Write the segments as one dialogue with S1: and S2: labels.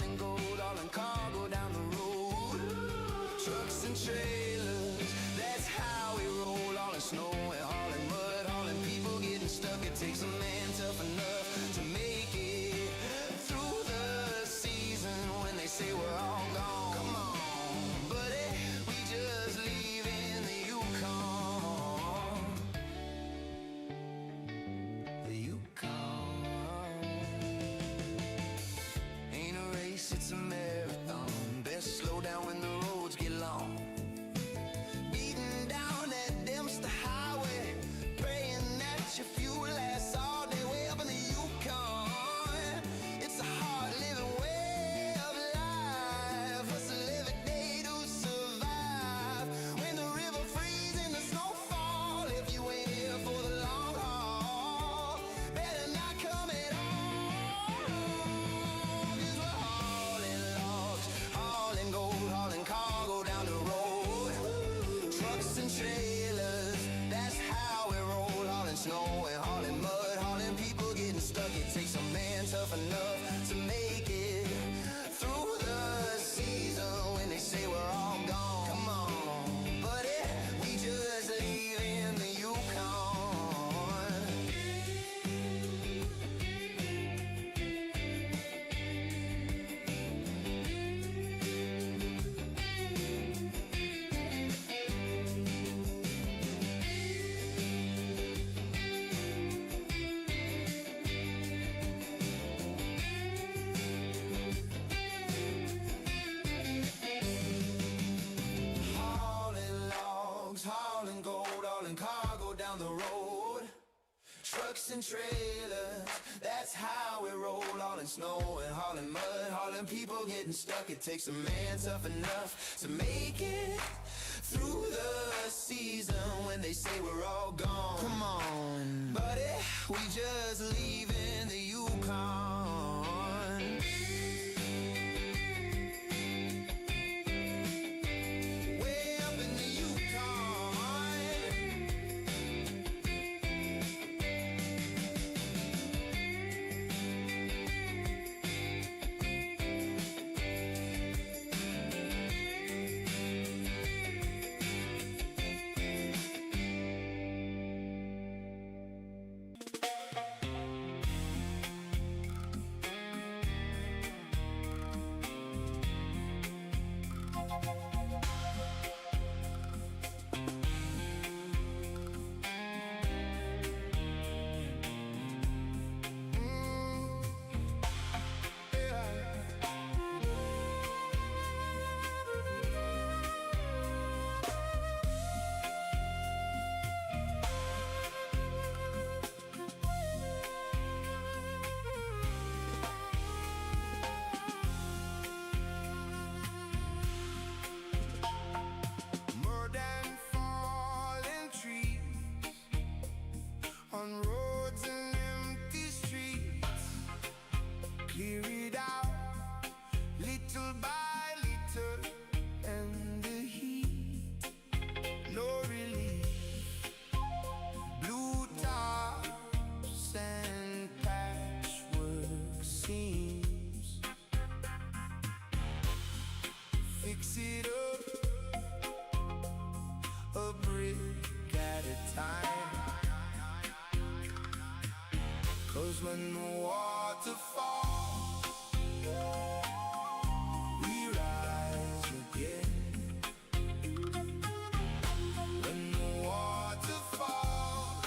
S1: hauling gold, hauling cargo down the road. Trucks and trailers, that's how we roll. Hauling snow and hauling mud, hauling people getting stuck. It takes a man tough enough to make it through the season when they say we're all gone. Come on, buddy, we just leave in the Yukon. The Yukon ain't a race, it's a marathon. Best slow down when the roads get long. Beating down that Dempster highway, praying that your fuel lasts all day way up in the Yukon. It's a hard living way of life, hustle every day to survive. When the river freezes and the snow fall, if you ain't here for the long haul, better not come at all. 'Cause we're hauling logs, hauling gold, hauling cargo down the road. Trucks and trailers, that's how we roll. Hauling snow and hauling mud, hauling people getting stuck. It takes a man tough enough to make it through the season when they say we're all gone. Come on, buddy, we just leave in the Yukon. Hauling logs, hauling gold, hauling cargo down the road. Trucks and trailers, that's how we roll. Hauling snow and hauling mud, hauling people getting stuck. It takes a man tough enough to make it through the season when they say we're all gone. Come on, buddy, we just leave in the Yukon. Way up in the Yukon. More than fallen trees on roads and empty streets. Clear it out little by little, and the heat, no relief. Blue tops and patchwork seams. Fix it up a brick at a time. 'Cause when the water falls, we rise again. When the water falls,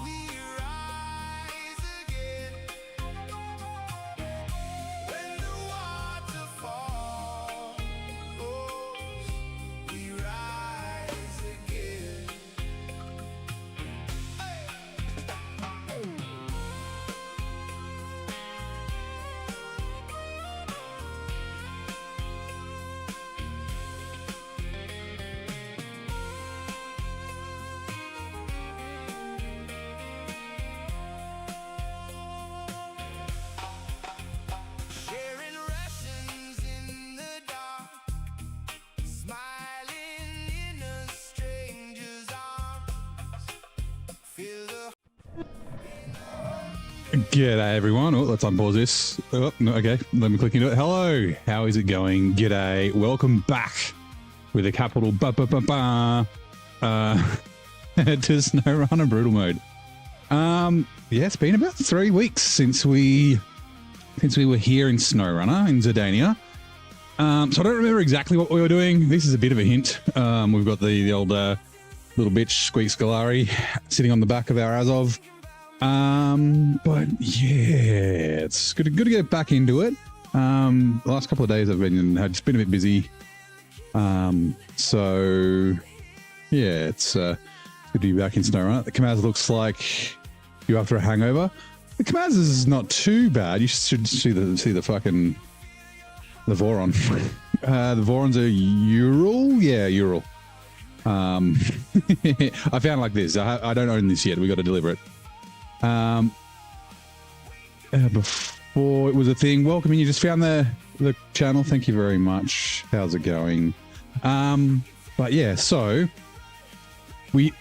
S1: we rise again. When the water falls, we rise again. Hey!
S2: G'day everyone. Oh, let's unpause this. Oh, no, okay, let me click into it. Hello, how is it going? G'day. Welcome back with a capital ba-ba-ba-ba to SnowRunner Brutal Mode. Yeah, it's been about 3 weeks since we were here in SnowRunner in Zurdania. So I don't remember exactly what we were doing. This is a bit of a hint. We've got the old little bitch Squeak Scolaris sitting on the back of our Azov. But yeah, it's good to get back into it. The last couple of days I've just been a bit busy. So yeah, it's good to be back in SnowRunner. The Kamaz looks like you after a hangover. The Kamaz is not too bad. You should see the fucking the Voron. The Vorons are Ural. Yeah, Ural. I found like this. I don't own this yet. We got to deliver it. Before it was a thing, welcome in. You just found the channel. Thank you very much. How's it going? But yeah, so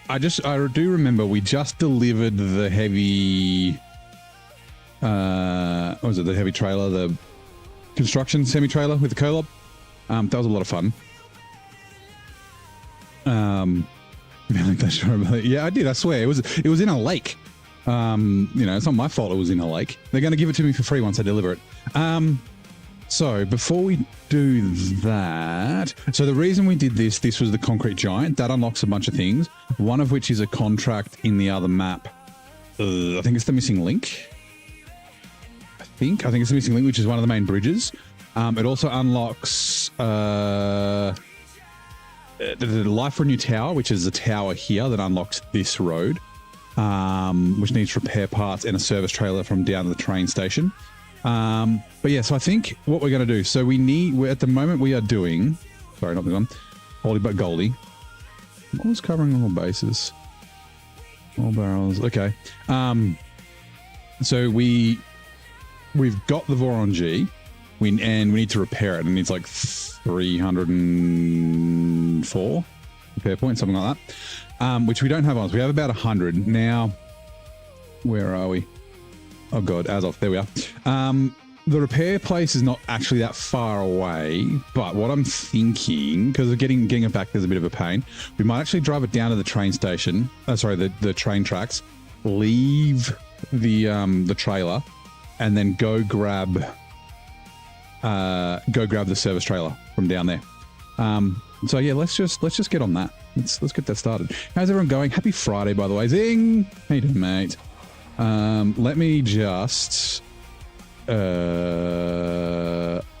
S2: I do remember we just delivered the heavy what was it, the heavy trailer, the construction semi trailer with the co-op. That was a lot of fun. Yeah, I did, I swear. It was in a lake. You know, it's not my fault it was in a lake. They're going to give it to me for free once I deliver it. So before we do that, so the reason we did this was the concrete giant. That unlocks a bunch of things, one of which is a contract in the other map. I think it's the missing link. I think it's the missing link, which is one of the main bridges. It also unlocks the Life Renew Tower, which is a tower here that unlocks this road. Which needs repair parts and a service trailer from down to the train station. But yeah, so I think what we're going to do, so at the moment we are doing, sorry, not this one, Oldie but Goldie. What was covering all bases? All barrels, okay. So we've got the Voron G, and we need to repair it, and it's like 304 repair points, something like that. Which we don't have on us. We have about 100 now. Where are we? Oh god, Azov, there we are. The repair place is not actually that far away, but what I'm thinking, because of getting it back, there's a bit of a pain. We might actually drive it down to the train station. The train tracks. Leave the trailer, and then go grab the service trailer from down there. So yeah, let's just get on that. Let's get that started. How's everyone going? Happy Friday, by the way. Zing! How you doing, mate? Let me just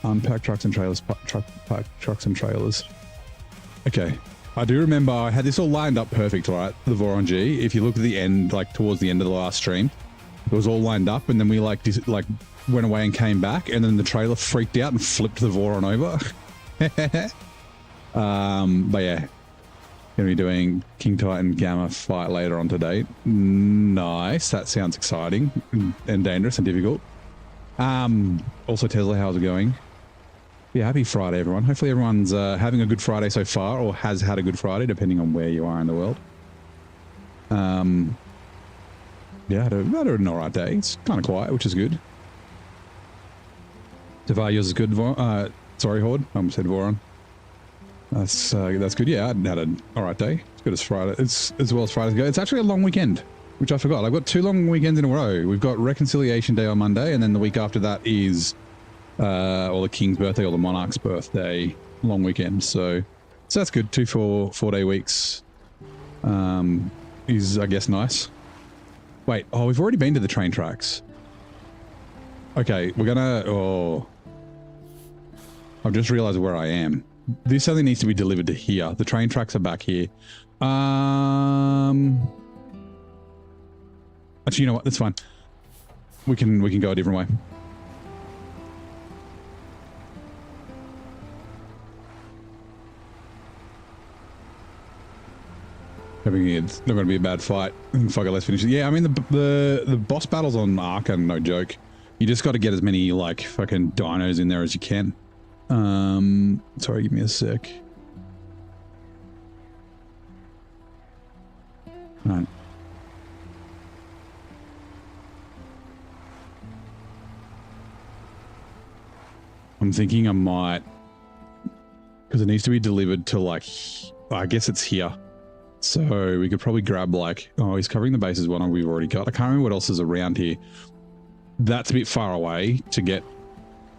S2: unpack trucks and trailers. Pack trucks and trailers. Okay. I do remember I had this all lined up perfect, right? The Voron G. If you look at the end, like towards the end of the last stream, it was all lined up, and then we like went away and came back, and then the trailer freaked out and flipped the Voron over. But yeah. Gonna be doing King Titan Gamma fight later on today. Nice. That sounds exciting and dangerous and difficult. Also, Tesla, how's it going? Yeah, happy Friday, everyone. Hopefully everyone's having a good Friday so far, or has had a good Friday, depending on where you are in the world. Yeah, I had an alright day. It's kind of quiet, which is good. Devar, yours is good. Sorry, Horde. I almost said Voron. That's good. Yeah, I had an alright day. As good as Friday. It's as well as Fridays go. It's actually a long weekend, which I forgot. I've got 2 long weekends in a row. We've got Reconciliation Day on Monday, and then the week after that is or the King's birthday or the Monarch's birthday long weekend. So that's good. 2 4-day weeks is, I guess, nice. Wait, we've already been to the train tracks. Okay, we're gonna. I've just realized where I am. This only needs to be delivered to here. The train tracks are back here. Actually, you know what? That's fine. We can go a different way. Hoping it's not going to be a bad fight. Fuck it, let's finish it. Yeah, I mean the boss battles on Ark are no joke. You just got to get as many like fucking dinos in there as you can. Sorry, give me a sec. Right. I'm thinking I might, because it needs to be delivered to like, I guess it's here. So we could probably grab like, oh, he's covering the bases one we've already got. I can't remember what else is around here. That's a bit far away to get,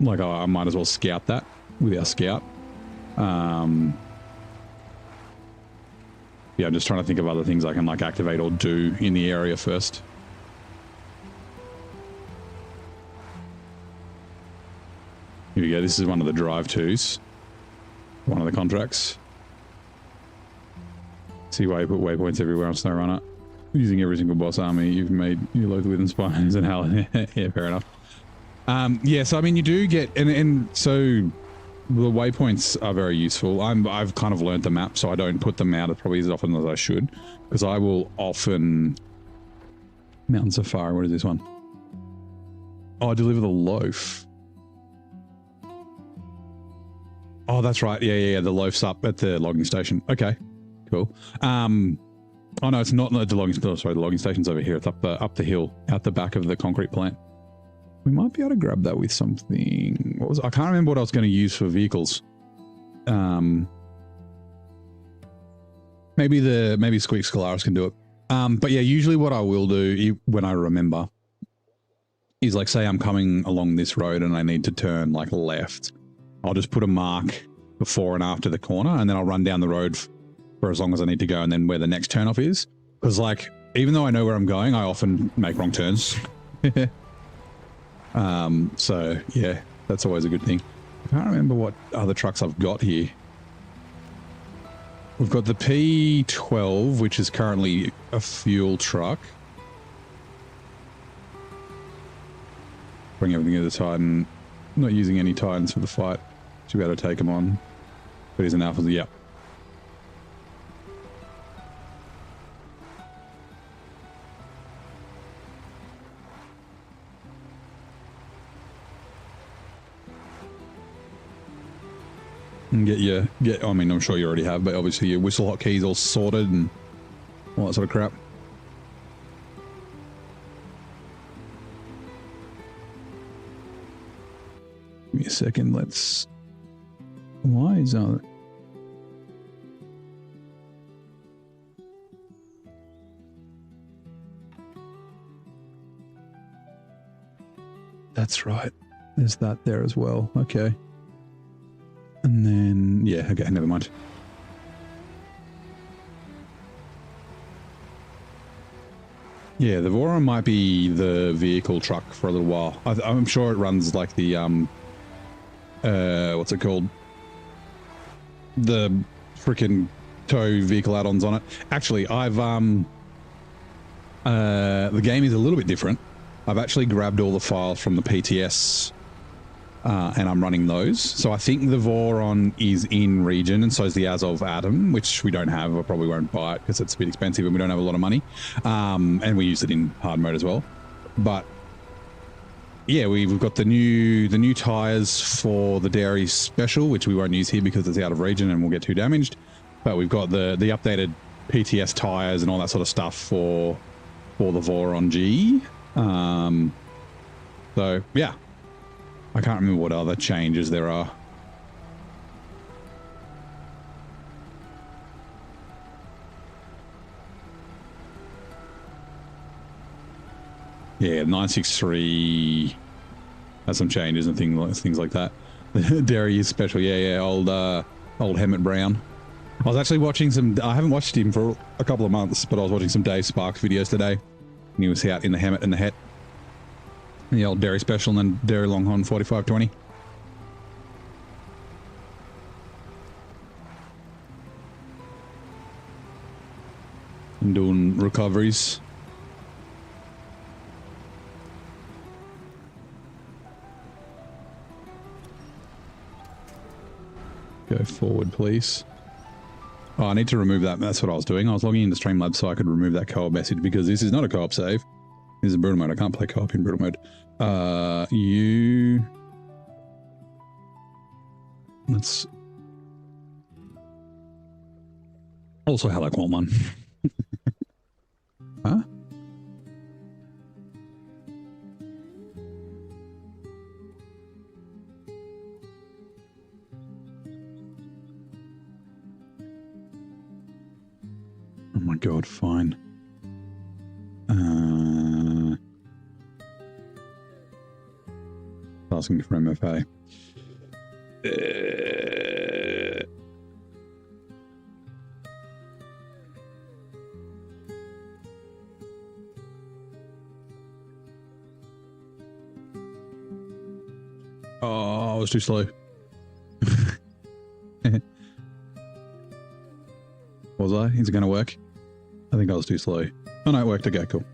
S2: like, oh, I might as well scout that with our scout. Yeah, I'm just trying to think of other things I can like activate or do in the area first. Here we go. This is one of the drive twos. One of the contracts. See why you put waypoints everywhere on SnowRunner. Using every single boss army you've made your local within spines and hell. Yeah, fair enough. Yeah, so I mean you do get and so the waypoints are very useful. I've kind of learned the map, so I don't put them out probably as often as I should, because I will often Mountain Safari, what is this one? Oh, I deliver the loaf. Oh, that's right. Yeah, the loaf's up at the logging station. Okay, cool. Oh no, it's not the logging station. Sorry, the logging station's over here. It's up the hill, out the back of the concrete plant. We might be able to grab that with something. What was I can't remember what I was going to use for vehicles. Maybe Squeak Scolaris can do it. But yeah, usually what I will do when I remember is like, say I'm coming along this road and I need to turn like left. I'll just put a mark before and after the corner, and then I'll run down the road for as long as I need to go, and then where the next turnoff is. Because like, even though I know where I'm going, I often make wrong turns. So yeah, that's always a good thing. I can't remember what other trucks I've got here. We've got the P12, which is currently a fuel truck. Bring everything to the Titan. Not using any Titans for the fight. Should be able to take him on. But he's an alpha, yeah. And I mean, I'm sure you already have, but obviously your whistle hotkeys all sorted and all that sort of crap. Give me a second, why is that? That's right. There's that there as well. Okay. And then, yeah, okay, never mind. Yeah, the Vora might be the vehicle truck for a little while. I'm sure it runs like the, what's it called? The freaking tow vehicle add-ons on it. Actually, I've, the game is a little bit different. I've actually grabbed all the files from the PTS and I'm running those. So I think the Voron is in region, and so is the Azov Atom, which we don't have. I probably won't buy it because it's a bit expensive and we don't have a lot of money. And we use it in hard mode as well. But yeah, we've got the new tires for the Dairy Special, which we won't use here because it's out of region and we'll get too damaged. But we've got the updated PTS tires and all that sort of stuff for the Voron G. So yeah. I can't remember what other changes there are. Yeah, 963 has some changes and things like that. The Dairy is special. Yeah, old Hemmett Brown. I was actually watching I haven't watched him for a couple of months, but I was watching some Dave Sparks videos today. And he was out in the Hemmett and the Het. The old Dairy Special and then Dairy Longhorn 4520. And doing recoveries. Go forward, please. Oh, I need to remove that. That's what I was doing. I was logging into Streamlabs so I could remove that co-op message because this is not a co-op save. This is brutal mode. I can't play co-op in brutal mode. Let's also how like one. Huh? my god, fine. Asking for MFA. Oh, I was too slow. Was I? Is it going to work? I think I was too slow. Oh no, it worked. Okay, cool.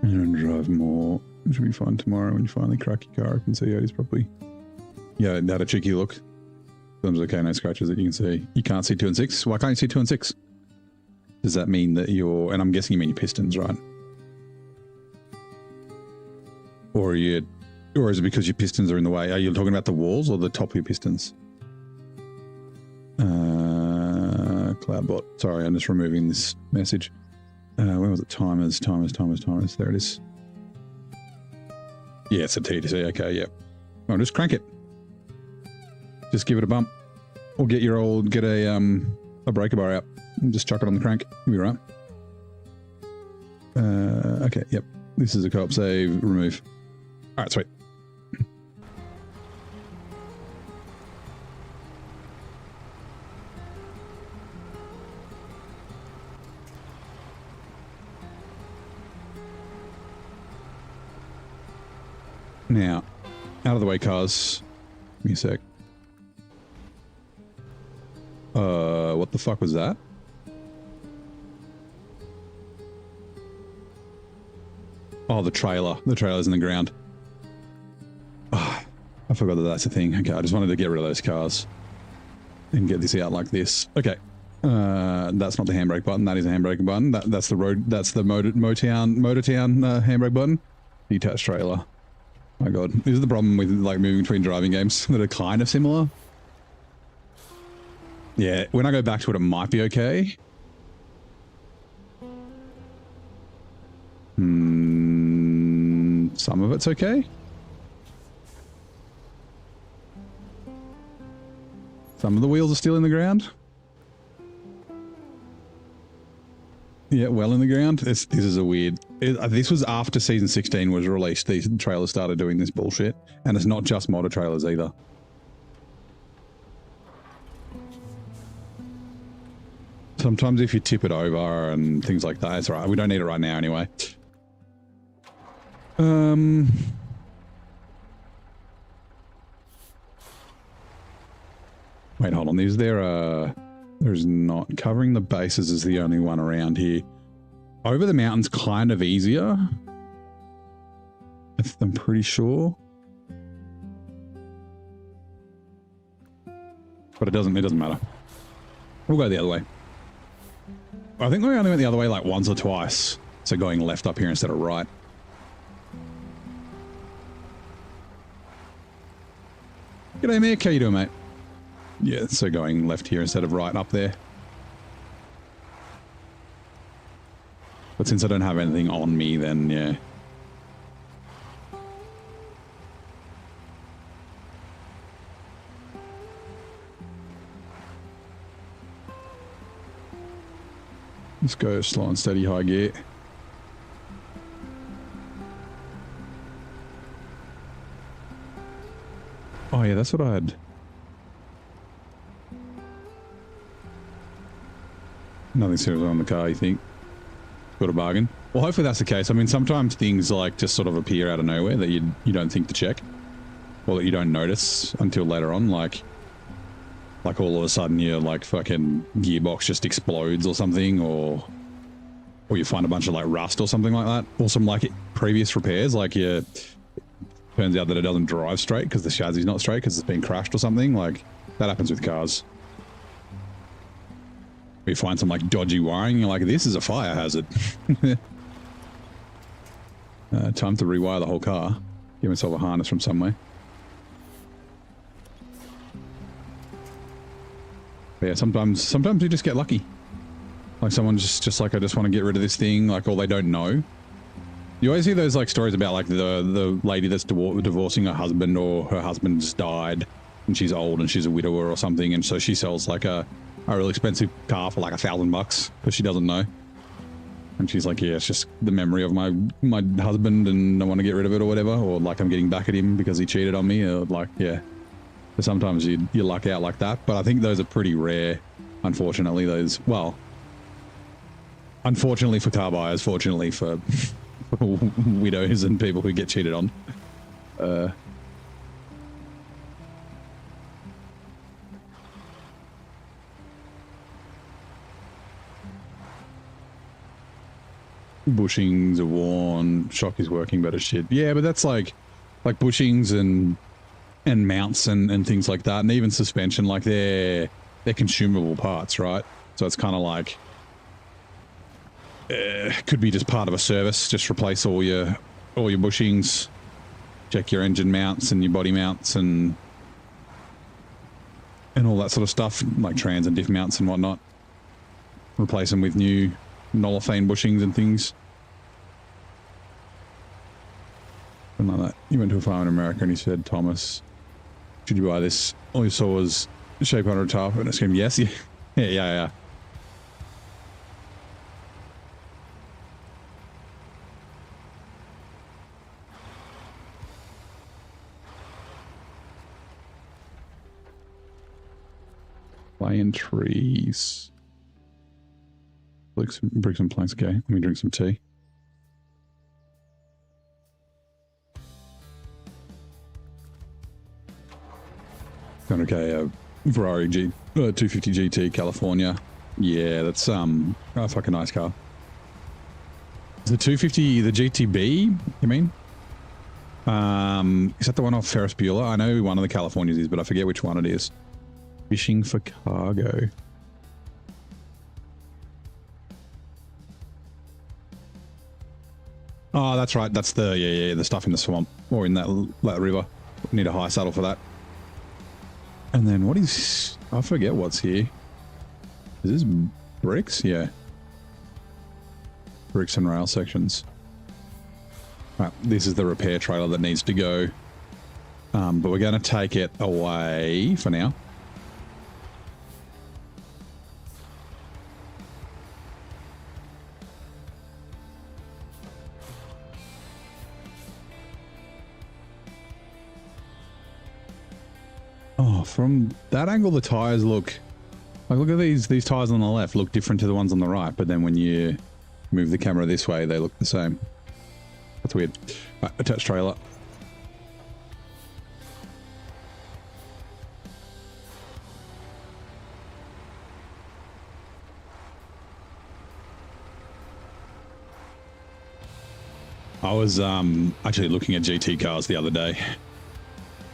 S2: And drive more. It should be fun tomorrow when you finally crack your car up and see how it is properly. Yeah, it had a cheeky look. Thumbs okay, no scratches that you can see. You can't see 2 and 6. Why can't you see 2 and 6? Does that mean that you're... And I'm guessing you mean your pistons, right? Or are you... Or is it because your pistons are in the way? Are you talking about the walls or the top of your pistons? Cloudbot. Sorry, I'm just removing this message. Where was it? Timers. There it is. Yeah, it's a TTC. Okay, yeah. Well, just crank it. Just give it a bump. Or get a breaker bar out and just chuck it on the crank. You'll be right. Okay, yep. This is a co-op save. Remove. All right, sweet. Now, out of the way, cars. Give me a sec. What the fuck was that? Oh, the trailer. The trailer's in the ground. Oh, I forgot that that's a thing. Okay, I just wanted to get rid of those cars and get this out like this. Okay. That's not the handbrake button. That is a handbrake button. That's the road. That's the Motortown handbrake button. Detached trailer. My god. This is the problem with like moving between driving games that are kind of similar. Yeah, when I go back to it, it might be okay. Some of it's okay. Some of the wheels are still in the ground. Yeah, well in the ground. This is a weird... this was after Season 16 was released. These trailers started doing this bullshit. And it's not just modder trailers either. Sometimes if you tip it over and things like that, it's all right. We don't need it right now anyway. Wait, hold on. There's not. Covering the bases is the only one around here. Over the mountain's kind of easier. I'm pretty sure. But it doesn't matter. We'll go the other way. I think we only went the other way like once or twice. So going left up here instead of right. G'day, Mick. How you doing, mate? Yeah, so going left here instead of right up there. But since I don't have anything on me, then yeah. Let's go slow and steady high gear. Oh yeah, that's what I had. Nothing serious on the car, you think? Got a bargain? Well, hopefully that's the case. I mean, sometimes things like just sort of appear out of nowhere that you don't think to check. Or that you don't notice until later on, like all of a sudden your like fucking gearbox just explodes or something, or you find a bunch of like rust or something like that. Or some like previous repairs, like turns out that it doesn't drive straight because the chassis is not straight because it's been crashed or something. Like that happens with cars. You find some like dodgy wiring, you're like, this is a fire hazard. Time to rewire the whole car. Give myself a harness from somewhere. But yeah, sometimes you just get lucky. Like someone's just like, I just want to get rid of this thing, like, or they don't know. You always hear those like stories about like the lady that's divorcing her husband, or her husband just died and she's old and she's a widower or something, and so she sells like a really expensive car for like $1,000 because she doesn't know. And she's like, yeah, it's just the memory of my husband and I want to get rid of it or whatever, or like I'm getting back at him because he cheated on me, or like, yeah. So sometimes you luck out like that, but I think those are pretty rare, unfortunately. Those, well, unfortunately for car buyers, fortunately for widows and people who get cheated on. Bushings are worn, shock is working better shit. Yeah, but that's like bushings and mounts and things like that, and even suspension, like they're consumable parts, right? So it's kind of like could be just part of a service. Just replace all your bushings, check your engine mounts and your body mounts and all that sort of stuff, like trans and diff mounts and whatnot. Replace them with new Nolophane bushings and things. Something like that. He went to a farm in America and he said, Thomas, should you buy this? All you saw was shape under a tarp, and I screamed, yes, yeah. Playing trees. Bricks and planks. Okay, let me drink some tea. Okay, Ferrari 250 GT California. Yeah, that's a fucking nice car. The 250, the GTB, you mean? Is that the one off Ferris Bueller? I know one of the Californias is, but I forget which one it is. Fishing for cargo. Oh, that's right. That's the the stuff in the swamp or in that river. We need a high saddle for that. And then what is... I forget what's here. Is this bricks? Yeah. Bricks and rail sections. Right, this is the repair trailer that needs to go. But we're going to take it away for now. Oh, from that angle, the tires look... Like, look at these tires on the left look different to the ones on the right, but then when you move the camera this way, they look the same. That's weird. Right, attached trailer. I was actually looking at GT cars the other day.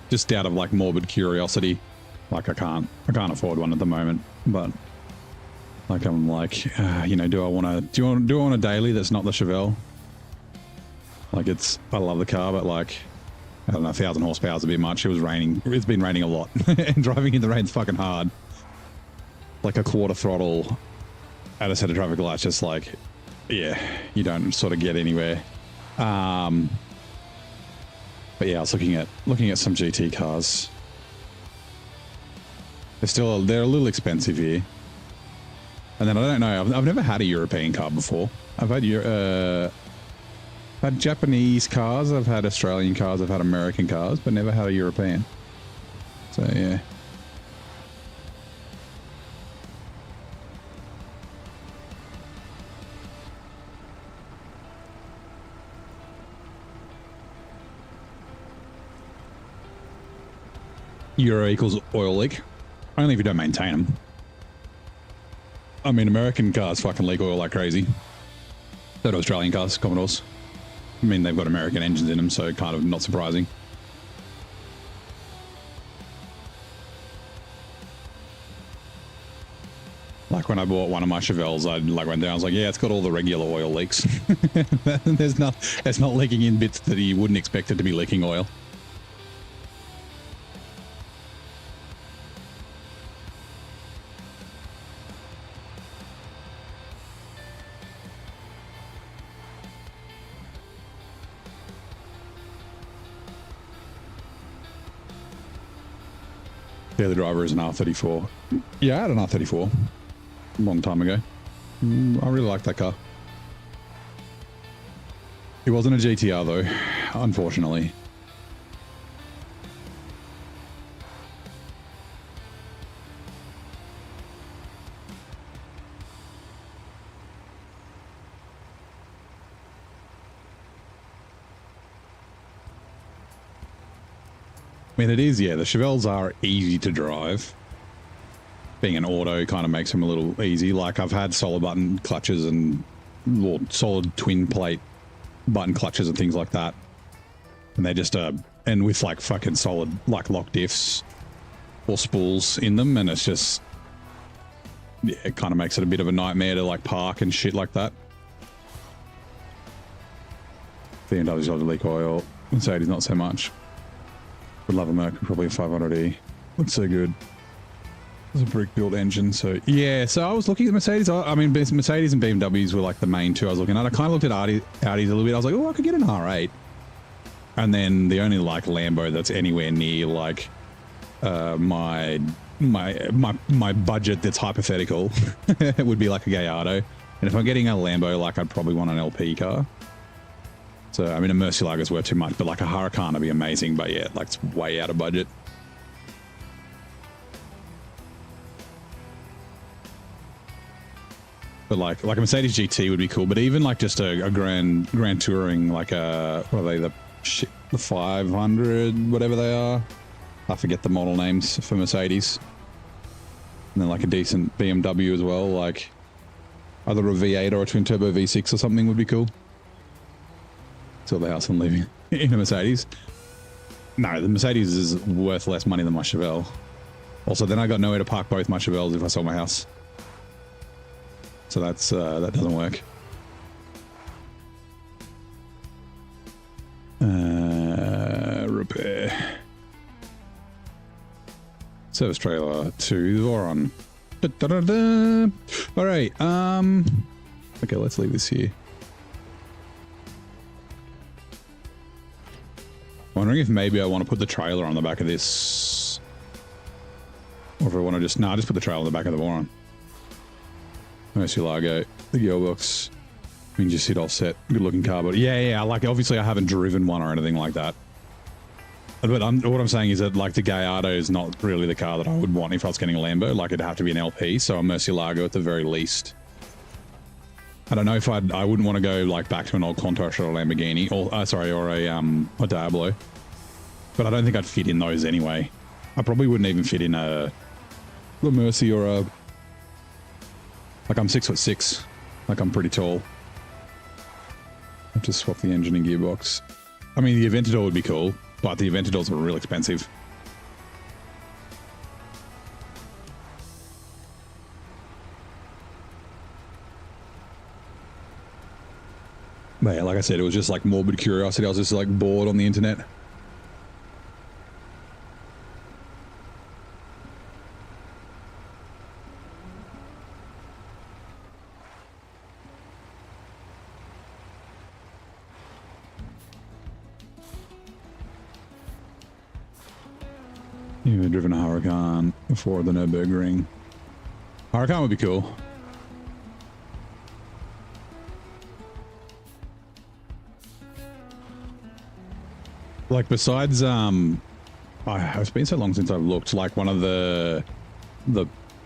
S2: Just out of like morbid curiosity. Like I can't afford one at the moment, but like I'm like, you know, do I want a daily that's not the Chevelle? Like I love the car, but like, I don't know, 1,000 horsepower is a bit much. It was raining. It's been raining a lot, and driving in the rain's fucking hard. Like a quarter throttle at a set of traffic lights, just like, yeah, you don't sort of get anywhere. But yeah, I was looking at some GT cars. They're a little expensive here. And then I don't know, I've never had a European car before. I've had Japanese cars, I've had Australian cars, I've had American cars, but never had a European. So yeah. Euro equals oil leak. Only if you don't maintain them. I mean, American cars fucking leak oil like crazy. So do Australian cars, Commodores. I mean, they've got American engines in them, so kind of not surprising. Like when I bought one of my Chevelles, I like went down, I was like, yeah, it's got all the regular oil leaks. It's not leaking in bits that you wouldn't expect it to be leaking oil. Daily driver is an R34. Yeah, I had an R34 a long time ago. I really like that car. It wasn't a GTR though, unfortunately. I mean, it is, yeah, the Chevelles are easy to drive. Being an auto kind of makes them a little easy. Like, I've had solid button clutches and solid twin plate button clutches and things like that. And they just, and with like fucking solid, like lock diffs or spools in them. And it's just, yeah, it kind of makes it a bit of a nightmare to like park and shit like that. BMW's got leak oil. Mercedes not so much. Would love a Merc, probably a 500e. Looks so good. It's a brick built engine, so yeah. So I was looking at Mercedes. I mean, Mercedes and BMWs were like the main two I was looking at. I kind of looked at Audi's a little bit. I was like, oh, I could get an R8. And then the only like Lambo that's anywhere near like my budget that's hypothetical would be like a Gallardo. And if I'm getting a Lambo, like I'd probably want an LP car. So, I mean, a Murcielago's worth too much, but like a Huracan would be amazing. But yeah, like it's way out of budget. But like a Mercedes GT would be cool. But even like just a Grand Touring, like a, what are they, the 500, whatever they are. I forget the model names for Mercedes. And then like a decent BMW as well, like either a V8 or a twin turbo V6 or something would be cool. Sell the house and live in a Mercedes. No, the Mercedes is worth less money than my Chevelle. Also, then I got nowhere to park both my Chevelles if I sold my house. So that's that doesn't work. Repair. Service trailer to the Voron. Da, da, da, da. All right. Okay, let's leave this here. Wondering if maybe I want to put the trailer on the back of this, or if I want to just just put the trailer on the back of the Voron. Murcielago, the gearbox. I mean, just hit offset, good looking car, but yeah. Like, obviously, I haven't driven one or anything like that. But what I'm saying is that like the Gallardo is not really the car that I would want if I was getting a Lambo. Like, it'd have to be an LP, so a Murcielago at the very least. I don't know if I wouldn't want to go like back to an old Countach or a Lamborghini, or a Diablo. But I don't think I'd fit in those anyway. I probably wouldn't even fit in a Mercy or a, like, I'm 6'6", like I'm pretty tall. I'll just swap the engine and gearbox. I mean, the Aventador would be cool, but the Aventadors are real expensive. But yeah, like I said, it was just like morbid curiosity. I was just like bored on the internet. You've driven a Huracan before the Nürburgring. Huracan would be cool. Like, besides, it's been so long since I've looked, like one of the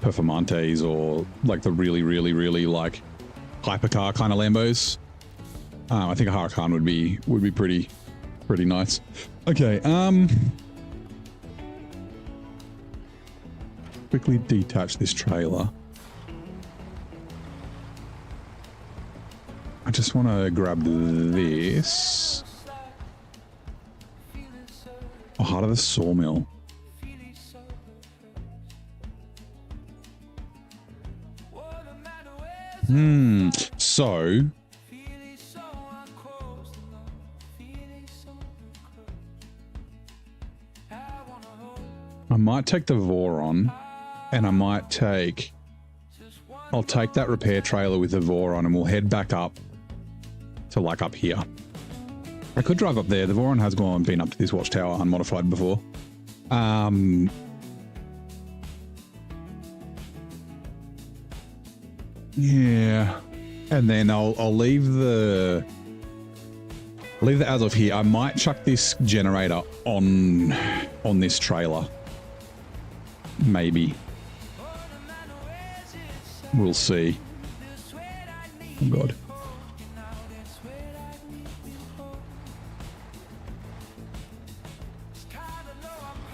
S2: Performantes or like the really like hypercar kind of Lambos. I think a Huracan would be pretty nice. Okay, quickly detach this trailer. I just want to grab this. Oh, heart of the sawmill. So I might take the Voron, and I might take, I'll take that repair trailer with the Voron, and we'll head back up to like up here. I could drive up there. The Voron has been up to this watchtower unmodified before. Yeah. And then I'll leave the as of here. I might chuck this generator on this trailer. Maybe. We'll see. Oh God.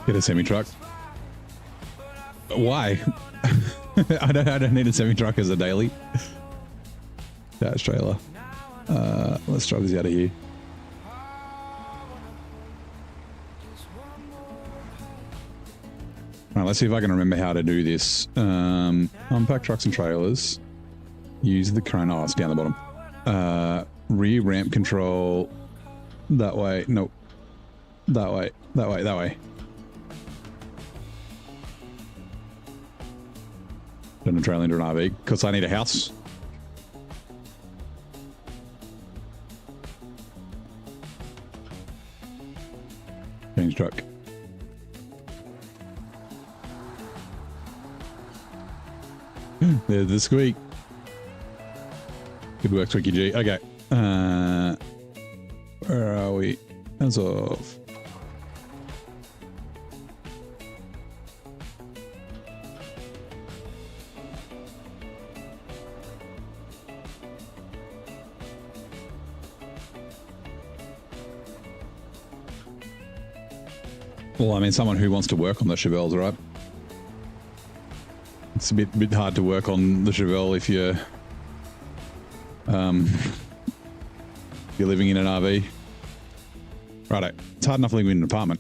S2: Get a semi-truck. Why? I don't need a semi-truck as a daily. That's trailer. Let's drive this out of here. All right, let's see if I can remember how to do this. Unpack trucks and trailers. Use the crane. Oh, it's down the bottom. Rear ramp control. That way. Nope. That way. That way. That way. Turn the trailer into an RV because I need a house. Change truck. There's the squeak. Good work, Squeaky G. Okay. Where are we? As of. Well, I mean, someone who wants to work on the Chevelles, right? It's a bit hard to work on the Chevelle if you're living in an RV. Righto. It's hard enough living in an apartment.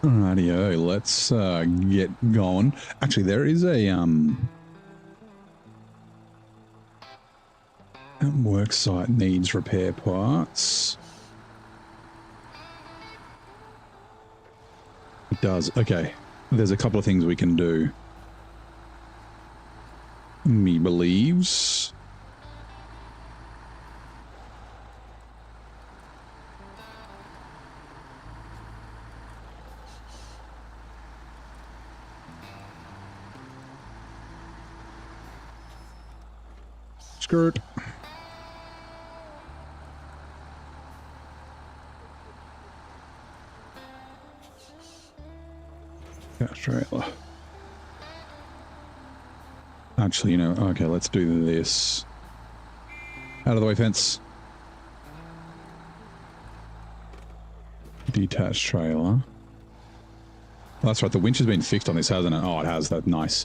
S2: Rightio, let's get going. Actually, there is a work site needs repair parts. It does. Okay, there's a couple of things we can do. Me believes. Skirt. Trailer. Actually, you know, okay, let's do this. Out of the way, fence. Detached trailer. Oh, that's right, the winch has been fixed on this, hasn't it? Oh, it has. That's nice.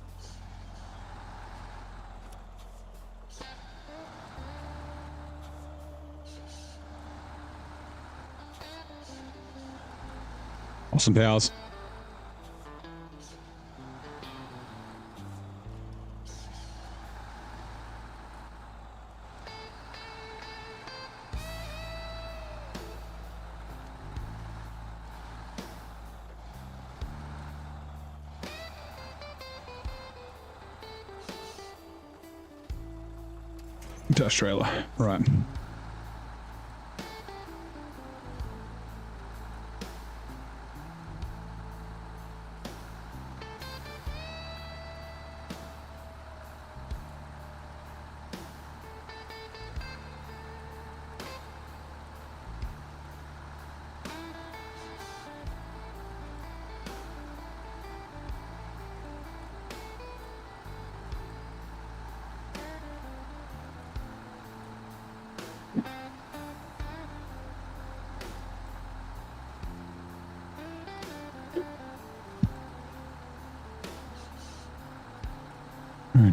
S2: Awesome powers. Dash trailer, right.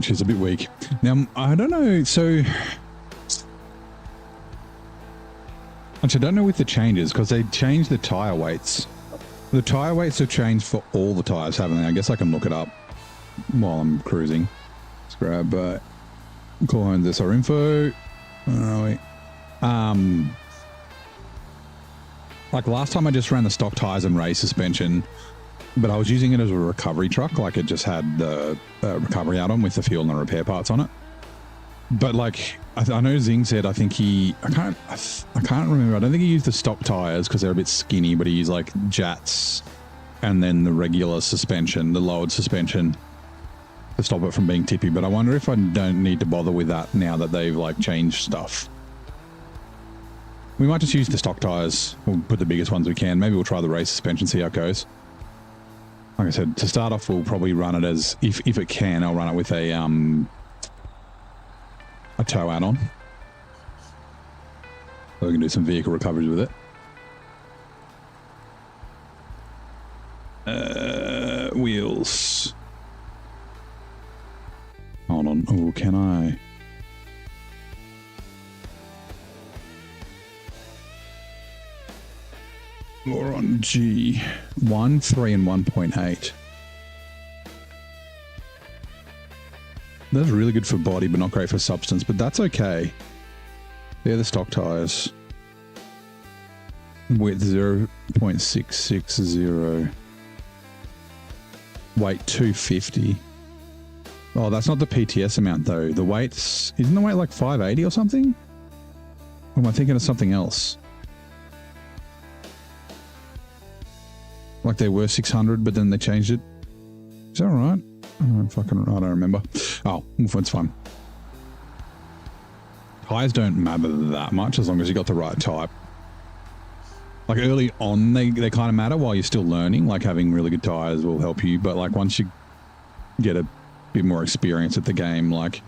S2: She's a bit weak. Now, I don't know, so... Actually, I don't know with the changes, because they changed the tyre weights. The tyre weights have changed for all the tyres, haven't they? I guess I can look it up while I'm cruising. Let's grab call home this our info. Where are we? Like last time I just ran the stock tyres and race suspension, but I was using it as a recovery truck, like it just had the recovery out on with the fuel and the repair parts on it. But like, I know Zing said, I think I can't remember. I don't think he used the stock tires because they're a bit skinny, but he used like Jats and then the regular suspension, the lowered suspension to stop it from being tippy. But I wonder if I don't need to bother with that now that they've like changed stuff. We might just use the stock tires. We'll put the biggest ones we can. Maybe we'll try the race suspension, see how it goes. Like I said, to start off, we'll probably run it as, if it can, I'll run it with a tow add-on. So we can do some vehicle recoveries with it. Wheels. Hold on. Oh, can I? Or on G. 1, 3, and 1.8. That's really good for body, but not great for substance. But that's okay. They're the stock tires. Width 0.660. Weight 250. Oh, that's not the PTS amount though. The weight's... Isn't the weight like 580 or something? Or am I thinking of something else? Like they were 600, but then they changed it. Is that right? I don't remember. Oh, it's fine. Tires don't matter that much as long as you got the right type. Like early on, they kind of matter while you're still learning. Like having really good tires will help you, but like once you get a bit more experience at the game, like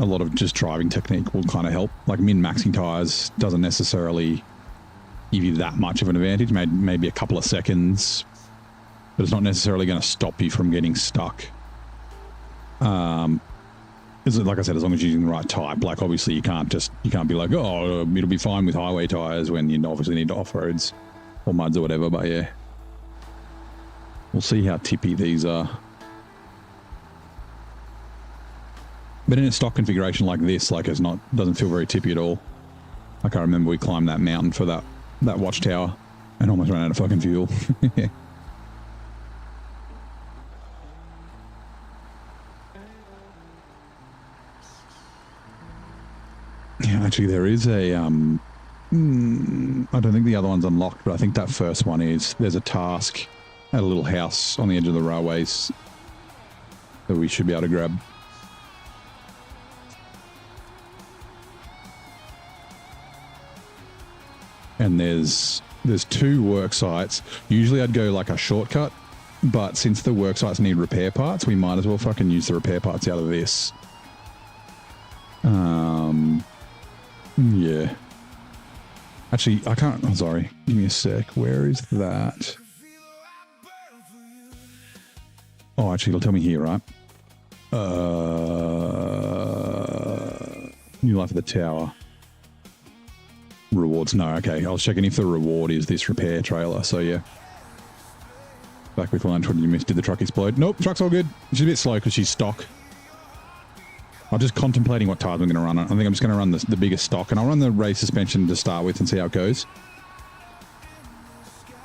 S2: a lot of just driving technique will kind of help. Like min-maxing tires doesn't necessarily give you that much of an advantage, maybe a couple of seconds, but it's not necessarily going to stop you from getting stuck. Like I said, as long as you're using the right type. Like obviously you can't be like, oh, it'll be fine with highway tires when you obviously need off-roads or muds or whatever. But yeah, we'll see how tippy these are. But in a stock configuration like this, like doesn't feel very tippy at all. Like I remember we climbed that mountain for that watchtower and almost ran out of fucking fuel. Yeah, actually there is a, I don't think the other one's unlocked, but I think that first one is. There's a task at a little house on the edge of the railways that we should be able to grab. And there's 2 work sites. Usually I'd go like a shortcut, but since the work sites need repair parts, we might as well fucking use the repair parts out of this. Yeah. Actually, I can't... Oh, sorry. Give me a sec. Where is that? Oh, actually, it'll tell me here, right? New life of the tower. Rewards. No, okay. I was checking if the reward is this repair trailer. So, yeah. Back with lunch. What did you miss? Did the truck explode? Nope. Truck's all good. She's a bit slow because she's stock. I'm just contemplating what tires I'm going to run on. I think I'm just going to run the biggest stock, and I'll run the race suspension to start with and see how it goes.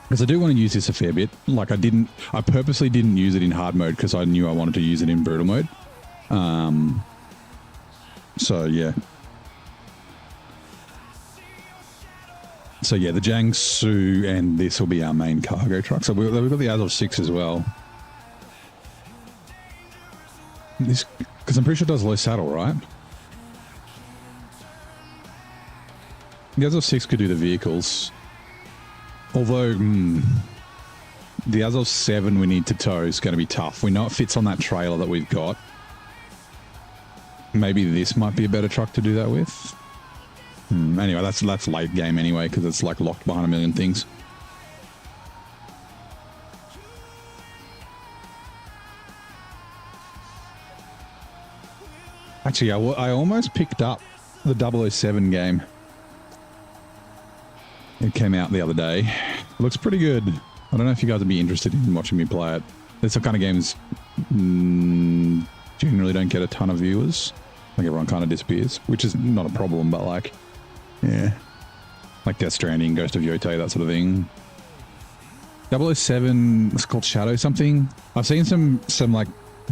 S2: Because I do want to use this a fair bit. Like I purposely didn't use it in hard mode because I knew I wanted to use it in brutal mode. So yeah. So yeah, the Jiangsu and this will be our main cargo truck. So we've got the Azov 6 as well. This, because I'm pretty sure it does low saddle, right? The Azov 6 could do the vehicles. Although, the Azov 7 we need to tow is going to be tough. We know it fits on that trailer that we've got. Maybe this might be a better truck to do that with. Anyway, that's late game anyway, because it's like locked behind a million things. Actually, I almost picked up the 007 game. It came out the other day. It looks pretty good. I don't know if you guys would be interested in watching me play it. It's the kind of games generally don't get a ton of viewers. Like everyone kind of disappears, which is not a problem, but like, yeah. Like Death Stranding, Ghost of Yotei, that sort of thing. 007, it's called Shadow something. I've seen some like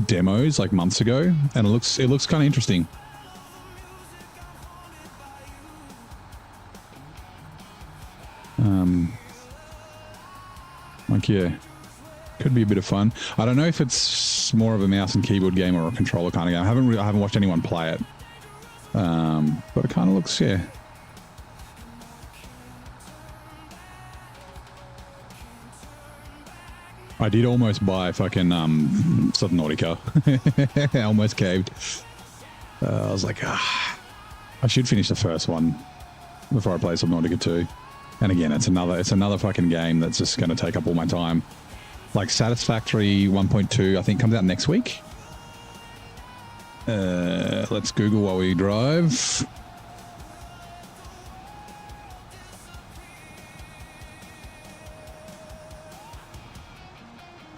S2: demos like months ago, and it looks kind of interesting. think, yeah, could be a bit of fun. I don't know if it's more of a mouse and keyboard game or a controller kind of game. I haven't watched anyone play it, but it kind of looks, yeah. I did almost buy fucking Subnautica. I almost caved. I was like, I should finish the first one before I play Subnautica 2. And again, it's another fucking game that's just going to take up all my time. Like Satisfactory 1.2, I think comes out next week. Let's Google while we drive.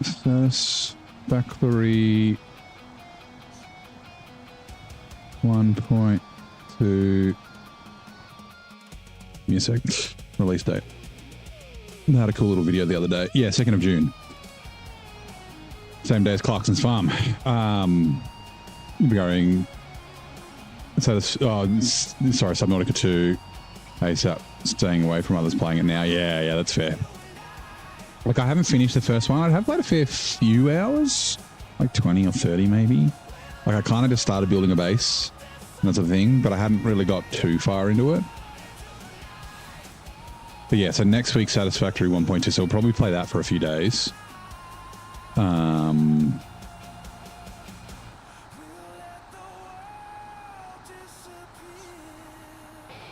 S2: Satisfactory 1.2. Give me a sec. Release date. I had a cool little video the other day. Yeah, 2nd of June. Same day as Clarkson's Farm. We'll be going. So sorry, Subnautica 2. ASAP. Staying away from others playing it now. Yeah, that's fair. Like, I haven't finished the first one. I'd have played a fair few hours, like 20 or 30 maybe. Like, I kind of just started building a base, and that's a thing, but I hadn't really got too far into it. But yeah, so next week, Satisfactory 1.2, so we'll probably play that for a few days.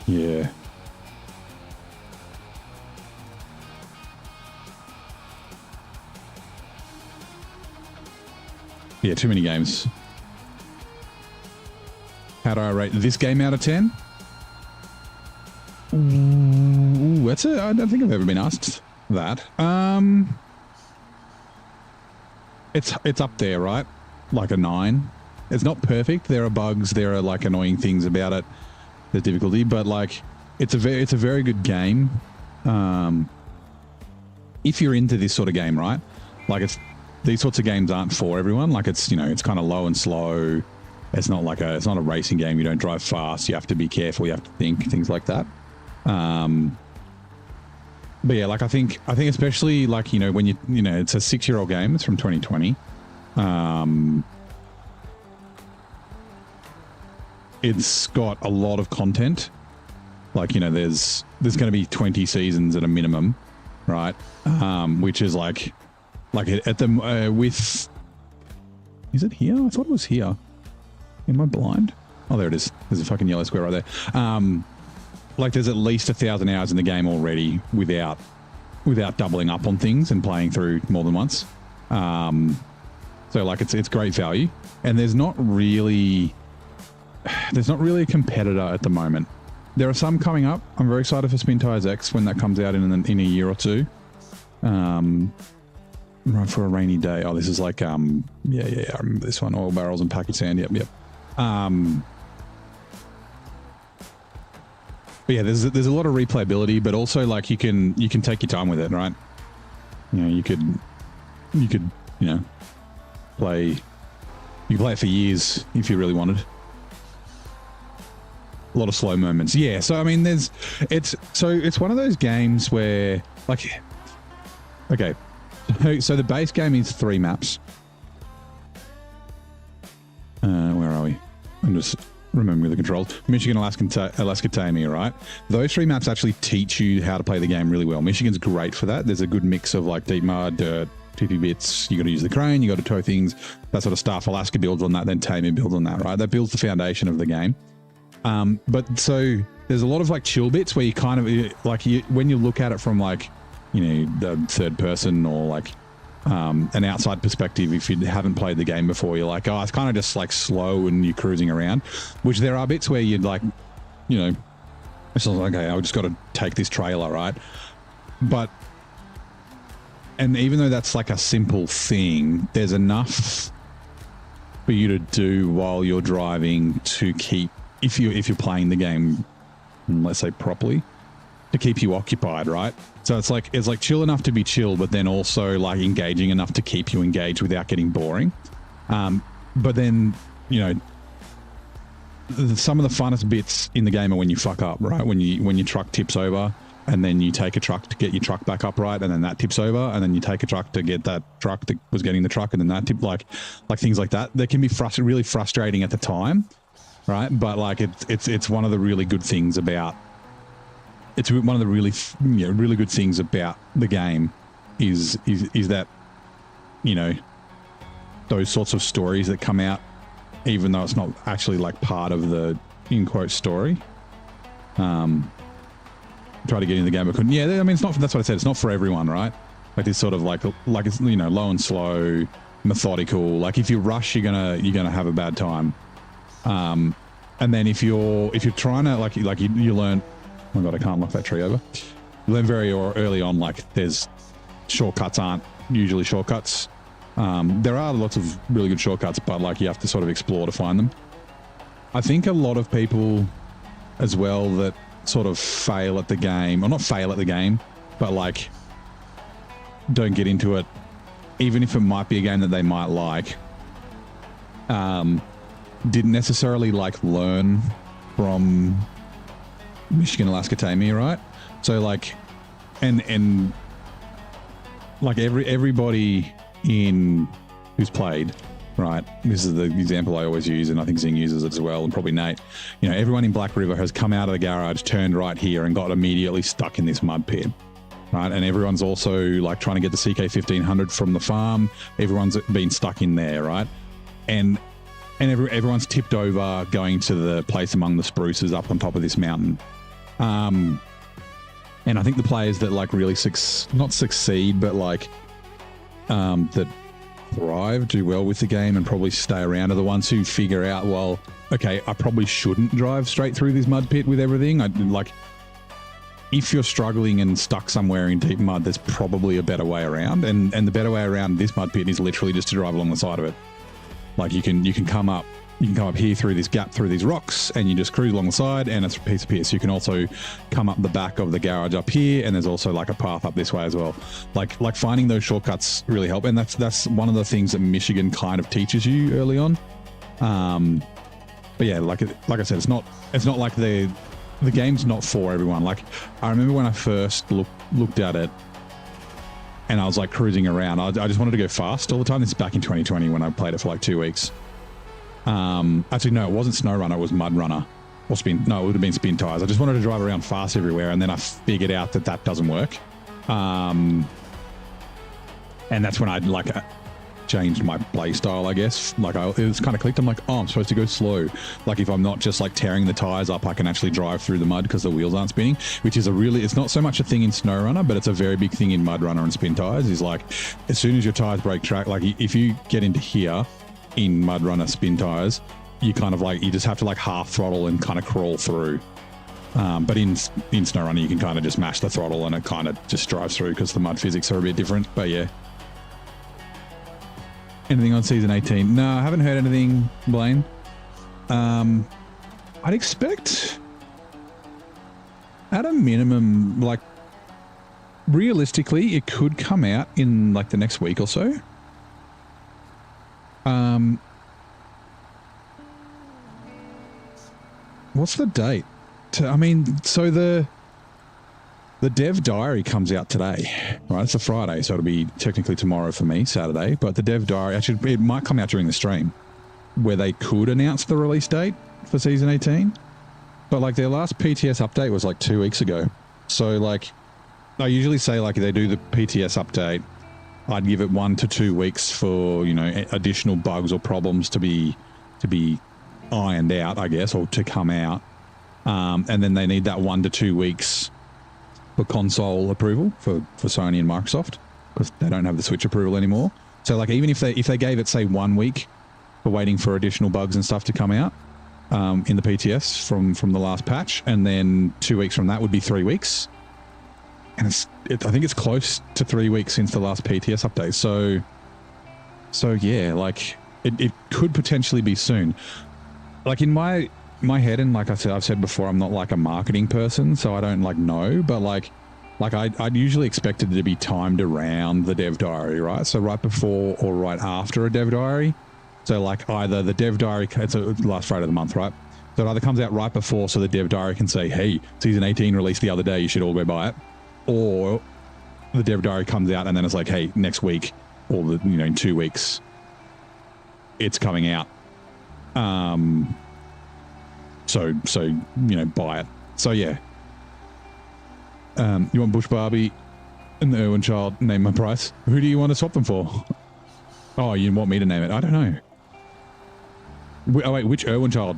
S2: Yeah. Yeah, too many games. How do I rate this game out of 10? Ooh, I don't think I've ever been asked that. It's up there, right? Like a 9. It's not perfect. There are bugs. There are like annoying things about it. There's difficulty, but like it's a very good game. If you're into this sort of game, right? Like these sorts of games aren't for everyone. Like it's kind of low and slow. It's not a racing game. You don't drive fast. You have to be careful. You have to think, things like that. But yeah, like I think especially like, when it's a 6-year-old game. It's from 2020. It's got a lot of content. Like, there's going to be 20 seasons at a minimum, right? Which is like at the with. Is it here? I thought it was here. Am I blind? Oh, there it is. There's a fucking yellow square right there. Like there's at least 1,000 hours in the game already without doubling up on things and playing through more than once. So like it's great value, and there's not really a competitor at the moment. There are some coming up. I'm very excited for Spin Tires X when that comes out in a year or two. Right, for a rainy day. Oh, this is like yeah, I remember this one. Oil barrels and package sand. Yep. But yeah, there's a lot of replayability, but also like you can take your time with it, right? You could play it for years if you really wanted. A lot of slow moments. Yeah, so I mean it's one of those games where like, okay, so the base game is 3 maps. Where are we? I'm just remembering the controls. Michigan, Alaska, Tammy, right? Those 3 maps actually teach you how to play the game really well. Michigan's great for that. There's a good mix of like deep mud, dirt, tippy bits. You got to use the crane, you got to tow things, that sort of stuff. Alaska builds on that, then Tammy builds on that, right? That builds the foundation of the game. But so there's a lot of like chill bits where you kind of like when you look at it from like, the third person or like an outside perspective, if you haven't played the game before, you're like, oh, it's kind of just like slow and you're cruising around, which there are bits where you'd like, it's like, okay, I just got to take this trailer, right? And even though that's like a simple thing, there's enough for you to do while you're driving to keep, if you're playing the game, let's say properly, to keep you occupied, right? So it's like chill enough to be chill, but then also like engaging enough to keep you engaged without getting boring. But then, some of the funnest bits in the game are when you fuck up, right? When your truck tips over, and then you take a truck to get your truck back upright, and then that tips over, and then you take a truck to get that truck that was getting the truck, and then that tip, like things like that. They can be really frustrating at the time, right? But like it's one of the really good things about one of the really good things about the game is that, you know, those sorts of stories that come out, even though it's not actually like part of the in quote story. Try to get in the game, but couldn't. Yeah, I mean, it's not. That's what I said. It's not for everyone, right? Like this sort of like it's, you know, low and slow, methodical. Like if you rush, you're gonna have a bad time. And then if you're trying to like you learn. Oh my god, I can't knock that tree over. You learn very early on, like there's shortcuts aren't usually shortcuts. There are lots of really good shortcuts, but like you have to sort of explore to find them. I think a lot of people as well that sort of fail at the game, or not fail at the game, but like don't get into it, even if it might be a game that they might like, didn't necessarily like learn from Michigan, Alaska, Tamir, right? So like, and like everybody in who's played, right? This is the example I always use, and I think Zing uses it as well, and probably Nate. You know, everyone in Black River has come out of the garage, turned right here, and got immediately stuck in this mud pit, right? And everyone's also like trying to get the CK-1500 from the farm. Everyone's been stuck in there, right? And everyone's tipped over going to the place among the spruces up on top of this mountain. And I think the players that like really not succeed, but like that thrive, do well with the game and probably stay around are the ones who figure out, well, okay, I probably shouldn't drive straight through this mud pit with everything. Like if you're struggling and stuck somewhere in deep mud, there's probably a better way around, and the better way around this mud pit is literally just to drive along the side of it. Like you can come up here through this gap through these rocks, and you just cruise along the side, and it's a piece of piss. You can also come up the back of the garage up here, and there's also like a path up this way as well. Like finding those shortcuts really help, and that's one of the things that Michigan kind of teaches you early on. But yeah, like I said, it's not like the game's not for everyone. Like I remember when I first looked at it, and I was like cruising around. I just wanted to go fast all the time. This is back in 2020 when I played it for like 2 weeks. Actually, no, it wasn't SnowRunner. It was Mud Runner or Spin. No, it would have been Spin Tires. I just wanted to drive around fast everywhere, and then I figured out that doesn't work. And that's when I changed my play style, I guess. Like it was kind of clicked. I'm like, oh, I'm supposed to go slow. Like if I'm not just like tearing the tires up, I can actually drive through the mud because the wheels aren't spinning, which is it's not so much a thing in SnowRunner, but it's a very big thing in Mud Runner and Spin Tires. Is like as soon as your tires break track, like if you get into here in Mud Runner Spin Tires, you kind of like, you just have to like half throttle and kind of crawl through. But in SnowRunner, you can kind of just mash the throttle and it kind of just drives through because the mud physics are a bit different. But yeah. Anything on season 18? No, I haven't heard anything, Blaine. I'd expect at a minimum, like realistically, it could come out in like the next week or so. What's the date? I mean, so the dev diary comes out today, right? It's a Friday, so it'll be technically tomorrow for me, Saturday. But the dev diary, actually, it might come out during the stream, where they could announce the release date for season 18. But like their last PTS update was like 2 weeks ago. So like, I usually say like if they do the PTS update, I'd give it 1 to 2 weeks for, you know, additional bugs or problems to be ironed out, I guess, or to come out. And then they need that 1 to 2 weeks for console approval for Sony and Microsoft, because they don't have the Switch approval anymore. So like even if they gave it, say, 1 week for waiting for additional bugs and stuff to come out in the PTS from the last patch, and then 2 weeks from that would be 3 weeks. And I think it's close to 3 weeks since the last PTS update. So yeah, like it could potentially be soon. Like in my head, and like I've said before, I'm not like a marketing person, so I don't like know, but like I'd usually expect it to be timed around the dev diary, right? So right before or right after a dev diary. So like either the dev diary, it's the last Friday of the month, right? So it either comes out right before so the dev diary can say, hey, season 18 released the other day, you should all go buy it. Or the dev diary comes out and then it's like, hey, next week or in 2 weeks, it's coming out. So buy it. So yeah. You want Bush Barbie and the Irwin Child, name my price. Who do you want to swap them for? Oh, you want me to name it? I don't know. Oh wait, which Irwin Child?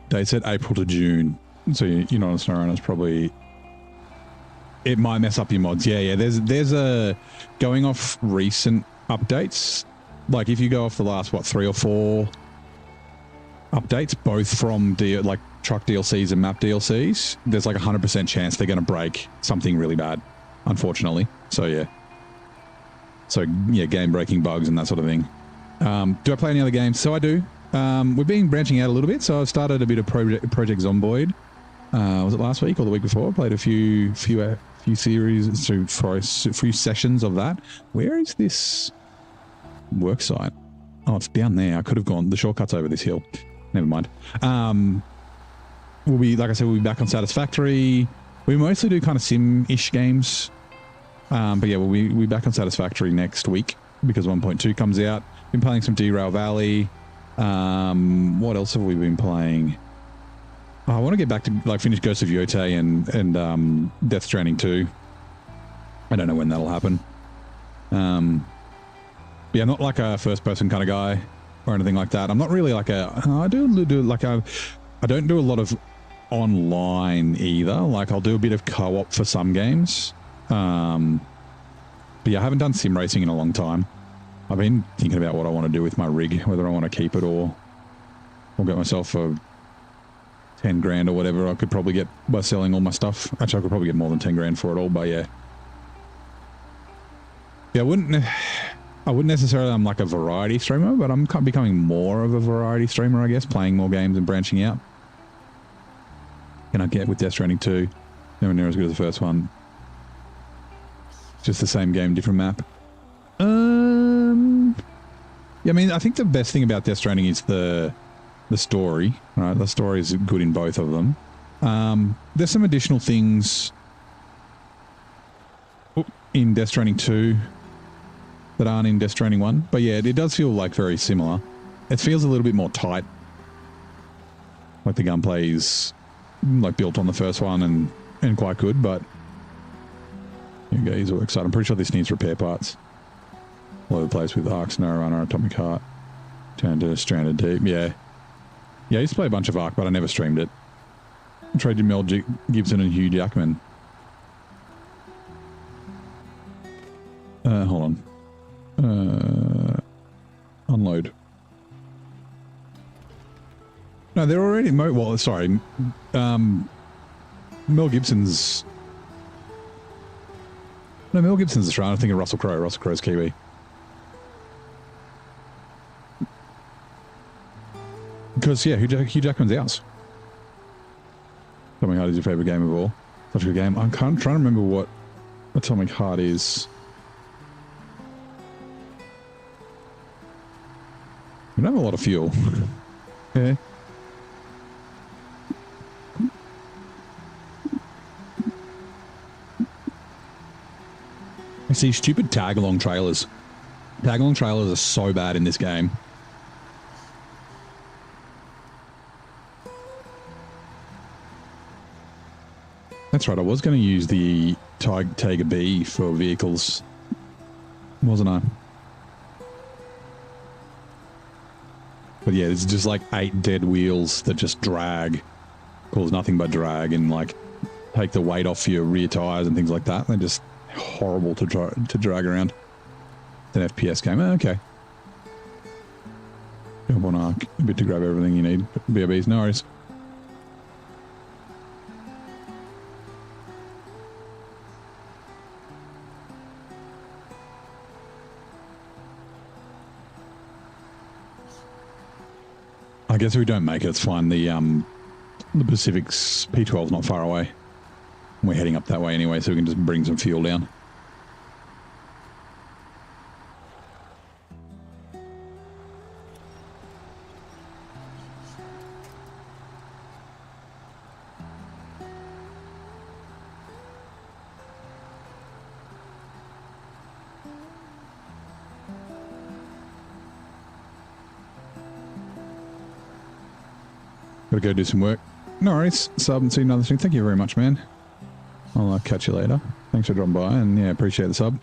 S2: They said April to June. So you're not on SnowRunner. It's probably... It might mess up your mods. Yeah. There's a... Going off recent updates, like if you go off the last, 3 or 4 updates, both from truck DLCs and map DLCs, there's like 100% chance they're going to break something really bad, unfortunately. So yeah. Game breaking bugs and that sort of thing. Do I play any other games? So I do. We've been branching out a little bit. So I've started a bit of Project Zomboid. Was it last week or the week before? I played a few series, for a few sessions of that. Where is this work site? Oh, it's down there. I could have gone. The shortcut's over this hill. Never mind. We'll be, like I said, we'll be back on Satisfactory. We mostly do kind of sim-ish games. But yeah, we'll be back on Satisfactory next week because 1.2 comes out. Been playing some Derail Valley. What else have we been playing? I want to get back to finish Ghost of Yotei and Death Stranding 2. I don't know when that'll happen. Yeah, I'm not like a first-person kind of guy or anything like that. I'm not really like I don't do a lot of online either. Like I'll do a bit of co-op for some games. But yeah, I haven't done sim racing in a long time. I've been thinking about what I want to do with my rig, whether I want to keep it or get myself a 10 grand or whatever I could probably get by selling all my stuff. Actually, I could probably get more than 10 grand for it all, but yeah. Yeah, I wouldn't necessarily, I'm like a variety streamer, but I'm becoming more of a variety streamer, I guess, playing more games and branching out. Can I get with Death Stranding 2? Nowhere near as good as the first one. Just the same game, different map. Yeah, I mean, I think the best thing about Death Stranding is the story. Right, the story is good in both of them. There's some additional things in Death Stranding 2 that aren't in Death Stranding 1. But yeah, it does feel like very similar. It feels a little bit more tight. Like the gunplay is like built on the first one and quite good, but here we go, he's all excited. I'm pretty sure this needs repair parts. All over the place with Ark, SnowRunner, Atomic Heart, turned to Stranded Deep. Yeah. Yeah, I used to play a bunch of Ark, but I never streamed it. I traded Mel Gibson and Hugh Jackman. Hold on. Unload. No, they're already... Well, sorry. Mel Gibson's... No, Mel Gibson's Australian. I think of Russell Crowe. Russell Crowe's Kiwi. Because, yeah, Hugh Jackman's ours. Atomic Heart is your favourite game of all. Such a good game. I'm trying to remember what Atomic Heart is. We don't have a lot of fuel. Yeah. I see stupid tag-along trailers. Tag-along trailers are so bad in this game. That's right, I was going to use the Tiger B for vehicles, wasn't I? But yeah, it's just like 8 dead wheels that just drag, cause nothing but drag, and like take the weight off your rear tires and things like that. They're just horrible to drag around. It's an FPS game. Oh, okay. Jump on Ark, a bit to grab everything you need. BRBs, no worries. I guess if we don't make it, it's fine. The Pacific's P12's not far away. We're heading up that way anyway, so we can just bring some fuel down. Gotta go do some work. No worries. Sub and see another thing. Thank you very much, man. I'll catch you later. Thanks for dropping by, and yeah, appreciate the sub.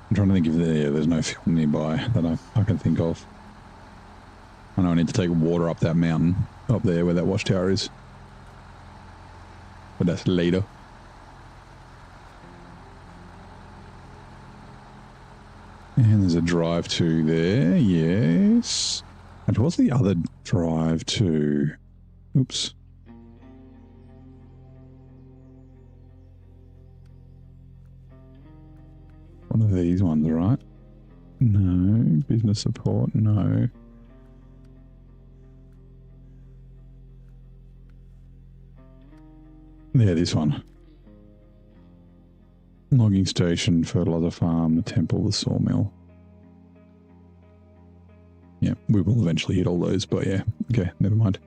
S2: I'm trying to think if there's no fuel nearby that I can think of. I know I need to take water up that mountain, up there where that watchtower is. But that's later. And there's a drive to there, yes. And what's the other drive to? Oops. One of these ones, right? No. Business support, no. Yeah, this one. Logging station, fertilizer farm, the temple, the sawmill. Yeah, we will eventually hit all those, but yeah, okay, never mind.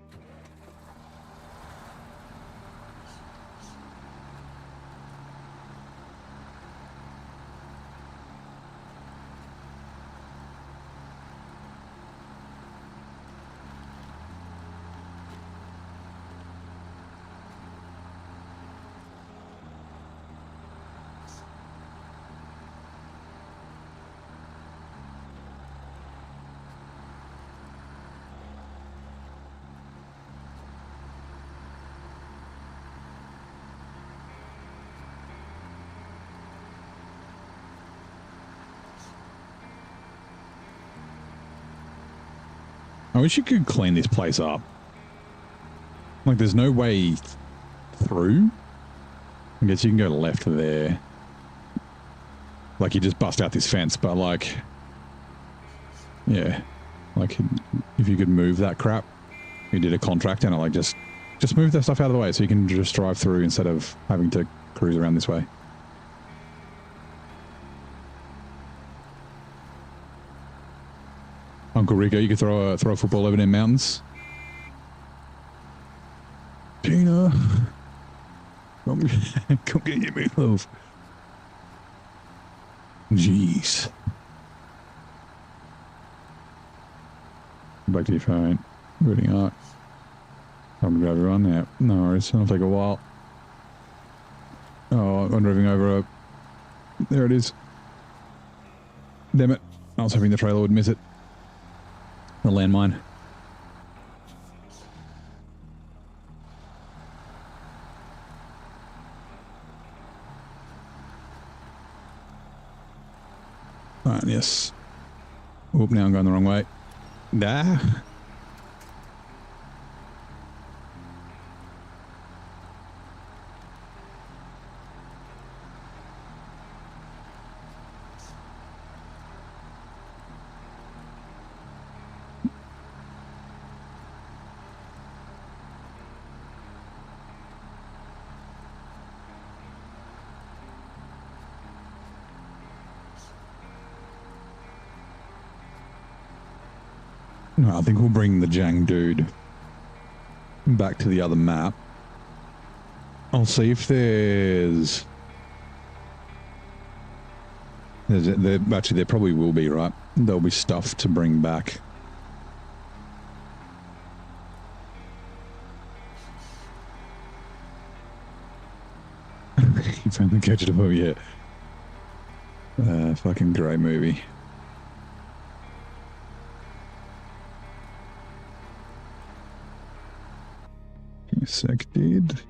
S2: I wish you could clean this place up. Like, there's no way through. I guess you can go left there. Like, you just bust out this fence, but like... Yeah. Like, if you could move that crap, you did a contract and like just move that stuff out of the way so you can just drive through instead of having to cruise around this way. Uncle Rico, you could throw a football over them mountains. Tina, come get your meatloaf. Jeez. Back to your phone. Booting up. I'm gonna everyone. Yeah, no worries. It'll take a while. Oh, I'm driving over a. There it is. Damn it! I was hoping the trailer would miss it. The landmine. Alright, yes. Oop, now I'm going the wrong way. Nah. No, I think we'll bring the Jang dude back to the other map. I'll see if there's actually there probably will be, right? There'll be stuff to bring back. You finally catch it up yet? Fucking great movie. Sec did.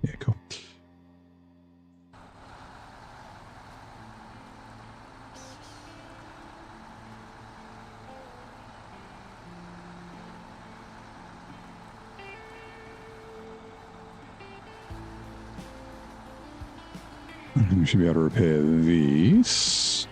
S2: Yeah, cool. We should be able to repair these.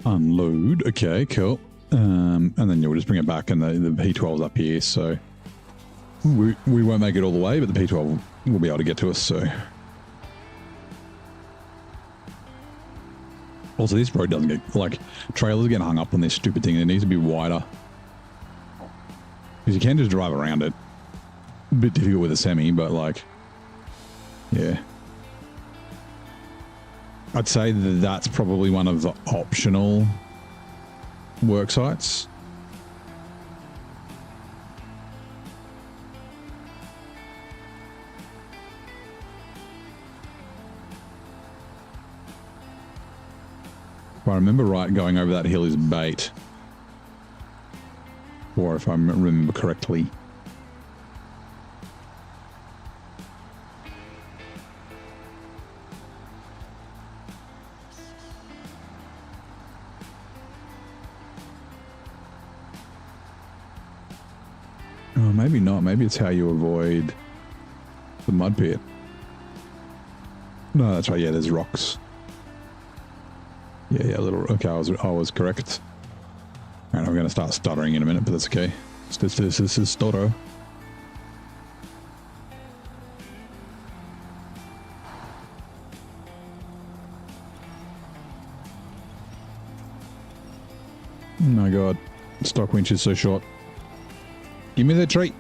S2: Unload. Okay, cool. And then you'll just bring it back, and the P12's up here, so we won't make it all the way, but the P12 will be able to get to us, so Also, this road doesn't get, like, trailers get hung up on this stupid thing. It needs to be wider. Because you can just drive around it. A bit difficult with a semi, but, like, yeah. I'd say that that's probably one of the optional work sites. If I remember right, going over that hill is bait. Or if I remember correctly. Oh, maybe not. Maybe it's how you avoid the mud pit. No, that's right. Yeah, there's rocks. Yeah, little. Okay, I was correct. All right, I'm going to start stuttering in a minute, but that's okay. This is stutter. Oh my god, stock winch is so short. Give me the treat.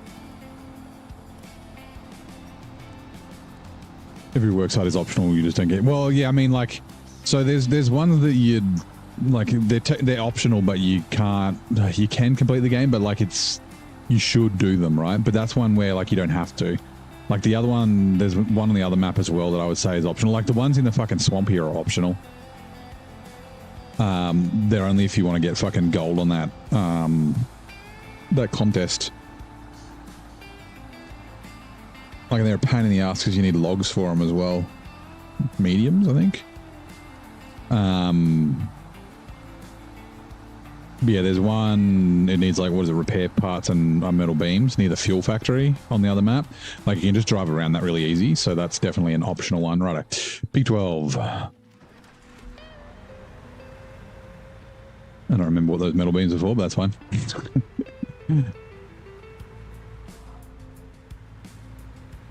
S2: Every worksite is optional. You just don't get. Well, yeah, I mean, like, so there's ones that you'd like they're optional, but you can complete the game, but like you should do them, right? But that's one where like you don't have to. Like the other one, there's one on the other map as well that I would say is optional. Like the ones in the fucking swamp here are optional. They're only if you want to get fucking gold on that contest. Like they're a pain in the ass because you need logs for them as well. Mediums, I think. But yeah, there's one, it needs like, what is it, repair parts and metal beams near the fuel factory on the other map. Like you can just drive around that really easy, so that's definitely an optional one. Righto. P12. I don't remember what those metal beams are for, but that's fine.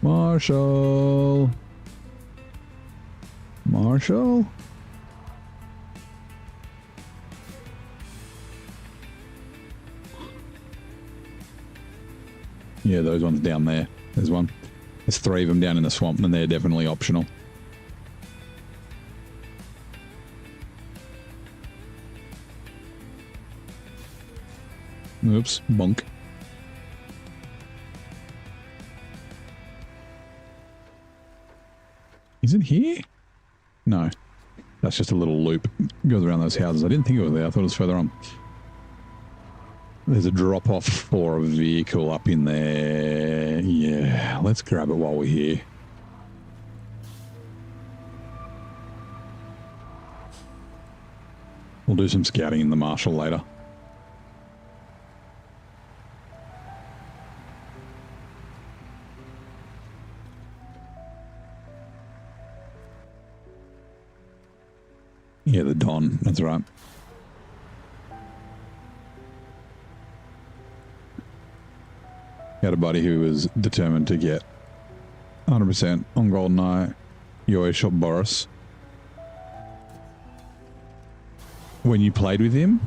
S2: Marshall. Yeah, those ones down there. There's one. There's 3 of them down in the swamp, and they're definitely optional. Oops, bonk. Is it here? No. That's just a little loop. It goes around those houses. I didn't think it was there. I thought it was further on. There's a drop-off for a vehicle up in there. Yeah, let's grab it while we're here. We'll do some scouting in the Marshall later. Yeah, the Don. That's right. Had a buddy who was determined to get 100% on GoldenEye. You always shot Boris. When you played with him?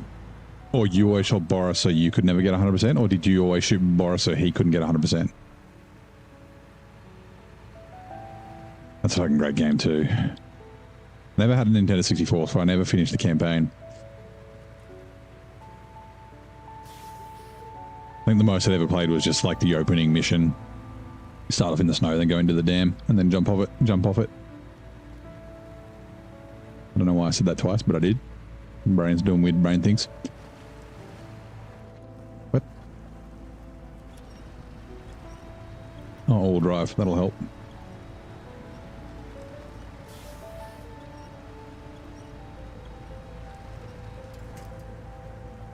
S2: Or you always shot Boris so you could never get 100%? Or did you always shoot Boris so he couldn't get 100%? That's a fucking great game too. Never had a Nintendo 64, so I never finished the campaign. I think the most I'd ever played was just like the opening mission. Start off in the snow, then go into the dam, and then jump off it. I don't know why I said that twice, but I did. Brain's doing weird brain things. What? Oh, all drive. That'll help.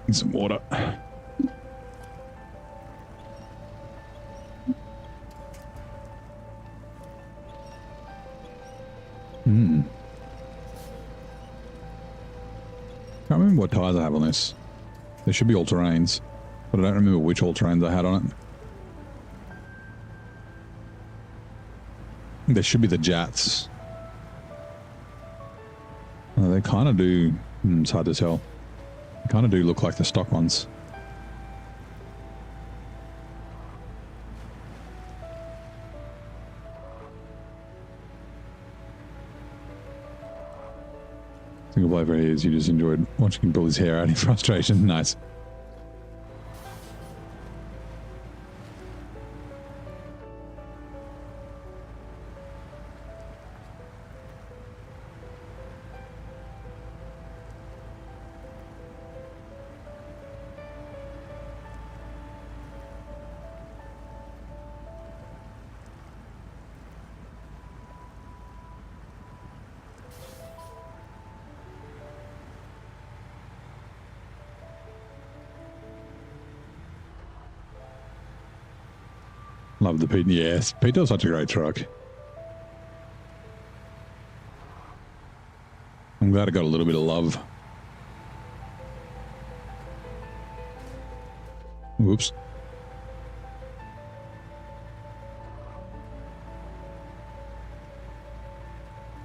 S2: Need some water. Can't remember what tires I have on this. There should be all-terrains, but I don't remember which all-terrains I had on it. There should be the Jats. They kind of do. It's hard to tell. They kind of do look like the stock ones. Single player for years, you just enjoyed watching him pull his hair out in frustration. Nice. Love the Pete. Yes, Peter's such a great truck. I'm glad it got a little bit of love. Whoops.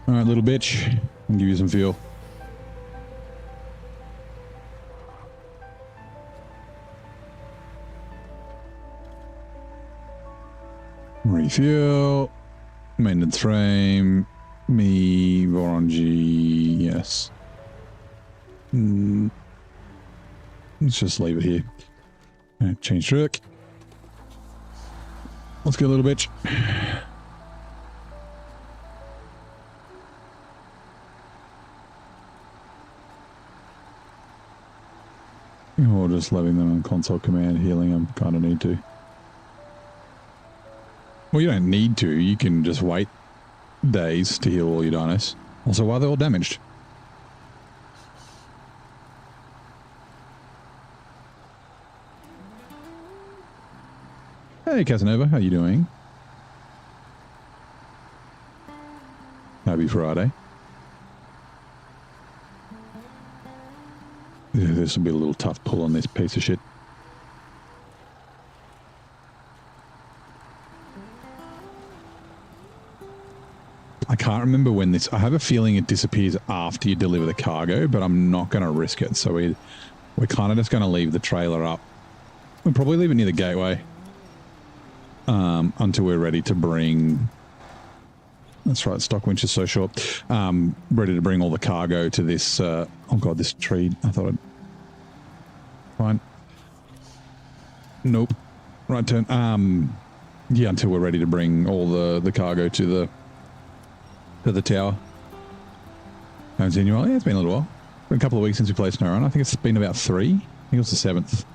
S2: All right, little bitch. I'll give you some fuel. Refuel, maintenance frame, me, Voronji, yes. Let's just leave it here. Right, change truck. Let's go, little bitch. Or just leaving them on console command, healing them, kind of need to. Well, you don't need to. You can just wait days to heal all your dinos. Also, why they're all damaged. Hey, Casanova, how you doing? Happy Friday. Yeah, this will be a little tough pull on this piece of shit. I can't remember when this... I have a feeling it disappears after you deliver the cargo, but I'm not going to risk it. So we're kind of just going to leave the trailer up. We'll probably leave it near the gateway until we're ready to bring... That's right, stock winch is so short. Ready to bring all the cargo to this... oh god, this tree. I thought I'd... Fine. Nope. Right turn. Yeah, until we're ready to bring all the cargo to the tower. I haven't seen you all. Yeah, it's been a little while. Been a couple of weeks since we played SnowRunner. I think it's been about 3. I think it was the 7th.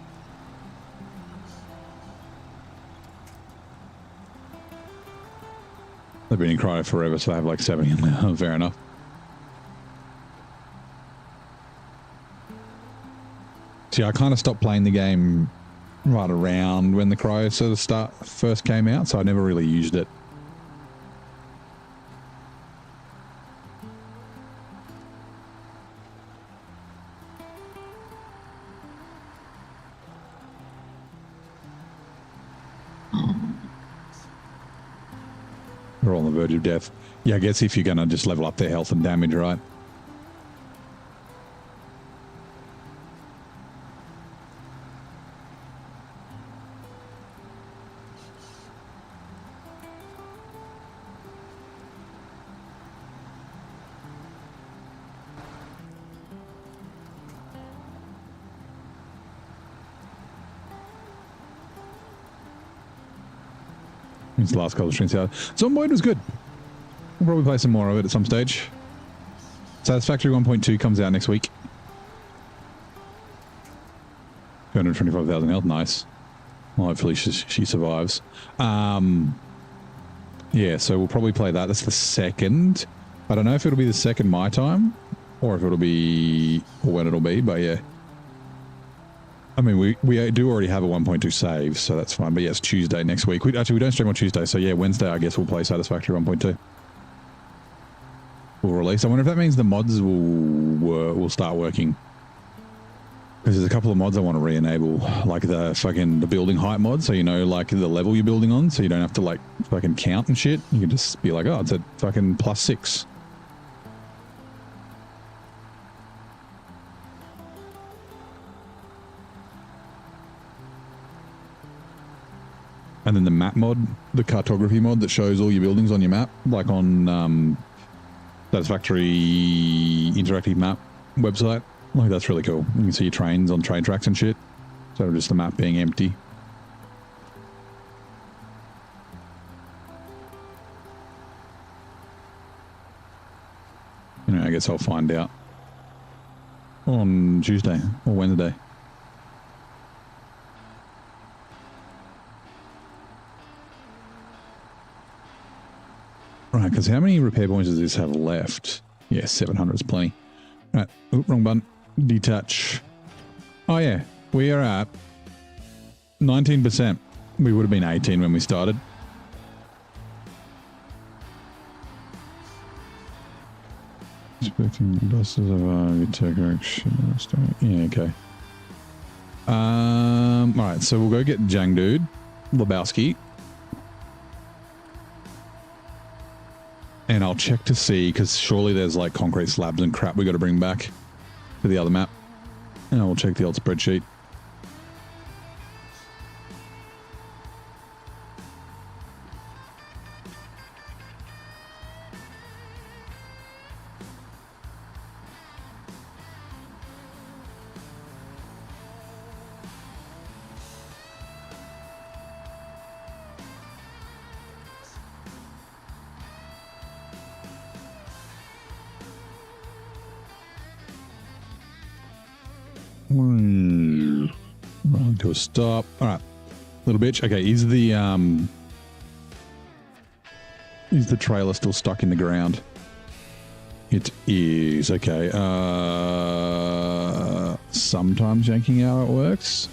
S2: They've been in cryo forever, so they have like 70 in there. Fair enough. See, I kind of stopped playing the game right around when the cryo sort of first came out, so I never really used it. They're all on the verge of death. Yeah, I guess if you're going to just level up their health and damage, right? It's the last couple of streams out. Zomboid was good. We'll probably play some more of it at some stage. Satisfactory 1.2 comes out next week. 225,000 health, nice. Well, hopefully she survives. Yeah, so we'll probably play that. That's the second. I don't know if it'll be the second my time, or if it'll be, or when it'll be, but yeah. I mean, we do already have a 1.2 save, so that's fine. But yeah, it's Tuesday next week. We don't stream on Tuesday, so yeah, Wednesday, I guess we'll play Satisfactory 1.2. We'll release. I wonder if that means the mods will start working. Because there's a couple of mods I want to re-enable, like the building height mod, so you know, like the level you're building on, so you don't have to like fucking count and shit. You can just be like, oh, it's at fucking +6. And then the map mod, the cartography mod that shows all your buildings on your map, like on Satisfactory interactive map website. Like, that's really cool. You can see your trains on train tracks and shit. So just the map being empty. You know, I guess I'll find out on Tuesday or Wednesday. Right, because how many repair points does this have left? Yeah, 700 is plenty. Right, oop, wrong button. Detach. Oh yeah, we are at 19%. We would have been 18 when we started. Expecting buses of tech action. Yeah, okay. Alright, so we'll go get Jang Dude, Lebowski. And I'll check to see, because surely there's like concrete slabs and crap we got to bring back to the other map. And I'll check the old spreadsheet. Rolling to a stop. All right, little bitch. Okay, is the trailer still stuck in the ground? It is. Okay. Sometimes yanking out it works.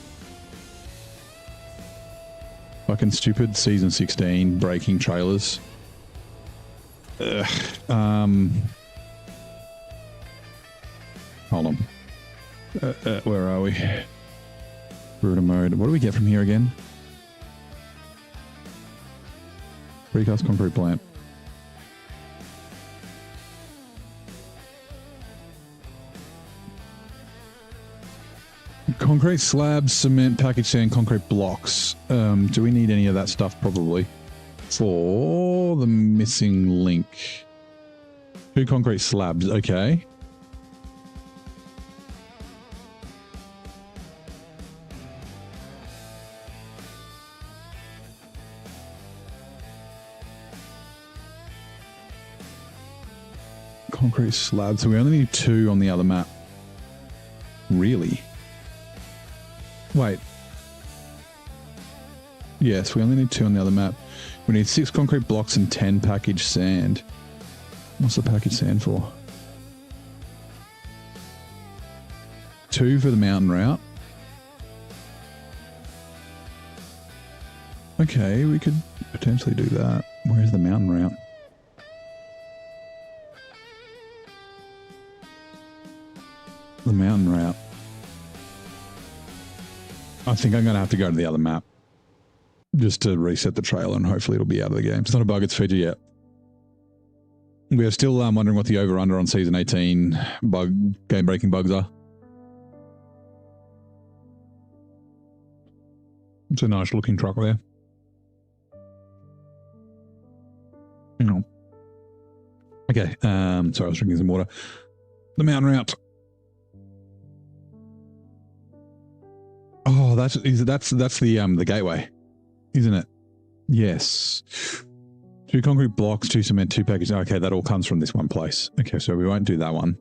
S2: Fucking stupid season 16 breaking trailers. Ugh. Hold on. Where are we? Brutal mode. What do we get from here again? Precast concrete plant. Concrete slabs, cement, package sand, concrete blocks. Do we need any of that stuff? Probably. For the missing link. 2 concrete slabs. Okay. Concrete slabs. So we only need 2 on the other map. Really? Wait. Yes, we only need 2 on the other map. We need 6 concrete blocks and 10 packaged sand. What's the packaged sand for? 2 for the mountain route. Okay, we could potentially do that. Where's the mountain route? The mountain route. I think I'm going to have to go to the other map just to reset the trailer, and hopefully it'll be out of the game. It's not a bug, it's featured yet. We are still wondering what the over-under on Season 18 game-breaking bugs are. It's a nice-looking truck there. Hang on. Okay, sorry, I was drinking some water. The mountain route. Oh, that's the gateway, isn't it? Yes. 2 concrete blocks, 2 cement, 2 packages. Okay, that all comes from this one place. Okay, so we won't do that one.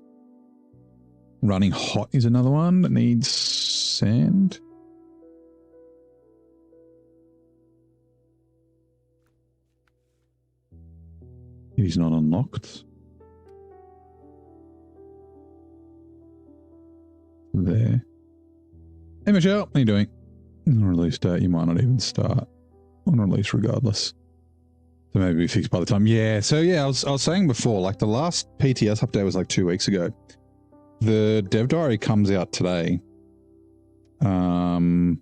S2: Running hot is another one that needs sand. It is not unlocked. There. Hey Michelle, how you doing? On release date, you might not even start on release regardless. So maybe we fixed by the time. Yeah, so yeah, I was saying before, like the last PTS update was like 2 weeks ago. The dev diary comes out today. And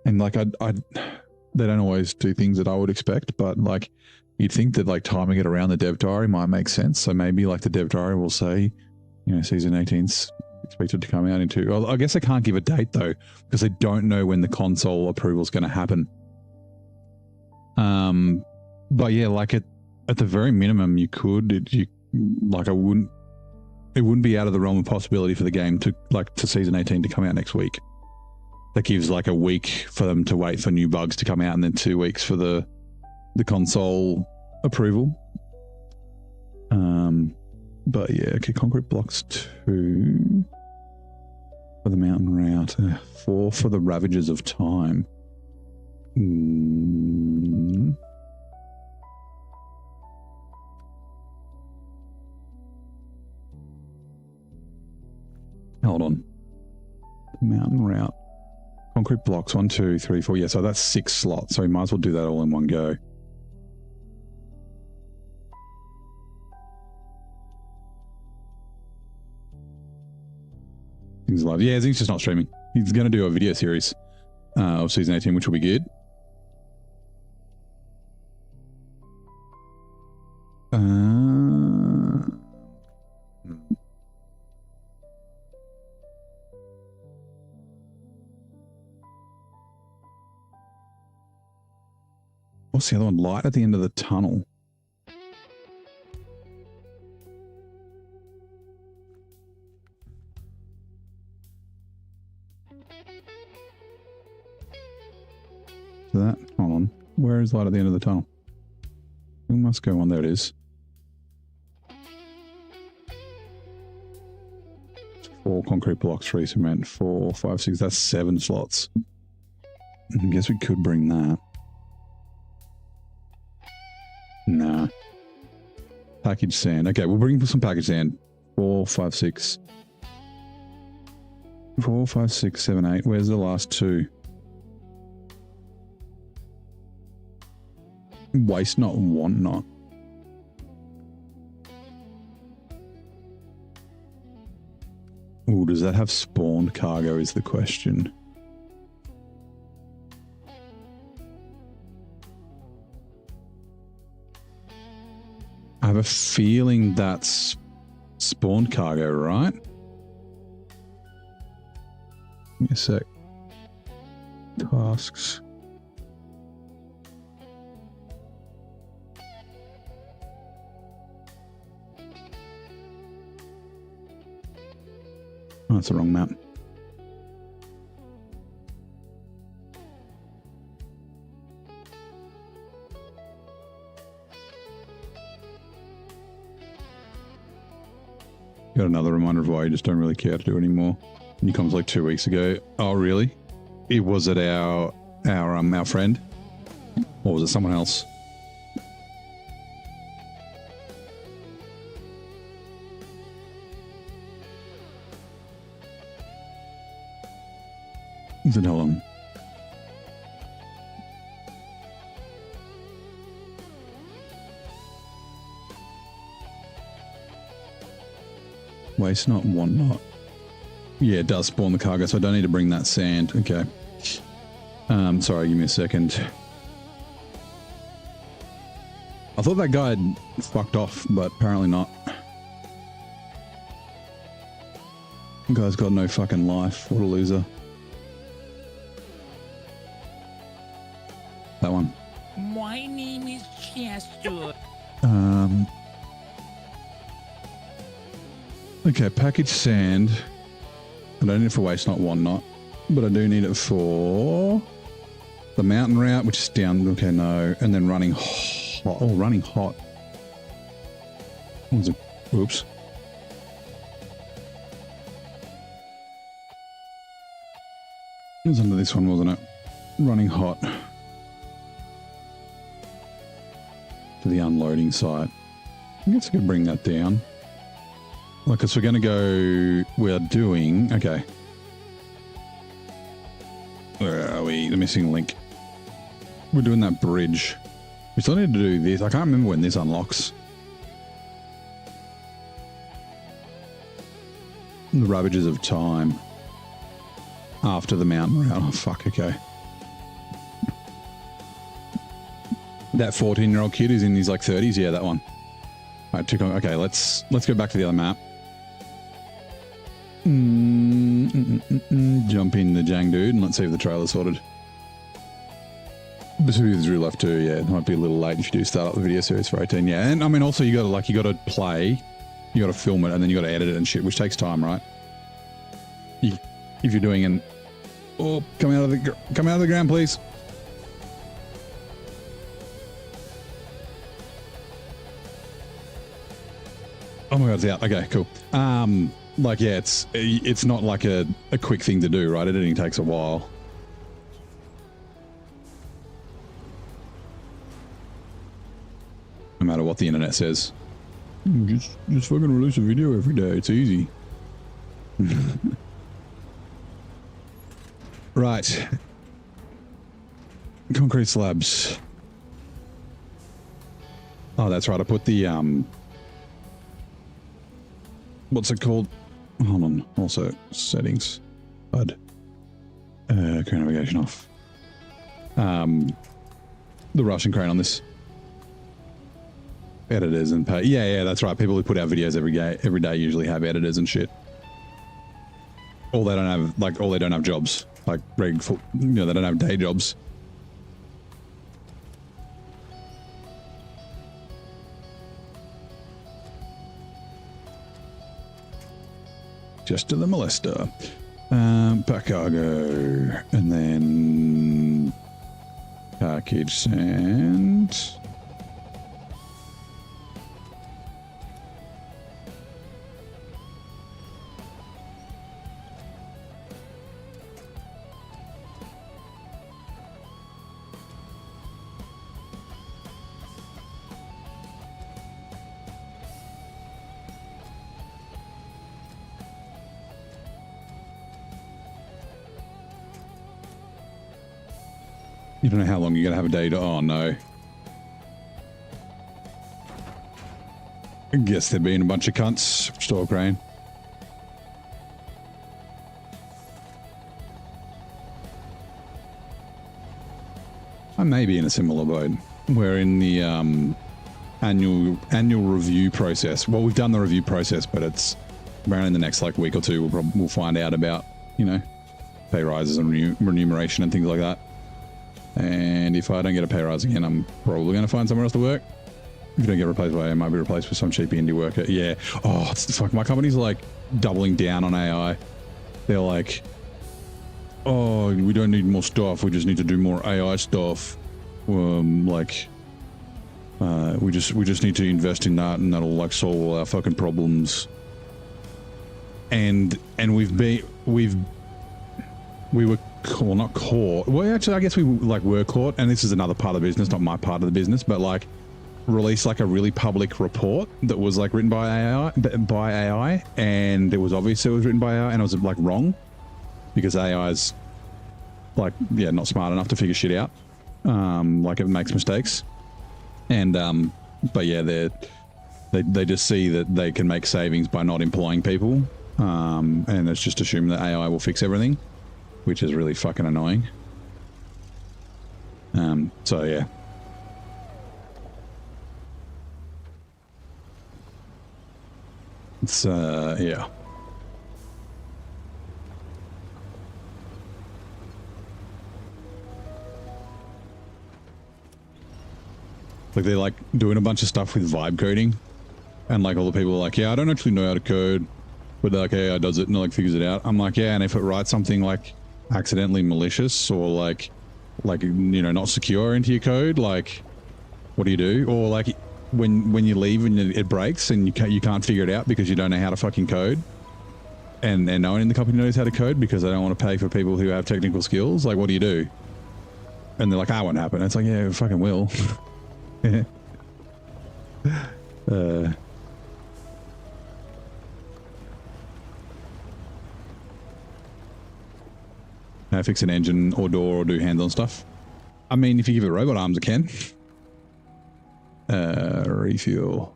S2: like they don't always do things that I would expect, but like you'd think that like timing it around the dev diary might make sense. So maybe like the dev diary will say, you know, season 18's expected to come out in 2. Well, I guess I can't give a date though, because I don't know when the console approval is going to happen. But yeah, like at the very minimum, you could. It wouldn't be out of the realm of possibility for the game to season 18 to come out next week. That gives like a week for them to wait for new bugs to come out, and then 2 weeks for the console approval. But yeah, okay, concrete blocks 2 for the mountain route, 4 for the Ravages of Time. Hold on. Mountain route. Concrete blocks, 1, 2, 3, 4. Yeah, so that's 6 slots. So we might as well do that all in one go. Things live. Yeah, Zing's just not streaming. He's going to do a video series of season 18, which will be good. What's the other one? Light at the end of the tunnel. That, hold on. Where is light at the end of the tunnel? We must go on. There it is. 4 concrete blocks, 3 cement, 4, 5, 6. That's 7 slots. I guess we could bring that. Nah. Package sand. Okay, we'll bring some package sand. 4, 5, 6. 4, 5, 6, 7, 8. Where's the last 2? Waste not, want not. Ooh, does that have spawned cargo is the question. I have a feeling that's spawned cargo, right? Give me a sec. Tasks. Oh, that's the wrong map. Got another reminder of why you just don't really care to do anymore. And you comes like 2 weeks ago. Oh, really? It was at our friend? Or was it someone else? Then hold on. Waste not, want not. Yeah, it does spawn the cargo, so I don't need to bring that sand. Okay. Sorry, give me a second. I thought that guy had fucked off, but apparently not. The guy's got no fucking life. What a loser. That one.
S3: My name is Chester.
S2: Okay, package sand. I don't need it for waste not, want not. But I do need it for the mountain route, which is down. Okay, no. And then running hot. Oh, running hot. What was it? Oops. It was under this one, wasn't it? Running hot. To the unloading site. I guess I could bring that down. Like, because we're going to go, we're doing, okay. Where are we? The missing link. We're doing that bridge. We still need to do this. I can't remember when this unlocks. The Ravages of Time. After the mountain route. Oh, fuck, okay. That 14-year-old kid is in his, like, 30s? Yeah, that one. All right, okay, let's go back to the other map. Jump in the Jang dude and let's see if the trailer's sorted. This video is real life too, yeah. It might be a little late if you do start up the video series for 18, yeah. And I mean, also you gotta play, you gotta film it, and then you gotta edit it and shit, which takes time, right? If you're doing an, oh, come out of the ground, please. Oh my God, it's out. Okay, cool. Like, yeah, it's not like a quick thing to do, right? Editing takes a while. No matter what the internet says. Just fucking release a video every day. It's easy. Right. Concrete slabs. Oh, that's right. I put the, what's it called? Hold on. Also, settings. Bud. Crane navigation off. The Russian crane on this. Editors and pay. Yeah, that's right. People who put out videos every day usually have editors and shit. Or they don't have jobs. Like, they don't have day jobs. Just to the molester. Pack cargo. And then package sand. You don't know how long you're going to have a day to... Oh, no. I guess they're being a bunch of cunts. Store crane. I may be in a similar boat. We're in the annual review process. Well, we've done the review process, but it's around in the next week or two. We'll find out about, pay rises and remuneration and things like that. And if I don't get a pay rise again, I'm probably going to find somewhere else to work. If you don't get replaced by AI, I might be replaced with some cheap indie worker. Yeah. Oh, fuck. My company's doubling down on AI. They're like, oh, we don't need more stuff. We just need to do more AI stuff. We just need to invest in that, and that'll solve all our fucking problems. And we were not caught. Well, actually, I guess we were caught, and this is another part of the business, not my part of the business, but released a really public report that was written by AI, and it was obvious it was written by AI, and it was wrong because AI is not smart enough to figure shit out. It makes mistakes, and but yeah, they just see that they can make savings by not employing people, and it's just assumed that AI will fix everything, which is really fucking annoying. So yeah. It's yeah. They're doing a bunch of stuff with vibe coding, and all the people are yeah, I don't actually know how to code, but AI does it and figures it out. I'm yeah, and if it writes something accidentally malicious or not secure into your code, what do you do? Or when you leave and it breaks and you can't figure it out because you don't know how to fucking code, and no one in the company knows how to code because they don't want to pay for people who have technical skills, what do you do? And they're that won't happen. It's yeah, it fucking will. Fix an engine or door or do hands-on stuff. I mean, if you give it robot arms, it can. Refuel.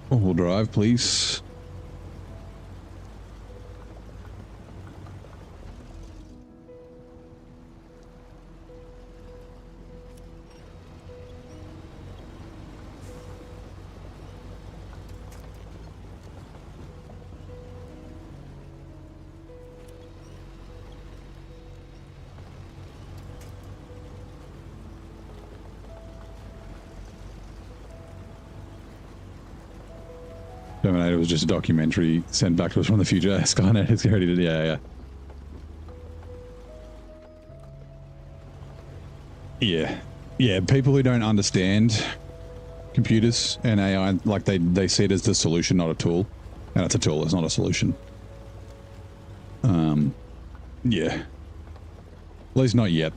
S2: All-wheel drive, please. Terminator was just a documentary sent back to us from the future. Skynet has already did. Yeah. People who don't understand computers and AI, like they see it as the solution, not a tool. And it's a tool, it's not a solution. Yeah. At least not yet.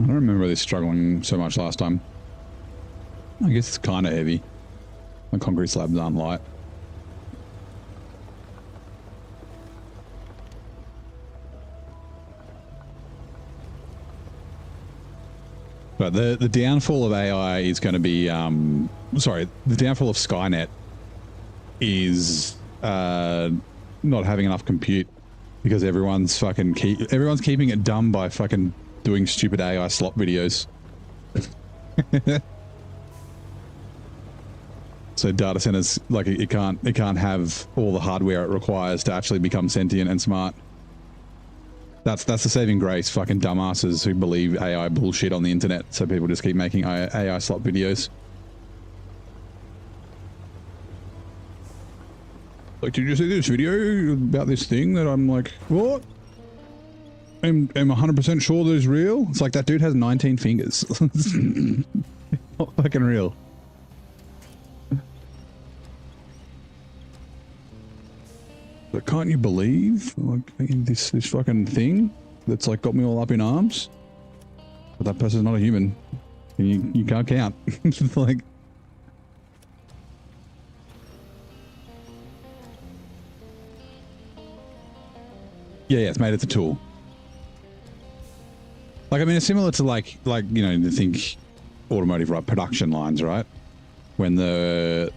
S2: I don't remember this struggling so much last time. I guess it's kind of heavy. The concrete slabs aren't light. But the downfall of AI is going to be, the downfall of Skynet is not having enough compute because everyone's keeping it dumb by fucking doing stupid AI slop videos. So data centers, like it can't have all the hardware it requires to actually become sentient and smart. That's the saving grace. Fucking dumbasses who believe AI bullshit on the internet. So people just keep making AI slop videos. Like, did you see this video about this thing that I'm like, what? I'm 100% sure that it's real. It's like that dude has 19 fingers. Not fucking real. But can't you believe like this fucking thing that's like got me all up in arms? But that person's not a human. And you can't count. It's like yeah, it's made it a tool. Like, I mean, it's similar to like, you know, to think automotive, right? Production lines, right? When the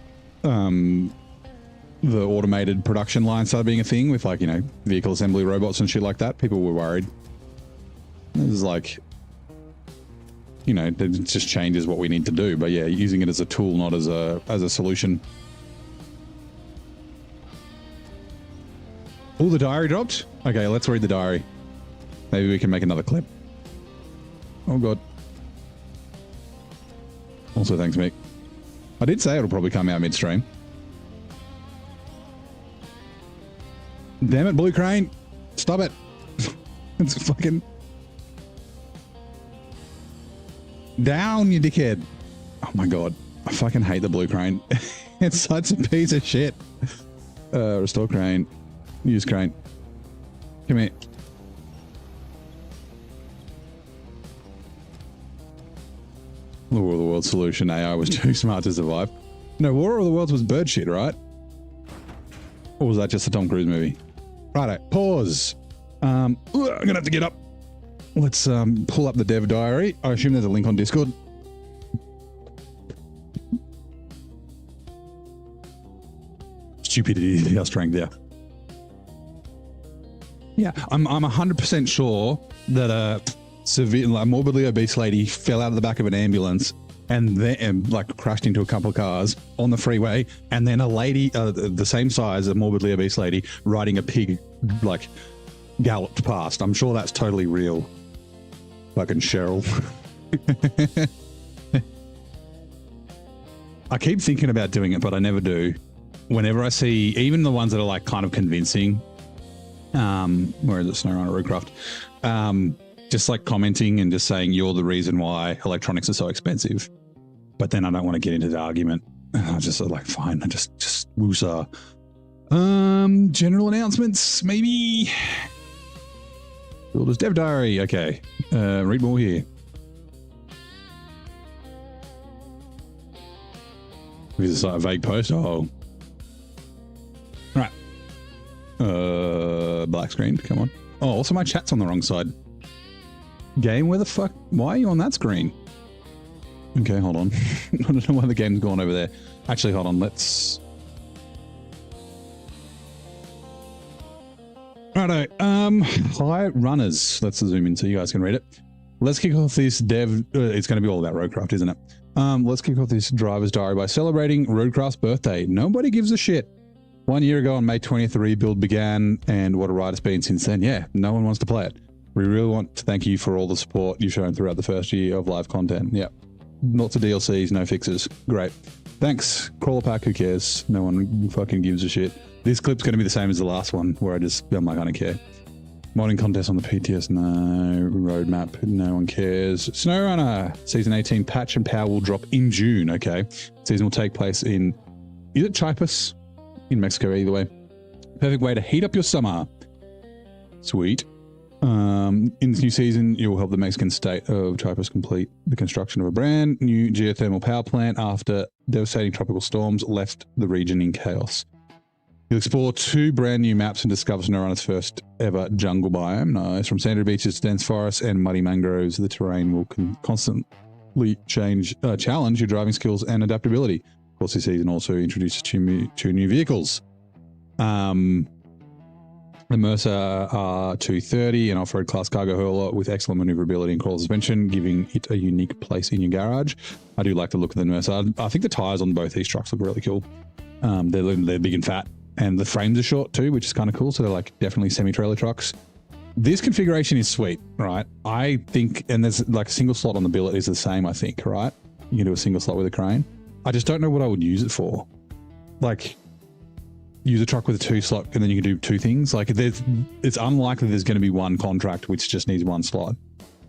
S2: automated production line started being a thing with like, you know, vehicle assembly robots and shit like that, people were worried. It was like, you know, it just changes what we need to do. But yeah, using it as a tool, not as a solution. Oh, the diary dropped? Okay, let's read the diary. Maybe we can make another clip. Oh, God. Also, thanks, Mick. I did say it'll probably come out midstream. Damn it, Blue Crane. Stop it. It's fucking... Down, you dickhead. Oh, my God. I fucking hate the Blue Crane. It's such a piece of shit. Restore crane. Use crane. Come here. The War of the Worlds solution, AI was too smart to survive. No, War of the Worlds was bird shit, right? Or was that just a Tom Cruise movie? Righto, pause. I'm gonna have to get up. Let's pull up the dev diary. I assume there's a link on Discord. Stupidity is our strength, yeah. Yeah, I'm 100% sure that a severe, like, morbidly obese lady fell out of the back of an ambulance and then like crashed into a couple of cars on the freeway, and then a lady the same size, a morbidly obese lady riding a pig, like galloped past. I'm sure that's totally real. Fucking Cheryl. I keep thinking about doing it, but I never do. Whenever I see even the ones that are like kind of convincing, where is it, SnowRunner Roadcraft? Just like commenting and just saying you're the reason why electronics are so expensive. But then I don't want to get into the argument. And I just like, fine, I just Woosah. General announcements, maybe. Builder's Dev Diary. Okay. Read more here. Is this like a vague post? Oh. Right. Black screen. Come on. Oh, also my chat's on the wrong side. Game, where the fuck? Why are you on that screen? Okay, hold on. I don't know why the game's gone over there. Actually, hold on. Let's... Righto. Hi, runners. Let's zoom in so you guys can read it. Let's kick off this dev... it's going to be all about Roadcraft, isn't it? Let's kick off this driver's diary by celebrating Roadcraft's birthday. Nobody gives a shit. 1 year ago on May 20th, the rebuild began, and what a ride it's been since then. Yeah, no one wants to play it. We really want to thank you for all the support you've shown throughout the first year of live content. Yep. Lots of DLCs, no fixes. Great. Thanks. Crawler pack, who cares? No one fucking gives a shit. This clip's going to be the same as the last one, where I'm like, I don't care. Modding contest on the PTS, no. Roadmap, no one cares. SnowRunner, Season 18 patch and power will drop in June, okay. Season will take place in, is it Chiapas? In Mexico, either way. Perfect way to heat up your summer. Sweet. In this new season, you will help the Mexican state of Chiapas complete the construction of a brand new geothermal power plant after devastating tropical storms left the region in chaos. You'll explore 2 brand new maps and discover SnowRunner's first ever jungle biome. Nice. From sandy beaches to dense forests and muddy mangroves, the terrain will constantly challenge your driving skills and adaptability. Of course, this season also introduces 2 new vehicles. The Mercer R230, an off-road class cargo hauler with excellent maneuverability and crawl suspension, giving it a unique place in your garage. I do like the look of the Mercer. I think the tires on both these trucks look really cool. They're big and fat, and the frames are short too, which is kind of cool. So they're like definitely semi-trailer trucks. This configuration is sweet, right? I think, and there's like a single slot on the billet is the same, I think, right? You can do a single slot with a crane. I just don't know what I would use it for. Like, use a truck with a 2 slot and then you can do 2 things. Like, it's unlikely there's going to be one contract which just needs 1 slot.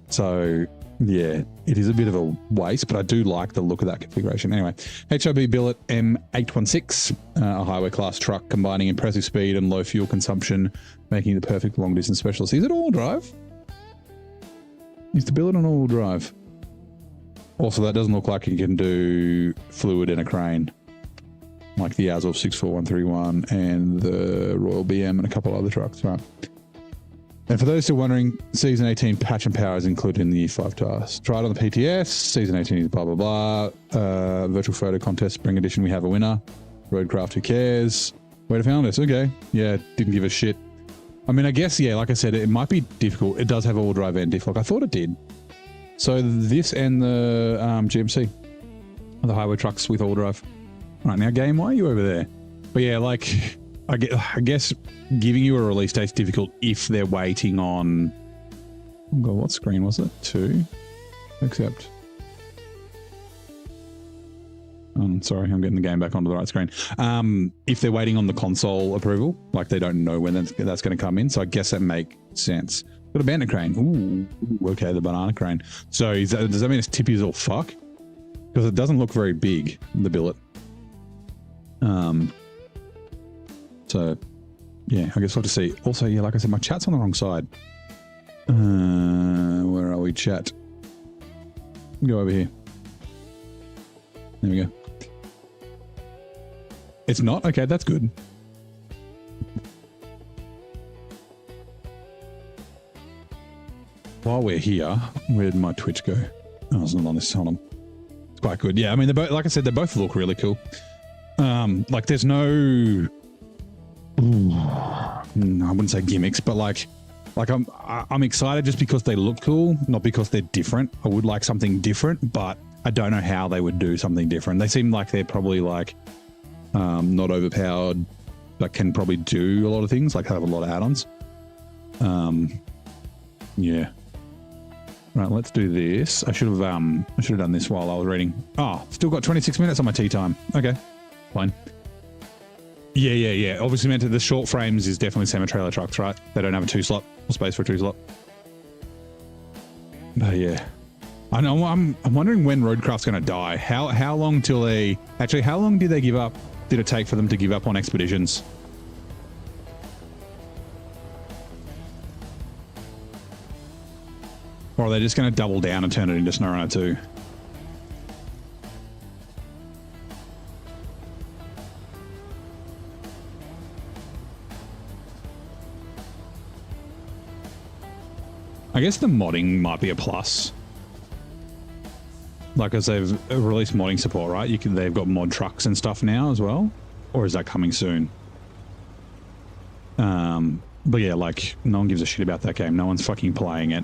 S2: So yeah, it is a bit of a waste, but I do like the look of that configuration. Anyway, HIB billet M816, a highway class truck combining impressive speed and low fuel consumption, making it the perfect long distance specialist. Is it all-wheel drive? Is the billet on all-wheel drive? Also, that doesn't look like it can do fluid in a crane, like the Azov 64131 and the Royal BM and a couple other trucks, right? And for those still wondering, Season 18 patch and power is included in the Year 5 task. Try it on the PTS. Season 18 is blah, blah, blah. Virtual photo contest, spring edition, we have a winner. Roadcraft, who cares? Where to found us? Okay. Yeah, didn't give a shit. I mean, I guess, yeah, like I said, it might be difficult. It does have all drive and diff lock. I thought it did. So this and the GMC, the highway trucks with all drive. Right, now game, why are you over there? But yeah, like, I guess giving you a release date's difficult if they're waiting on, oh God, what screen was it? 2? Accept. Sorry, I'm getting the game back onto the right screen. If they're waiting on the console approval, like they don't know when that's going to come in. So I guess that makes sense. Got a bandit crane. Ooh, okay, the banana crane. So does that mean it's tippy as all fuck? Because it doesn't look very big, the billet. So yeah, I guess we'll have to see. Also, yeah, like I said, my chat's on the wrong side. Where are we, chat? Go over here. There we go. It's not? Okay, that's good. While we're here, where did my Twitch go? Oh, it's not on this. Hold on. It's quite good. Yeah, I mean, they're both, like I said, they both look really cool. Like there's no, I wouldn't say gimmicks, but like I'm excited just because they look cool, not because they're different. I would like something different, but I don't know how they would do something different. They seem like they're probably like not overpowered, but can probably do a lot of things, like have a lot of add-ons. Yeah. Right, let's do this. I should have done this while I was reading. Oh, still got 26 minutes on my tea time. Okay, fine. Yeah. Obviously meant to, the short frames is definitely semi-trailer trucks, right? They don't have a 2 slot or space for a 2 slot. But yeah, I know. I'm wondering when Roadcraft's going to die. How long till they actually? How long did they give up? Did it take for them to give up on expeditions? Or are they just going to double down and turn it into SnowRunner 2? I guess the modding might be a plus. Like, as they've released modding support, right? They've got mod trucks and stuff now as well. Or is that coming soon? But yeah, like, no one gives a shit about that game. No one's fucking playing it.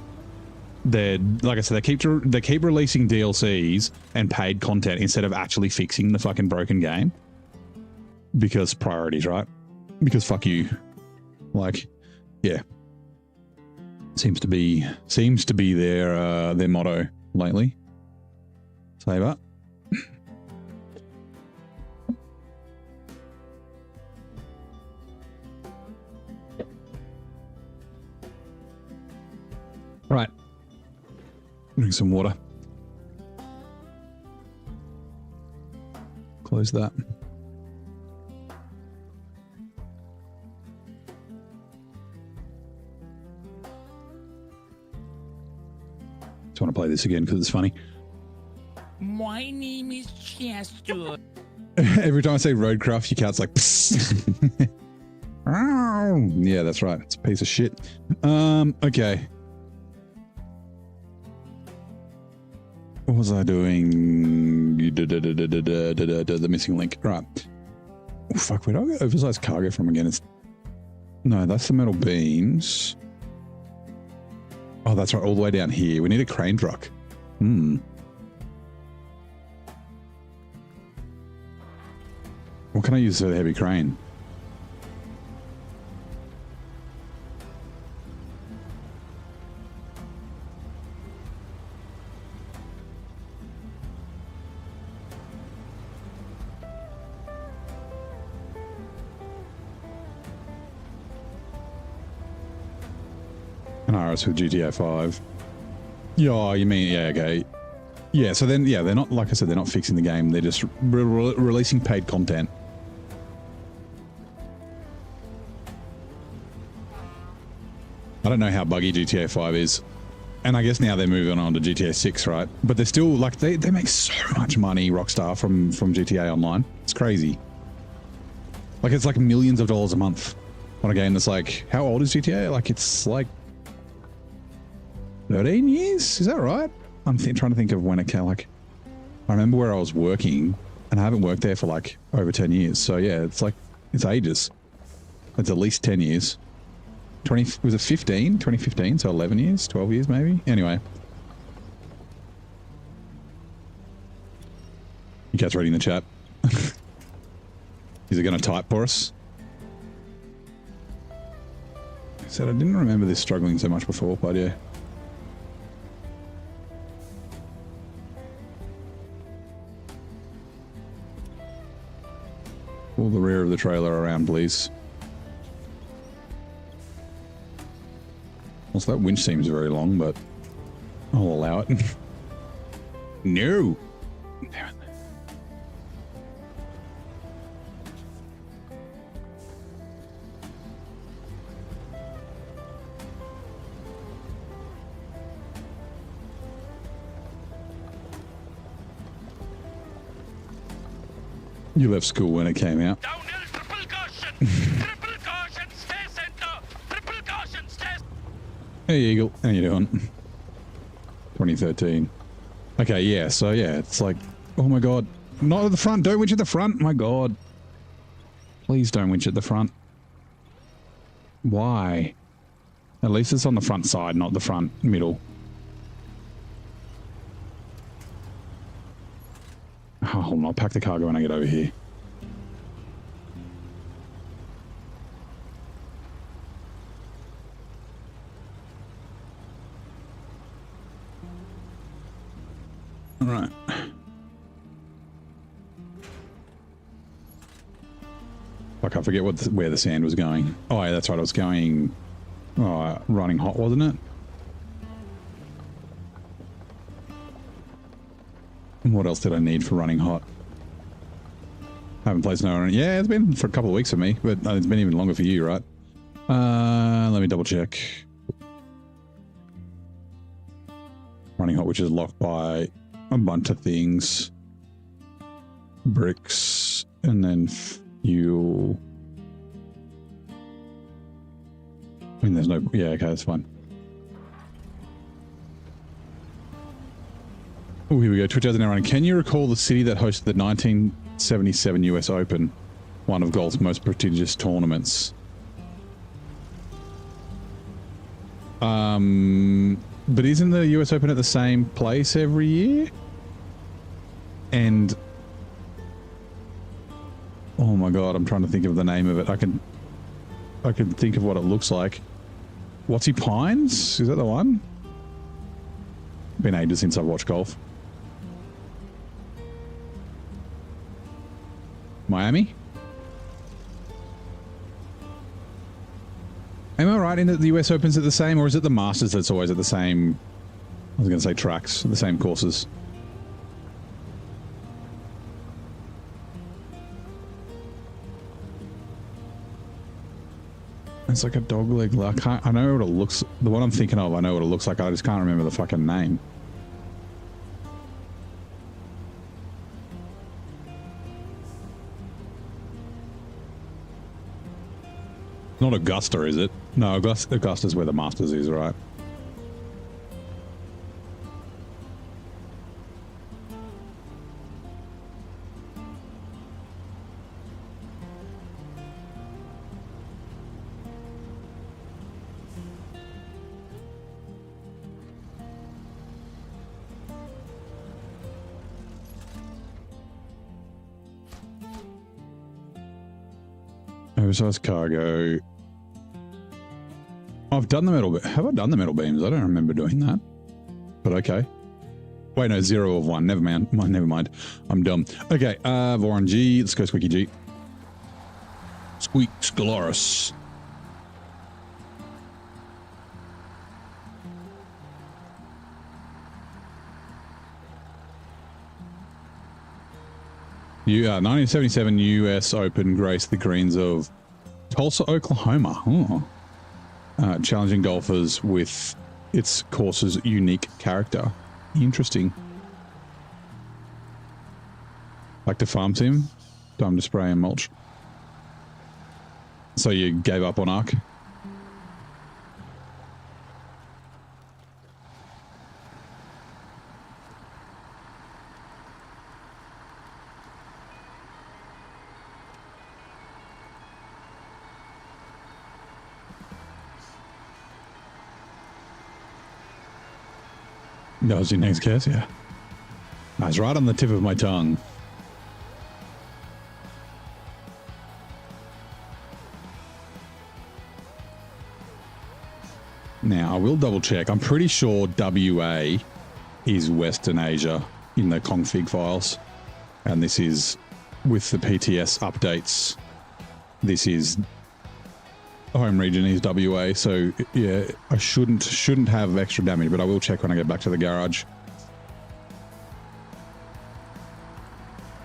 S2: They're, like I said, they keep releasing DLCs and paid content instead of actually fixing the fucking broken game. Because priorities, right? Because fuck you. Like, yeah. Seems to be their motto lately. Say that. Right. Drink some water. Close that. Just want to play this again because it's funny.
S3: My name is Chester.
S2: Every time I say Roadcraft, your cat's like, psst. Yeah, that's right. It's a piece of shit. Okay. What was I doing? The missing link. Right. Oh, fuck, where do I get oversized cargo from again? No, that's the metal beams. Oh, that's right. All the way down here. We need a crane truck. What can I use for the heavy crane? An RS with GTA 5. Yeah, you mean, yeah, okay. Yeah, so then, yeah, they're not, like I said, they're not fixing the game. They're just releasing paid content. I don't know how buggy GTA 5 is. And I guess now they're moving on to GTA 6, right? But they're still, like, they make so much money, Rockstar, from GTA Online. It's crazy. Like, it's like millions of dollars a month on a game that's like, how old is GTA? Like, it's like 13 years? Is that right? I'm trying to think of when it came, like, I remember where I was working, and I haven't worked there for, like, over 10 years. So, yeah, it's like, it's ages. It's at least 10 years. Was it 15? 2015, so 11 years, 12 years maybe? Anyway. You guys reading the chat? Is it going to type for us? I said I didn't remember this struggling so much before, but yeah. Pull the rear of the trailer around, please. Also, that winch seems very long, but I'll allow it. No! Damn it. You left school when it came out.
S3: Downhill, triple caution! Triple caution, stay center! Triple caution, stay...
S2: Hey, Eagle. How you doing? 2013. Okay, yeah, so yeah, it's like, oh my god. Not at the front, don't winch at the front! My god. Please don't winch at the front. Why? At least it's on the front side, not the front middle. Oh, hold on, I'll pack the cargo when I get over here. All right. Fuck, I forget where the sand was going. Oh, yeah, that's right. It was going running hot, wasn't it? What else did I need for running hot? Haven't played SnowRunner. Yeah, it's been for a couple of weeks for me, but it's been even longer for you, right? Let me double check. Running hot, which is locked by a bunch of things. Bricks, and then fuel. I mean, there's no... Yeah, okay, that's fine. Oh, here we go. Twitch has an running. Can you recall the city that hosted the 1977 US Open? One of golf's most prestigious tournaments. But isn't the US Open at the same place every year? And... Oh my god, I'm trying to think of the name of it. I can think of what it looks like. What's he Pines? Is that the one? Been ages since I've watched golf. Miami? Am I right in that the US Open's at the same, or is it the Masters that's always at the same... I was going to say tracks, the same courses. It's like a dog leg. I know what it looks... The one I'm thinking of, I know what it looks like. I just can't remember the fucking name. Not Augusta, is it? No, Augusta's where the Masters is, right? Oversized cargo. I've done the metal... Have I done the metal beams? I don't remember doing that. But okay. Wait, no, 0 of 1. Never mind. Never mind. I'm dumb. Okay, Voron G. Let's go Squeaky G. Squeak Scolaris. Yeah, 1977 US Open graced the greens of Tulsa, Oklahoma. Oh. Challenging golfers with its course's unique character. Interesting. Like to farm sim? Time to spray and mulch. So you gave up on Ark? That was your next guess, yeah. I was right on the tip of my tongue. Now, I will double check. I'm pretty sure WA is Western Asia in the config files. And this is with the PTS updates. This is home region is WA, so yeah, I shouldn't have extra damage, but I will check when I get back to the garage.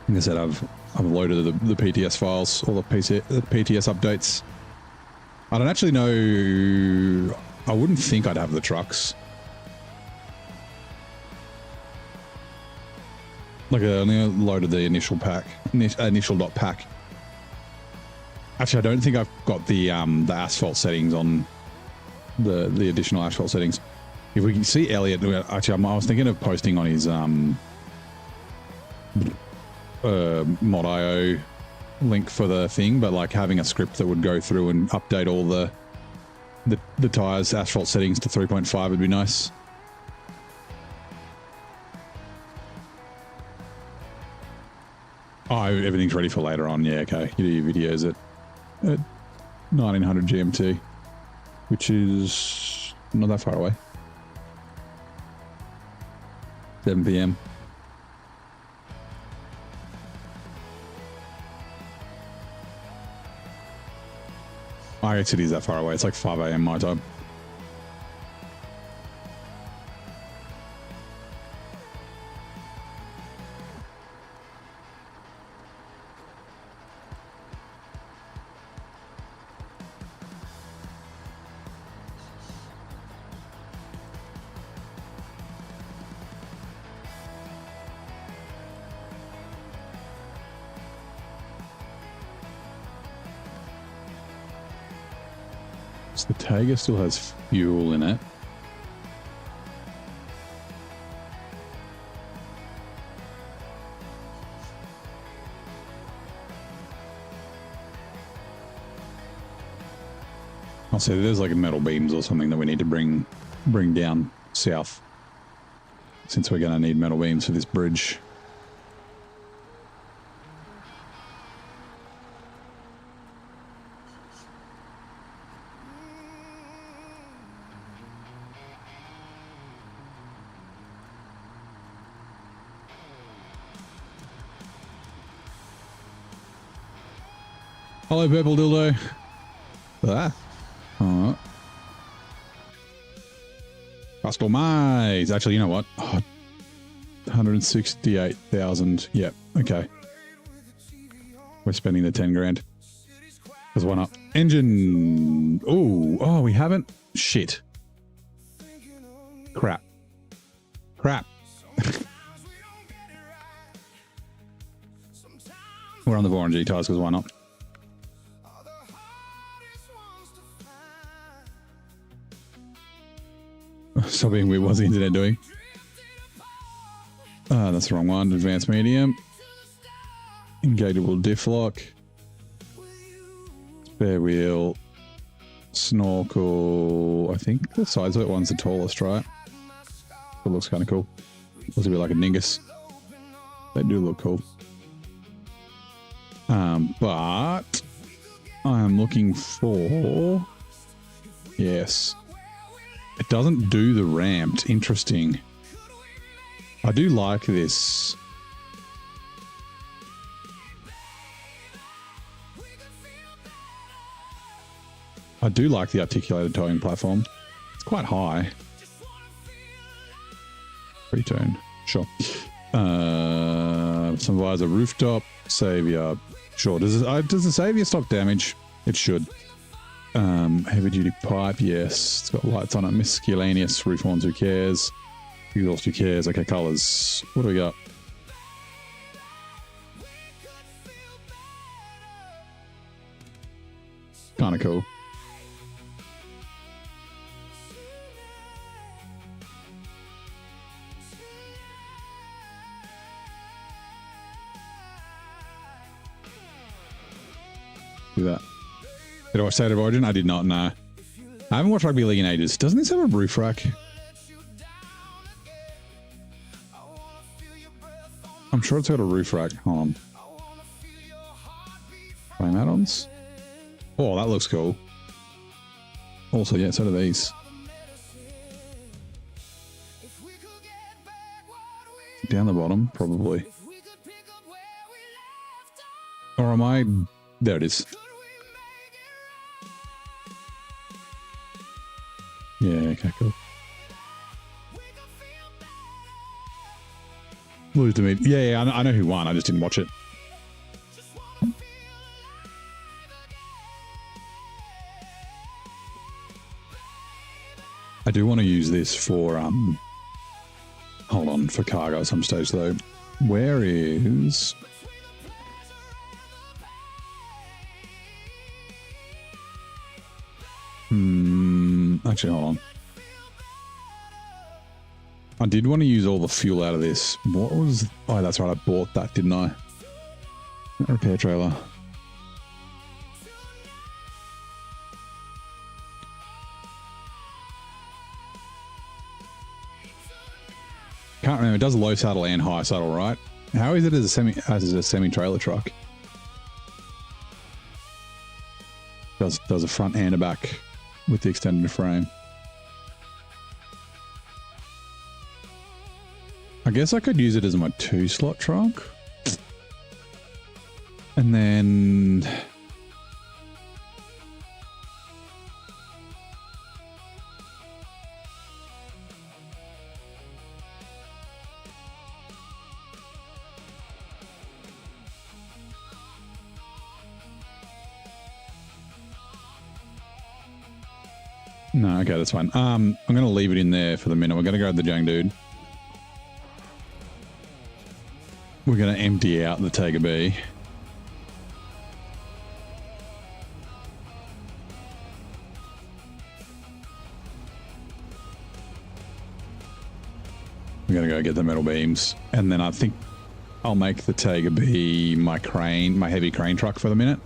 S2: Like I said, I've loaded the PTS files, all the PTS updates. I don't actually know. I wouldn't think I'd have the trucks. Like I only loaded the initial pack, initial.pack. Actually, I don't think I've got the asphalt settings on the additional asphalt settings. If we can see Elliot, actually, I was thinking of posting on his mod.io link for the thing, but like having a script that would go through and update all the tires asphalt settings to 3.5 would be nice. Oh, everything's ready for later on. Yeah, okay. You do your videos at 1900 GMT, which is not that far away. 7 PM. I guess it is that far away. It's like 5 AM my time. So the Tiger still has fuel in it. I'll say there's like metal beams or something that we need to bring down south, since we're going to need metal beams for this bridge. Hello, purple dildo. Ah. Oh. Customize. Actually, you know what? Oh, 168,000. Yep. Okay. We're spending the 10 grand. Because why not? Engine. Oh, we haven't. Shit. Crap. We're on the Voron G tires because why not? Stop being weird. What's the internet doing? That's the wrong one. Advanced medium. Engageable diff lock. Spare wheel. Snorkel. I think the sides of it one's the tallest, right? It looks kind of cool. Looks a bit like a Ningus. They do look cool. But I am looking for... Yes. It doesn't do the ramped. Interesting. I do like this. I do like the articulated towing platform. It's quite high. Pre-tone. Sure. Some visor rooftop. Savior. Sure. Does the Savior stop damage? It should. Heavy duty pipe, yes. It's got lights on it. Miscellaneous roof horns, who cares? Exhaust, who cares? Okay, colors. What do we got? Kind of cool. Do that. Did I watch State of Origin? I did not, know. I haven't watched Rugby League in ages. Doesn't this have a roof rack? I'm sure it's got a roof rack. Hold on. Frame add-ons? Oh, that looks cool. Also, yeah, so do these. Down the bottom, probably. Or am I... There it is. Yeah, okay, cool. Lose to me. Yeah, I know who won. I just didn't watch it. I do want to use this for, hold on, for cargo at some stage, though. Where is... Actually, hold on. I did want to use all the fuel out of this. What was... Oh, that's right. I bought that, didn't I? Repair trailer. Can't remember. It does low saddle and high saddle, right? How is it as a semi trailer truck? Does a front and a back with the extended frame. I guess I could use it as my 2-slot trunk. And then... No, okay, that's fine. I'm going to leave it in there for the minute. We're going to grab the young dude. We're going to empty out the Tiger B. going to go get the metal beams. And then I think I'll make the Tega be my crane, my heavy crane truck for the minute.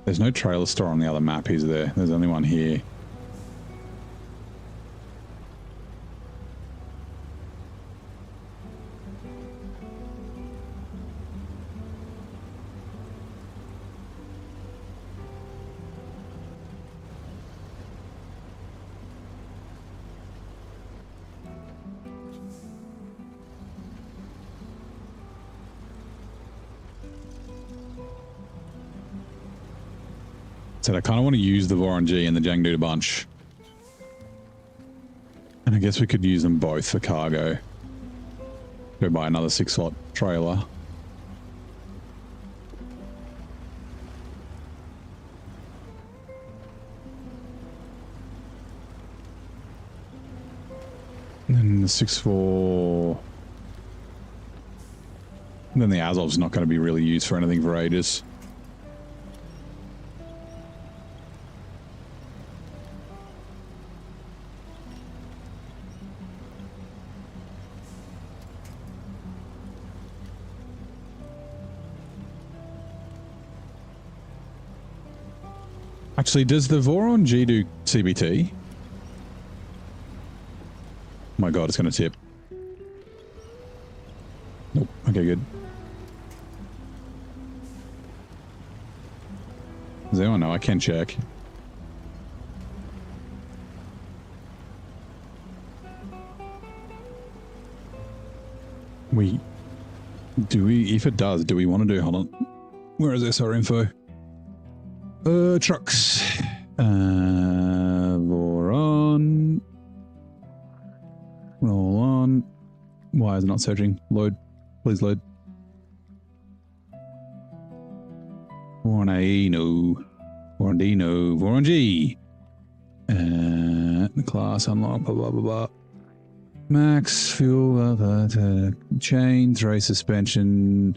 S2: There's no trailer store on the other map, is there? There's only one here. I kind of want to use the Voronji and the Jangdu a bunch. And I guess we could use them both for cargo. Go buy another 6-slot trailer. And then the 6-4... And then the Azov's not going to be really used for anything for ages. Actually, does the Voron G do CBT? My god, it's going to tip. Nope. Okay, good. Does anyone know? I can check. If it does, do we want to do, hold on. Where is SR info? Trucks. Voron. Roll on. Why is it not searching? Load. Please load. Voronino. Vorondino. Voronji. The class unlock. Blah, blah, blah, blah. Max. Fuel. Chains. Race suspension.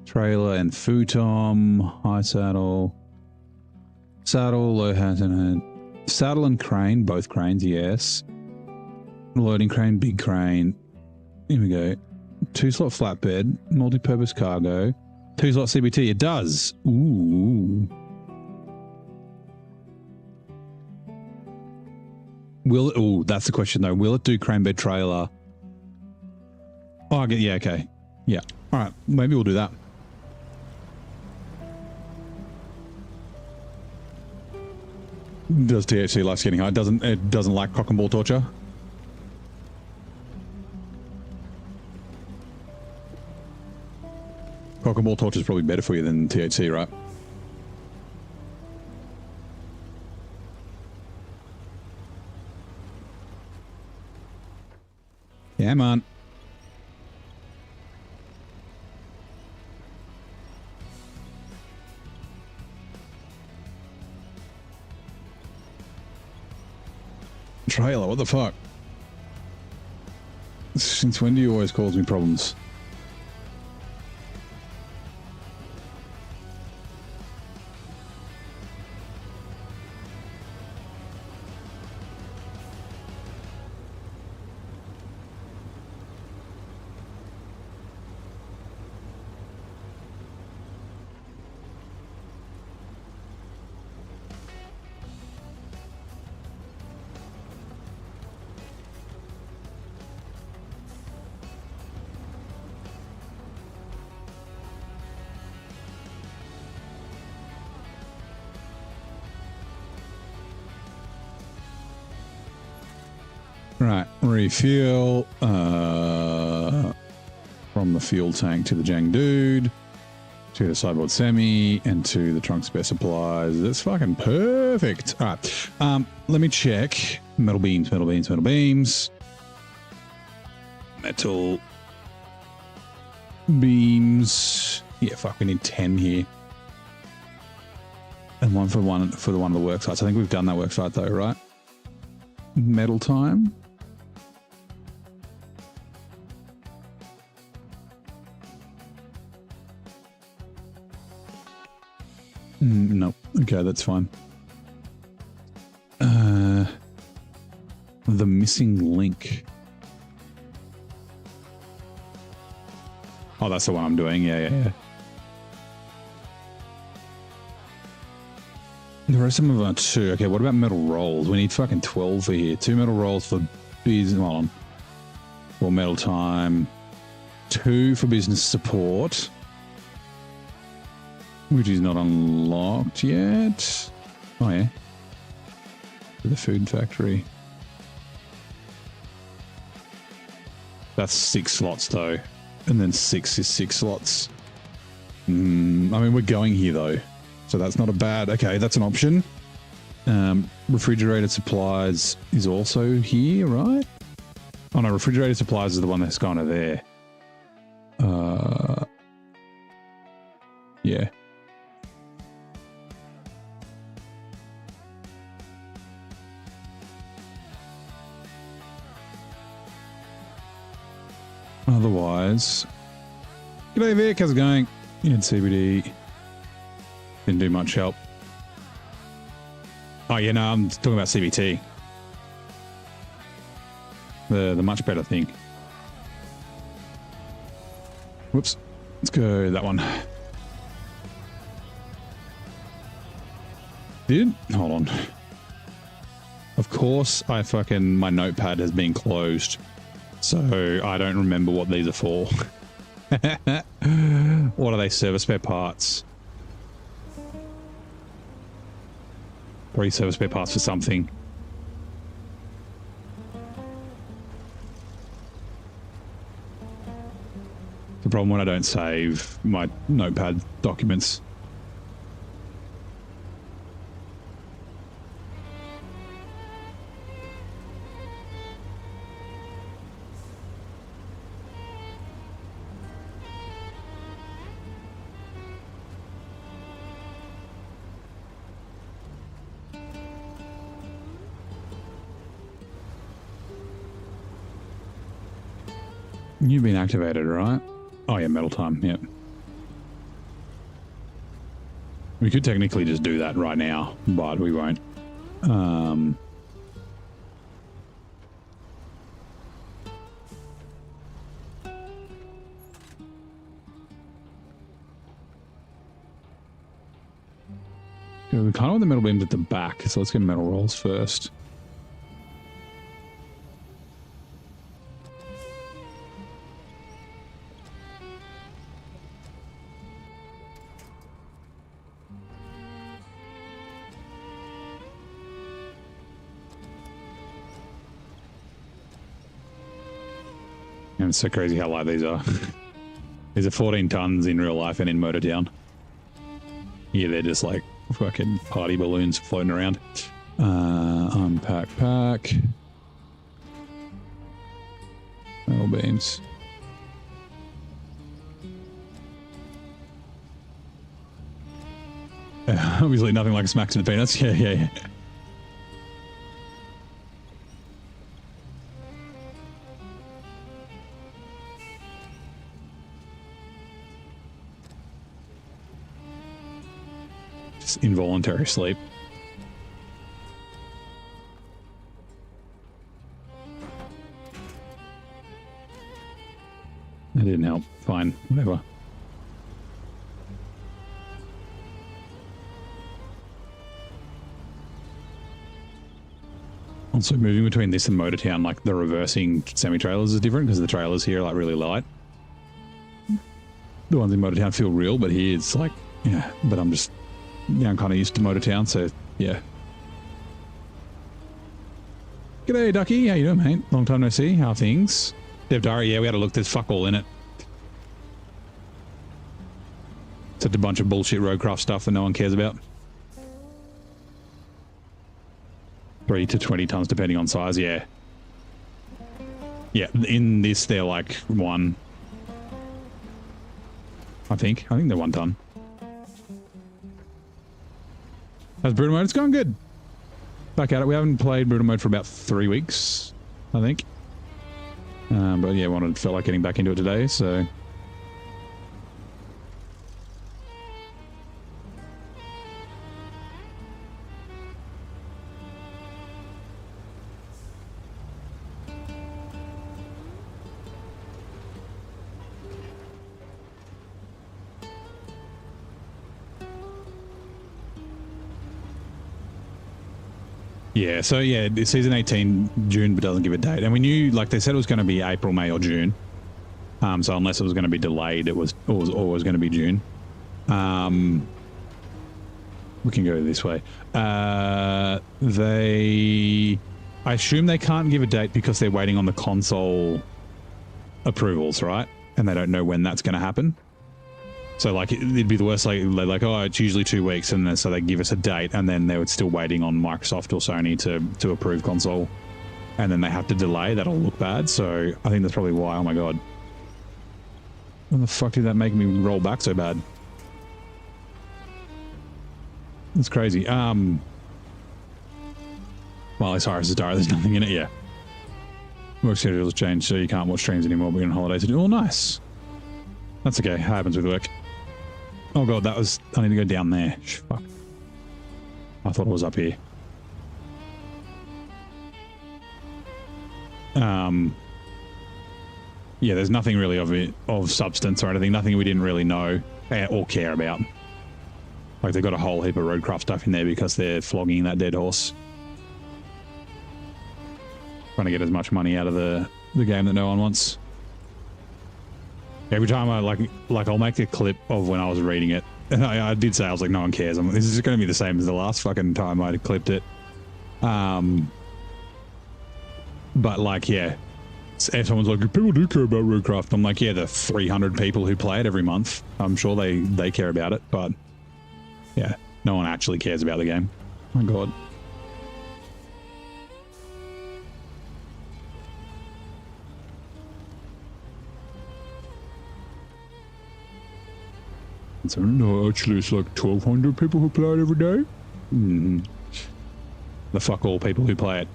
S2: Trailer and futon. High saddle. Saddle, low hat and saddle and crane, both cranes, yes. Loading crane, big crane. Here we go. 2-slot flatbed, multi-purpose cargo, 2-slot CBT. It does. Ooh. Will it? Ooh, that's the question though. Will it do crane bed trailer? Oh, I get. Yeah. Okay. Yeah. All right. Maybe we'll do that. Does THC likes getting high? It doesn't like cock and ball torture. Cock and ball torture is probably better for you than THC, right? Yeah, man. Trailer, what the fuck? Since when do you always cause me problems? Right, refuel from the fuel tank to the Jang Dude, to the sideboard semi, and to the trunk spare supplies. That's fucking perfect. All right, let me check. Metal beams, metal beams, metal beams. Metal beams. Yeah, fuck, we need 10 here. And one for the one of the work sites. I think we've done that work site though, right? Metal time. No. Okay, that's fine. The missing link. Oh, that's the one I'm doing. Yeah. The rest of them are 2. Okay, what about metal rolls? We need fucking 12 for here. 2 metal rolls for business. Hold on. 4 metal time. 2 for business support. Which is not unlocked yet. Oh, yeah. For the food factory. That's 6 slots, though. And then 6 is 6 slots. I mean, we're going here, though. So that's not a bad... Okay, that's an option. Refrigerated supplies is also here, right? Oh, no, refrigerated supplies is the one that's kind of there. Yeah. Otherwise, g'day Vic, how's it going? Yeah, CBD didn't do much help. Oh yeah, no, I'm talking about CBT, the much better thing. Whoops, let's go that one. Hold on. Of course, my notepad has been closed. So I don't remember what these are for. What are they? Service spare parts. Probably service spare parts for something. The problem when I don't save my notepad documents. You've been activated, right? Oh yeah, metal time, yep. We could technically just do that right now, but we won't. Yeah, we kind of want the metal beams at the back, so let's get metal rolls first. And it's so crazy how light these are. These are 14 tons in real life and in Motortown. Yeah, they're just like fucking party balloons floating around. Unpack pack. Metal beams. Obviously nothing like a smack to the peanuts. Yeah. Involuntary sleep. That didn't help. Fine, whatever. Also, moving between this and Motortown, like the reversing semi-trailers is different because the trailers here are like really light. The ones in Motortown feel real, but here it's like, yeah, but I'm just... Yeah, I'm kind of used to Motortown, so yeah. G'day, Ducky. How you doing, mate? Long time no see. How are things? Dev Diary, yeah, we had a look. There's fuck all in it. It's a bunch of bullshit roadcraft stuff that no one cares about. 3 to 20 tons, depending on size, yeah. Yeah, in this, they're like 1. I think they're 1 ton. How's Brutal Mode? It's going good. Back at it. We haven't played Brutal Mode for about 3 weeks, I think. But yeah, felt like getting back into it today, so... Yeah, so yeah, season 18, June, but doesn't give a date. And we knew, like they said, it was going to be April, May, or June. So unless it was going to be delayed, it was always going to be June. We can go this way. I assume they can't give a date because they're waiting on the console approvals, right? And they don't know when that's going to happen. So like it'd be the worst, like they're like, oh, it's usually 2 weeks, and then so they give us a date, and then they were still waiting on Microsoft or Sony to approve console, and then they have to delay. That'll look bad. So I think that's probably why. Oh my god, when the fuck did that make me roll back so bad? That's crazy. Well, as far as the diary, there's nothing in it. Yeah, work schedule has changed, so you can't watch streams anymore. But you're on holidays to do. Oh, nice. That's okay. Happens with work. Oh god, that was... I need to go down there. Fuck. I thought it was up here. Yeah, there's nothing really of substance or anything. Nothing we didn't really know or care about. Like, they've got a whole heap of roadcraft stuff in there because they're flogging that dead horse. Trying to get as much money out of the game that no one wants. Every time I like I'll make a clip of when I was reading it, and I did say, I was like, no one cares. This is going to be the same as the last fucking time I clipped it. But like, yeah, if someone's like, people do care about roadcraft, I'm like, yeah, the 300 people who play it every month, I'm sure they care about it, but yeah, no one actually cares about the game. Oh my god. So, no, actually, it's like 1,200 people who play it every day. The fuck all people who play it,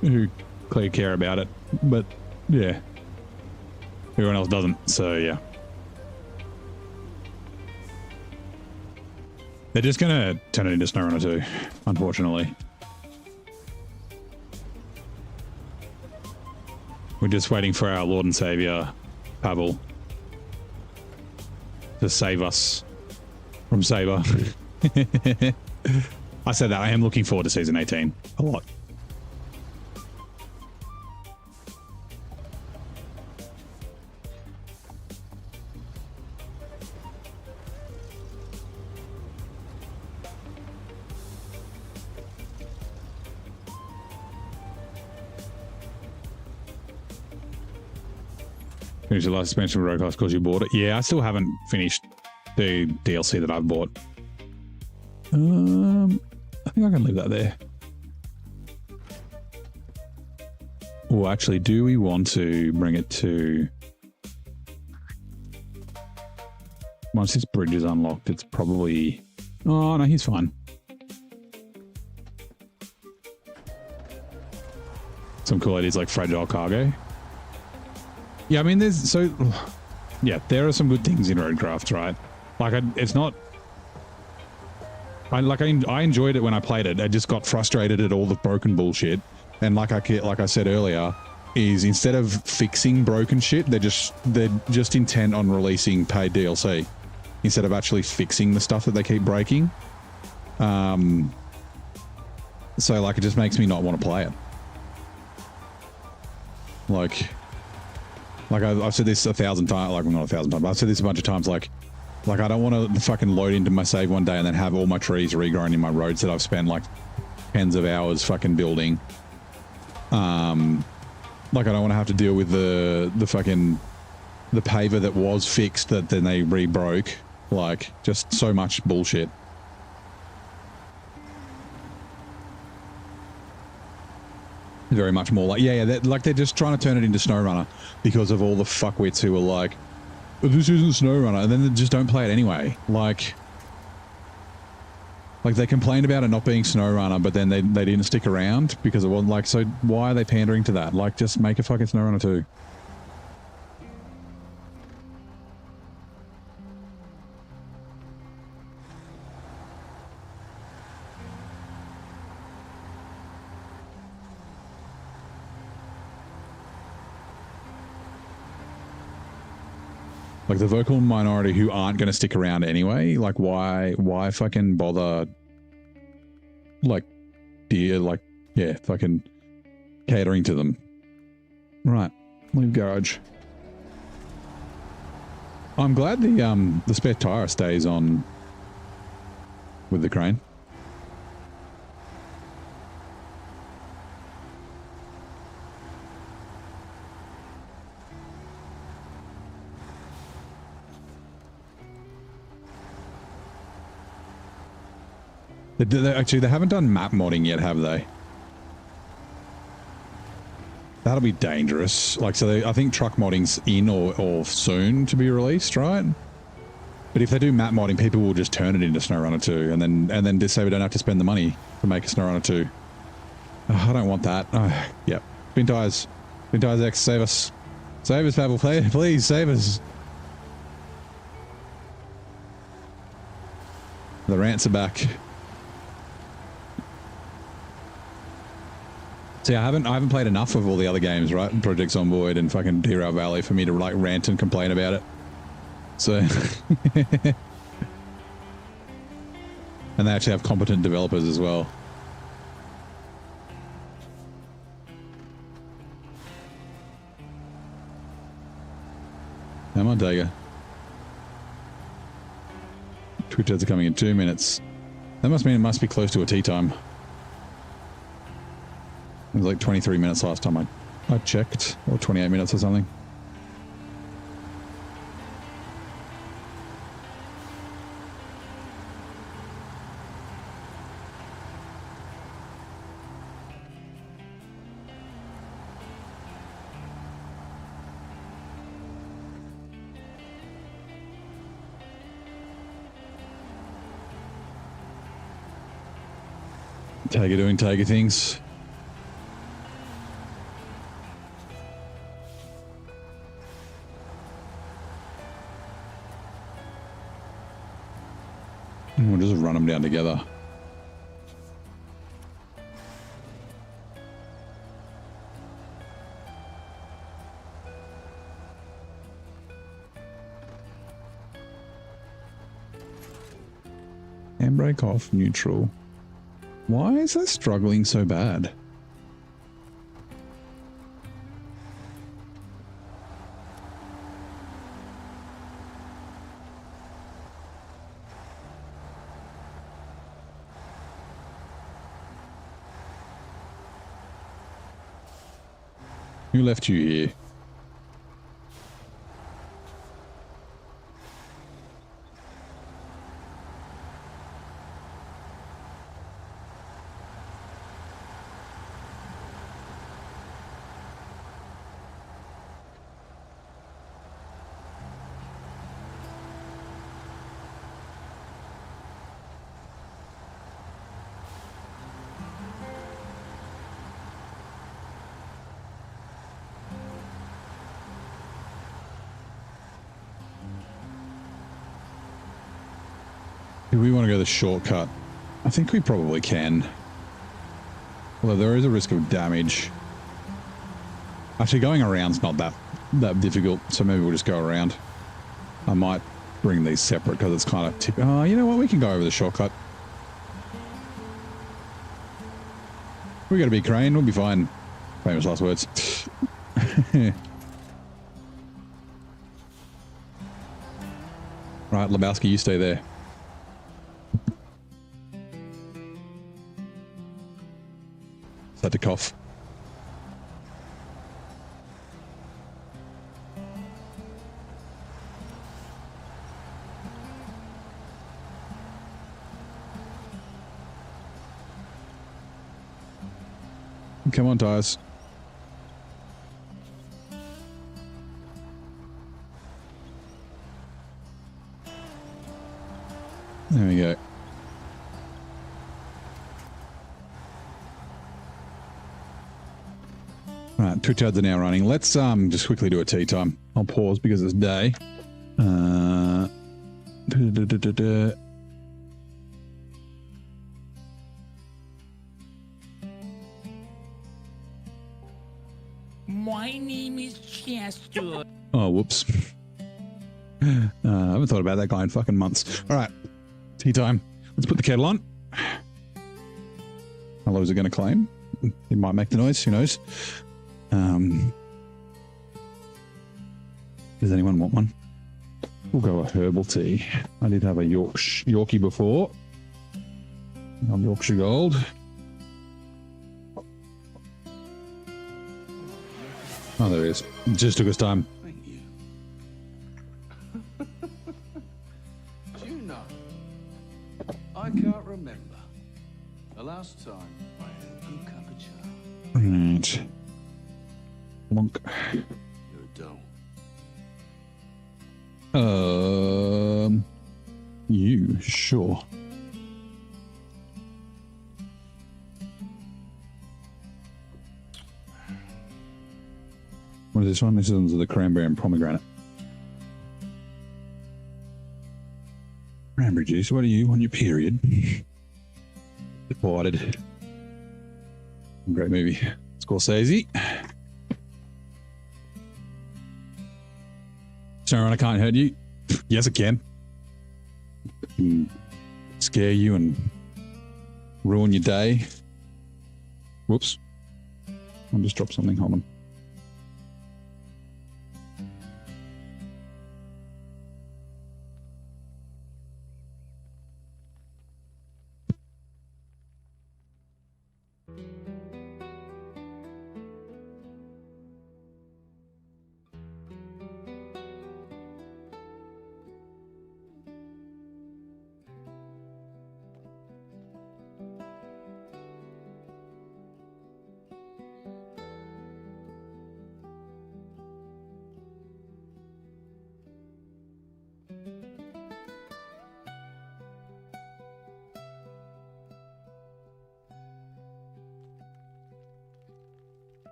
S2: who clearly care about it, but yeah, everyone else doesn't. So yeah, they're just gonna turn it into SnowRunner 2, unfortunately. We're just waiting for our Lord and Savior, Pavel, to save us from Saber. I said that. I am looking forward to season 18 a lot. Finish the last expansion of Roadcast because you bought it. Yeah, I still haven't finished the DLC that I've bought. I think I can leave that there. Well, actually, do we want to bring it to... Once this bridge is unlocked, it's probably... Oh, no, he's fine. Some cool ideas like fragile cargo. Yeah, I mean, there's... So... Yeah, there are some good things in Roadcraft, right? Like, it's not... I enjoyed it when I played it. I just got frustrated at all the broken bullshit. And like I said earlier, is instead of fixing broken shit, they're just intent on releasing paid DLC instead of actually fixing the stuff that they keep breaking. So like, it just makes me not want to play it. Like I've said this 1,000 times. Like, well, not 1,000 times, but I've said this a bunch of times. Like I don't want to fucking load into my save one day and then have all my trees regrown in my roads that I've spent like tens of hours fucking building. Like, I don't want to have to deal with the paver that was fixed that then they re-broke. Like, just so much bullshit. Very much more like, yeah, they're just trying to turn it into SnowRunner because of all the fuckwits who are like, this isn't SnowRunner, and then they just don't play it anyway. Like they complained about it not being SnowRunner, but then they didn't stick around because it wasn't like, so why are they pandering to that? Like, just make a fucking SnowRunner 2. Like, the vocal minority who aren't going to stick around anyway, like, why fucking bother, like, yeah, fucking catering to them. Right, leave garage. I'm glad the spare tire stays on with the crane. Actually, they haven't done map modding yet, have they? That'll be dangerous. Like, so I think truck modding's in or soon to be released, right? But if they do map modding, people will just turn it into SnowRunner 2 and then just say we don't have to spend the money to make a SnowRunner 2. Oh, I don't want that. Oh, yep. Spin tires. Spin tires X, save us. Save us, Pavel. Please, save us. The rants are back. See, I haven't played enough of all the other games, right? Project Zomboid and fucking Derail Valley for me to like rant and complain about it. So, and they actually have competent developers as well. Come on, Tiger. Twitch ads are coming in 2 minutes. That must mean it must be close to a tea time. It was like 23 minutes last time I checked, or 28 minutes or something. Tiger doing Tiger things. We'll just run them down together. Handbrake off, neutral. Why is that struggling so bad? Who left you here? Do we want to go the shortcut? I think we probably can. Although there is a risk of damage. Actually, going around's not that difficult, so maybe we'll just go around. I might bring these separate because it's kind of oh, you know what? We can go over the shortcut. We got a big crane. We'll be fine. Famous last words. Right, Lebowski, you stay there. Had to cough. Come on, tires. There we go. Right, Twitch ads are now running. Let's just quickly do a tea time. I'll pause because it's day.
S3: My name is Chester.
S2: Oh, whoops. I haven't thought about that guy in fucking months. All right, tea time. Let's put the kettle on. How low is it going to claim? It might make the noise. Who knows? Does anyone want one? We'll go a herbal tea. I did have a Yorkie before. I'm Yorkshire Gold. Oh, there it is. Just took us time.
S4: Thank you. Do you know, I can't remember the last time I had a good cup of chai.
S2: Right. Monk.
S4: You're dull.
S2: You sure? What is this one? This is the cranberry and pomegranate. Cranberry juice. What are you on your period? Departed. Great movie. Scorsese. SnowRunner can't hurt you. Yes, it can. Scare you and ruin your day. Whoops. I just dropped something. Hold on.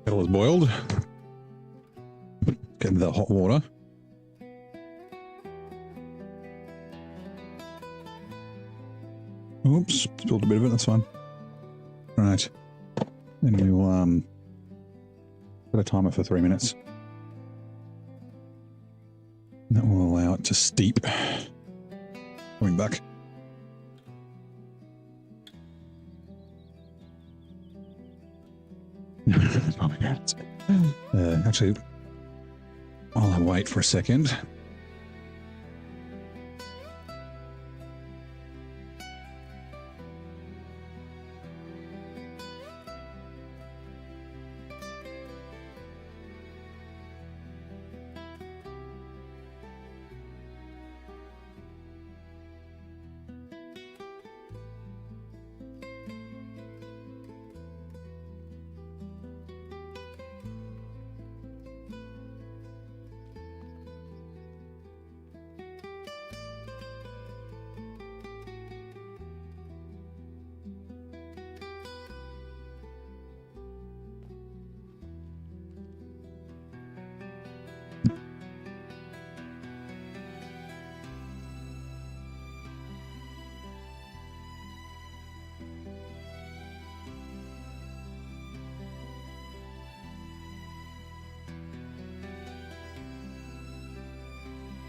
S2: Kettle is boiled. Get into the hot water. Oops, spilled a bit of it, that's fine. Right. Then we'll put a timer for 3 minutes. That will allow it to steep. Coming back. Actually, I'll wait for a second.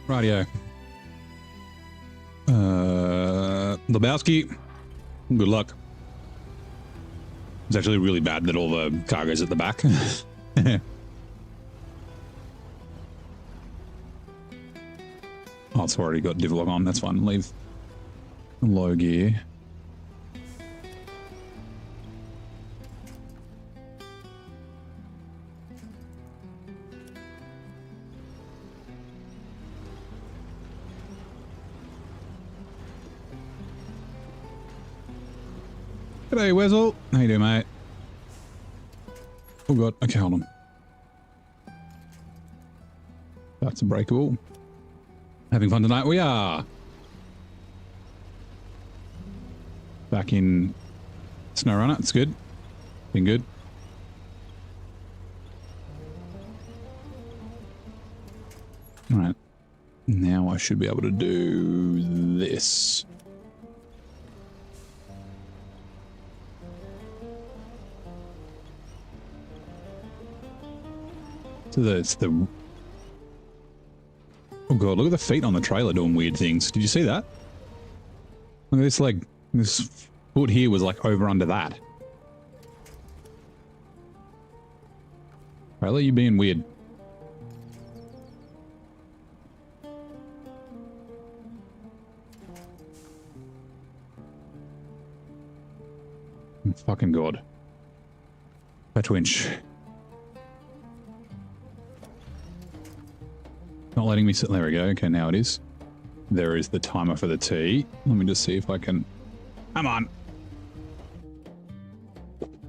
S2: Radio. Lebowski, good luck. It's actually really bad that all the cargo's at the back. Oh, it's already got div log on. That's fine. Leave low gear. G'day, Weasel. How you doing, mate? Oh, God. Okay, hold on. That's unbreakable. Having fun tonight? We are. Back in SnowRunner. It's good. Been good. All right. Now I should be able to do this. So it's the... Oh god, look at the feet on the trailer doing weird things. Did you see that? Look at this, like, this foot here was like over under that. Trailer, you being weird. Fucking god. Fetch winch. Not letting me sit. There we go. Okay, now it is. There is the timer for the tea. Let me just see if I can... Come on.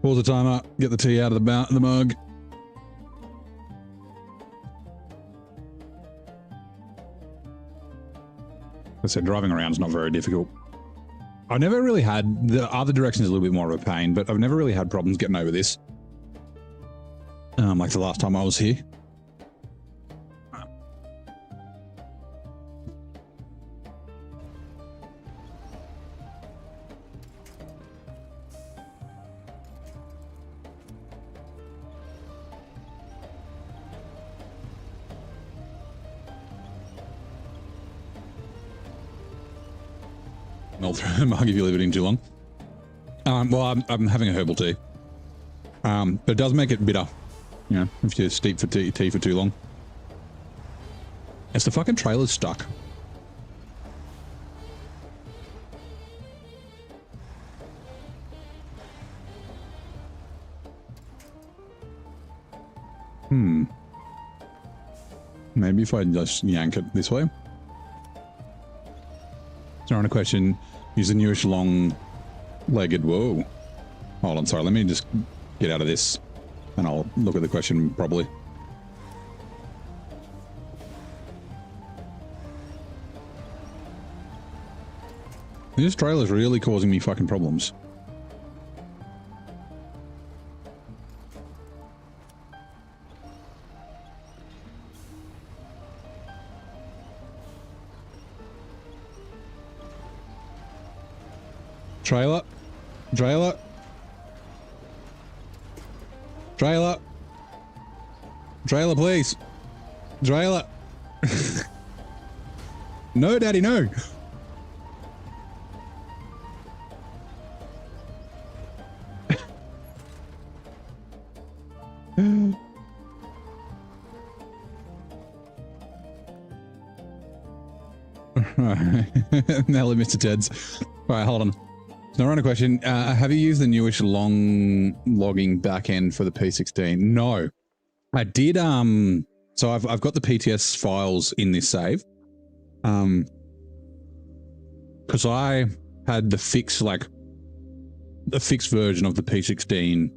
S2: Pause the timer. Get the tea out of the mug. Like I said, driving around is not very difficult. I've never really had... The other direction is a little bit more of a pain, but I've never really had problems getting over this. Like the last time I was here. I'll throw a mug if you leave it in too long. Well, I'm having a herbal tea. But it does make it bitter. You know, if you steep for tea for too long. It's the fucking trailer's stuck. Maybe if I just yank it this way. So on a question, use the newish long-legged... Whoa. Hold on, sorry. Let me just get out of this and I'll look at the question properly. This trailer's really causing me fucking problems. Trailer. Trailer. Trailer. Trailer, please. Trailer. No, Daddy, no. Nelly, Mr. Ted's. All right, hold on. SnowRunner question. Have you used the newish long logging backend for the P16? No. I did, so I've got the PTS files in this save. Because I had the fixed version of the P16.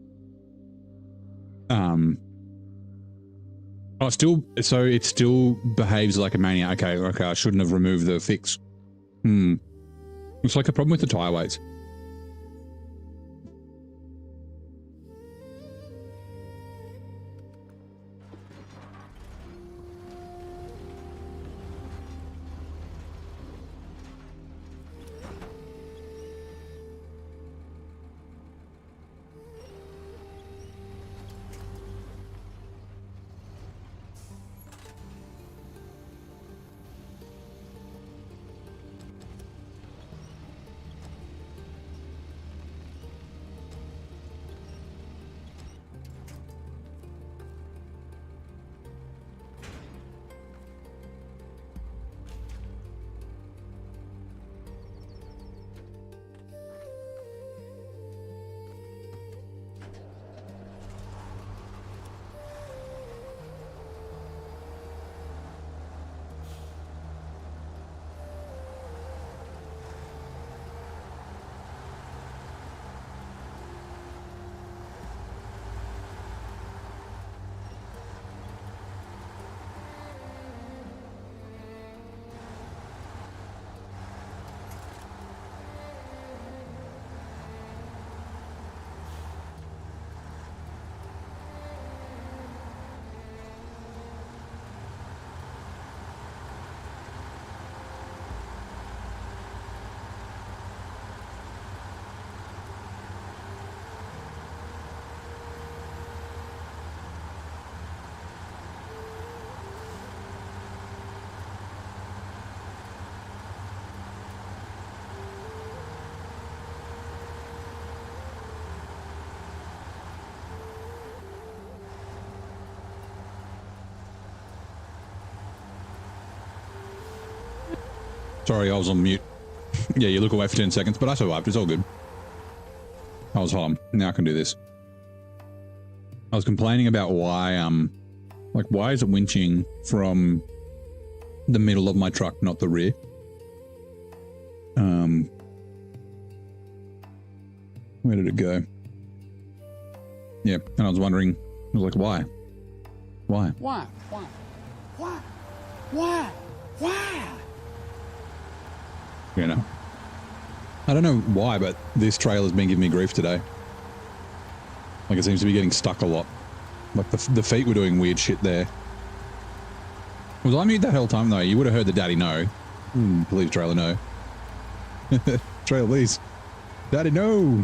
S2: Oh, so it still behaves like a maniac. Okay, I shouldn't have removed the fix. Looks like a problem with the tire weights. Sorry, I was on mute. Yeah, you look away for 10 seconds, but I survived. It's all good. I was home. Now I can do this. I was complaining about why, like, why is it winching from the middle of my truck, not the rear? Where did it go? Yeah, and I was wondering, I was like, why? Why?
S4: Why? Why? Why? Why? Why?
S2: You know? I don't know why, but this trailer's been giving me grief today. Like, it seems to be getting stuck a lot. Like, the feet were doing weird shit there. Was I mute that whole time, though? You would have heard the daddy no. Please, trailer, no. Trailer, please. Daddy, no!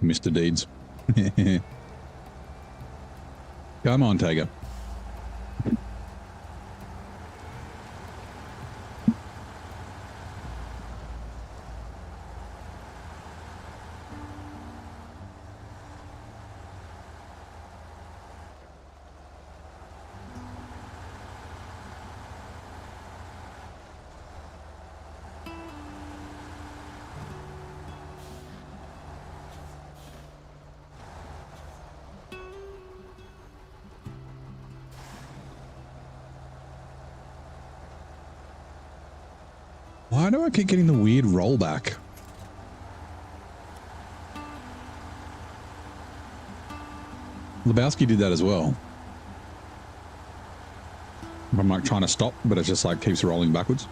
S2: Mr. Deeds. Come on, Tiger. Why do I keep getting the weird rollback? Lebowski did that as well. I'm like trying to stop, but it just like keeps rolling backwards.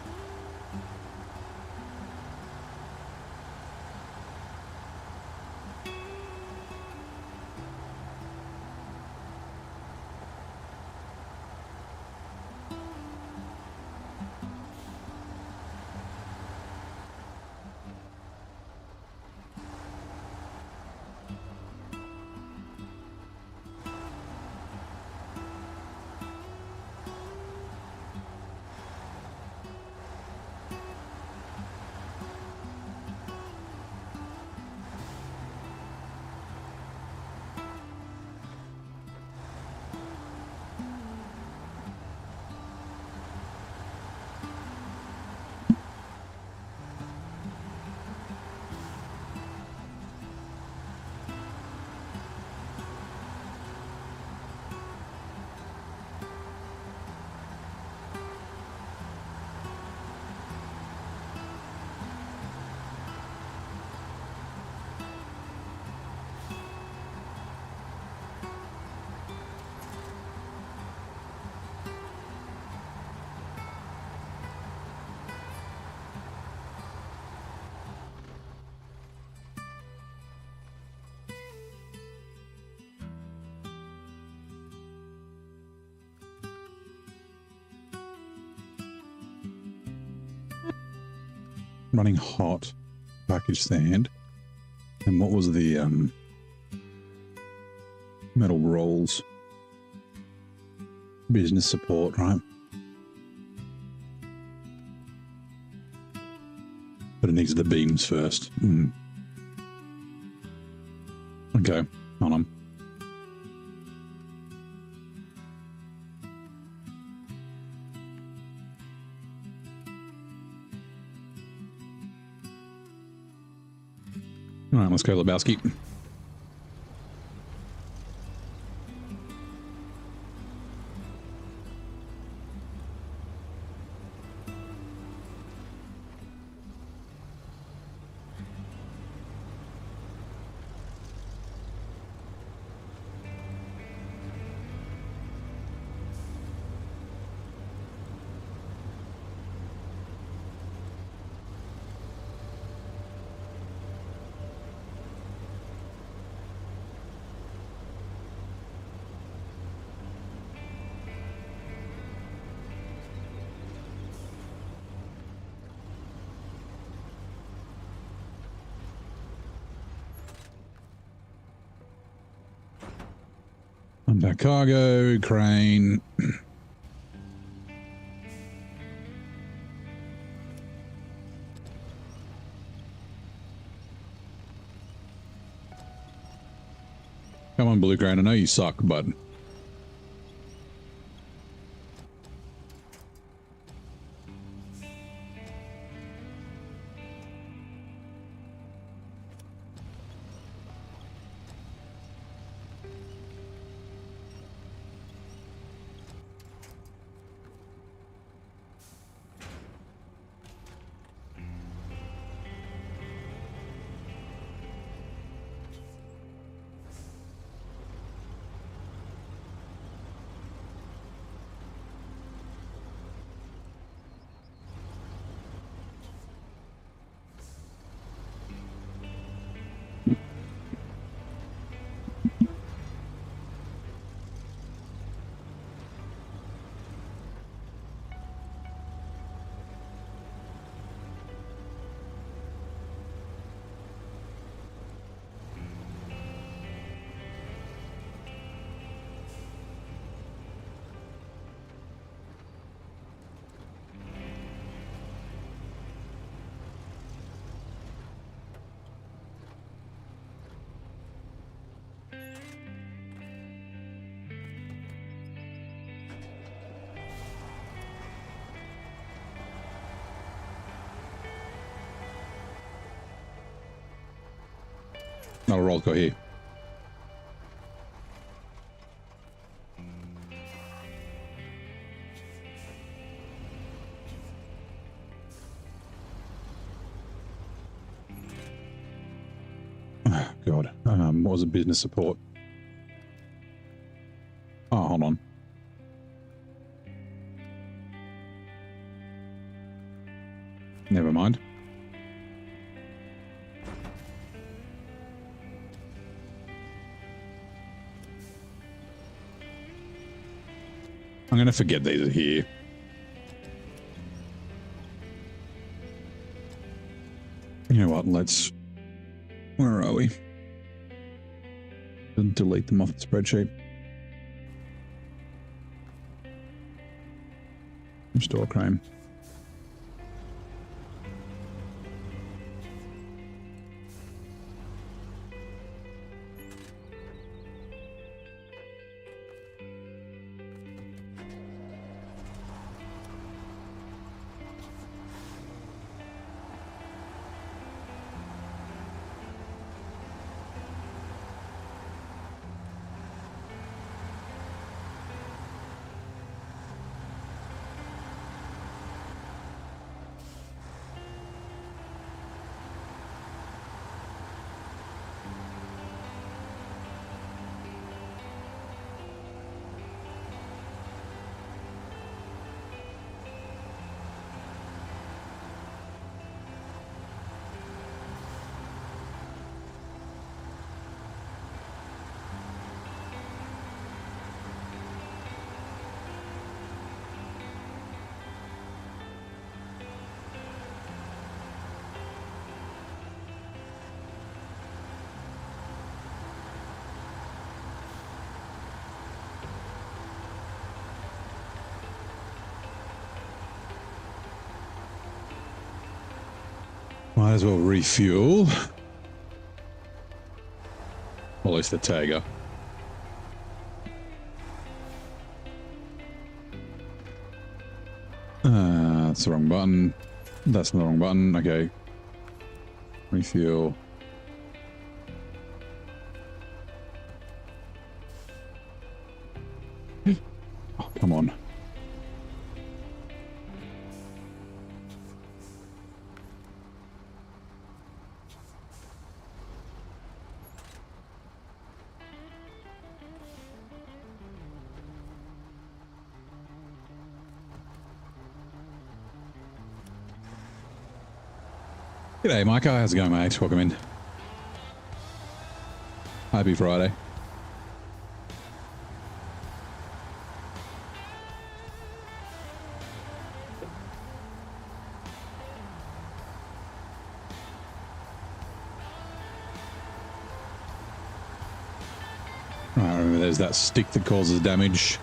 S2: Running hot, package sand, and what was the metal rolls? Business support, right? But it needs the beams first. Okay, hold on. All right, let's go, Lebowski. Unpack cargo, crane. Come on, Blue Crane. I know you suck, but... Not a roll call here. Oh, God. What was a business support? Oh, hold on. Never mind. I'm going to forget these are here. You know what? Let's... Where are we? Delete them off the spreadsheet. Restore crime. Might as well refuel. Or at least the tagger. That's the wrong button. That's the wrong button. Okay. Refuel. Oh, come on. G'day, Micah. How's it going, mate? Welcome in. Happy Friday. Right, remember there's that stick that causes damage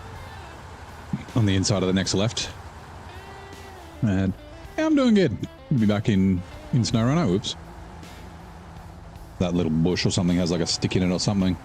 S2: on the inside of the next left. And yeah, I'm doing good. We'll be back in SnowRunner. Oops. That little bush or something has like a stick in it or something.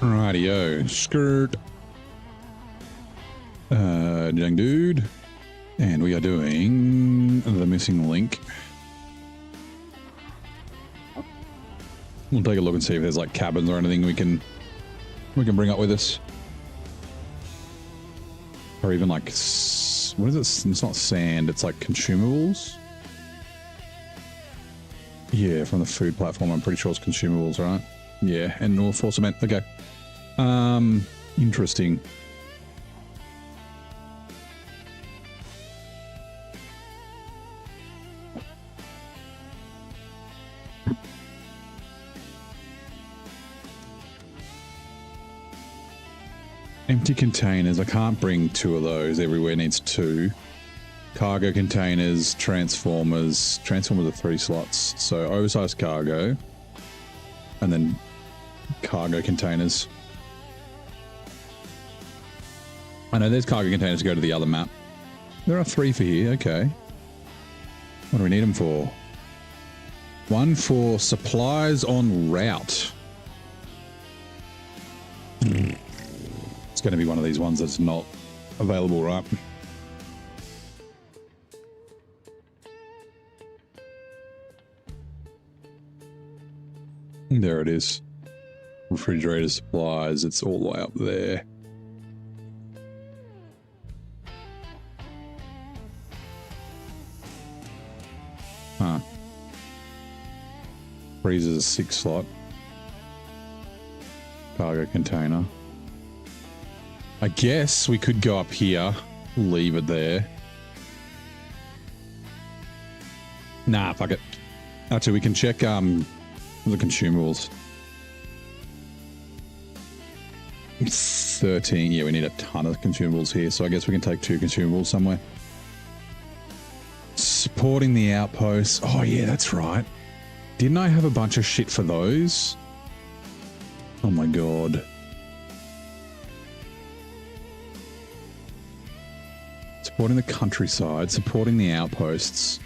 S2: Rightio. Skirt. Young dude. And we are doing the missing link. We'll take a look and see if there's like cabins or anything we can bring up with us. Or even like, what is it? It's not sand, it's like consumables. Yeah, from the food platform, I'm pretty sure it's consumables, right? Yeah, and North for cement. Okay. Interesting. Empty containers. I can't bring 2 of those. Everywhere needs 2. Cargo containers, transformers. Transformers are 3 slots. So oversized cargo. And then cargo containers. I know there's cargo containers to go to the other map. There are 3 for here. Okay. What do we need them for? 1 for supplies en route. It's going to be one of these ones that's not available, right? There it is. Refrigerator supplies. It's all the way up there. Huh. Freezer's a 6 slot. Cargo container. I guess we could go up here, leave it there. Nah, fuck it. Actually, we can check the consumables. 13. Yeah, we need a ton of consumables here, so I guess we can take 2 consumables somewhere. Supporting the outposts. Oh, yeah, that's right. Didn't I have a bunch of shit for those? Oh, my God. Supporting the countryside, supporting the outposts.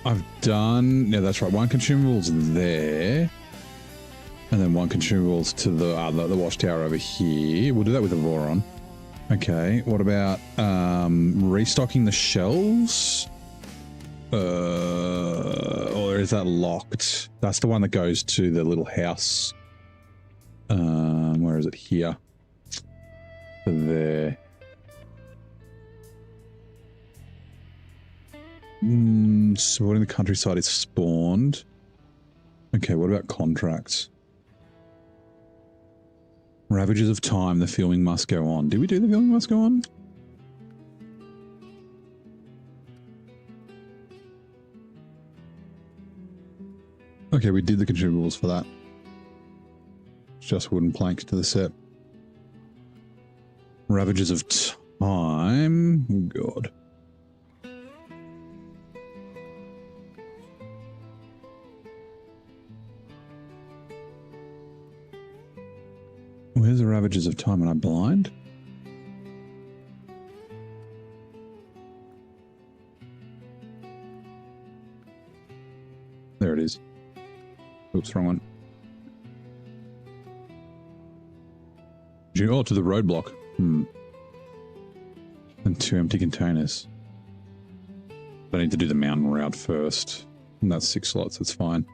S2: I've done... Yeah, that's right. 1 consumables there. And then 1 consumables to the watchtower over here. We'll do that with the Voron. Okay, what about restocking the shelves? Or is that locked? That's the one that goes to the little house. Where is it? Here. There. Supporting the countryside is spawned. Okay, what about contracts? Ravages of time, the filming must go on. Did we do the filming must go on? Okay, we did the consumables for that. Just wooden planks to the set. Ravages of time. Oh, God. Where's the Ravages of Time? Am I blind? There it is. Oops, wrong one. Oh, to the roadblock. And 2 empty containers. I need to do the mountain route first. And that's 6 slots, that's fine.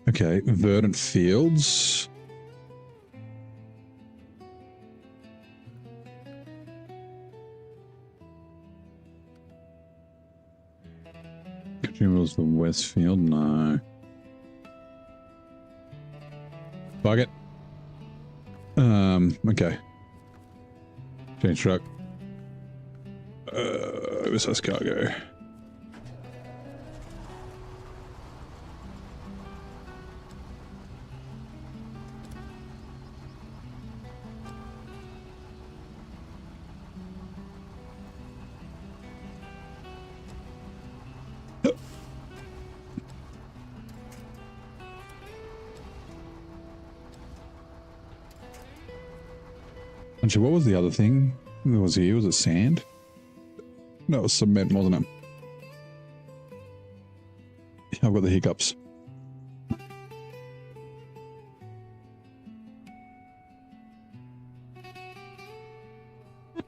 S2: Okay, verdant fields. Consumables for Westfield? No. Fuck it. Okay. Change truck. Oversized cargo. Actually, what was the other thing that was here? Was it sand? No, it was cement, wasn't it? I've got the hiccups.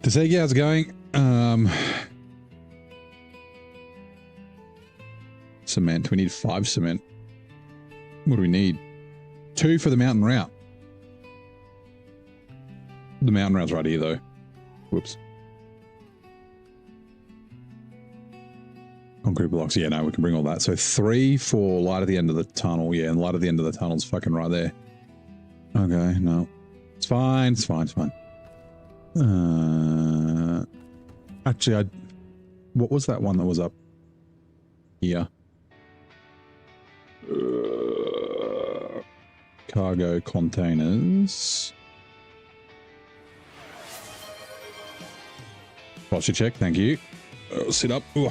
S2: Tasegi, how's it going? Cement. We need 5 cement. What do we need? 2 for the mountain route. The mountain route's right here, though. Whoops. Concrete blocks. Yeah, no, we can bring all that. So 3 for light at the end of the tunnel. Yeah, and light at the end of the tunnel's fucking right there. Okay, no. It's fine, it's fine, it's fine. Actually, what was that one that was up here? Cargo containers. Posture check, thank you. Sit up. Ooh.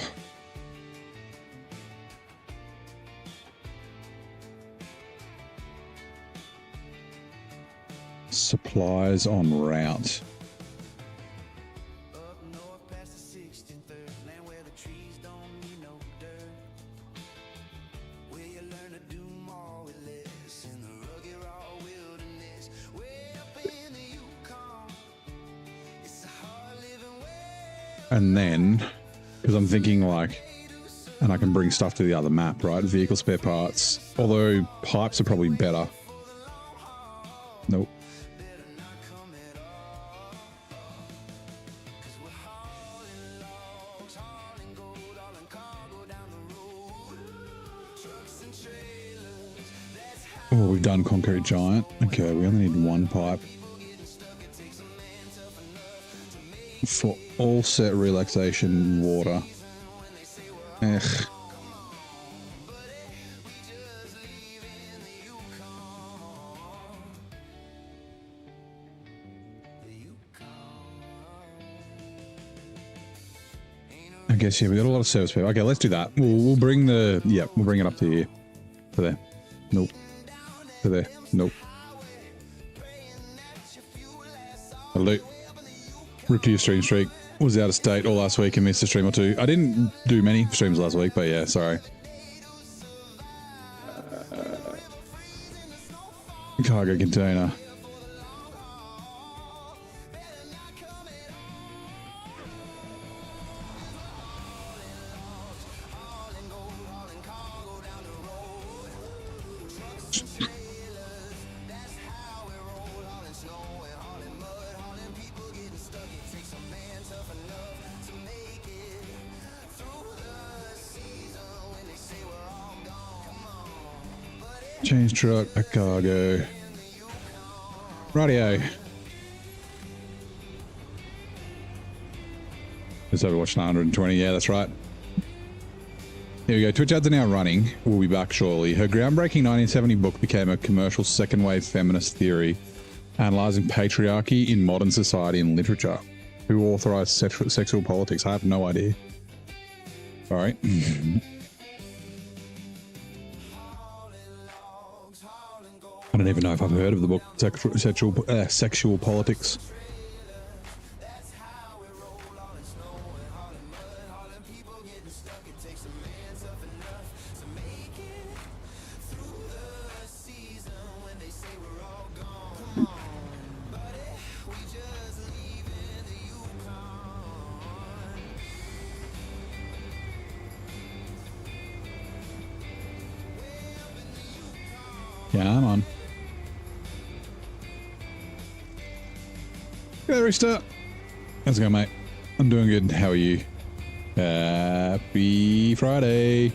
S2: Supplies on route.
S1: Up north past the 63rd, land where the trees don't need no dirt. Where you learn to do more with less in the rugged raw wilderness. Way up in the Yukon, it's a hard living way.
S2: And then, because I'm thinking like, and I can bring stuff to the other map, right? Vehicle spare parts. Although pipes are probably better. Nope. Oh, we've done concrete giant. Okay, we only need 1 pipe. For all set relaxation water. Ugh. I guess, yeah, we got a lot of service people. Okay, let's do that. We'll bring the, yeah, we'll bring it up to here. To there. Nope. To there. Nope. Hello. Ripped to your stream streak. Was out of state all last week and missed a stream or 2. I didn't do many streams last week, but yeah, sorry. Cargo container. Change truck, a cargo. Radio. It's Overwatch 920. Yeah, that's right. Here we go. Twitch ads are now running. We'll be back shortly. Her groundbreaking 1970 book became a commercial second-wave feminist theory analyzing patriarchy in modern society and literature. Who authorized sexual politics? I have no idea. All right. I don't even know if I've heard of the book Sexual Politics. Yeah, I'm on. Hey, Rooster. How's it going, mate? I'm doing good. How are you? Happy Friday.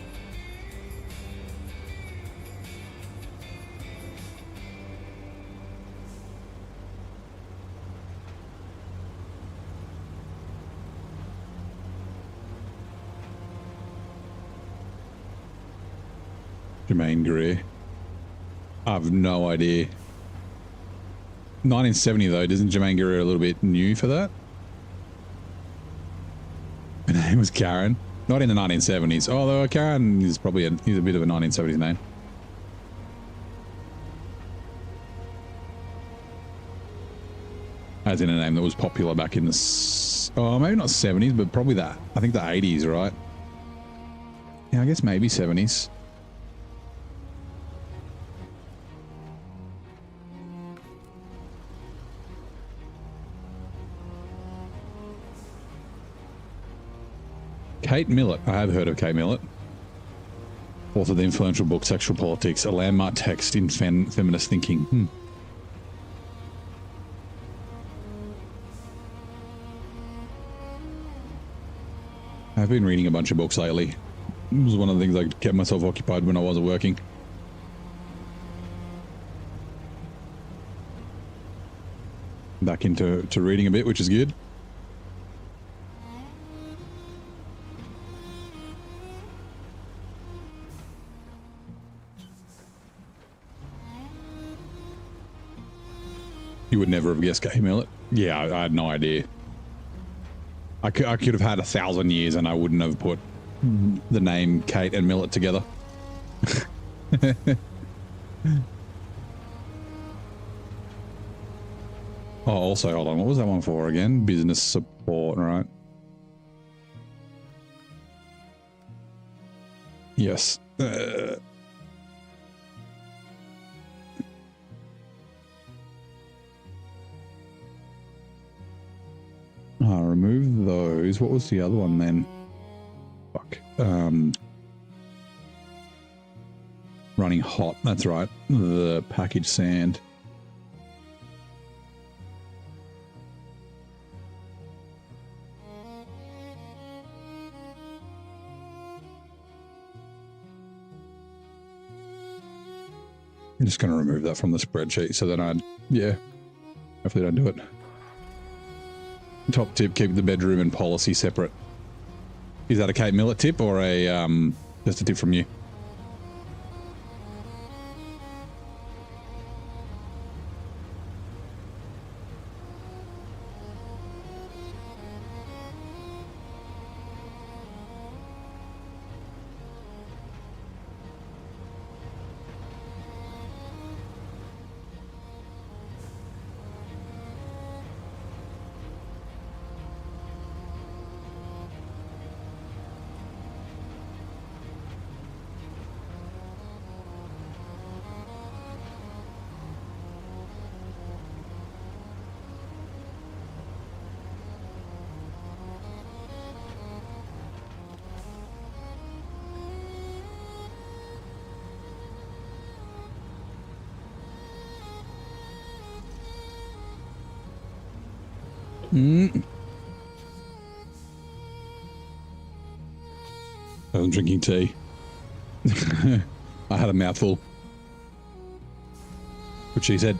S2: Jermaine Greer. I have no idea. 1970 though, doesn't Jermaine Greer a little bit new for that? Her name was Karen. Not in the 1970s. Although Karen is probably he's a bit of a 1970s name. As in a name that was popular back in the maybe not 70s, but probably that. I think the 80s, right? Yeah, I guess maybe 70s. Kate Millett. I have heard of Kate Millett. Author of the influential book Sexual Politics, a landmark text in feminist thinking. I've been reading a bunch of books lately. It was one of the things I kept myself occupied when I wasn't working. Back into reading a bit, which is good. You would never have guessed Kate Millett. Yeah, I had no idea. I could have had 1,000 years and I wouldn't have put the name Kate and Millett together. Oh, also, hold on. What was that one for again? Business support, right? Yes. Remove those. What was the other one then? Fuck. Running hot. That's right. The package sand. I'm just going to remove that from the spreadsheet so that hopefully don't do it. Top tip, keep the bedroom and policy separate. Is that a Kate Millett tip or a just a tip from you? I was drinking tea. I had a mouthful. What she said.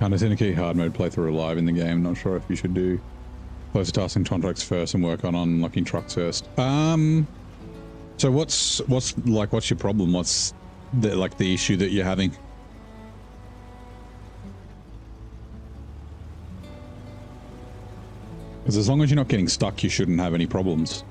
S2: Can't authenticate hard mode playthrough live in the game. Not sure if you should do closer tasks and contracts first and work on unlocking trucks first. So what's your problem? What's the issue that you're having? Because as long as you're not getting stuck, you shouldn't have any problems.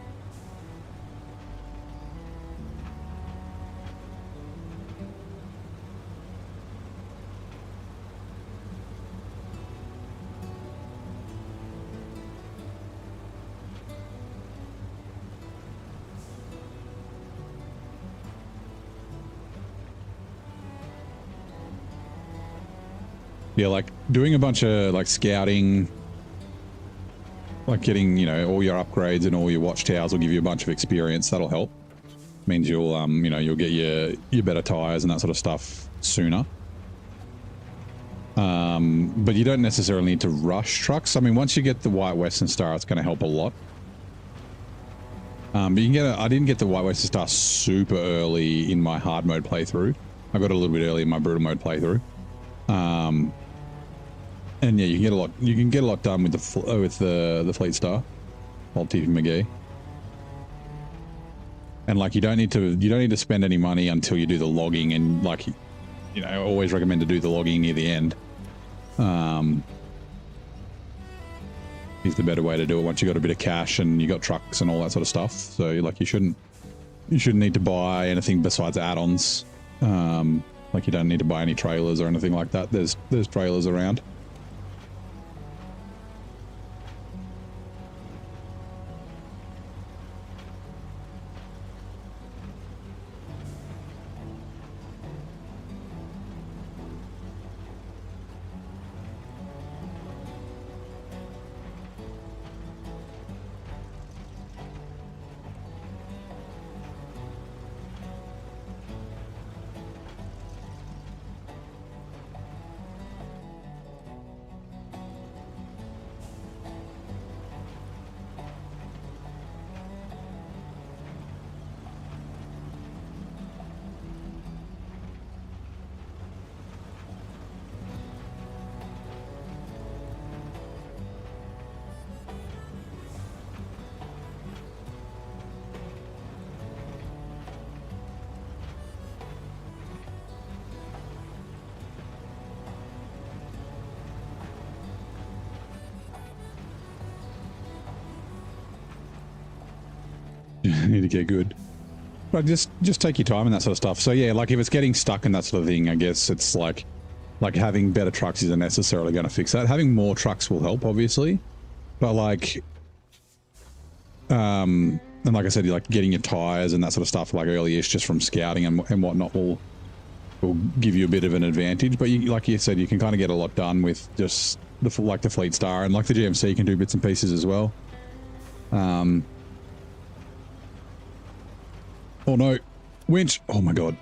S2: Yeah, like doing a bunch of like scouting, like getting, you know, all your upgrades and all your watchtowers will give you a bunch of experience. That'll help. Means you'll, you know, you'll get your better tires and that sort of stuff sooner. But you don't necessarily need to rush trucks. I mean, once you get the White Western Star, it's going to help a lot. But you can get I didn't get the White Western Star super early in my hard mode playthrough. I got it a little bit early in my brutal mode playthrough. And yeah, you can get a lot done with the Fleet Star. Old Tiffy McGee. And like you don't need to spend any money until you do the logging, and like you know, I always recommend to do the logging near the end. Is the better way to do it once you got a bit of cash and you got trucks and all that sort of stuff. So like you shouldn't need to buy anything besides add-ons. Like you don't need to buy any trailers or anything like that. There's trailers around. Need to get good, but just take your time and that sort of stuff. So yeah, like if it's getting stuck and that sort of thing, I guess it's like having better trucks isn't necessarily going to fix that. Having more trucks will help, obviously, but like and like I said, like getting your tires and that sort of stuff like early-ish just from scouting and whatnot will give you a bit of an advantage. But you, like you said, you can kind of get a lot done with just the Fleet Star, and like the GMC can do bits and pieces as well. Oh no, winch! Oh my god.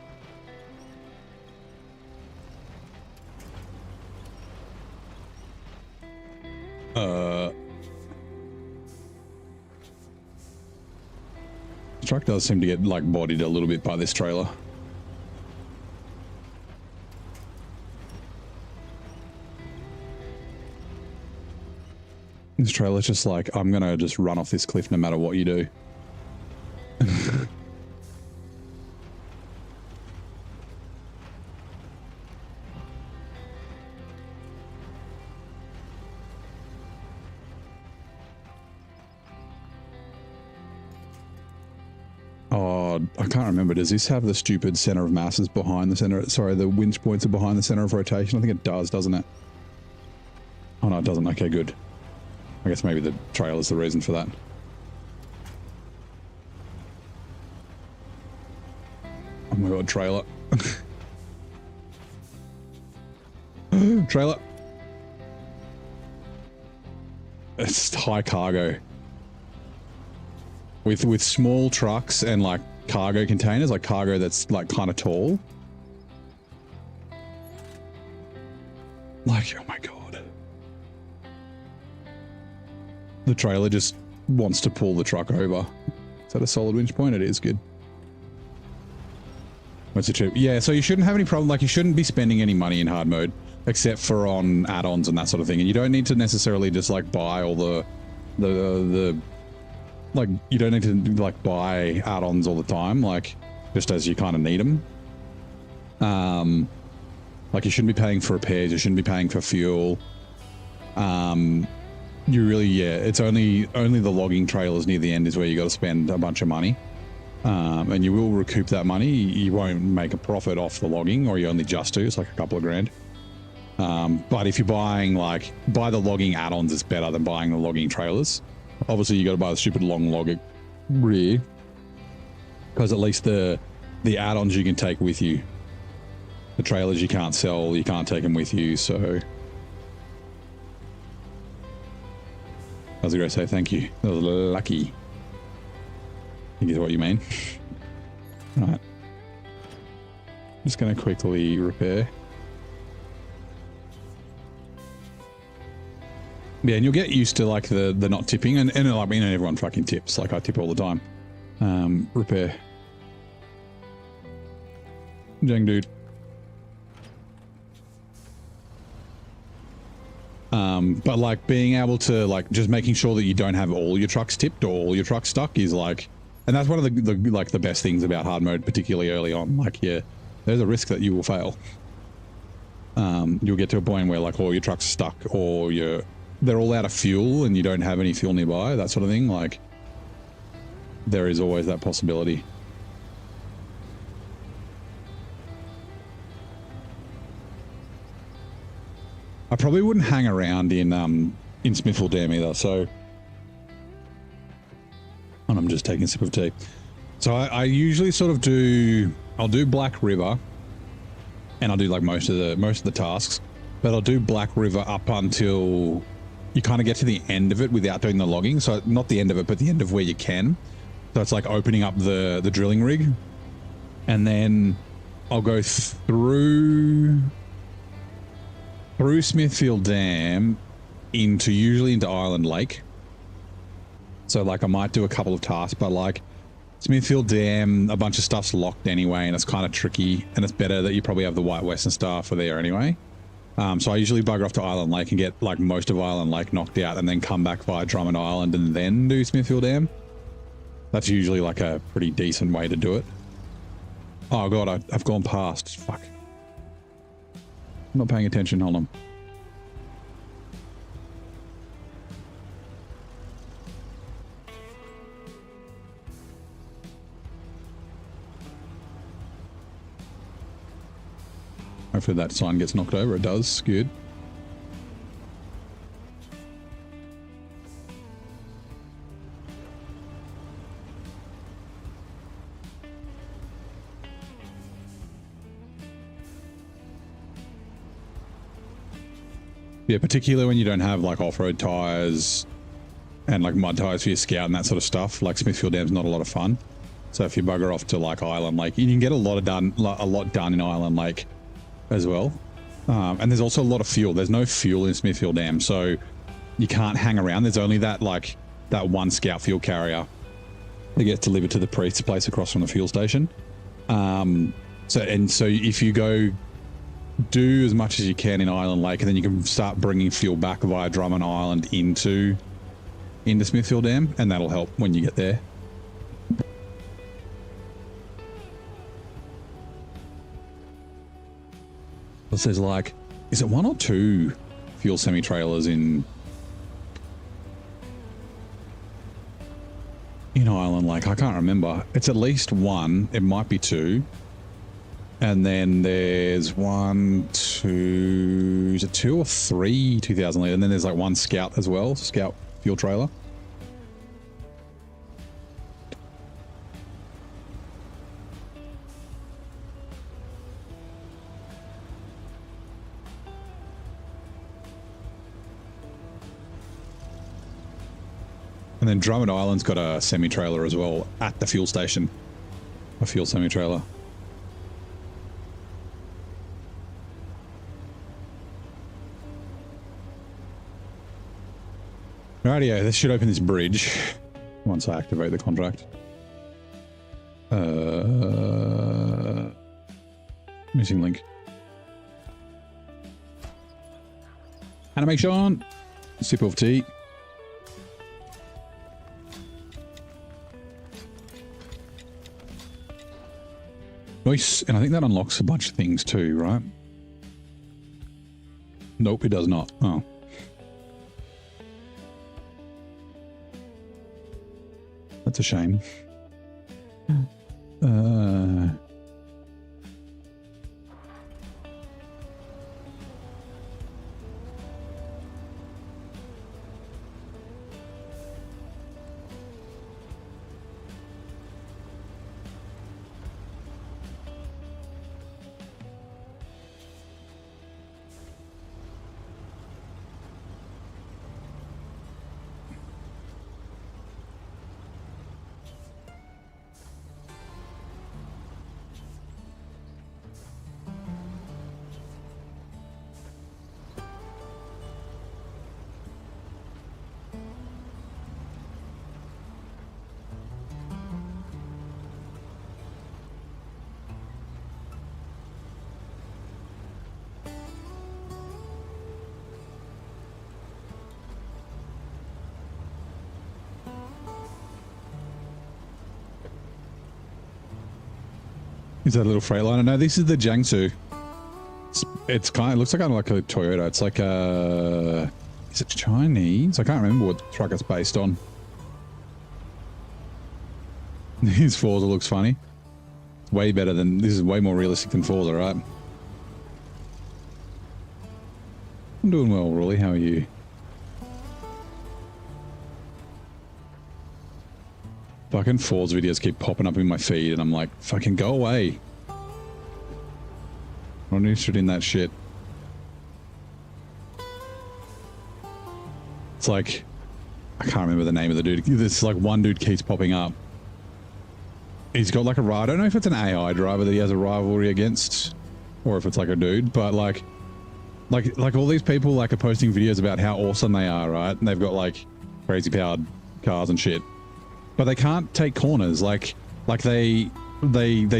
S2: The truck does seem to get like bodied a little bit by this trailer. This trailer's just like, I'm gonna just run off this cliff no matter what you do. Oh, I can't remember. Does this have the stupid center of masses behind the center? Sorry, the winch points are behind the center of rotation. I think it does, doesn't it? Oh no, it doesn't. Okay, good. I guess maybe the trailer's the reason for that. Oh my god, trailer. Trailer. It's high cargo. With small trucks and like cargo containers, like cargo that's like kind of tall. Like, oh my god. The trailer just wants to pull the truck over. Is that a solid winch point? It is good. What's it cheap? Yeah, so you shouldn't have any problem. Like you shouldn't be spending any money in hard mode except for on add-ons and that sort of thing. And you don't need to necessarily just like buy all the like you don't need to like buy add-ons all the time, like just as you kind of need them. Like you shouldn't be paying for repairs, you shouldn't be paying for fuel. You really, yeah, it's only the logging trailers near the end is where you got to spend a bunch of money. And you will recoup that money. You won't make a profit off the logging, or you only just do. It's like a couple of grand. But if you're buying buy the logging add-ons, it's better than buying the logging trailers. Obviously, you got to buy the stupid long logger rear, because at least the add-ons you can take with you. The trailers you can't sell, you can't take them with you. So I was going to say thank you. That was lucky. I think is what you mean. All right. Just going to quickly repair. Yeah, and you'll get used to like the not tipping, and I mean everyone fucking tips. Like I tip all the time. Repair. Jang dude. But like being able to like just making sure that you don't have all your trucks tipped or all your trucks stuck is like, and that's one of the like the best things about hard mode, particularly early on. Like, yeah, there's a risk that you will fail. You'll get to a point where like all your trucks are stuck or they're all out of fuel and you don't have any fuel nearby, that sort of thing. Like, there is always that possibility. I probably wouldn't hang around in Smithville Dam either, so... And I'm just taking a sip of tea. So I usually sort of I'll do Black River, and I'll do like most of the tasks, but I'll do Black River up until you kind of get to the end of it without doing the logging. So not the end of it, but the end of where you can. So it's like opening up the drilling rig, and then I'll go through Smithfield Dam usually into Island Lake. So like I might do a couple of tasks, but like Smithfield Dam, a bunch of stuff's locked anyway, and it's kind of tricky, and it's better that you probably have the White Western Star for there anyway. So I usually bugger off to Island Lake and get like most of Island Lake knocked out, and then come back via Drummond Island and then do Smithfield Dam. That's usually like a pretty decent way to do it. Oh god, I've gone past. Fuck. I'm not paying attention. Hold on. Hopefully that sign gets knocked over. It does. Good. Yeah, particularly when you don't have like off-road tires and like mud tires for your Scout and that sort of stuff. Like Smithfield Dam's not a lot of fun. So if you bugger off to like Island Lake, you can get a lot done in Island Lake as well. And there's also a lot of fuel. There's no fuel in Smithfield Dam, so you can't hang around. There's only that one Scout fuel carrier that gets delivered to the priest's place across from the fuel station. So if you go do as much as you can in Island Lake, and then you can start bringing fuel back via Drummond Island into Smithfield Dam, and that'll help when you get there. So there's like, is it 1 or 2 fuel semi-trailers in Island Lake? I can't remember. It's at least 1. It might be 2. And then there's 1, 2, is it 2 or 3 2,000 litre? And then there's like 1 Scout as well, Scout fuel trailer. And then Drummond Island's got a semi-trailer as well at the fuel station, a fuel semi-trailer. Rightio, this should open this bridge once I activate the contract. Missing link. Animation. Sip of tea. Nice, and I think that unlocks a bunch of things too, right? Nope, it does not. Oh. That's a shame. Is that a little Freightliner? No, this is the Jiangsu. It's kind of, it looks like a Toyota. It's like a, is it Chinese? I can't remember what truck it's based on. His Forza looks funny. It's way better than, this is way more realistic than Forza, right? I'm doing well, Rolly. How are you? Fucking Forza videos keep popping up in my feed and I'm like, fucking go away. I'm not interested in that shit. It's like, I can't remember the name of the dude. This like one dude keeps popping up. He's got like a, I don't know if it's an AI driver that he has a rivalry against or if it's like a dude, but like all these people like are posting videos about how awesome they are, right? And they've got like crazy powered cars and shit. But they can't take corners. Like they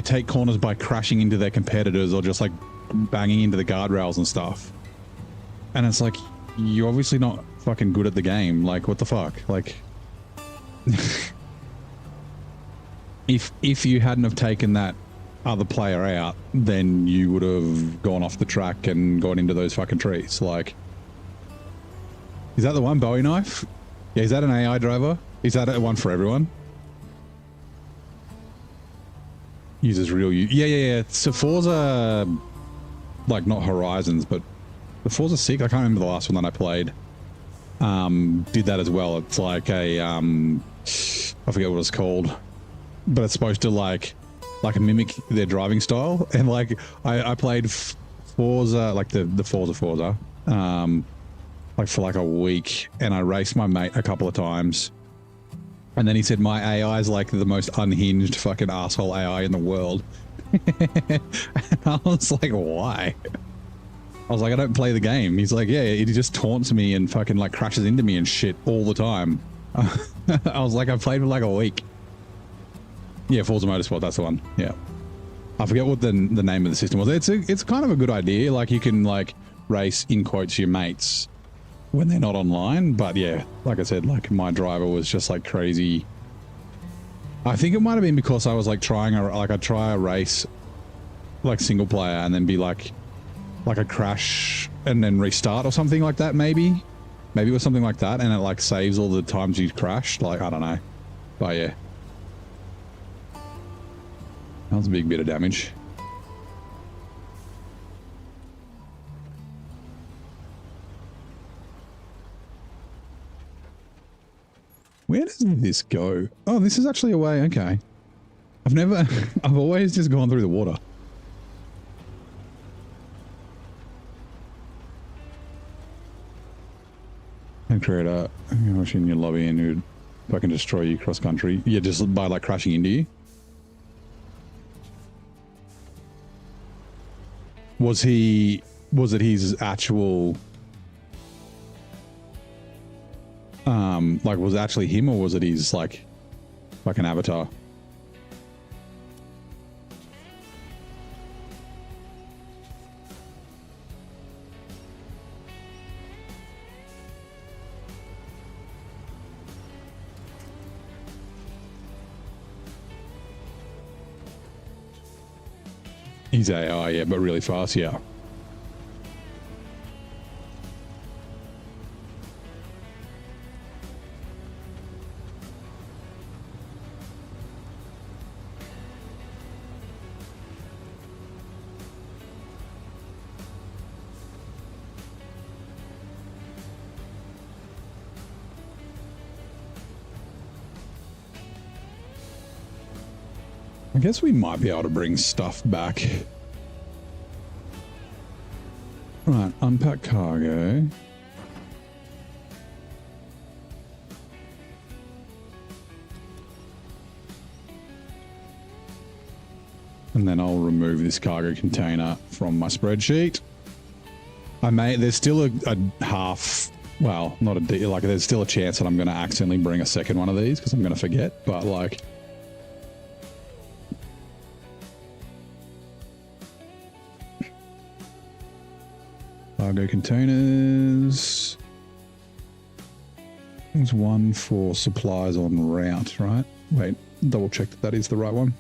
S2: take corners by crashing into their competitors or just like banging into the guardrails and stuff. And it's like, you're obviously not fucking good at the game. Like, what the fuck? Like, if you hadn't have taken that other player out, then you would have gone off the track and gone into those fucking trees. Like, is that the one? Bowie knife? Yeah, is that an AI driver? Is that a one for everyone? Uses real use. Yeah. So Forza, like not Horizons, but the Forza 6, I can't remember the last one that I played, did that as well. It's like a, I forget what it's called, but it's supposed to like mimic their driving style. And like, I played Forza, like the Forza, like for like a week, and I raced my mate a couple of times. And then he said, my AI is like the most unhinged fucking asshole AI in the world. And I was like, why? I was like, I don't play the game. He's like, yeah, he just taunts me and fucking like crashes into me and shit all the time. I was like, I played for like a week. Yeah, Forza Motorsport, that's the one. Yeah. I forget what the name of the system was. It's kind of a good idea. Like you can like race in quotes your mates when they're not online, but yeah, like I said, like my driver was just like crazy. I think it might have been because I was like I'd try a race like single player and then be like a crash and then restart or something like that. Maybe it was something like that, and it like saves all the times you crashed. Like, I don't know, but yeah, that was a big bit of damage. Where does this go? Oh, this is actually a way. Okay. I've always just gone through the water. And create a, in your lobby and who'd fucking destroy you cross country. Yeah, just by like crashing into you. Was it his actual, like, was it actually him, or was it his like an avatar? He's AI, yeah, but really fast, yeah. I guess we might be able to bring stuff back. Right, unpack cargo. And then I'll remove this cargo container from my spreadsheet. There's still a half, well, not a deal, like there's still a chance that I'm going to accidentally bring a second one of these because I'm going to forget, but like, cargo containers. There's one for supplies en route, right? Wait, double check that is the right one.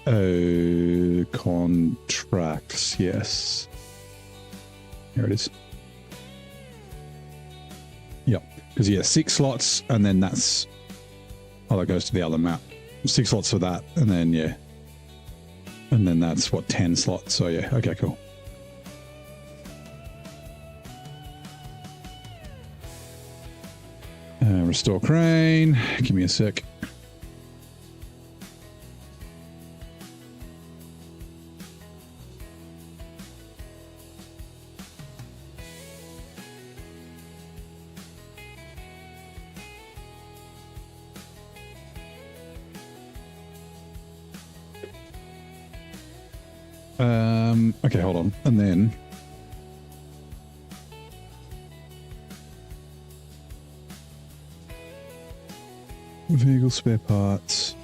S2: Oh, contracts. Yes. Here it is. Yep. Because, yeah, 6 slots, and then that's... Oh, that goes to the other map. 6 slots for that, and then, yeah. And then that's, what, 10 slots. So, yeah. Okay, cool. Restore crane. Give me a sec. Okay, hold on. And then... Vehicle spare parts.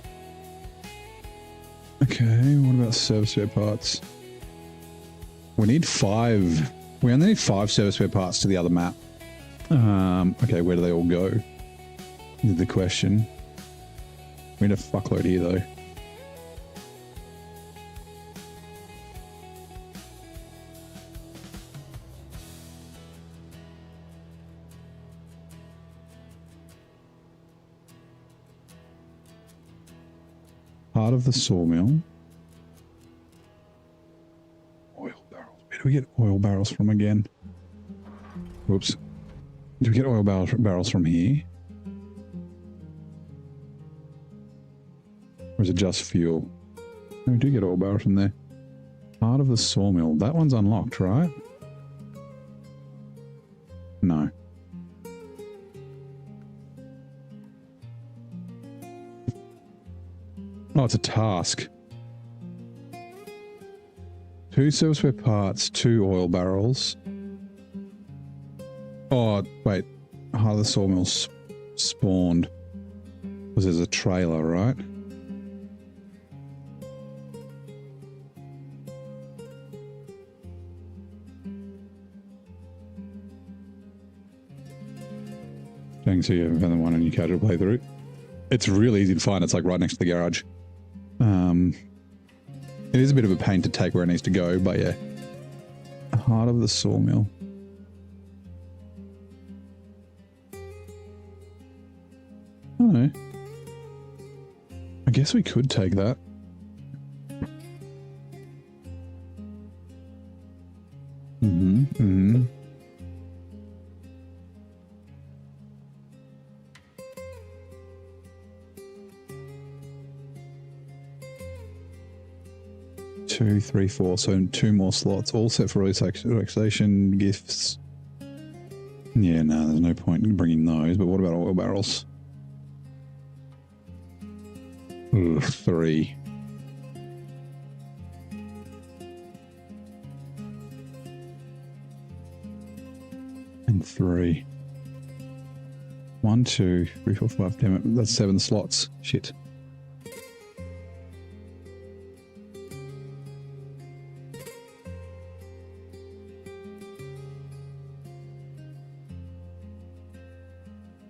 S2: Okay, what about service spare parts? We need 5. We only need 5 service spare parts to the other map. Okay, where do they all go? Is the question. We need a fuckload here, though. Part of the sawmill. Oil barrels. Where do we get oil barrels from again? Whoops. Do we get oil barrels from here? Or is it just fuel? No, we do get oil barrels from there. Part of the sawmill. That one's unlocked, right? No. Oh, it's a task. 2 service spare parts, 2 oil barrels. Oh, wait. Heart of the sawmill spawned. Because there's a trailer, right? Dang, so you haven't found the one in your casual playthrough. It's really easy to find. It's like right next to the garage. It is a bit of a pain to take where it needs to go, but yeah. Heart of the sawmill. I don't know. I guess we could take that. Mm-hmm. 2, 3, 4. So 2 more slots, all set for relaxation gifts. Yeah, no, there's no point in bringing those. But what about oil barrels? Ugh, 3. And 3. 1, 2, 3, 4, 5. Damn it, that's 7 slots. Shit.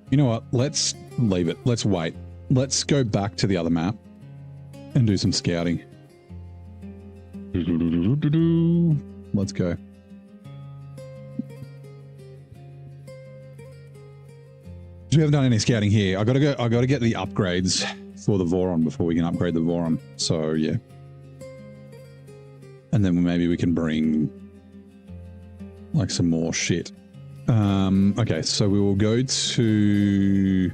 S2: You know what? Let's leave it. Let's wait. Let's go back to the other map and do some scouting. Let's go. We haven't done any scouting here. I gotta get the upgrades for the Voron before we can upgrade the Voron. So yeah. And then maybe we can bring like some more shit. Okay, so we will go to...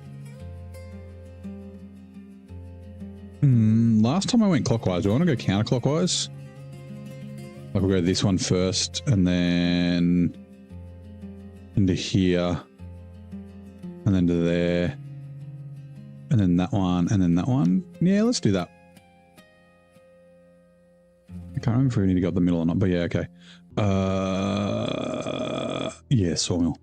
S2: last time I went clockwise. Do I want to go counterclockwise? Like we'll go this one first, and then into here, and then to there, and then that one, and then that one. Yeah, let's do that. I can't remember if we need to go up the middle or not, but yeah, okay. Yeah, sawmill.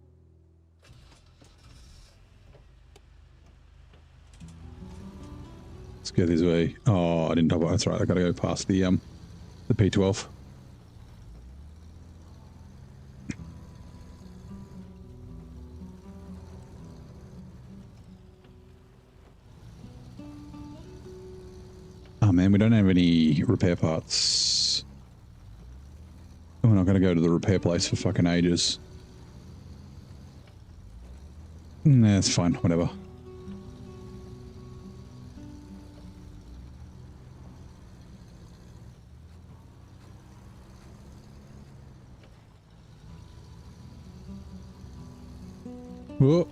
S2: Let's go this way. Oh, I didn't top it. That's right. I gotta go past the P12. man, we don't have any repair parts. We're not going to go to the repair place for fucking ages. Nah, it's fine, whatever. Whoa,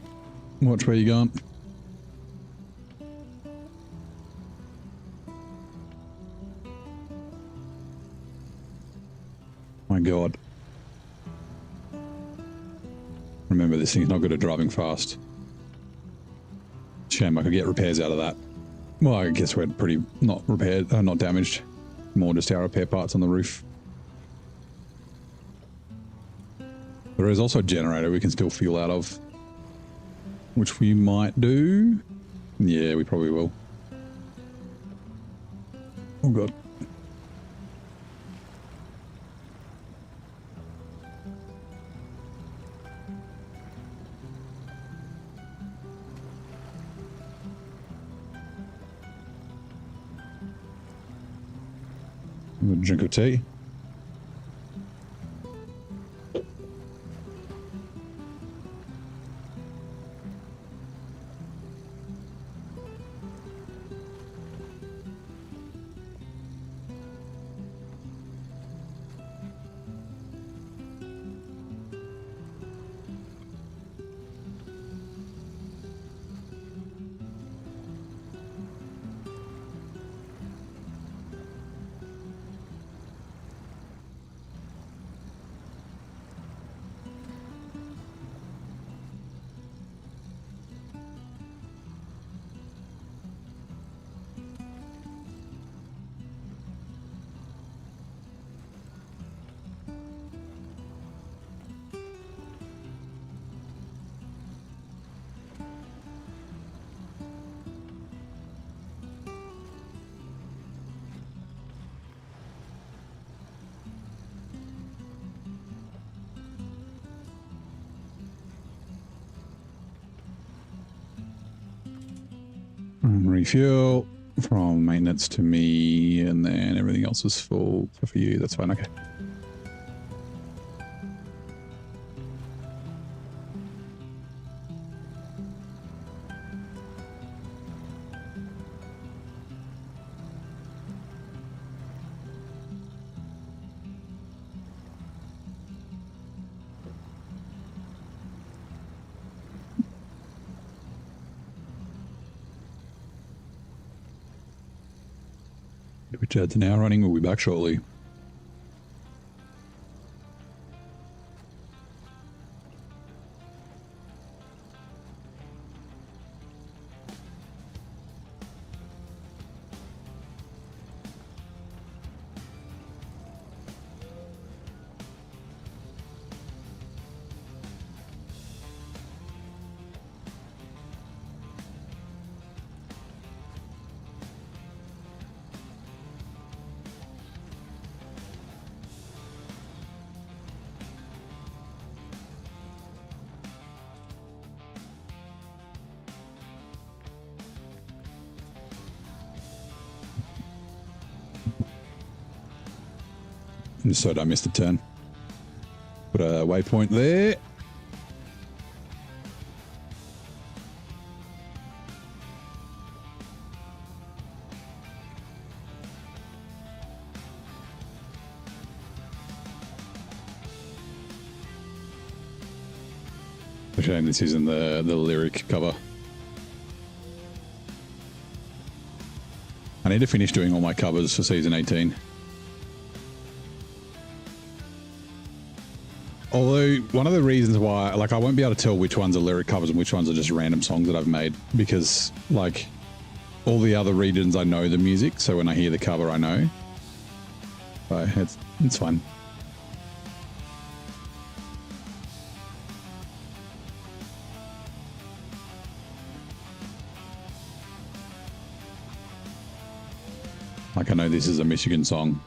S2: watch where you're going. My God. Remember, this thing's not good at driving fast. Shame I could get repairs out of that. Well, I guess we're pretty not repaired, not damaged. More just our repair parts on the roof. There is also a generator we can still fuel out of, which we might do. Yeah, we probably will. Oh God. A drink of tea. Refuel from maintenance to me, and then everything else is full for you. That's fine. Okay. Which adds an hour running. We'll be back shortly. Just so I don't miss the turn. Put a waypoint there. A shame this isn't the lyric cover. I need to finish doing all my covers for season 18. Although, one of the reasons why, like, I won't be able to tell which ones are lyric covers and which ones are just random songs that I've made, because, like, all the other regions I know the music, so when I hear the cover, I know. So, it's fine. Like, I know this is a Michigan song.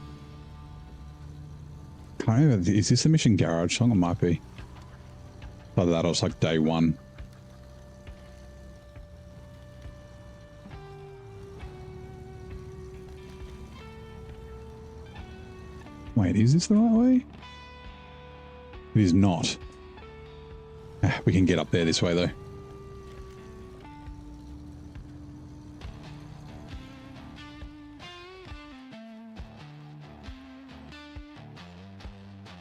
S2: Is this a Mission Garage song? It might be. Either that or it's like day one. Wait, is this the right way? It is not. We can get up there this way, though. I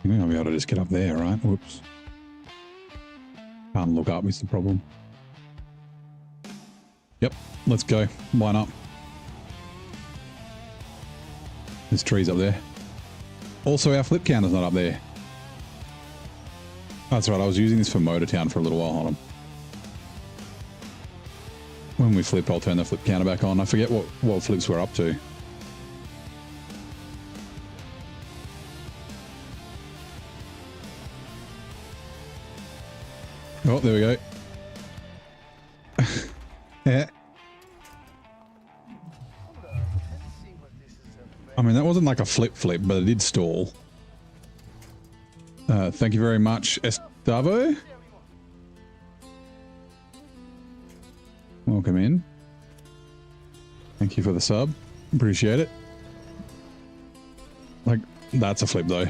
S2: think I'll be able to just get up there, right? Whoops. Can't look up is the problem. Yep, let's go. Why not? There's trees up there. Also, our flip counter's not up there. That's right, I was using this for Motortown for a little while. Hold on. When we flip, I'll turn the flip counter back on. I forget what flips we're up to. Oh, there we go. Yeah. I mean, that wasn't like a flip, but it did stall. Thank you very much, Estavo. Welcome in. Thank you for the sub. Appreciate it. Like, that's a flip though.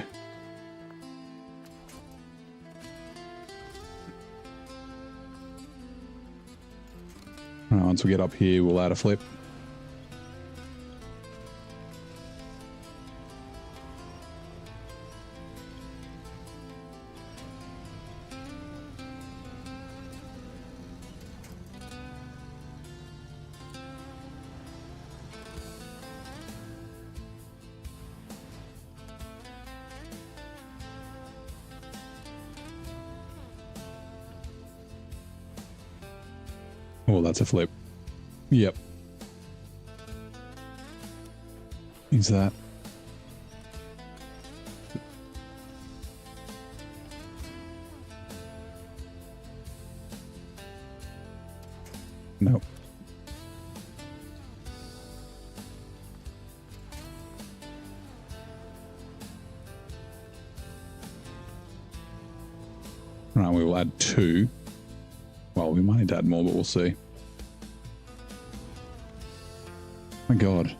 S2: Alright, once we get up here, we'll add a flip. Oh, that's a flip. Yep. Is that? Nope. Right, we will add 2. Well, we might need to add more, but we'll see. My God.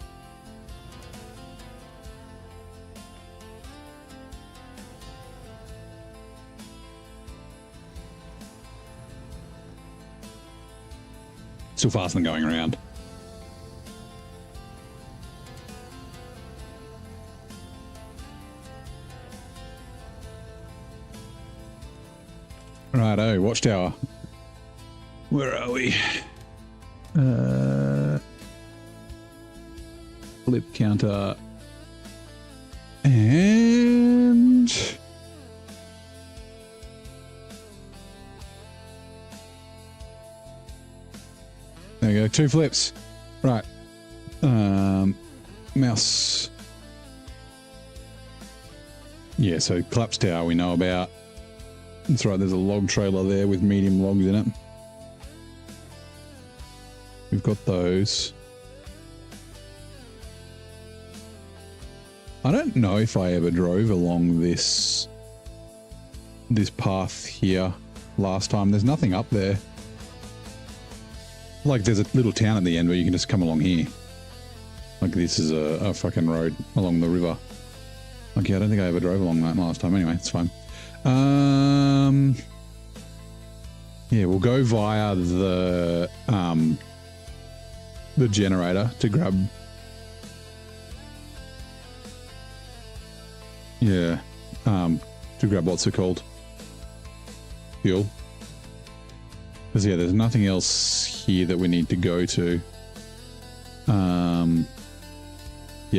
S2: Still faster than going around. Righto, watchtower. Where are we? Flip counter. And... there we go, 2 flips. Right. Mouse. Yeah, so collapse tower we know about. That's right, there's a log trailer there with medium logs in it. We've got those. I don't know if I ever drove along this path here last time. There's nothing up there. Like there's a little town at the end where you can just come along here. Like this is a fucking road along the river. Like yeah, I don't think I ever drove along that last time. Anyway, it's fine. Yeah, we'll go via the generator to grab. Yeah, to grab what's it called? Fuel. Because yeah, there's nothing else here that we need to go to. Yeah,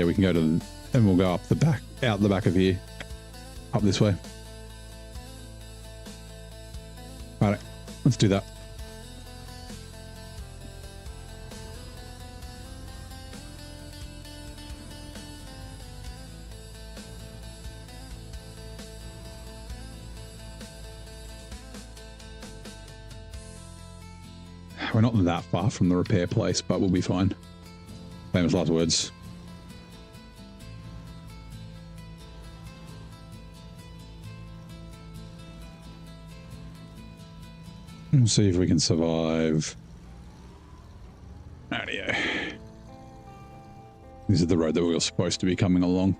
S2: we can go to, and we'll go up the back, out the back of here, up this way. All right, let's do that. We're not that far from the repair place, but we'll be fine. Famous last words. We'll see if we can survive. Rightio. This is the road that we were supposed to be coming along.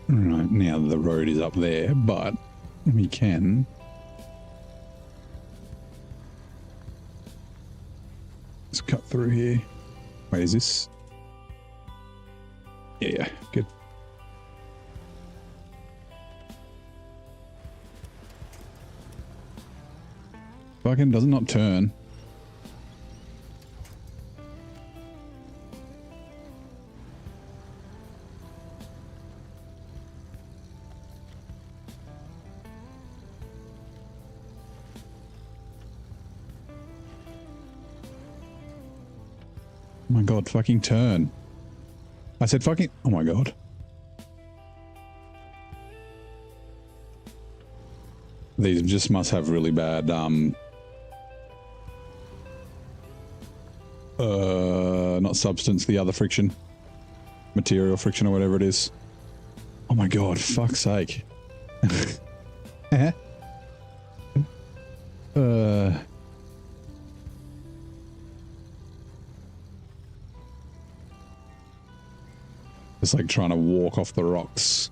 S2: Right, now the road is up there, but we can... Let's cut through here. Wait, is this... Yeah, good. Fucking does it not turn? Oh my god, fucking turn. I said fucking... Oh my god. These just must have really bad, not substance, the other friction. Material friction or whatever it is. Oh my god, fuck's sake. It's like trying to walk off the rocks.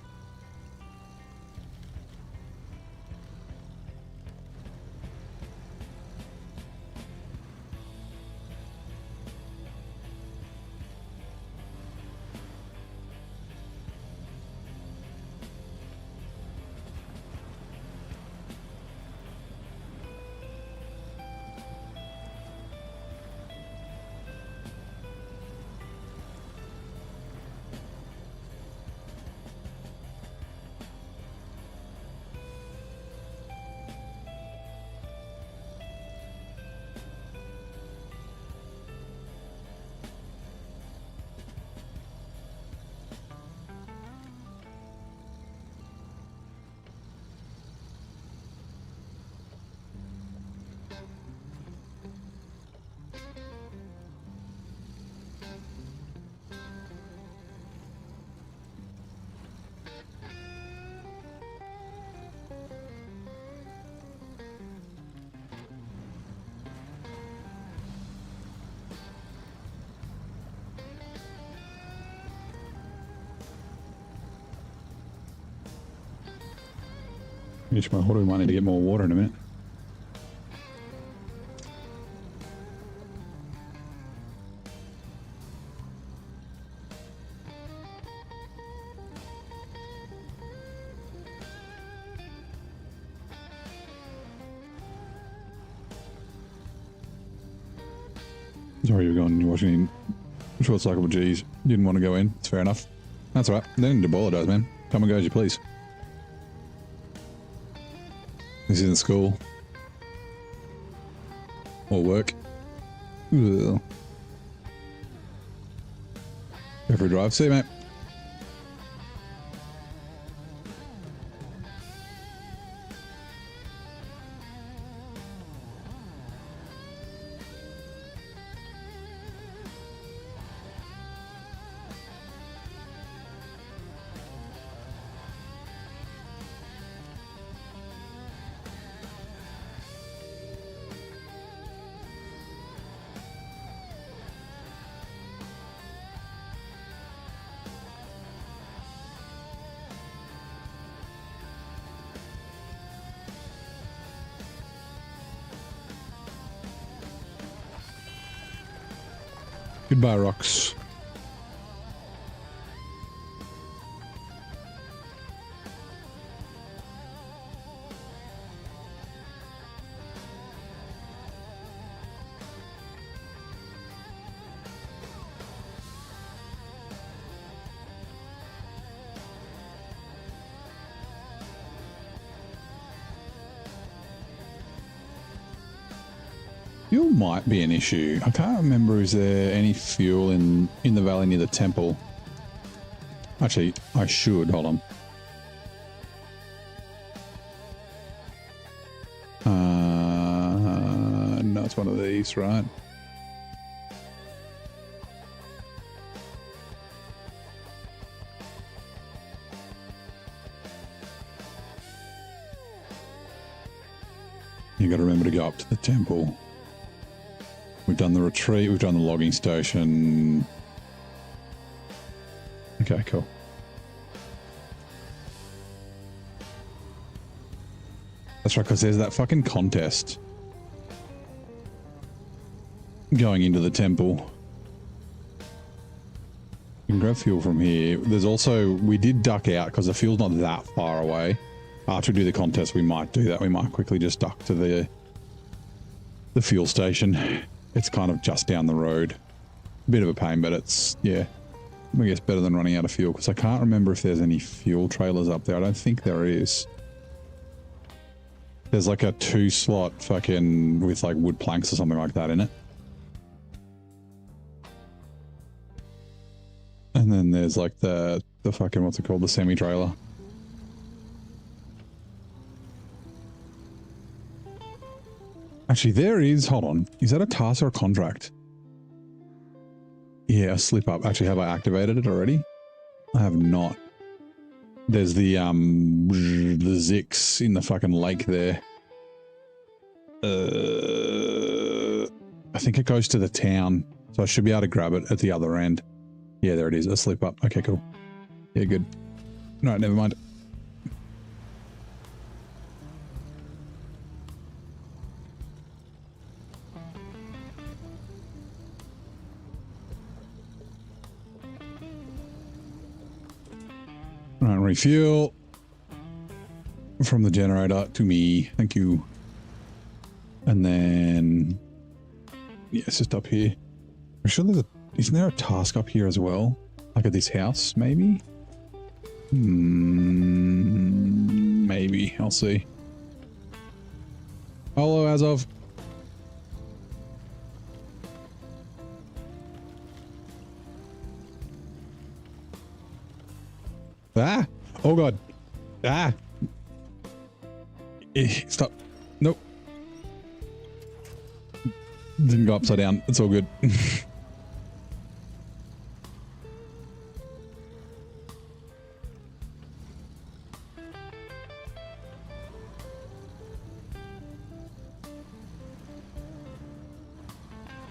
S2: What do we might need to get more water in a minute. Sorry, you're watching short cycle, G's. Didn't want to go in. It's fair enough. That's all right. They didn't apologise, man. Come and go as you please. This isn't school. Or work. Ugh. Go for a drive. See you, mate. Goodbye, rocks. Fuel might be an issue. I can't remember, is there any fuel in the valley near the temple? Actually, I should. Hold on. No, it's one of these, right? You got to remember to go up to the temple. We've done the retreat, we've done the logging station. Okay, cool. That's right, because there's that fucking contest going into the temple. You can grab fuel from here. There's also, we did duck out because the fuel's not that far away. After we do the contest, we might do that. We might quickly just duck to the fuel station. It's kind of just down the road. Bit of a pain, but it's, yeah, I guess better than running out of fuel, because I can't remember if there's any fuel trailers up there. I don't think there is. There's like a 2-slot fucking with like wood planks or something like that in it. And then there's like the fucking, what's it called? The semi-trailer. Actually, there is, hold on. Is that a task or a contract? Yeah, a slip up. Actually, have I activated it already? I have not. There's the Zix in the fucking lake there. I think it goes to the town, so I should be able to grab it at the other end. Yeah, there it is. A slip up. Okay, cool. Yeah, good. No, never mind. Right, refuel from the generator to me. Thank you. And then, yeah, it's just up here. I'm sure there's a, isn't there a task up here as well? Like at this house, maybe? Maybe. I'll see. Hello, as of. Ah! Oh god. Ah! Stop. Nope. Didn't go upside down. It's all good.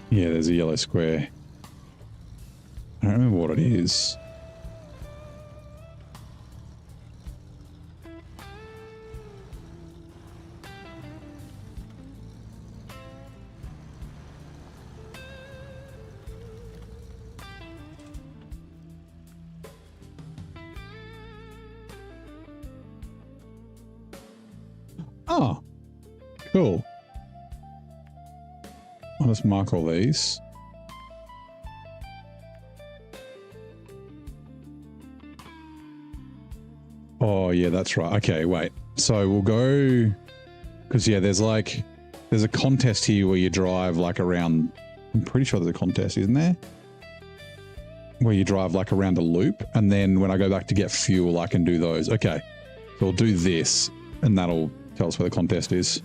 S2: Yeah, there's a yellow square. I don't remember what it is. Oh, cool. I'll just mark all these. Oh, yeah, that's right. Okay, wait. So we'll go... Because, yeah, there's a contest here where you drive, like, around... I'm pretty sure there's a contest, isn't there? Where you drive, like, around a loop. And then when I go back to get fuel, I can do those. Okay. So we'll do this, and that'll tell us where the contest is.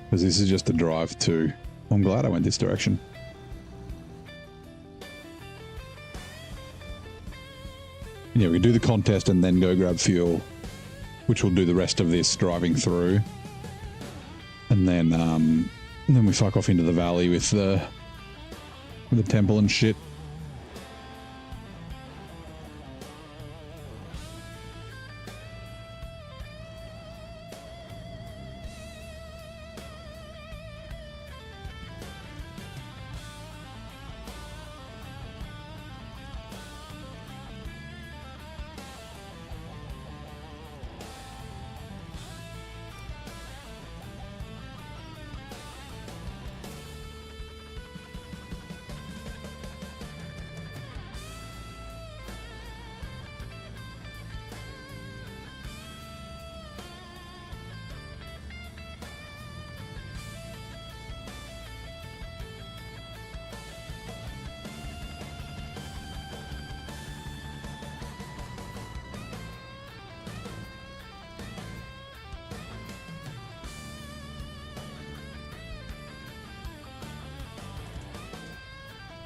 S2: Because this is just a drive to... I'm glad I went this direction. Yeah, we do the contest and then go grab fuel, which will do the rest of this driving through. And then we fuck off into the valley with the temple and shit.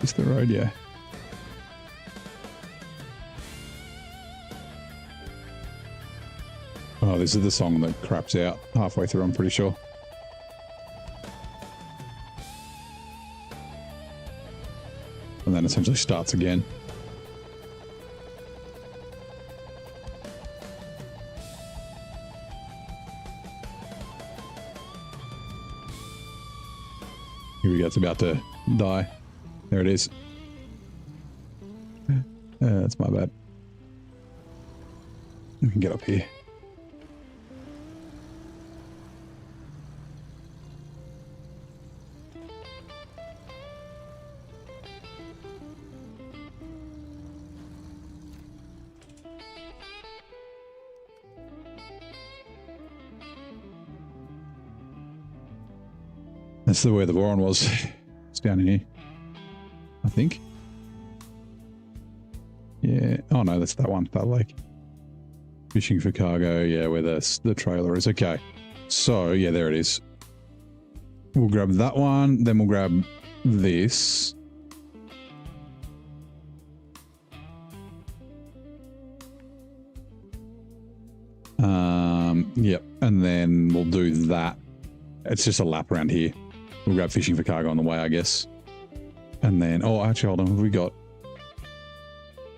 S2: It's the road, yeah. Oh, this is the song that craps out halfway through, I'm pretty sure. And then essentially starts again. Here we go. It's about to die. There it is. That's my bad. We can get up here. That's the where the Voron was. It's down here, I think. Yeah. Oh no, that's that one. That lake. Fishing for cargo. Yeah, where the trailer is. Okay. So yeah, there it is. We'll grab that one. Then we'll grab this. Yep. And then we'll do that. It's just a lap around here. We'll grab fishing for cargo on the way, I guess. And then, oh, actually, hold on. Have we got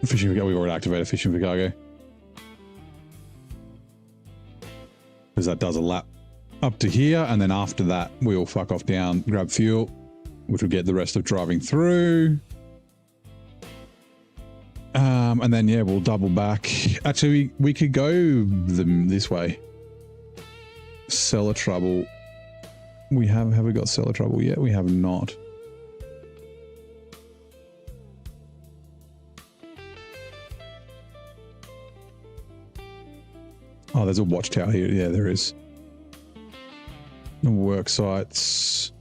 S2: fishing for cargo? We've already activated fishing for cargo. Because that does a lap up to here. And then after that, we'll fuck off down, grab fuel, which will get the rest of driving through. And then, yeah, we'll double back. Actually, we could go this way. Cellar trouble. Have we got cellar trouble yet? We have not. Oh, there's a watchtower here. Yeah, there is. The work sites.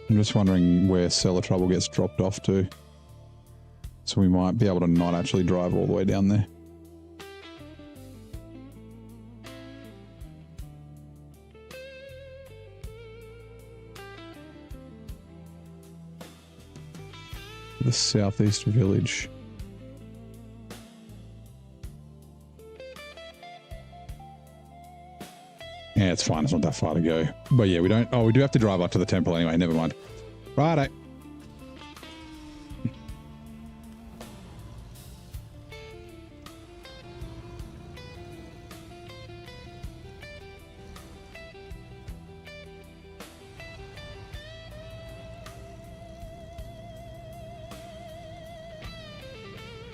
S2: I'm just wondering where cellar trouble gets dropped off to. So we might be able to not actually drive all the way down there. The southeast village. Yeah, it's fine. It's not that far to go. But yeah, we don't... Oh, we do have to drive up to the temple anyway. Never mind. Righto.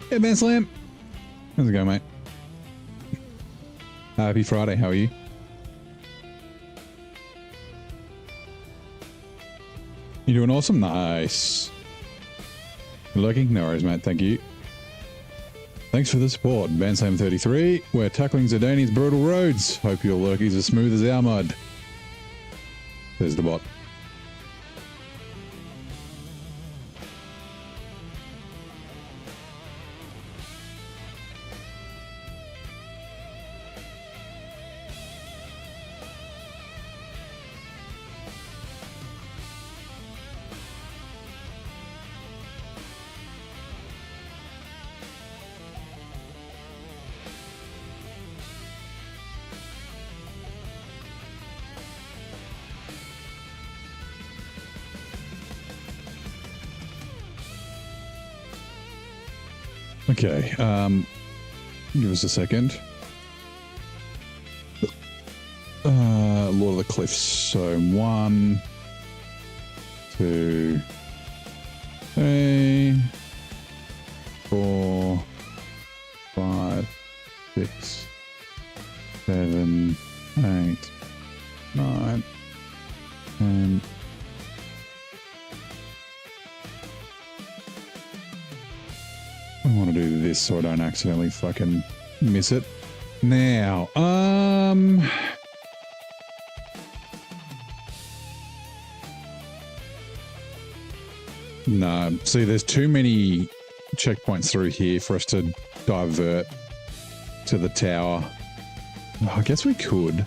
S2: Hey, Ben Slam. How's it going, mate? Happy Friday. How are you? You doing awesome? Nice. You looking? No worries, mate. Thank you. Thanks for the support. Banslam33. We're tackling Zurdania's brutal roads. Hope your lurky's as smooth as our mud. There's the bot. Okay, give us a second. Lord of the Cliffs. So 1, 2, 3, 4, 5, 6, 7, 8, 9, 10. I want to do this so I don't accidentally fucking miss it. Now, no. See, there's too many checkpoints through here for us to divert to the tower. Oh, I guess we could.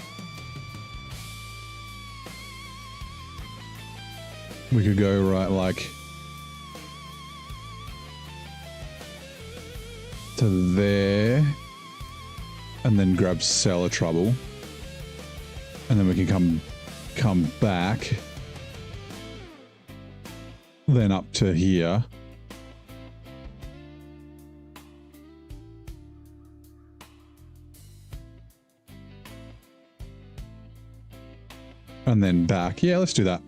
S2: We could go right, like, to there, and then grab cellar trouble, and then we can come back, then up to here, and then back. Yeah, let's do that.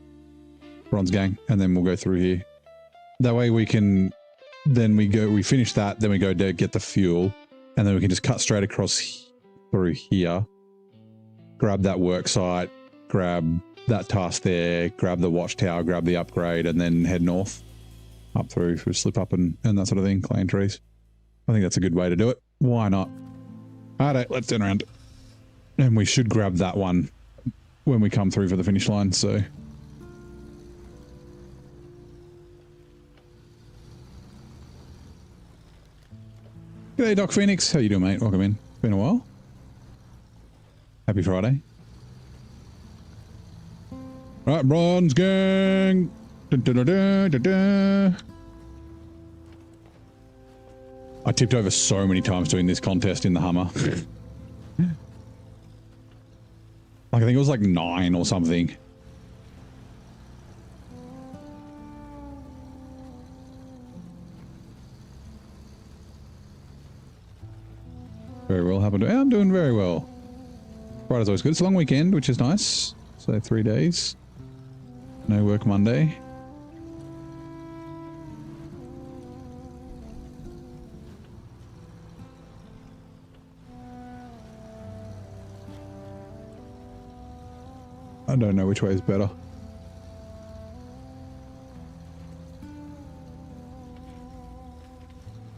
S2: Bronze Gang, and then we'll go through here. That way we can, then we finish that, then we go to get the fuel, and then we can just cut straight across through here, grab that work site, grab that task there, grab the watchtower, grab the upgrade, and then head north up through for slip up and that sort of thing, clean trees. I think that's a good way to do it. Why not? Alright, let's turn around. And we should grab that one when we come through for the finish line, so. G'day, Doc Phoenix. How you doing, mate? Welcome in. Been a while. Happy Friday. Right, Bronze Gang. Dun, dun, dun, dun, dun, dun. I tipped over so many times doing this contest in the Hummer. Like, I think it was like 9 or something. Very well, happened. I'm doing very well. Friday's always good. It's a long weekend, which is nice. So 3 days. No work Monday. I don't know which way is better.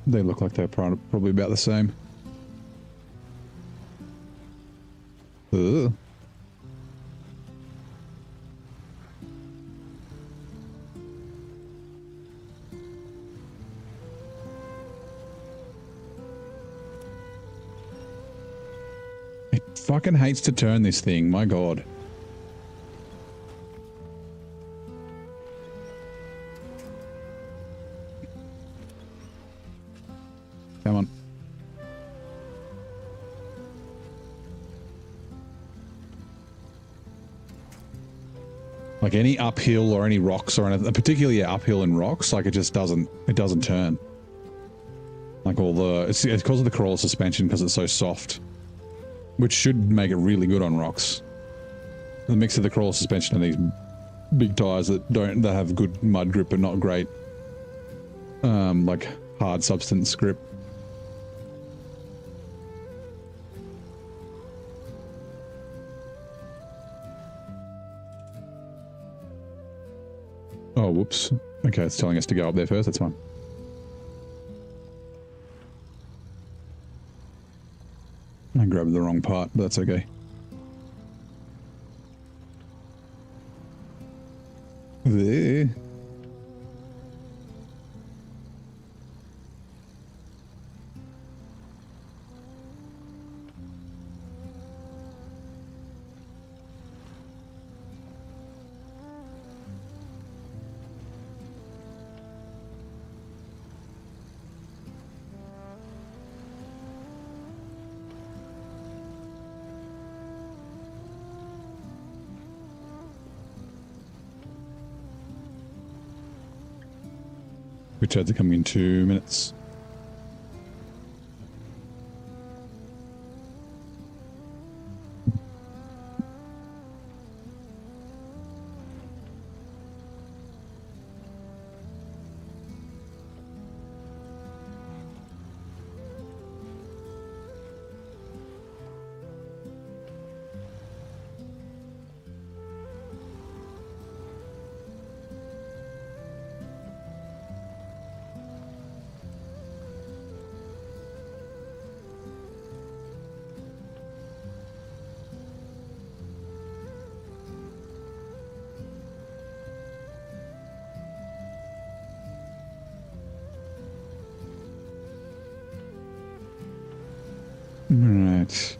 S2: They look like they're probably about the same. Ugh. It fucking hates to turn this thing, my god. Come on. Like any uphill or any rocks or anything, particularly uphill and rocks, like it just doesn't turn. Like all the, it's because of the crawler suspension, because it's so soft, which should make it really good on rocks. The mix of the crawler suspension and these big tires that have good mud grip but not great, like hard substance grip. Oh, whoops. Okay, it's telling us to go up there first. That's fine. I grabbed the wrong part, but that's okay. There. Which ads are coming in 2 minutes. Right.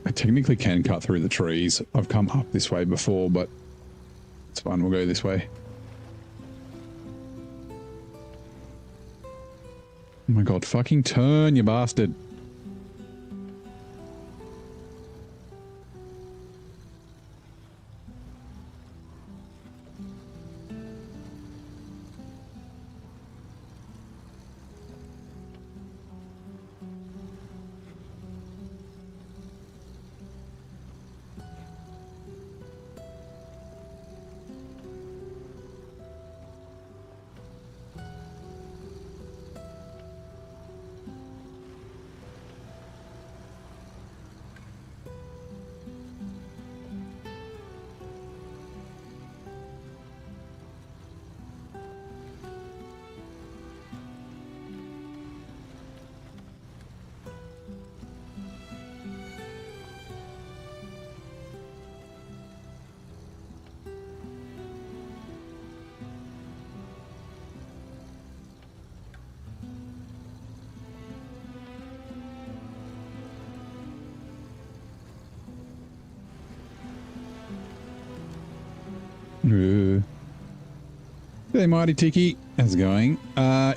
S2: I technically can cut through the trees. I've come up this way before, but it's fine. We'll go this way. Oh my god, fucking turn, you bastard. Hey, Mighty Tiki. How's it going?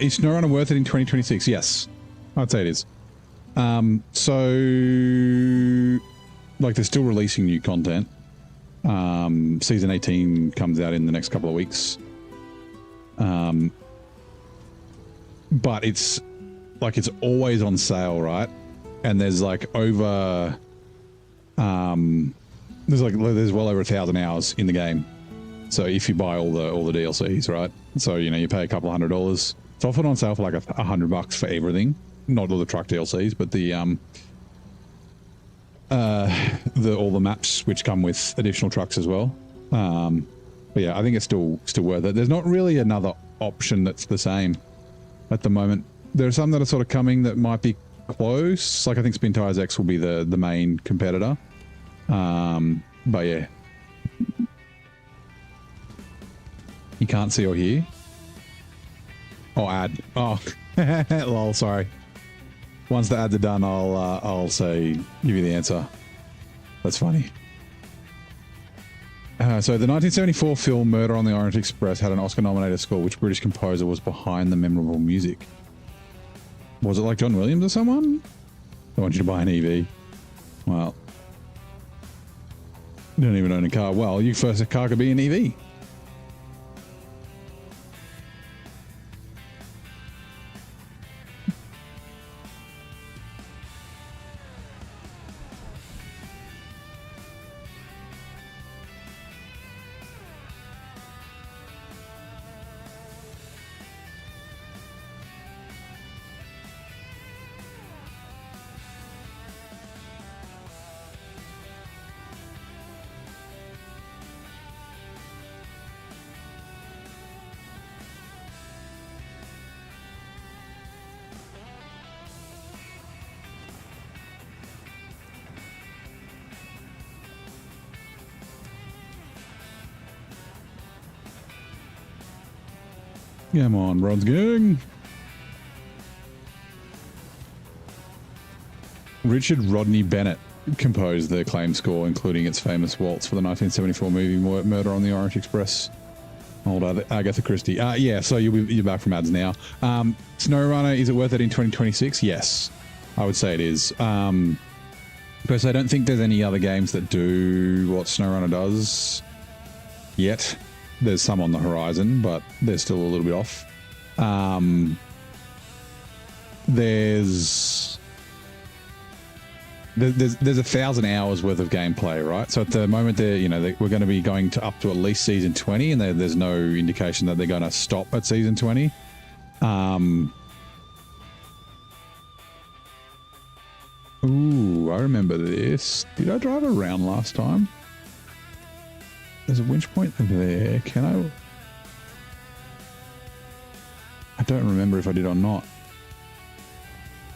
S2: Is SnowRunner worth it in 2026? Yes. I'd say it is. So, like, they're still releasing new content. Season 18 comes out in the next couple of weeks. But it's, like, it's always on sale, right? And there's, like, over... there's well over 1,000 hours in the game. So if you buy all the DLCs, right? So, you know, you pay a couple $100. It's often on sale for like $100 for everything. Not all the truck DLCs, but all the maps which come with additional trucks as well. But yeah, I think it's still worth it. There's not really another option that's the same at the moment. There are some that are sort of coming that might be close. Like I think Spin Tires X will be the main competitor. But yeah. You can't see or hear. Oh, ad. Oh, lol. Sorry. Once the ads are done, I'll say give you the answer. That's funny. So the 1974 film Murder on the Orient Express had an Oscar-nominated score. Which British composer was behind the memorable music? Was it like John Williams or someone? I want you to buy an EV. Well, you don't even own a car. Well, your first car could be an EV. Come on, Rod's gang. Richard Rodney Bennett composed the acclaimed score, including its famous waltz for the 1974 movie Murder on the Orient Express. Old Agatha Christie. Yeah, so you're back from ads now. SnowRunner, is it worth it in 2026? Yes, I would say it is. Because I don't think there's any other games that do what SnowRunner does yet. There's some on the horizon, but they're still a little bit off. There's 1,000 hours worth of gameplay, right? So at the moment, we're going to be going to up to at least season 20, and there's no indication that they're going to stop at season 20. Ooh, I remember this. Did I drive around last time? There's a winch point there. Can I? I don't remember if I did or not.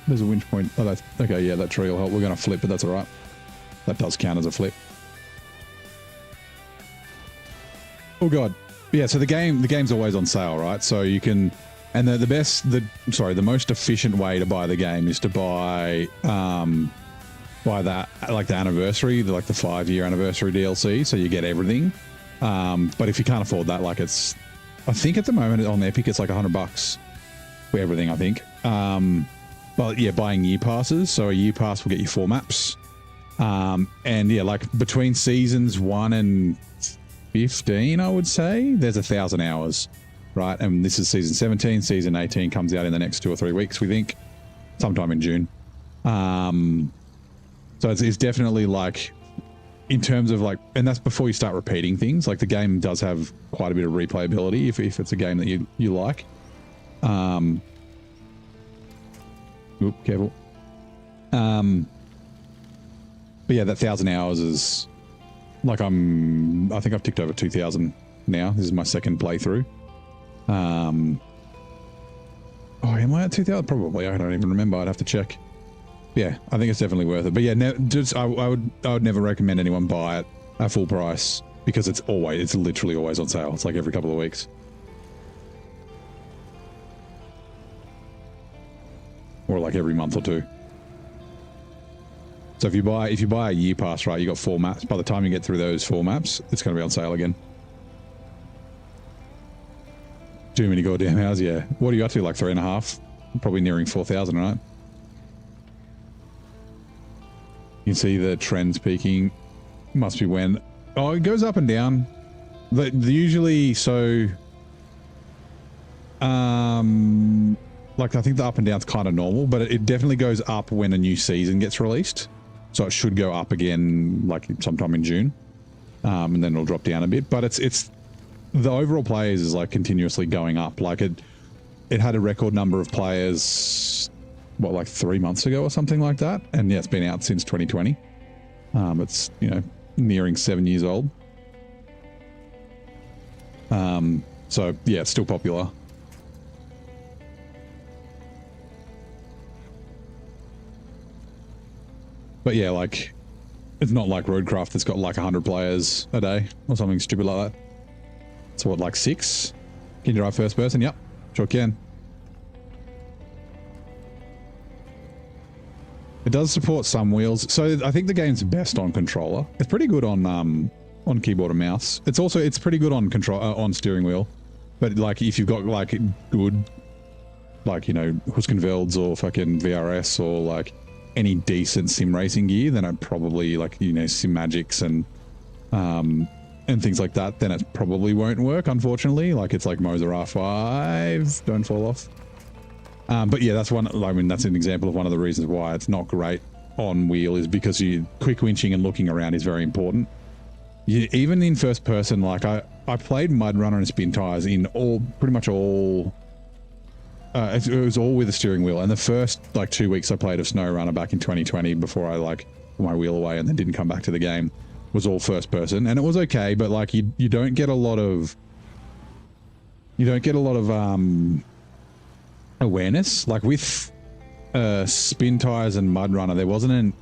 S2: There's a winch point. Oh, that's okay. Yeah, that tree will help. We're going to flip, but that's all right. That does count as a flip. Oh god. Yeah. So the game's always on sale, right? So you can, and the most efficient way to buy the game is to buy that, like the anniversary, the 5-year anniversary DLC, so you get everything. But if you can't afford that, I think at the moment on Epic it's like $100. for everything, I think. But yeah, buying year passes. So a year pass will get you 4 maps. And yeah, like between seasons 1 and 15, I would say, there's 1,000 hours, right? And this is season 17. Season 18 comes out in the next 2 or 3 weeks, we think, sometime in June. So it's definitely like, in terms of like, and that's before you start repeating things. Like the game does have quite a bit of replayability if it's a game that you like. Oop, careful. But yeah, that 1,000 hours is like, I think I've ticked over 2,000 now. This is my second playthrough. Oh, am I at 2,000? Probably. I don't even remember. I'd have to check. Yeah, I think it's definitely worth it. But yeah, I would never recommend anyone buy it at full price because it's literally always on sale. It's like every couple of weeks. Or like every month or 2. So if you buy a year pass, right, you got 4 maps. By the time you get through those 4 maps, it's going to be on sale again. Too many goddamn hours, yeah. What are you up to, like 3.5? Probably nearing 4,000, right? You can see the trends peaking. Must be when... Oh, it goes up and down. Usually, so... like, I think the up and down's kind of normal, but it definitely goes up when a new season gets released. So it should go up again, like, sometime in June. And then it'll drop down a bit. But it's... The overall players is, like, continuously going up. Like, it had a record number of players... What, like 3 months ago or something like that? And yeah, it's been out since 2020. It's, you know, nearing 7 years old. So yeah, it's still popular. But yeah, like, it's not like Roadcraft that's got like 100 players a day or something stupid like that. It's what, like 6? Can you drive first person? Yep, sure can. It does support some wheels. So I think the game's best on controller. It's pretty good on keyboard and mouse. It's pretty good on on steering wheel. But like if you've got like good, like, you know, Huskenvelds or fucking VRS or like any decent sim racing gear, then I'd probably, like, you know, Sim Magics and things like that, then it probably won't work, unfortunately. Like it's like Moser R5, don't fall off. But yeah, that's one. I mean, that's an example of one of the reasons why it's not great on wheel, is because quick winching and looking around is very important. Even in first person, like I played Mud Runner and Spin Tires in pretty much all. It was all with the steering wheel, and the first like 2 weeks I played of SnowRunner back in 2020 before I like put my wheel away and then didn't come back to the game, was all first person, and it was okay, but like you don't get a lot of awareness. Like with Spin Tires and Mud Runner, there wasn't an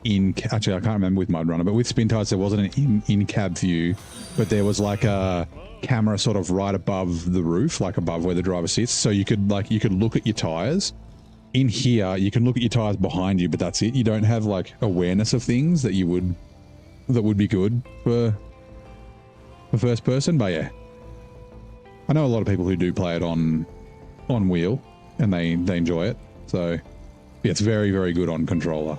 S2: actually I can't remember with Mud Runner, but with Spin Tires there wasn't an in-cab view, but there was like a camera sort of right above the roof, like above where the driver sits, so you could look at your tires. In here you can look at your tires behind you, but that's it. You don't have like awareness of things that would be good for first person. But yeah, I know a lot of people who do play it on wheel and they enjoy it. So yeah, it's very, very good on controller.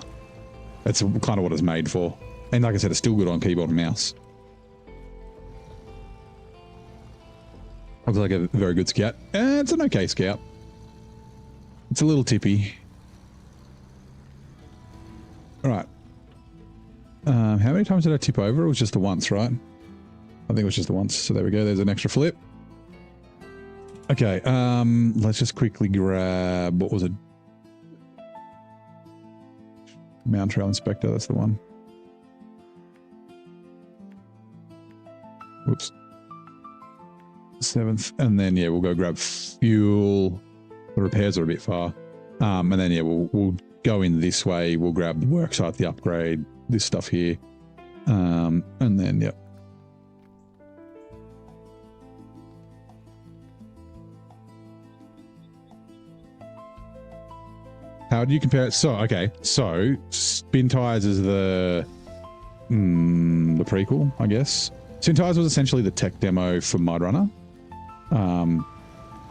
S2: That's kind of what it's made for. And like I said, it's still good on keyboard and mouse. Looks like a very good Scout. It's an okay Scout. It's a little tippy. All right. How many times did I tip over? It was just the once, right? I think it was just the once. So there we go. There's an extra flip. Okay. Let's just quickly grab, what was it? Mount Trail Inspector. That's the one. Whoops. 7th. And then, yeah, we'll go grab fuel. The repairs are a bit far. And then, yeah, we'll go in this way. We'll grab the worksite, the upgrade, this stuff here. And then, yep. How do you compare it? So, okay. So, Spin Tires is the prequel, I guess. Spin Tires was essentially the tech demo for Mud Runner.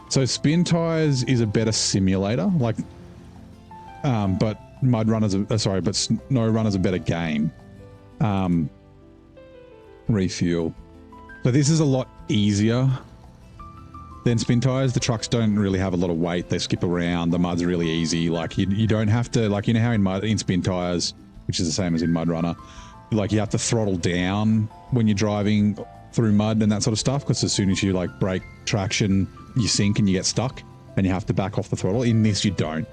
S2: So Spin Tires is a better simulator, like, but SnowRunner's a better game. Refuel. So this is a lot easier than Spin Tires. The trucks don't really have a lot of weight. They skip around. The mud's really easy. Like you don't have to, like, you know how in Spin Tires, which is the same as in Mud Runner, like you have to throttle down when you're driving through mud and that sort of stuff, because as soon as you like break traction, you sink and you get stuck and you have to back off the throttle. In this, you don't.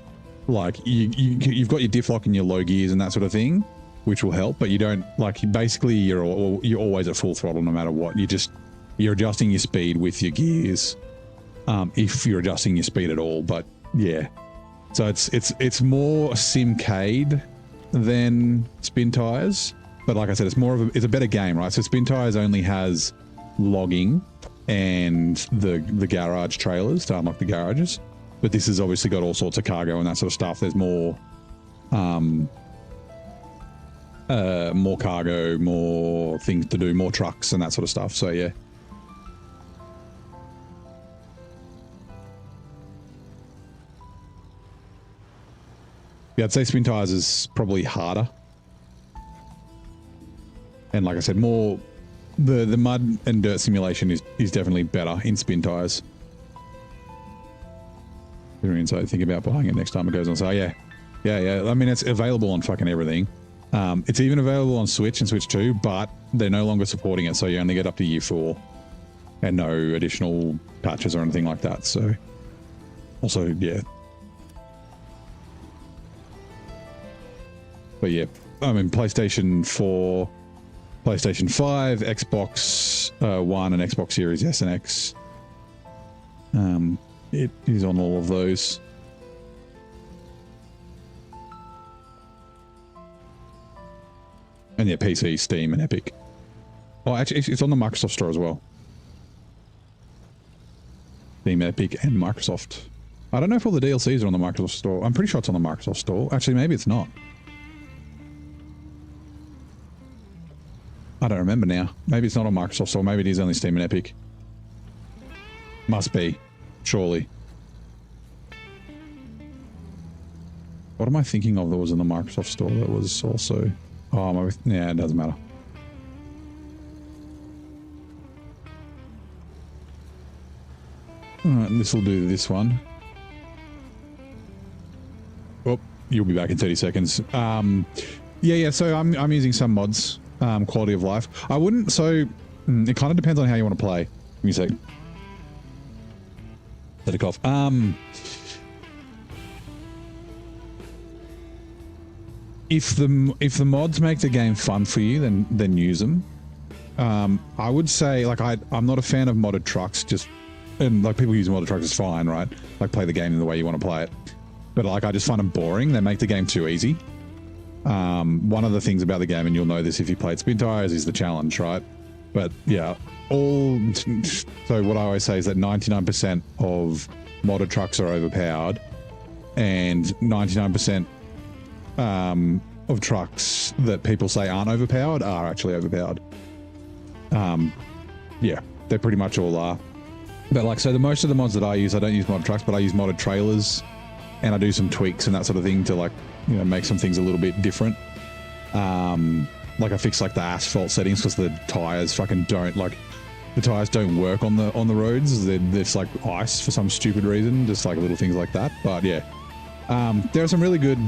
S2: Like you've got your diff lock and your low gears and that sort of thing, which will help, but you don't, like, basically you're always at full throttle no matter what. You're adjusting your speed with your gears, if you're adjusting your speed at all. But yeah, so it's more Simcade than Spin Tires, but like I said, it's a better game, right? So Spin Tires only has logging and the garage trailers to unlock the garages, but this has obviously got all sorts of cargo and that sort of stuff. There's more cargo, more things to do, more trucks and that sort of stuff. So yeah. Yeah, I'd say Spin Tires is probably harder. And like I said, more the mud and dirt simulation is definitely better in Spin Tires. So think about buying it next time it goes on. So yeah. I mean, it's available on fucking everything. It's even available on Switch and Switch 2, but they're no longer supporting it, so you only get up to year 4 and no additional patches or anything like that. So also, yeah. But yeah, I mean, PlayStation 4, PlayStation 5, Xbox One and Xbox Series S and X. It is on all of those. And yeah, PC, Steam, and Epic. Oh, actually, it's on the Microsoft Store as well. Steam, Epic, and Microsoft. I don't know if all the DLCs are on the Microsoft Store. I'm pretty sure it's on the Microsoft Store. Actually, maybe it's not. I don't remember now. Maybe it's not on Microsoft Store. Maybe it is only Steam and Epic. Must be. Surely. What am I thinking of that was in the Microsoft Store that was also... Oh, yeah, it doesn't matter. Alright, this will do this one. Oh, you'll be back in 30 seconds. Yeah, so I'm using some mods. Quality of life. I wouldn't, so it kind of depends on how you want to play. Give me a sec. Let it cough. If the mods make the game fun for you, then use them. I would say, like, I'm not a fan of modded trucks, and like people use modded trucks is fine, right? Like play the game in the way you want to play it. But like I just find them boring. They make the game too easy. One of the things about the game, and you'll know this if you played Spin Tires, is the challenge, right? But yeah, so what I always say is that 99% of modded trucks are overpowered, and 99% of trucks that people say aren't overpowered are actually overpowered. Yeah, they pretty much all are. But like, so most of the mods that I don't use modded trucks, but I use modded trailers, and I do some tweaks and that sort of thing to, like, you know, make some things a little bit different. Like I fix like the asphalt settings because the tires fucking don't, like, the tires don't work on the roads. There's like ice for some stupid reason, just like little things like that. But yeah, there are some really good,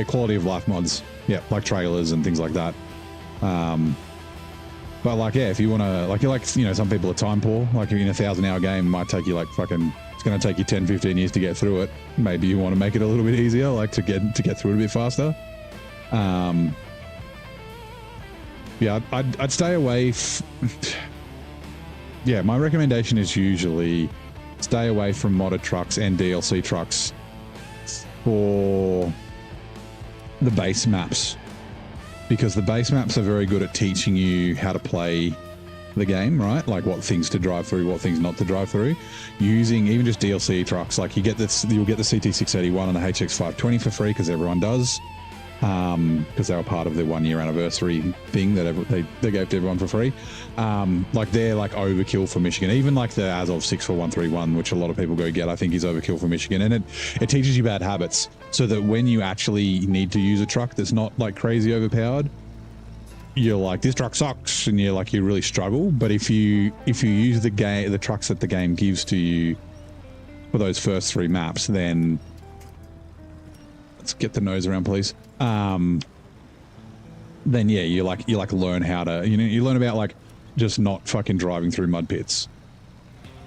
S2: quality of life mods. Yeah, like trailers and things like that. But like, yeah, if you want to, like, you're like, you know, some people are time poor. Like, in a 1,000-hour game, it might take you like fucking, it's going to take you 10, 15 years to get through it. Maybe you want to make it a little bit easier, like to get through it a bit faster. Yeah, I'd stay away. Yeah, my recommendation is usually stay away from modded trucks and DLC trucks for the base maps, because the base maps are very good at teaching you how to play the game, right? Like what things to drive through, what things not to drive through. Using even just DLC trucks, like you'll get the CT681 and the HX520 for free because everyone does. because they were part of their 1 year anniversary thing that they gave to everyone for free. Like they're like overkill for Michigan. Even like the Azov 64131, which a lot of people go get, I think is overkill for Michigan. And it teaches you bad habits so that when you actually need to use a truck that's not like crazy overpowered, you're like, this truck sucks, and you really struggle. But if you use the trucks that the game gives to you for those first 3 maps, then let's get the nose around, please. Then yeah, you learn how to, you learn about like just not fucking driving through mud pits,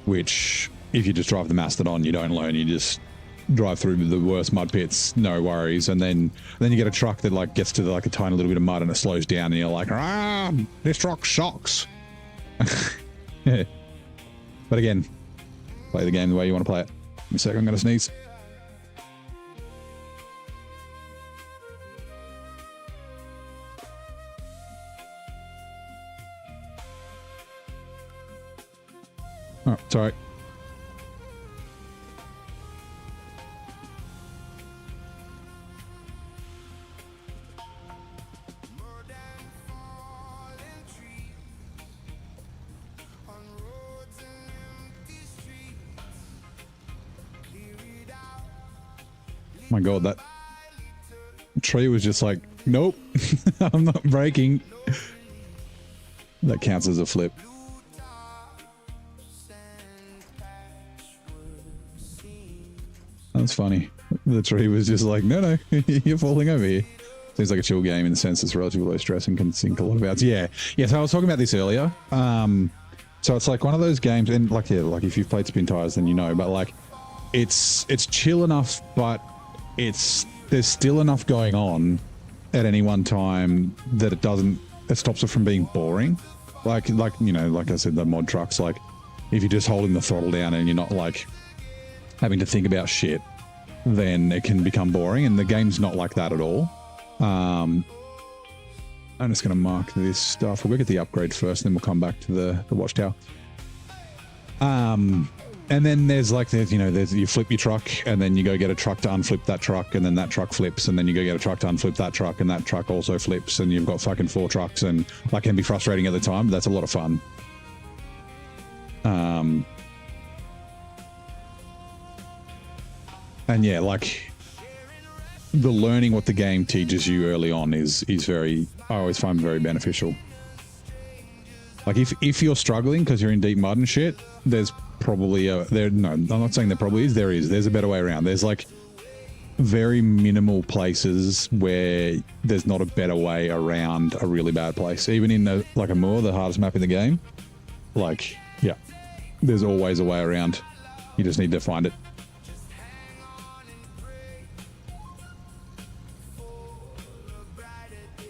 S2: which if you just drive the Mastodon, you don't learn. You just drive through the worst mud pits, no worries. And then you get a truck that like gets to like a tiny little bit of mud and it slows down and you're like, this truck sucks. Yeah. But again, play the game the way you want to play it. Give me a sec, I'm going to sneeze. Oh, sorry. My God, that tree was just like, nope, I'm not breaking. That counts as a flip. That's funny. The tree was just like, no, you're falling over here. Seems like a chill game in the sense it's relatively low stress and can sink a lot of outs. Yeah. So I was talking about this earlier. So it's like one of those games, and like, yeah, like if you've played Spin Tires, then you know, but like it's chill enough, but there's still enough going on at any one time that it stops it from being boring. Like I said, the mod trucks, like if you're just holding the throttle down and you're not like having to think about shit, then it can become boring, and the game's not like that at all. I'm just going to mark this stuff. We'll get the upgrade first, then we'll come back to the watchtower. And then there's you flip your truck, and then you go get a truck to unflip that truck, and then that truck flips, and then you go get a truck to unflip that truck, and that truck also flips, and you've got fucking 4 trucks, and that can be frustrating at the time, but that's a lot of fun. And yeah, like the learning what the game teaches you early on is very, I always find very beneficial. Like if you're struggling because you're in deep mud and shit, there's probably no, I'm not saying there probably is, there's a better way around. There's like very minimal places where there's not a better way around a really bad place. Even in a moor, the hardest map in the game, like, yeah, there's always a way around. You just need to find it.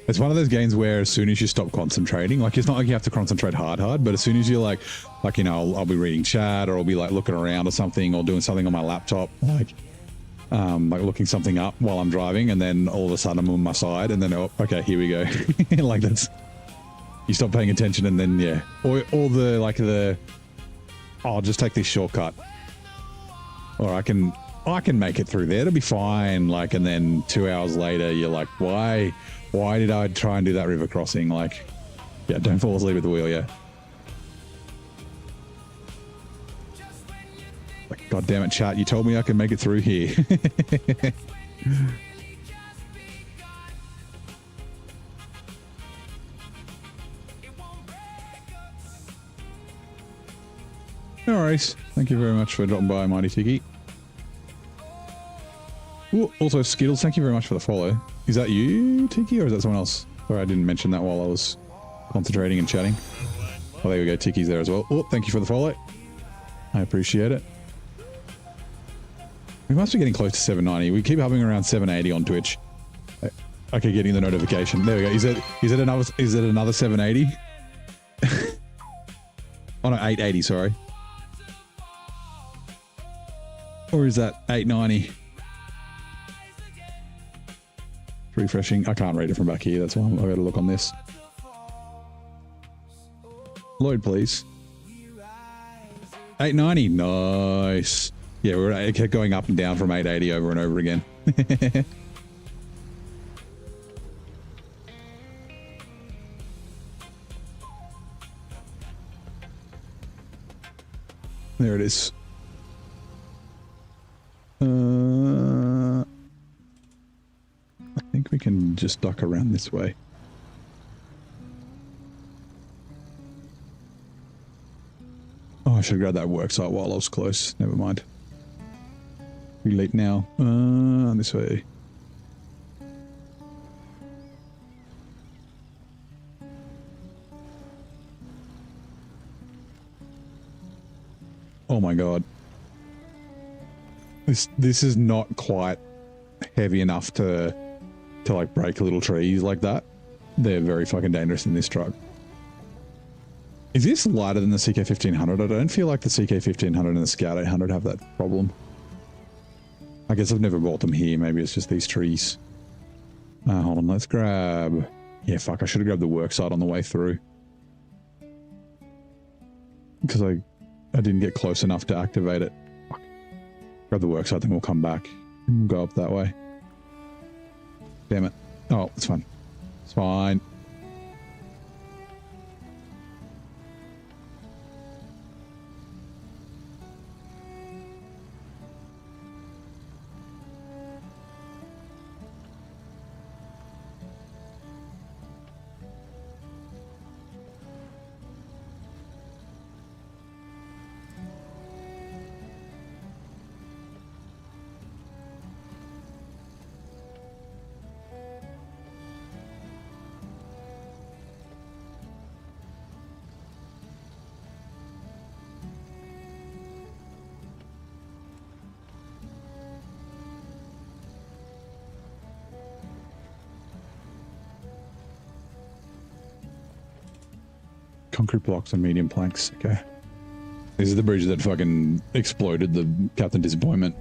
S2: It's one of those games where as soon as you stop concentrating, like it's not like you have to concentrate hard, but as soon as you're like I'll be reading chat, or I'll be like looking around or something, or doing something on my laptop, like looking something up while I'm driving, and then all of a sudden I'm on my side, and then, oh, okay, here we go. Like that's, you stop paying attention, and then, yeah. Or I'll just take this shortcut. Or I can make it through there, it'll be fine. Like, and then 2 hours later, you're like, why did I try and do that river crossing? Like, yeah, don't fall asleep at the wheel, yeah. Like, God damn it, chat, you told me I could make it through here. No worries. Thank you very much for dropping by, Mighty Tiki. Ooh, also, Skittles, thank you very much for the follow. Is that you, Tiki, or is that someone else? Sorry, I didn't mention that while I was concentrating and chatting. Oh, there we go. Tiki's there as well. Oh, thank you for the follow. I appreciate it. We must be getting close to 790. We keep hovering around 780 on Twitch. Okay, getting the notification. There we go. Is it another 780? Oh no, 880, sorry. Or is that 890? Refreshing. I can't read it from back here. That's why I've got to look on this. Load, please. 890. Nice. Yeah, it kept going up and down from 880 over and over again. There it is. I think we can just duck around this way. Oh, I should have grabbed that work site while I was close. Never mind. Too late now. This way. Oh my god. This is not quite heavy enough to like break little trees like that. They're very fucking dangerous in this truck. Is this lighter than the CK1500? I don't feel like the CK1500 and the Scout 800 have that problem. I guess I've never bought them here. Maybe it's just these trees. Hold on, let's grab... Yeah, fuck, I should have grabbed the work site on the way through. Because I didn't get close enough to activate it. Fuck. Grab the work site, then we'll come back. And we'll go up that way. Damn it. Oh, it's fine. It's fine. Concrete blocks and medium planks. Okay. This is the bridge that fucking exploded the Captain Disappointment.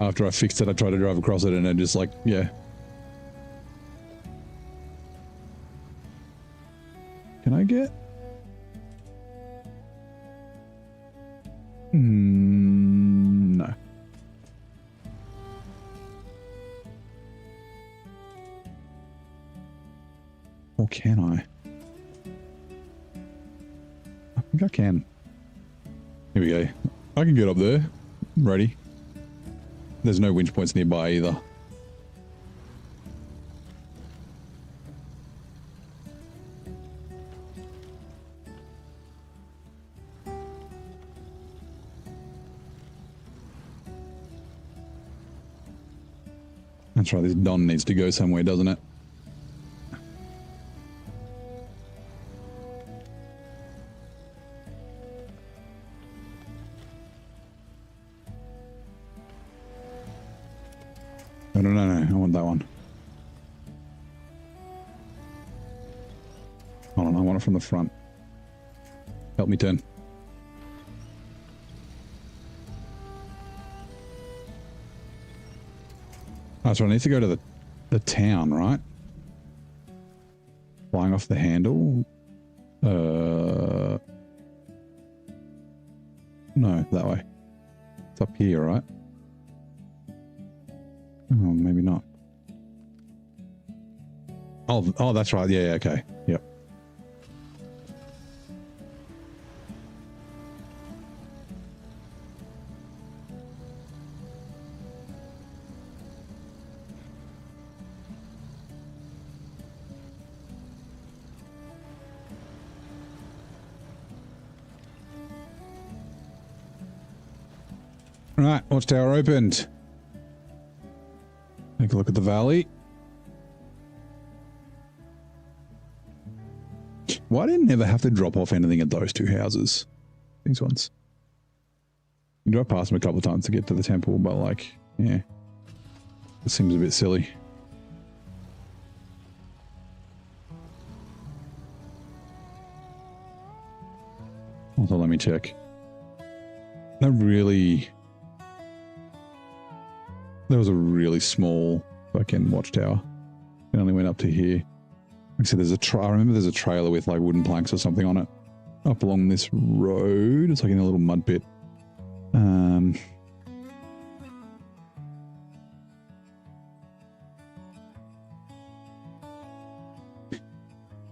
S2: After I fixed it, I tried to drive across it and it just like, yeah. Can I get? No. Or can I? I think I can. Here we go. I can get up there. I'm ready. There's no winch points nearby either. That's right, this Don needs to go somewhere, doesn't it? No, I want that one. Hold on, I want it from the front. Help me turn. Oh, so I need to go to the town, right? Flying off the handle? No, that way. It's up here, right? Oh, maybe not. Oh, that's right. Yeah, okay. Yep. Right, watchtower opened. Take a look at the valley. Why did I never have to drop off anything at those two houses? These ones. You drive past them a couple of times to get to the temple, but like, yeah. It seems a bit silly. Also, let me check. That really... There was a really small fucking watchtower. It only went up to here. Like I said, there's I remember there's a trailer with like wooden planks or something on it. Up along this road. It's like in a little mud pit.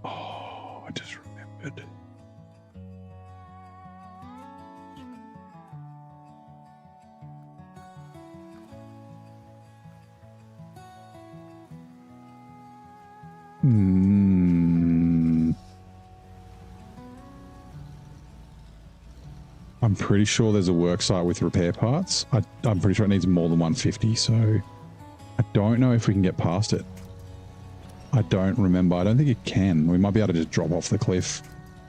S2: Oh, I just remembered. I'm pretty sure there's a work site with repair parts. I'm pretty sure it needs more than 150, so I don't know if we can get past it. I don't remember. I don't think it can. We might be able to just drop off the cliff.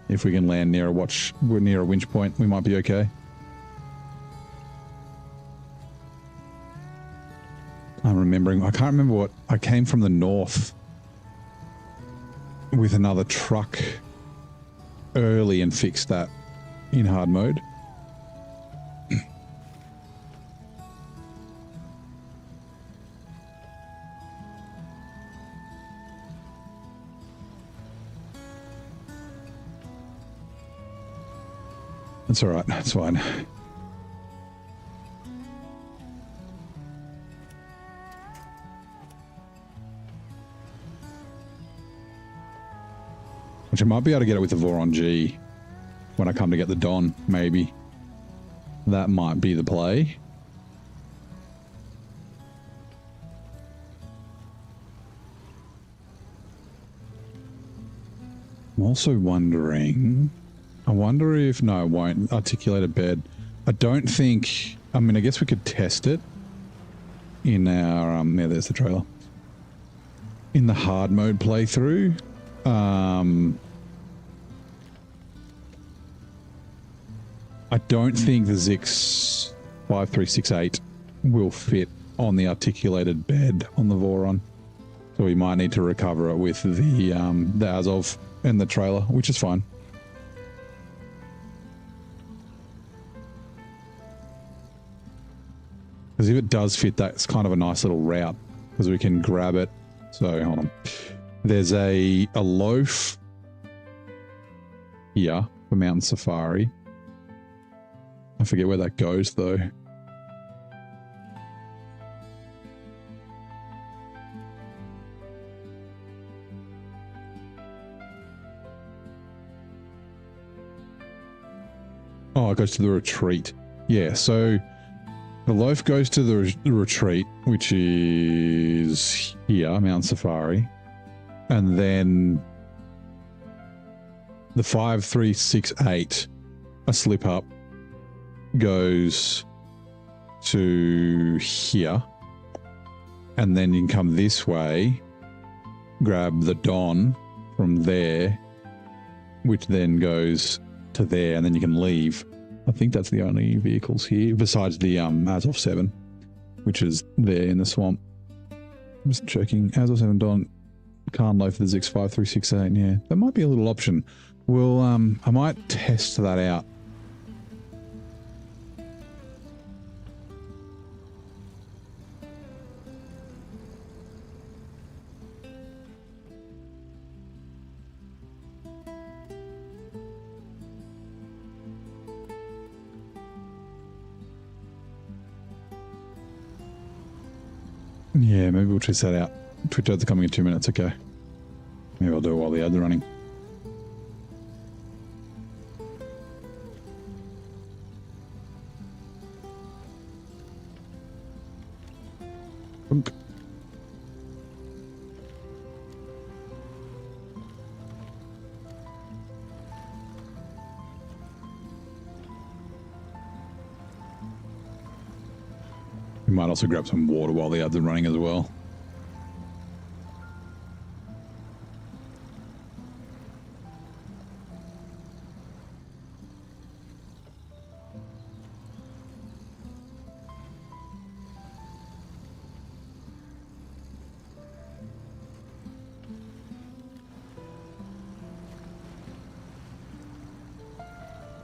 S2: If we can land near a winch point, we might be okay. I'm remembering. I can't remember what. I came from the north with another truck early and fixed that in hard mode. That's all right. That's fine. Which I might be able to get it with the Voron G when I come to get the Don, maybe. That might be the play. I'm also wondering... I wonder if... No, it won't articulate a bed. I don't think... I mean, I guess we could test it in our... yeah, there's the trailer. In the hard mode playthrough. I don't think the Zix 5368 will fit on the articulated bed on the Voron. So we might need to recover it with the Azov and the trailer, which is fine. Because if it does fit, that's kind of a nice little route because we can grab it. So hold on. There's a loaf here for Mountain Safari. I forget where that goes though. Oh, it goes to the retreat. Yeah, so the loaf goes to the retreat, which is here, Mount Safari. And then the 5368, a slip up, goes to here. And then you can come this way, grab the Don from there, which then goes to there, and then you can leave. I think that's the only vehicles here, besides the Azov 7, which is there in the swamp. I'm just checking. Azov 7 Don can't loaf the Zix 5368. Yeah, that might be a little option. We'll I might test that out. Yeah, maybe we'll test that out. Twitch ads are coming in 2 minutes, okay. Maybe I'll do it while the ads are running. Bunk. We might also grab some water while the ads are running as well.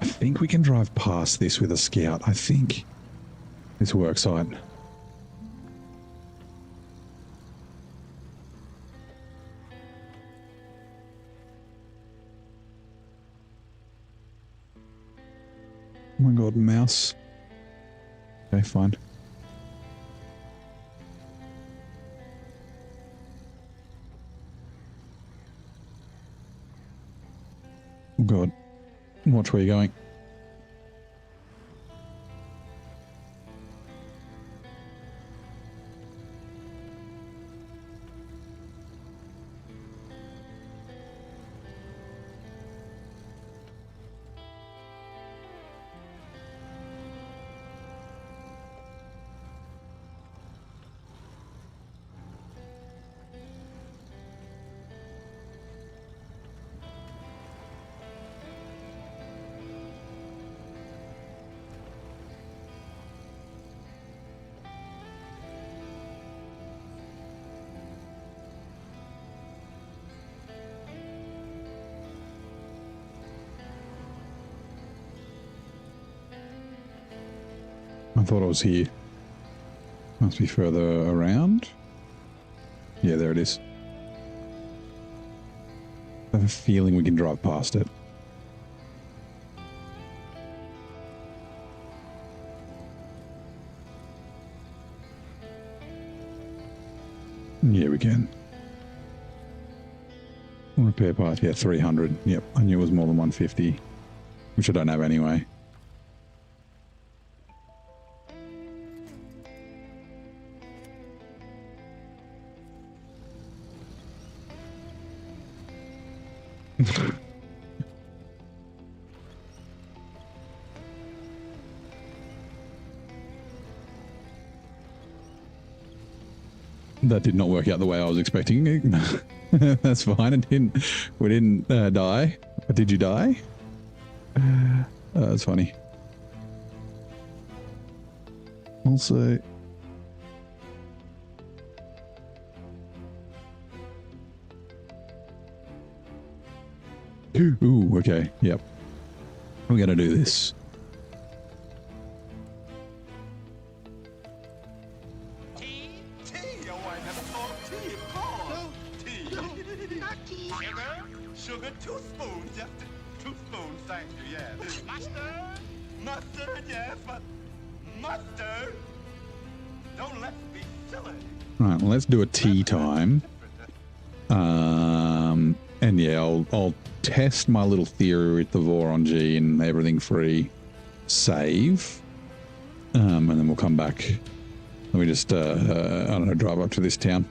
S2: I think we can drive past this with a scout, I think. This work site. Oh my god, mouse. Okay, fine. Oh god. Watch where you're going. I thought it was here. Must be further around. Yeah, there it is. I have a feeling we can drive past it. Yeah, we can. Repair part, yeah, 300. Yep, I knew it was more than 150, which I don't have anyway. That did not work out the way I was expecting. That's fine. It didn't. We didn't die. Did you die? That's funny. Also, ooh, okay, yep. We're gonna do this.
S5: Sugar, 2 spoons, just 2 spoons, thank you, yes. Mustard? Mustard, yes, but mustard? Don't let's be silly.
S2: Right, well, let's do a tea time. And yeah, I'll test my little theory with the Voron G and everything free. Save. And then we'll come back. Let me just, I don't know, drive up to this town.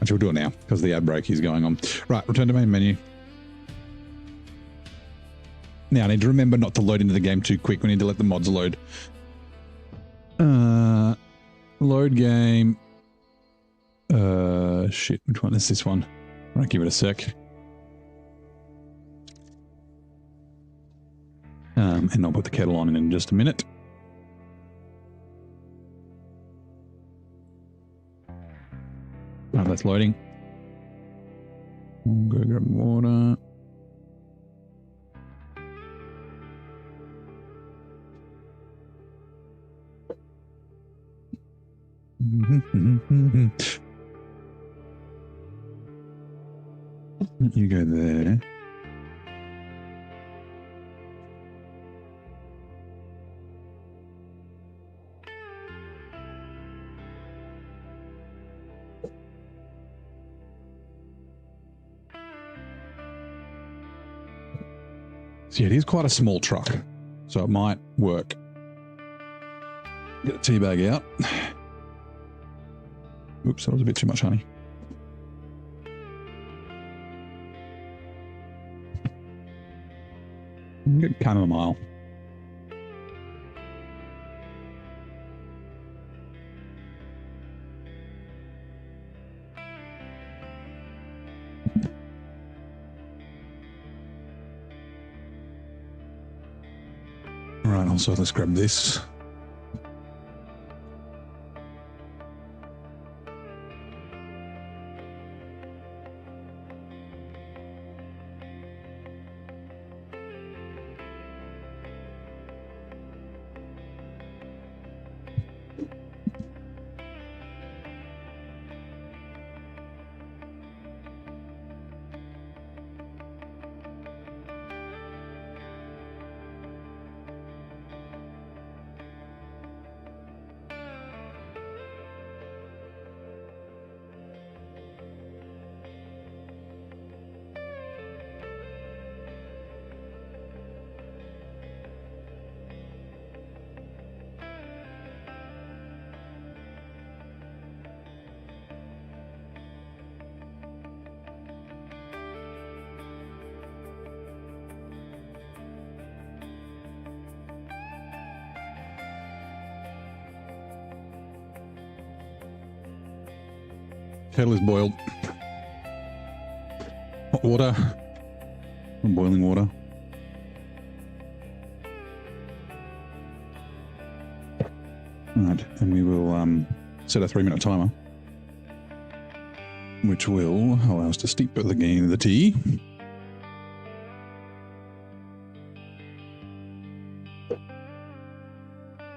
S2: Actually, we'll do it now because the ad break is going on. Right, return to main menu. Now, I need to remember not to load into the game too quick. We need to let the mods load. Load game. Shit, which one is this one? Right, give it a sec. And I'll put the kettle on in just a minute. Right, that's loading. I'll go grab water. You go there. So yeah, it is quite a small truck, so it might work. Get the tea bag out. Oops, that was a bit too much honey. I'm getting kind of a mile. Right, also let's grab this. Kettle is boiled. Hot water. Boiling water. Alright, and we will set a 3-minute timer, which will allow us to steep the tea.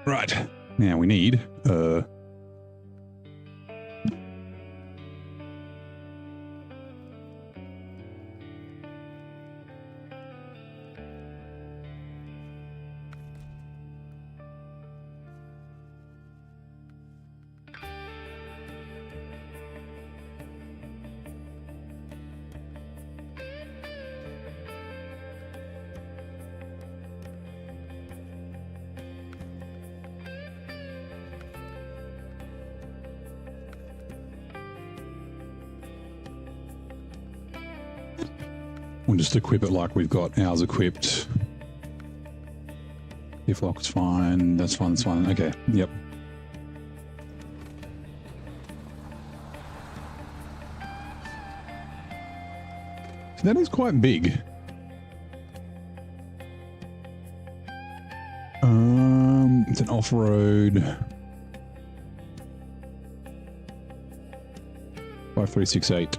S2: Right. Now we need we'll just equip it like we've got ours equipped. If lock's fine, that's fine, that's fine. Okay, yep. That is quite big. It's an off-road. 5368.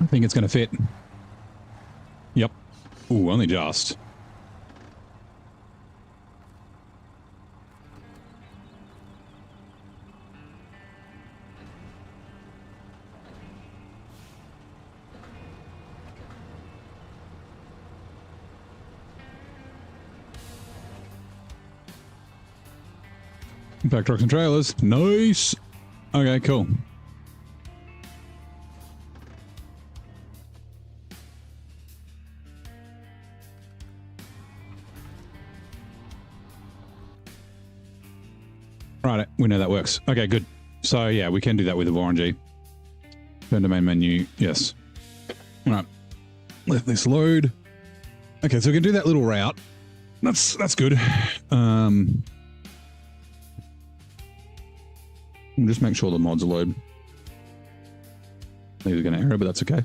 S2: I think it's going to fit. Yep. Ooh, only just. Back trucks and trailers. Nice. Okay, cool. Right, we know that works. Okay, good. So yeah, we can do that with the Vorongy. Turn to main menu. Yes. All right. Let this load. Okay, so we can do that little route. That's good. We'll just make sure the mods load. These are going to error, but that's okay.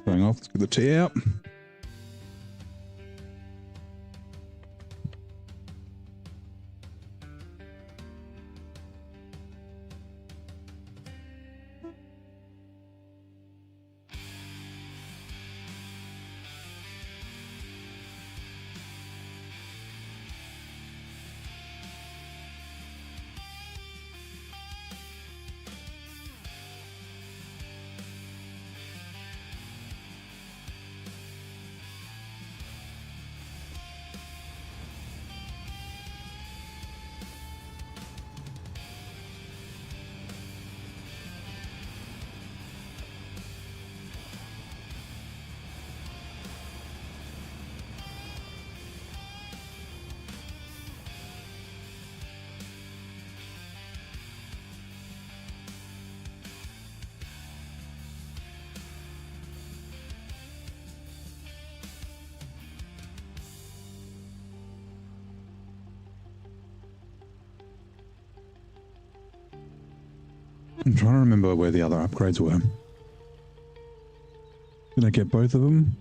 S2: Going off. Let's get the T out. I'm trying to remember where the other upgrades were. Did I get both of them?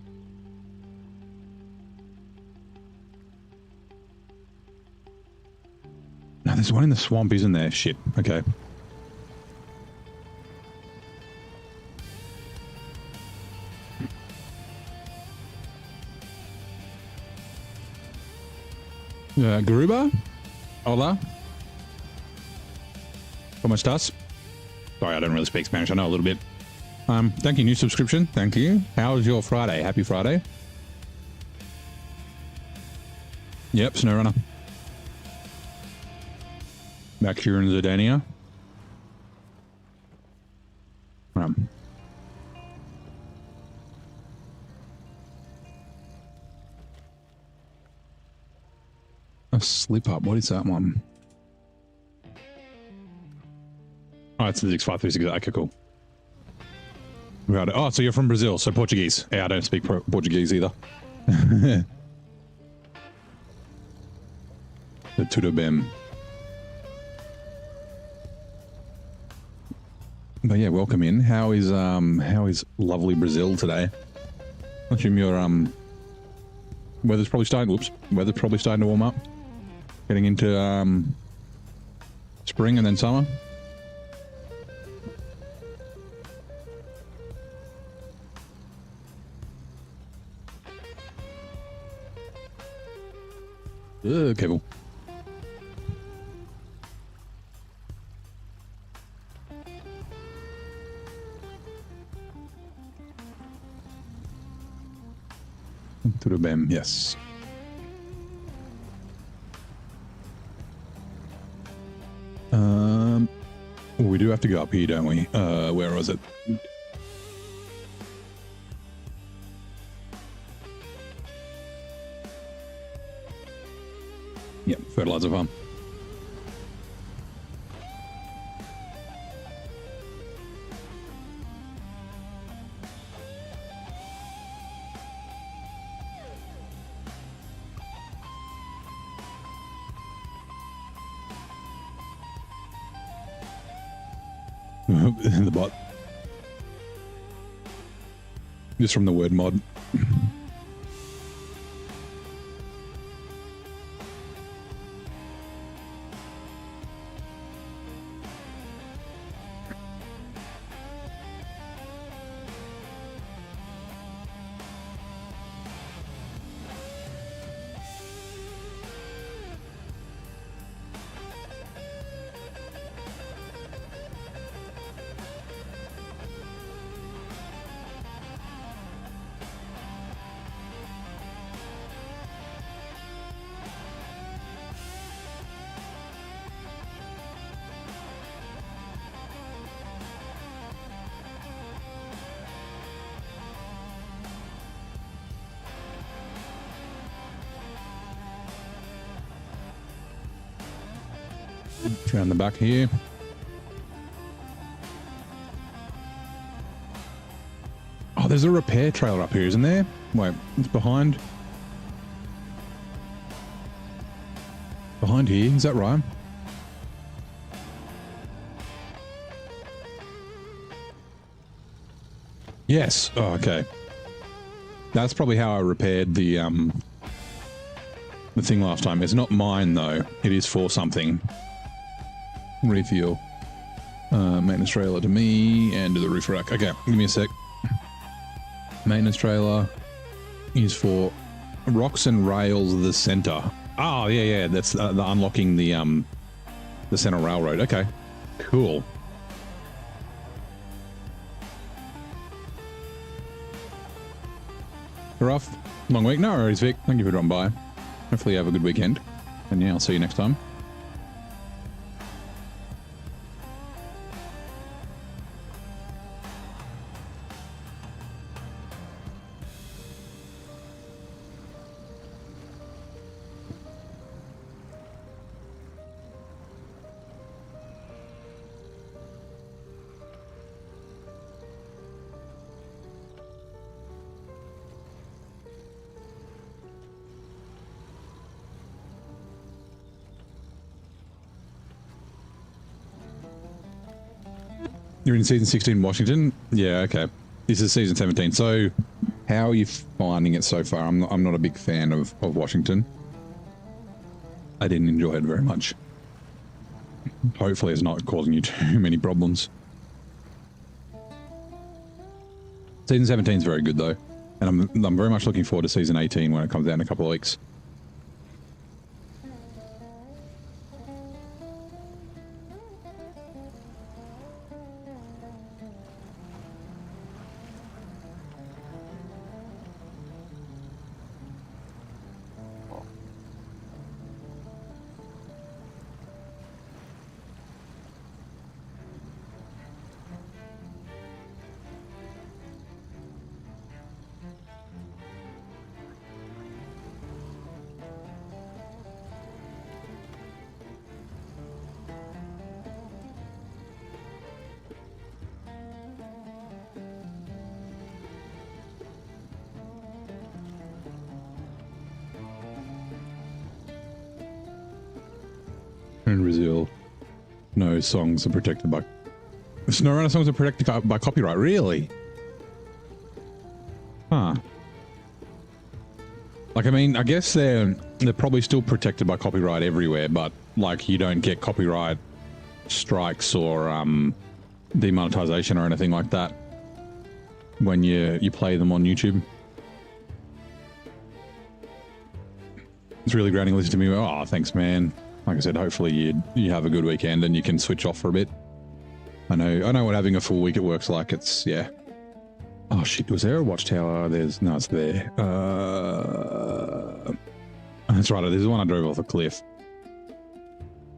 S2: No, there's one in the swamp, isn't there? Shit. Okay. Garuba? Hola? ¿Cómo estás? Sorry, I don't really speak Spanish. I know a little bit. Thank you, new subscription. Thank you. How was your Friday? Happy Friday. Yep, SnowRunner. Back here in Zurdania. A slip up. What is that one? Oh, it's the 6536. Okay, cool. Right. Oh, so you're from Brazil, so Portuguese. Yeah, I don't speak Portuguese either. Tudo bem. But yeah, welcome in. How is lovely Brazil today? I assume your weather's probably starting. Whoops, weather's probably starting to warm up. Getting into spring and then summer. Careful. Tudo bem, yes. We do have to go up here, don't we? Where was it? Yep, fertilizer farm. The bot. Just from the word mod. Around the back here. Oh, there's a repair trailer up here, isn't there? Wait, it's behind. Behind here, is that right? Yes. Oh, okay. That's probably how I repaired the thing last time. It's not mine though. It is for something. Refuel. Maintenance trailer to me and to the roof rack. Okay, give me a sec. Maintenance trailer is for rocks and rails the center. Oh yeah, that's the unlocking the center railroad. Okay, cool. Rough, long week. No worries, Vic. Thank you for dropping by. Hopefully you have a good weekend. And yeah, I'll see you next time. You're in season 16 Washington? Yeah, okay. This is season 17. So how are you finding it so far? I'm not a big fan of Washington. I didn't enjoy it very much. Hopefully it's not causing you too many problems. Season 17 is very good though. And I'm very much looking forward to season 18 when it comes out in a couple of weeks. in Brazil, no songs are protected by... SnowRunner songs are protected by copyright, really? Huh. Like, I mean, I guess they're probably still protected by copyright everywhere, but, like, you don't get copyright strikes or demonetization or anything like that when you play them on YouTube. It's really grounding listening to me. Oh, thanks, man. Like I said, hopefully you have a good weekend and you can switch off for a bit. I know what having a full week at work's like. It's, yeah. Oh shit, was there a watchtower? No, it's there. That's right, there's one I drove off a cliff.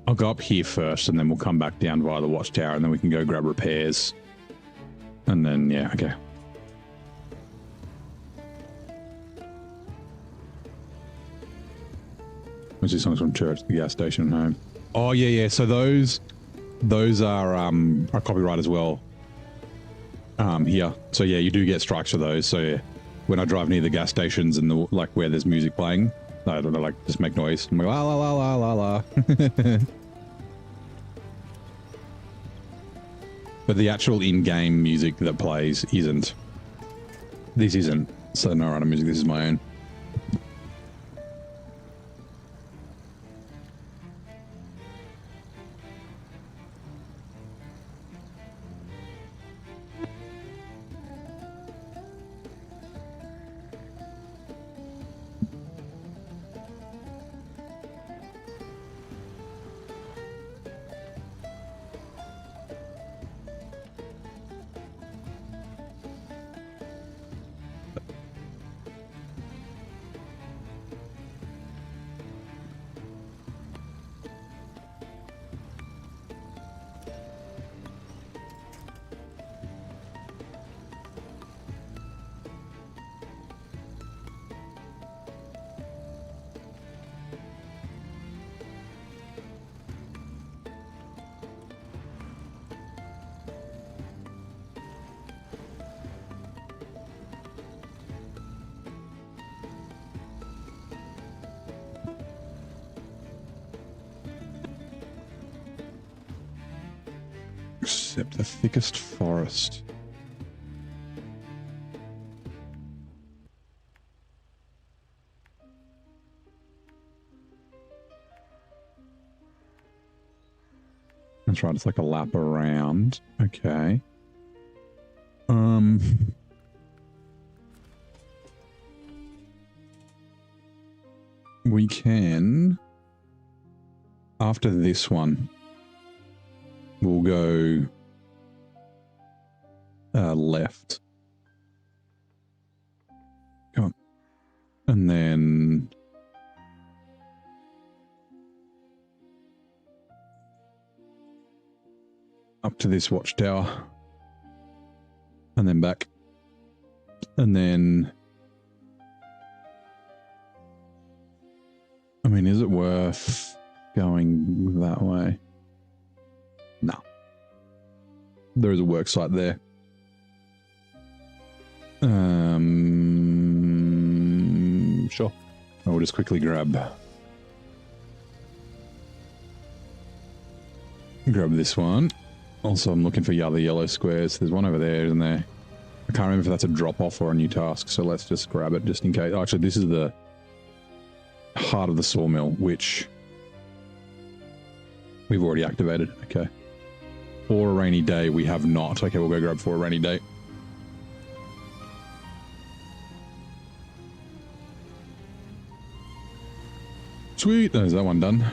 S2: I'll go up here first and then we'll come back down via the watchtower and then we can go grab repairs. And then, yeah, okay. What's these songs from church, the gas station, and home? Oh yeah, yeah. So those are copyright as well. Here. So yeah, you do get strikes for those. So yeah, when I drive near the gas stations and the like where there's music playing, I don't know, like just make noise. I'm like la la la la la la. But the actual in-game music that plays isn't. This isn't. So SnowRunner music. This is my own. Except the thickest forest. That's right, it's like a lap around. Okay. We can, after this one, we'll go left. Come on. And then up to this watchtower. And then back. And then, I mean, is it worth going that way? No. There is a work site there. Sure. I will just quickly grab this one. Also, I'm looking for the other yellow squares. There's one over there, isn't there? I can't remember if that's a drop-off or a new task, so let's just grab it just in case. Oh, actually, this is the heart of the sawmill, which we've already activated. Okay. For a rainy day, we have not. Okay, we'll go grab for a rainy day. Sweet, there's that one done.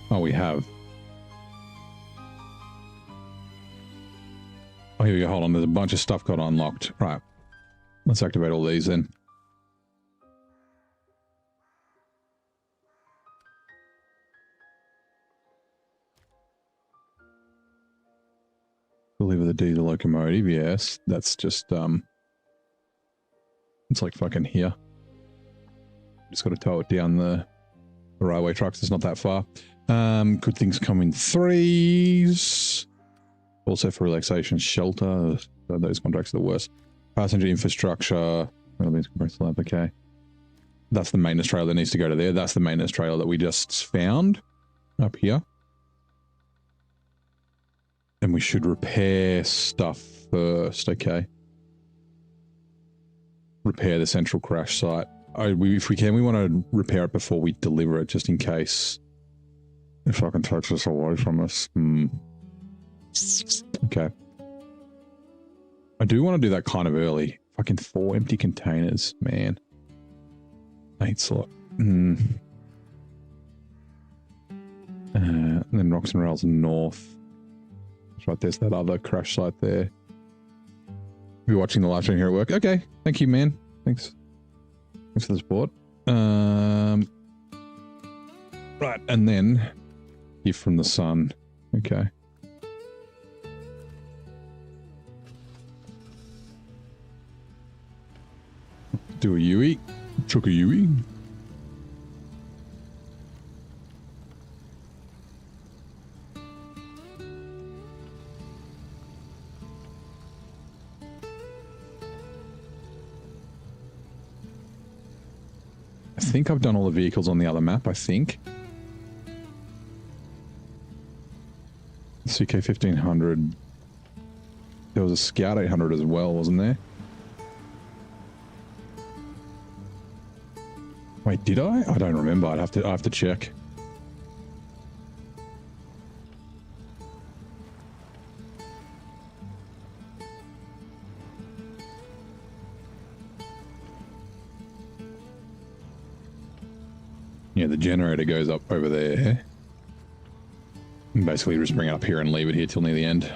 S2: Oh, we have. Oh, here we go. Hold on. There's a bunch of stuff got unlocked. Right. Let's activate all these then. the diesel locomotive. Yes, that's just it's like fucking here. Just got to tow it down the railway trucks. It's not that far. Good things come in threes. Also for relaxation, shelter. Those contracts are the worst. Passenger infrastructure. Okay. That's the maintenance trailer that needs to go to there. That's the maintenance trailer that we just found up here. And we should repair stuff first. Okay. Repair the central crash site. If we can, we want to repair it before we deliver it, just in case it fucking takes us away from us. Okay. I do want to do that kind of early. Fucking 4 empty containers, man. 8 slot. And then Rocks and Rails North. That's right, there's that other crash site there. You're watching the live stream here at work. Okay, thank you, man. Thanks. Thanks for the support. Right, and then Gift from the Sun. Okay. Do a Yui. Chuck a Yui. I think I've done all the vehicles on the other map, I think. CK 1500. There was a Scout 800 as well, wasn't there? Wait, did I? I don't remember. I have to check. Yeah, the generator goes up over there. And basically just bring it up here and leave it here till near the end.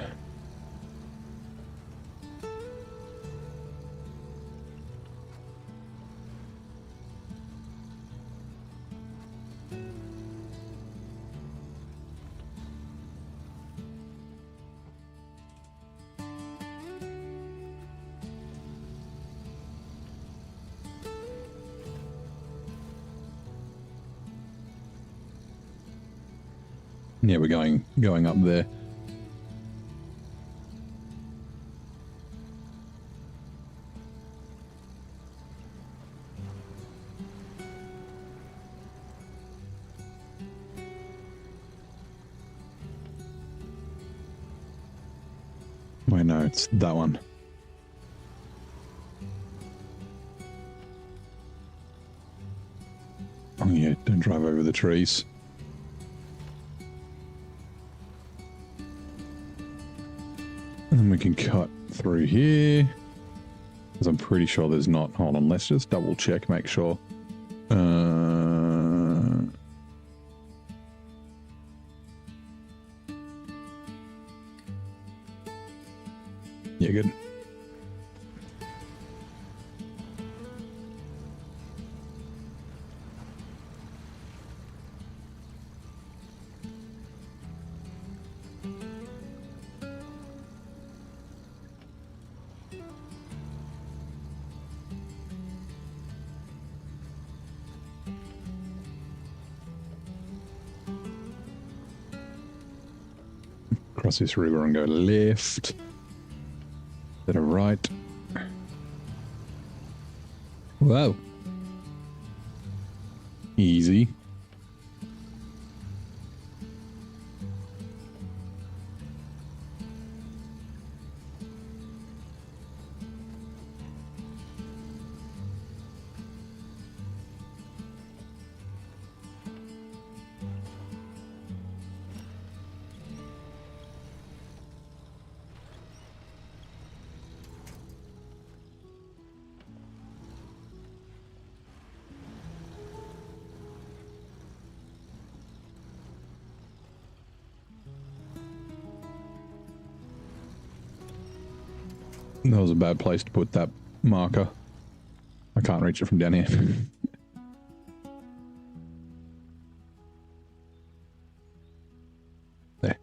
S2: Yeah, we're going up there. Wait, no, it's that one. Oh yeah, don't drive over the trees. And then we can cut through here. Because I'm pretty sure there's not... Hold on, let's just double check, make sure. Yeah, good. Cross this river and go left. Then a right. Whoa. Easy. That was a bad place to put that marker. I can't reach it from down here. There.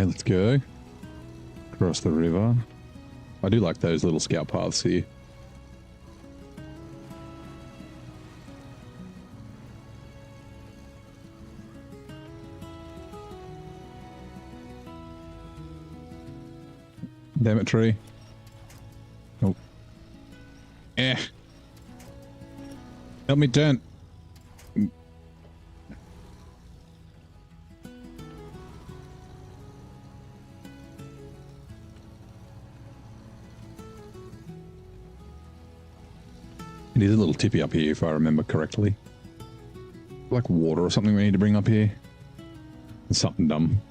S2: let's go. Across the river. I do like those little scout paths here. Damn it, tree. Oh. Eh. Help me turn. It is a little tippy up here, if I remember correctly. Like water or something we need to bring up here. It's something dumb.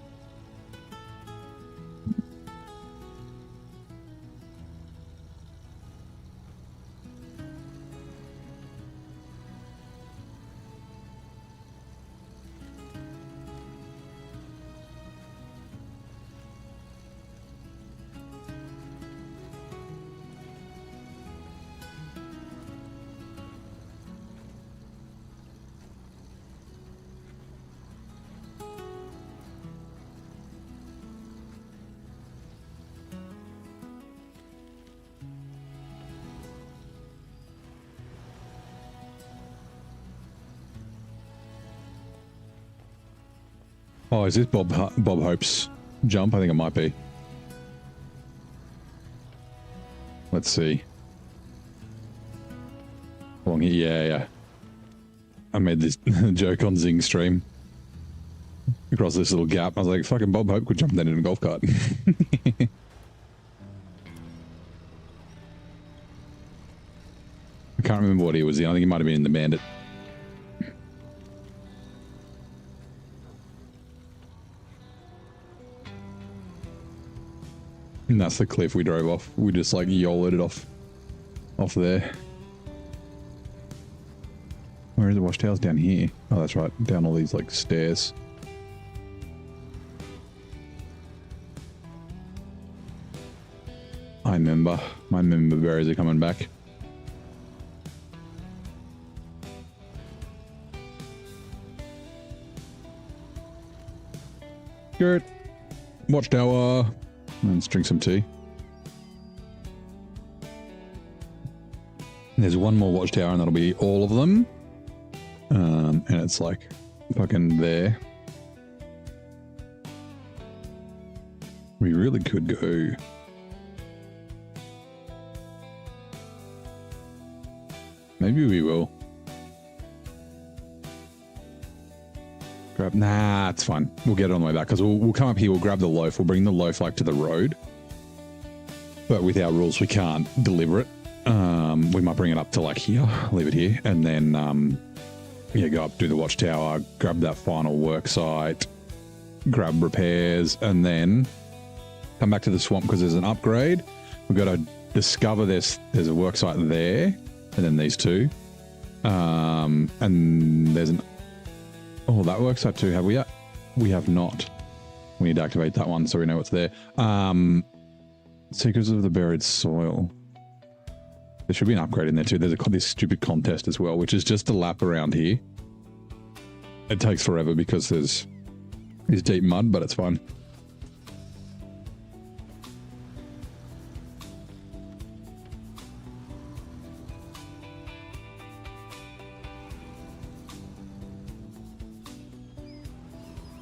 S2: Oh, is this Bob Hope's jump? I think it might be. Let's see. Along here, yeah. I made this joke on Zing stream. Across this little gap. I was like, fucking Bob Hope could jump that in a golf cart. I can't remember what he was in. I think he might have been in the Bandit. And that's the cliff we drove off. We just like YOLO'd it off there. Where is the watchtower's? Down here. Oh, that's right. Down all these like stairs. I remember. My member berries are coming back. Good. Watchtower. Let's drink some tea. There's one more watchtower and that'll be all of them. And it's like fucking there. We really could go. Maybe we will. Nah, it's fine. We'll get it on the way back because we'll come up here, we'll grab the loaf, we'll bring the loaf like to the road. But with our rules, we can't deliver it. We might bring it up to like here, leave it here, and then yeah, go up, do the watchtower, grab that final work site, grab repairs, and then come back to the swamp because there's an upgrade. We've got to discover there's a work site there, and then these two. And there's an... Oh, that work site too. Have we yet? We have not. We need to activate that one so we know what's there. Seekers of the Buried Soil. There should be an upgrade in there too. There's this stupid contest as well, which is just a lap around here. It takes forever because there's deep mud, but it's fine.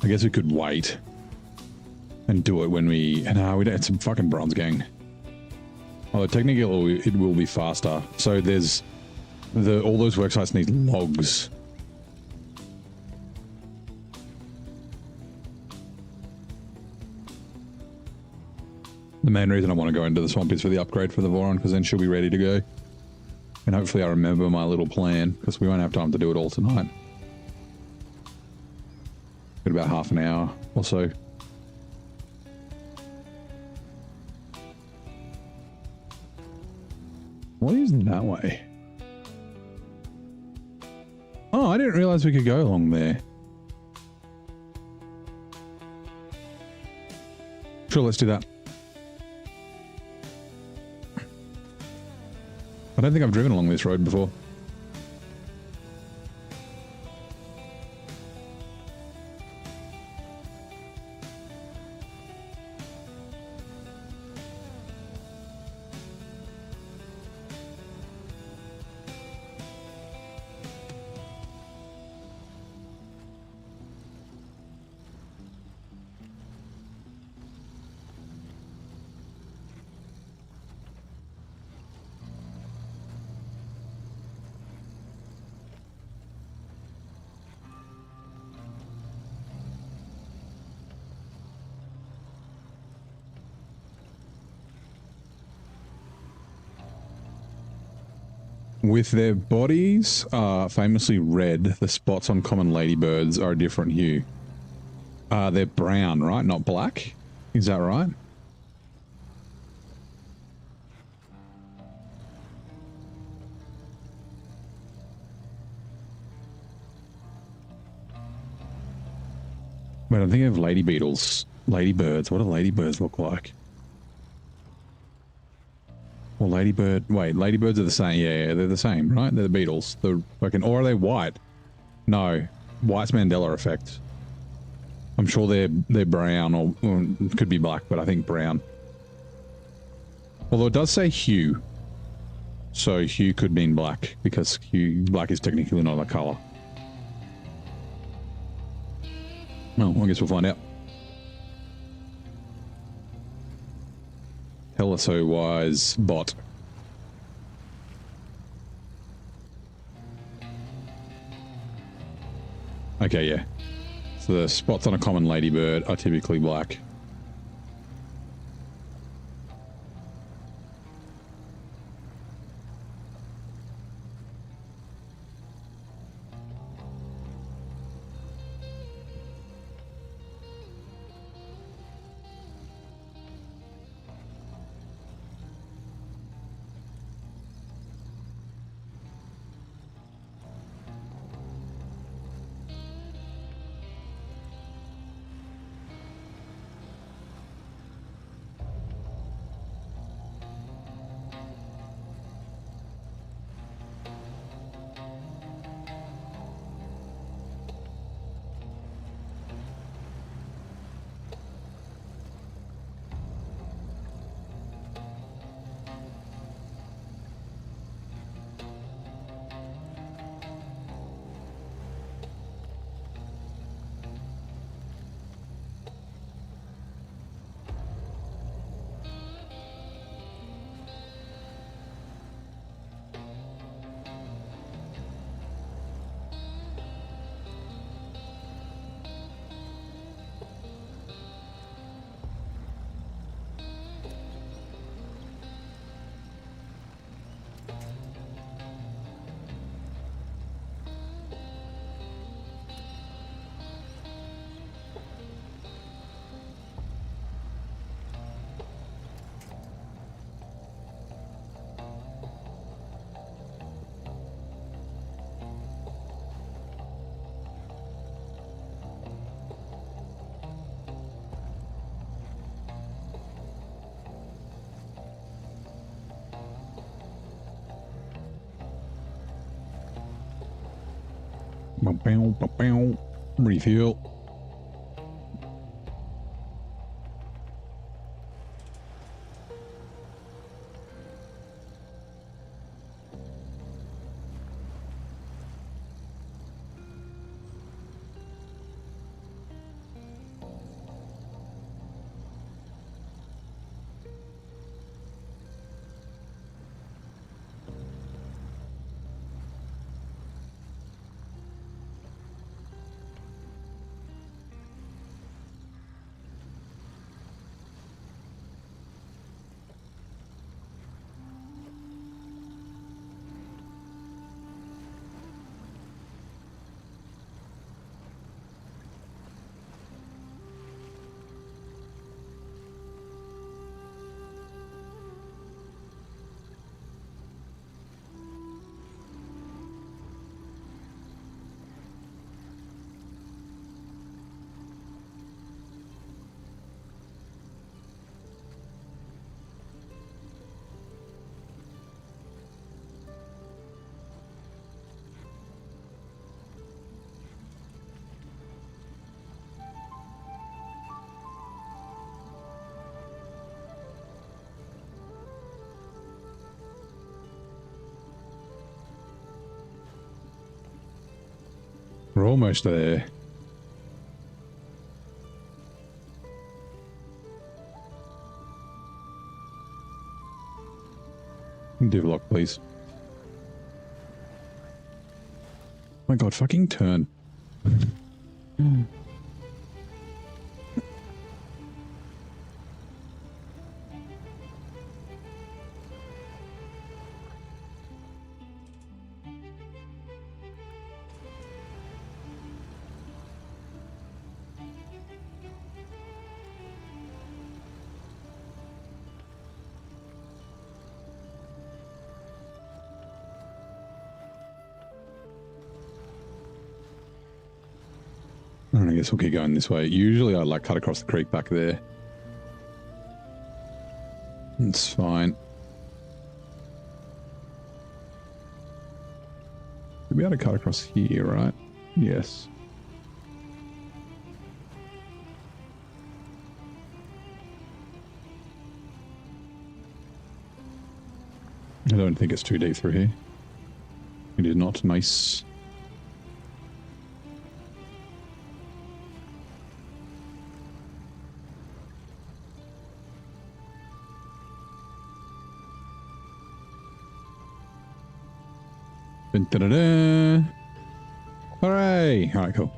S2: I guess we could wait and do it when we... No, we don't. It's some fucking bronze gang. Although technically it will be faster. So there's... all those work sites need logs. The main reason I want to go into the swamp is for the upgrade for the Voron, because then she'll be ready to go. And hopefully I remember my little plan, because we won't have time to do it all tonight. Got about half an hour or so. What is that way? Oh, I didn't realize we could go along there. Sure, let's do that. I don't think I've driven along this road before. With their bodies famously red, the spots on common ladybirds are a different hue. They're brown, right? Not black? Is that right? But I'm thinking of lady beetles. Ladybirds. What do ladybirds look like? Well, ladybird... Wait, ladybirds are the same. Yeah, they're the same, right? They're the beetles. Or are they white? No. White's Mandela effect. I'm sure they're brown or could be black, but I think brown. Although it does say hue. So hue could mean black, because black is technically not a color. Well, I guess we'll find out. Hella so wise bot. Okay, yeah. So the spots on a common ladybird are typically black. Refuel. We're almost there. Div lock, please. My god, fucking turn. And I guess we'll keep going this way. Usually I like cut across the creek back there. It's fine. We'll be able to cut across here, right? Yes. I don't think it's too deep through here. It is not nice. Dun, dun, dun, dun. Hooray! All right, cool.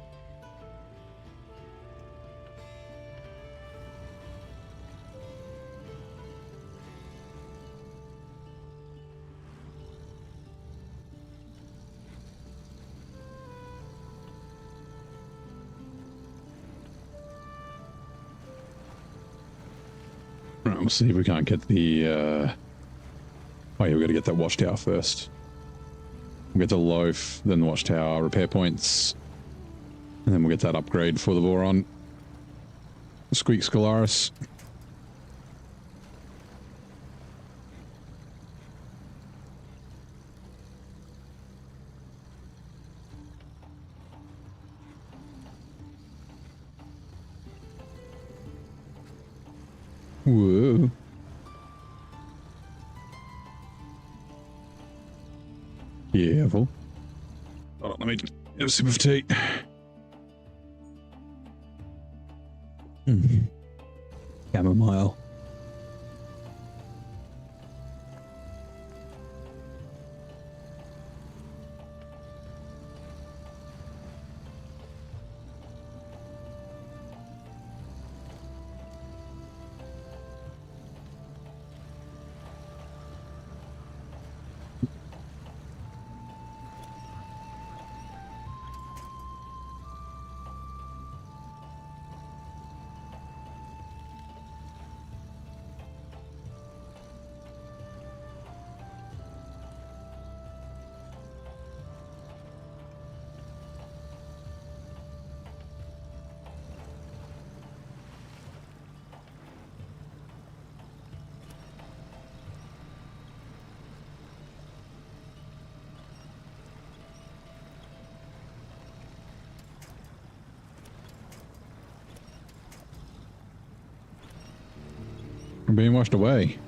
S2: Right, we'll see if we can't get the, oh yeah, we've got to get that watchtower first. We'll get the loaf, then the watchtower, repair points, and then we'll get that upgrade for the boron. Squeak Scolaris. Whoa. Careful. Hold on, let me get a sip of tea. Chamomile. We're being washed away.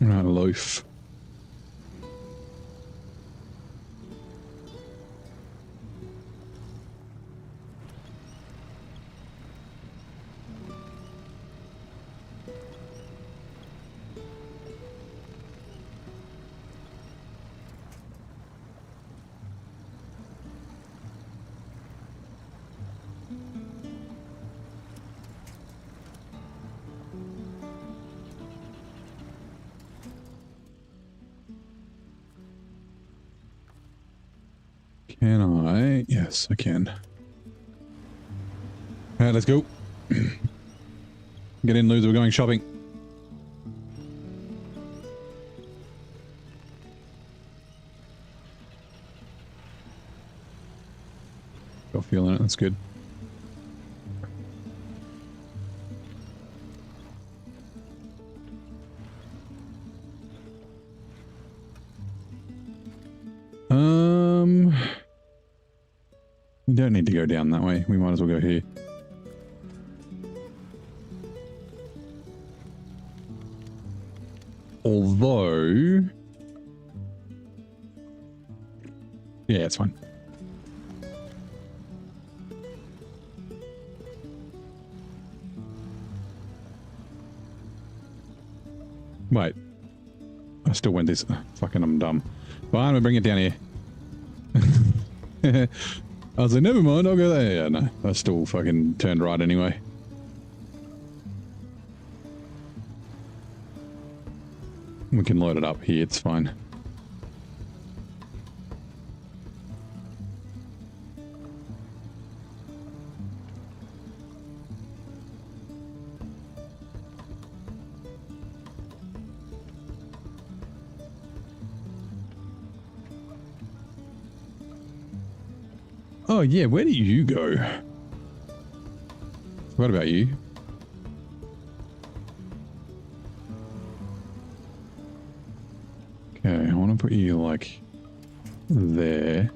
S2: Right, loaf. Can I? Yes, I can. Alright, let's go. Get in, loser. We're going shopping. Got feeling it. That's good. We don't need to go down that way. We might as well go here. Although... yeah, it's fine. Wait. I still went this... fucking, I'm dumb. Fine, I'm gonna bring it down here. I was like, never mind, I'll go there. Yeah, no, I still fucking turned right anyway. We can load it up here, it's fine. Oh, yeah. Where do you go? What about you? Okay, I want to put you, like, there.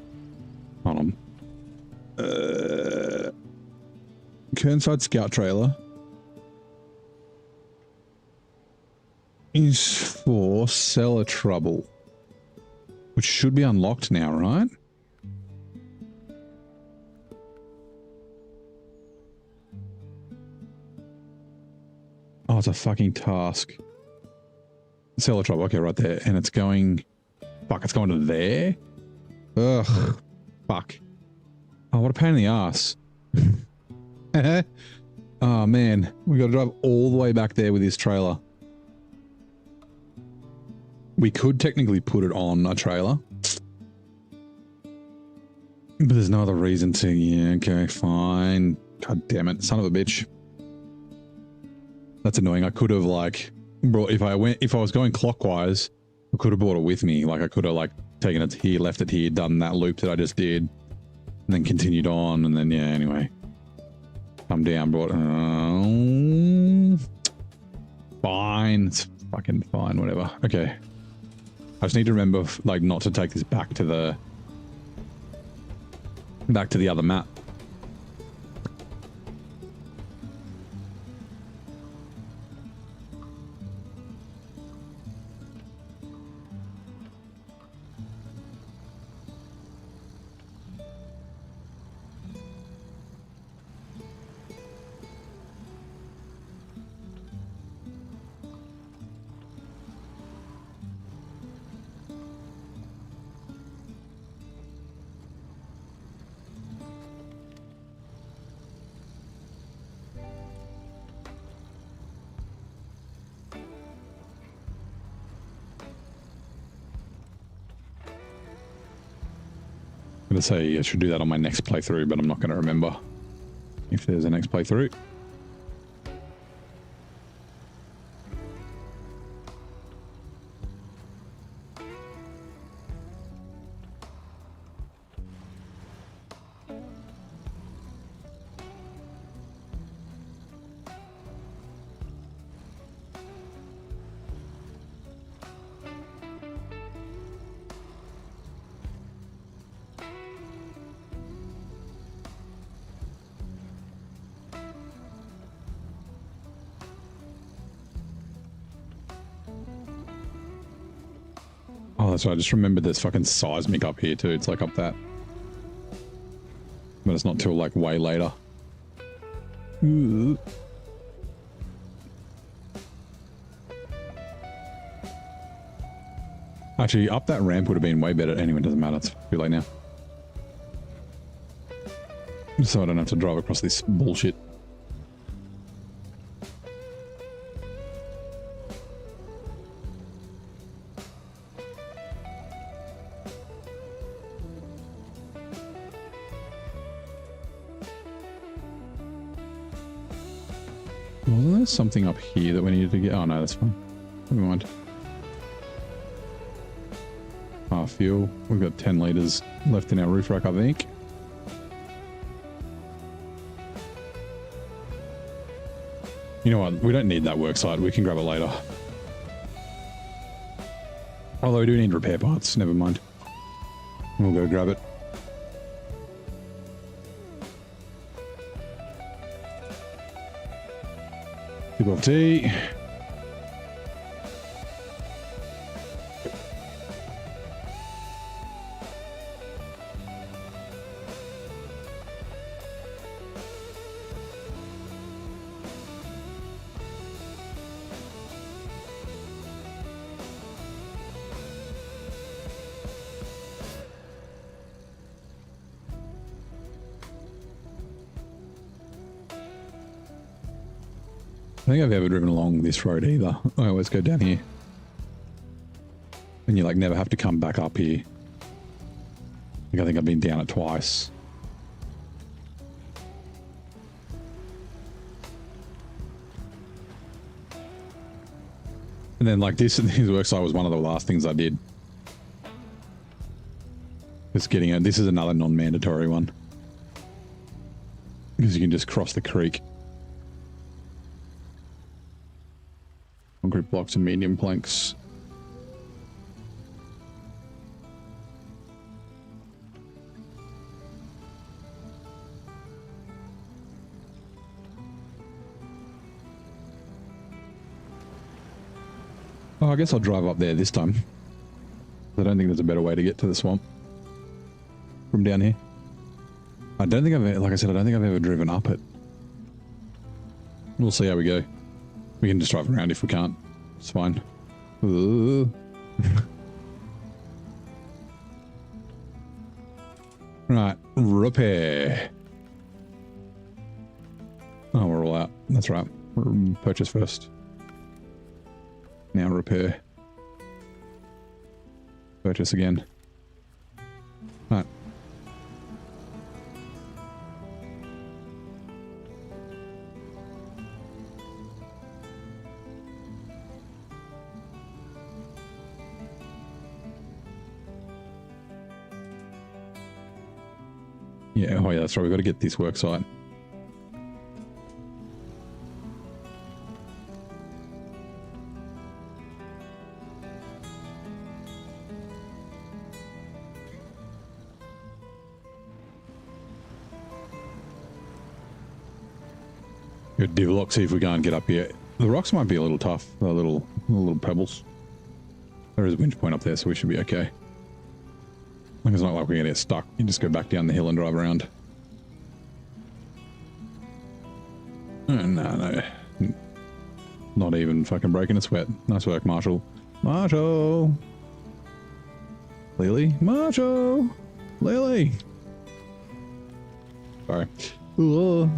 S2: Hold on. Kernside Scout Trailer is for Cellar Trouble, which should be unlocked now, right? Oh, it's a fucking task. Cellar Trouble, okay, right there. And it's going... Fuck, it's going to there? Ugh. Fuck. Oh, what a pain in the ass. Oh, man. We got to drive all the way back there with this trailer. We could technically put it on a trailer. But there's no other reason to... Yeah, okay, fine. God damn it. Son of a bitch. That's annoying. I could have, like... brought... If I was going clockwise, I could have brought it with me. Like, I could have, like, taken it here, left it here, done that loop that I just did, and then continued on, and then, yeah, anyway. Come down, brought... fine. It's fucking fine, whatever. Okay. I just need to remember, like, not to take this back to the... back to the other map. I'm going to say I should do that on my next playthrough, but I'm not going to remember if there's a next playthrough. Oh, that's right. I just remembered there's fucking seismic up here too. It's like up that. But it's not till like way later. Ooh. Actually, up that ramp would have been way better. Anyway, it doesn't matter. It's too late now. So I don't have to drive across this bullshit. Wasn't there something up here that we needed to get? Oh no, that's fine. Never mind. Fuel. We've got 10 litres left in our roof rack, I think. You know what? We don't need that work site. We can grab it later. Although we do need repair parts. Never mind. We'll go grab it. Sip of tea. I don't think I've ever driven along this road either. I always go down here. And you like never have to come back up here. Like I think I've been down it twice. And then like this worksite was one of the last things I did. Just getting it. This is another non-mandatory one. because you can just cross the creek. Concrete blocks and medium planks. Oh, I guess I'll drive up there this time. I don't think there's a better way to get to the swamp from down here. I don't think like I said, I don't think I've ever driven up it. We'll see how we go. We can just drive around if we can't. It's fine. Right, repair. Oh, we're all out. That's right. Purchase first. Now repair. Purchase again. Right. Yeah, oh yeah, that's right. We've got to get this work site. Good divlock, see if we can't get up here. The rocks might be a little tough, the little pebbles. There is a winch point up there, so we should be okay. Like it's not like we're gonna get stuck. You just go back down the hill and drive around. Oh, no. Not even fucking breaking a sweat. Nice work, Marshall. Marshall! Lily? Marshall! Lily! Sorry. Ooh.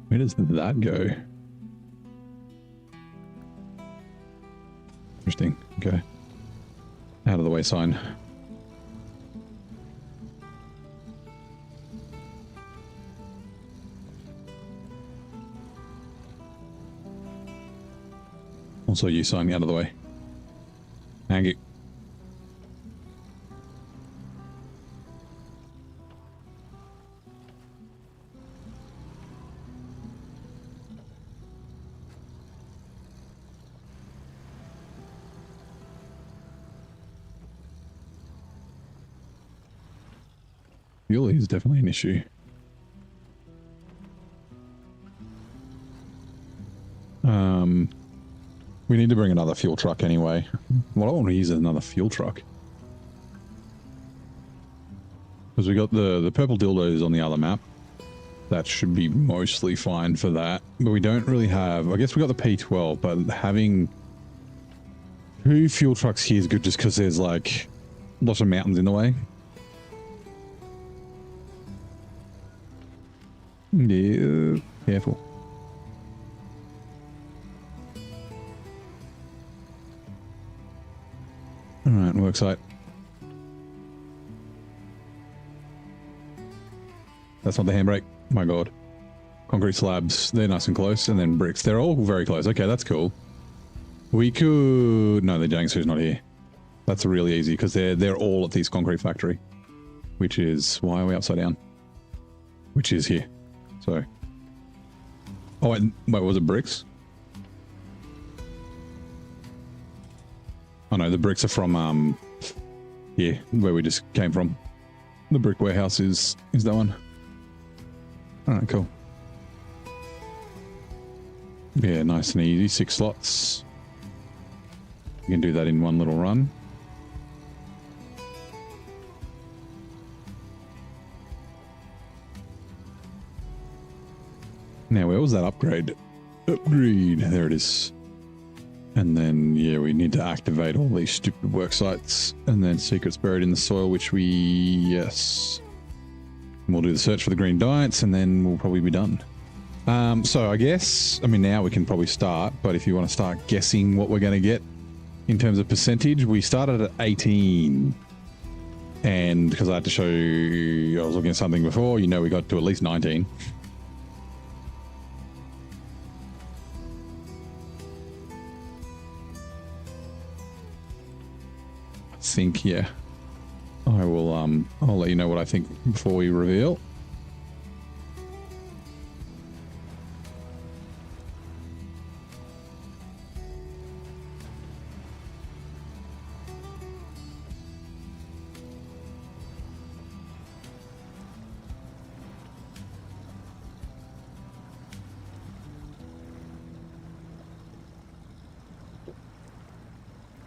S2: Where does that go? Interesting. Okay. Out of the way sign. Also you sign out of the way. Thank you. Fuel is definitely an issue. We need to bring another fuel truck anyway. What I want to use is another fuel truck. Because we got the purple dildos on the other map. That should be mostly fine for that. But we don't really have... I guess we got the P12, but having 2 fuel trucks here is good just because there's like lots of mountains in the way. Yeah, careful. Alright, work site. That's not the handbrake. My god. Concrete slabs, they're nice and close, and then bricks. They're all very close. Okay, that's cool. We could... No, the Jiangsu's not here. That's really easy, because they're all at this concrete factory. Which is... Why are we upside down? Which is here. So... Oh, wait, was it bricks? Oh no, the bricks are from, yeah, where we just came from. The brick warehouse is that one. Alright, cool. Yeah, nice and easy. 6 slots. You can do that in one little run. Now, where was that upgrade? Upgrade. There it is. And then, yeah, we need to activate all these stupid work sites. And then secrets buried in the soil, which we... Yes. And we'll do the search for the green diets, and then we'll probably be done. So I guess, I mean, now we can probably start. But if you want to start guessing what we're going to get in terms of percentage, we started at 18. And because I had to show you, I was looking at something before, you know, we got to at least 19. Think, yeah, I will I'll let you know what I think before we reveal.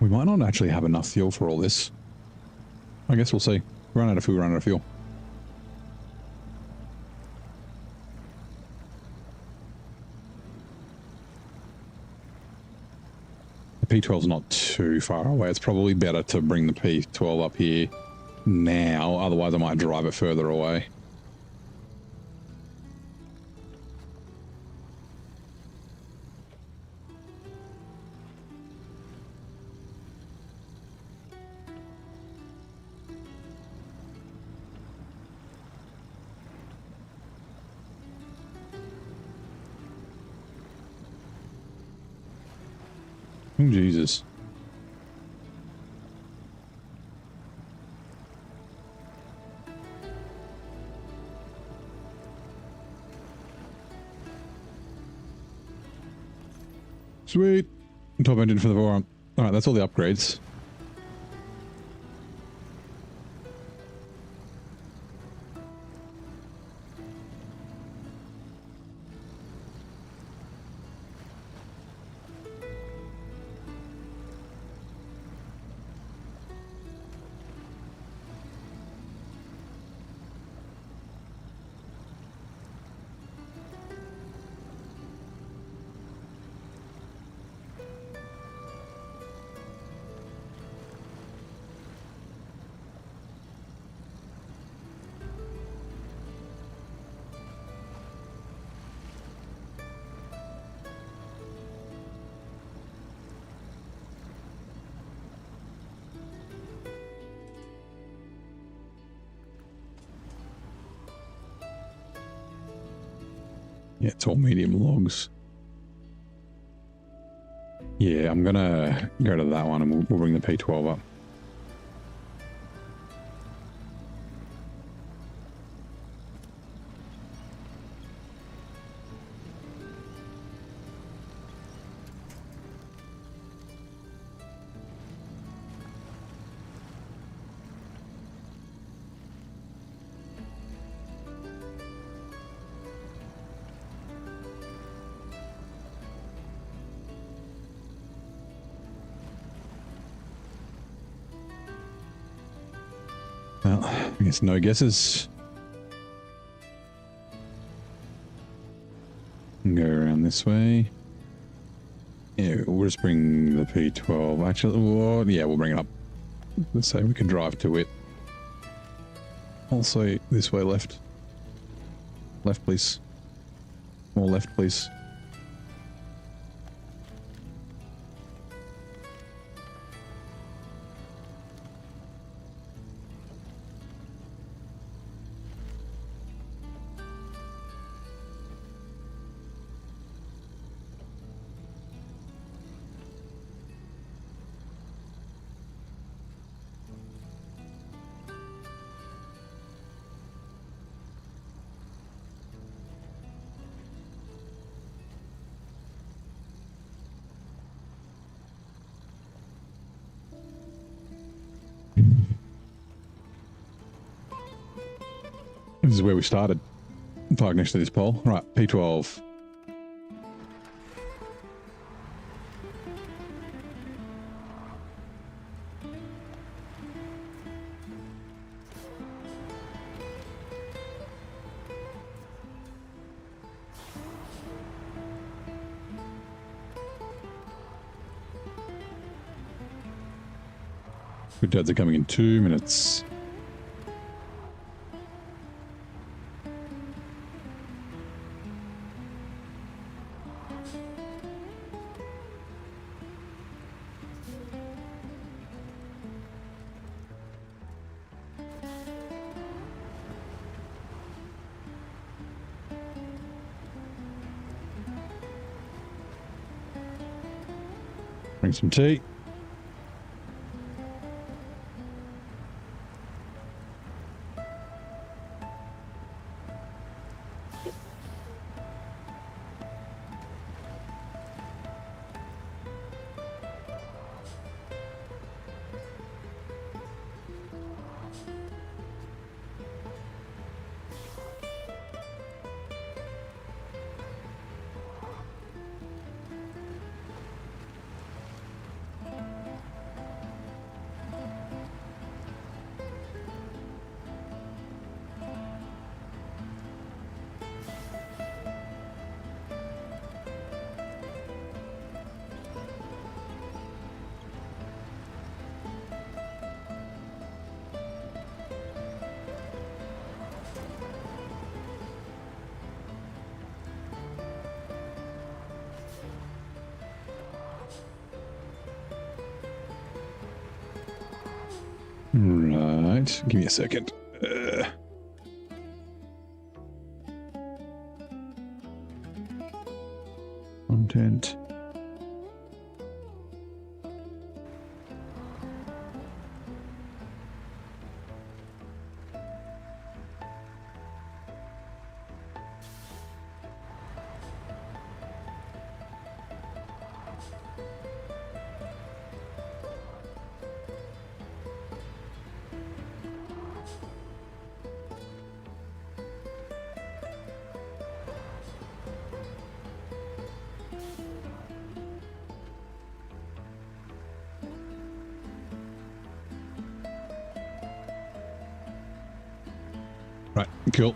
S2: We might not actually have enough fuel for all this. I guess we'll see. Run out of fuel, run out of fuel. The P12's not too far away. It's probably better to bring the P12 up here now. Otherwise, I might drive it further away. Oh, Jesus. Sweet. Top engine for the forum. Alright, that's all the upgrades. Yeah, it's all medium logs. Yeah, I'm gonna go to that one and we'll bring the P12 up. Well, I guess no guesses. Go around this way. Yeah, we'll just bring the P12. Actually, well, yeah, we'll bring it up. Let's say we can drive to it. Also, this way left. Left, please. More left, please. This is where we started. Park next to this pole. Right, P12. Good dads are coming in 2 minutes. Bring some tea. Right, give me a second. Content. Right, cool.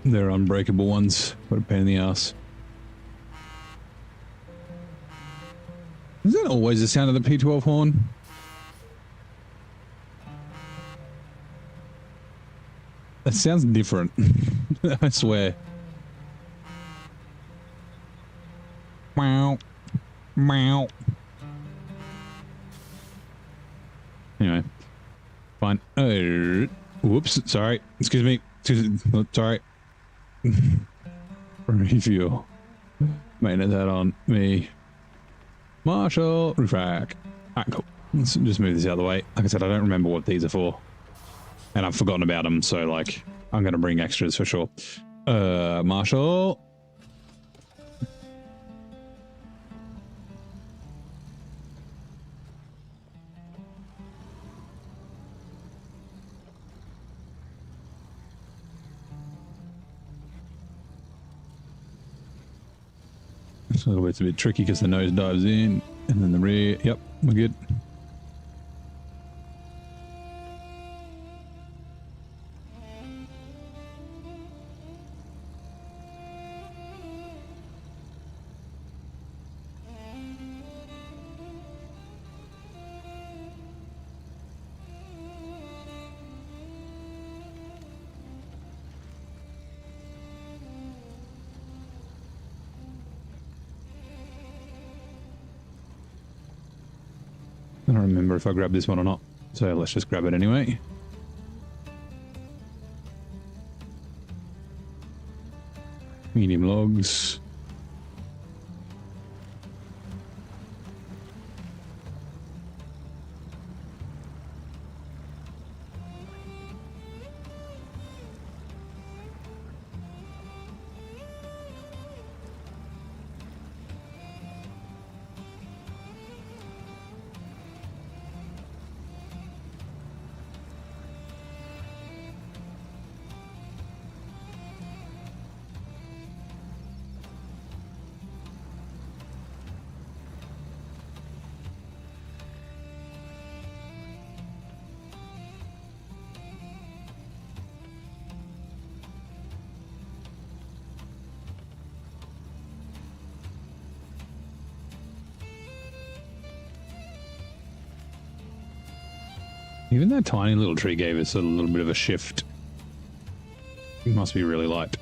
S2: They're unbreakable ones. What a pain in the ass. Is that always the sound of the P12 horn? That sounds different. I swear. Meow. Meow. Anyway. Fine. Whoops. Sorry. Excuse me. Sorry. Review. Maintenance that on me. Marshall. Refract. Alright, cool. Let's just move this out of the way. Like I said, I don't remember what these are for. And I've forgotten about them, so, like, I'm going to bring extras for sure. Marshall. So it's a bit tricky because the nose dives in, and then the rear. Yep, we're good. I don't remember if I grabbed this one or not, so let's just grab it anyway. Medium logs. Even that tiny little tree gave us a little bit of a shift. It must be really light.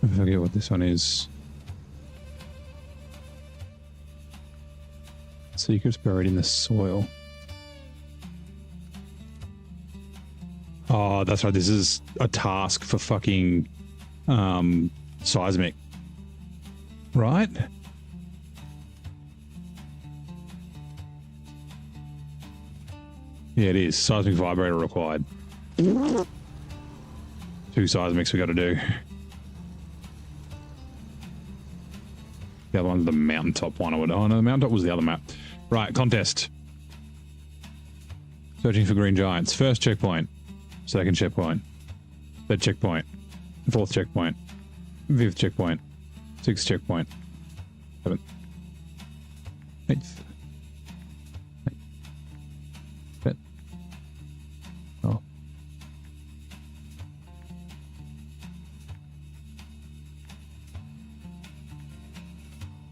S2: I forget what this one is. Secrets buried in the soil. Oh, that's right. This is a task for fucking seismic. Right? Yeah, it is. Seismic vibrator required. 2 seismics we got to do. The other one's the mountaintop one. Oh no, the mountaintop was the other map. Right, contest. Searching for green giants. First checkpoint. Second checkpoint. Third checkpoint. Fourth checkpoint. Fifth checkpoint. Sixth checkpoint. Seventh. Eighth. Fifth. Oh.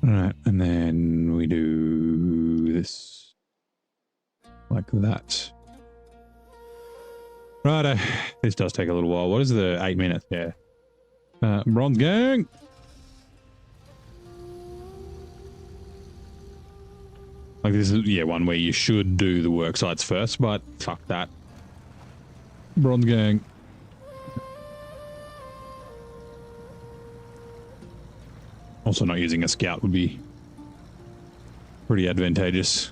S2: Alright, and then we do this. Like that. Righto. This does take a little while. What is the 8 minutes? Yeah. Bronze gang! Like this is, yeah, one where you should do the work sites first, but fuck that. Bronze gang. Also not using a scout would be pretty advantageous.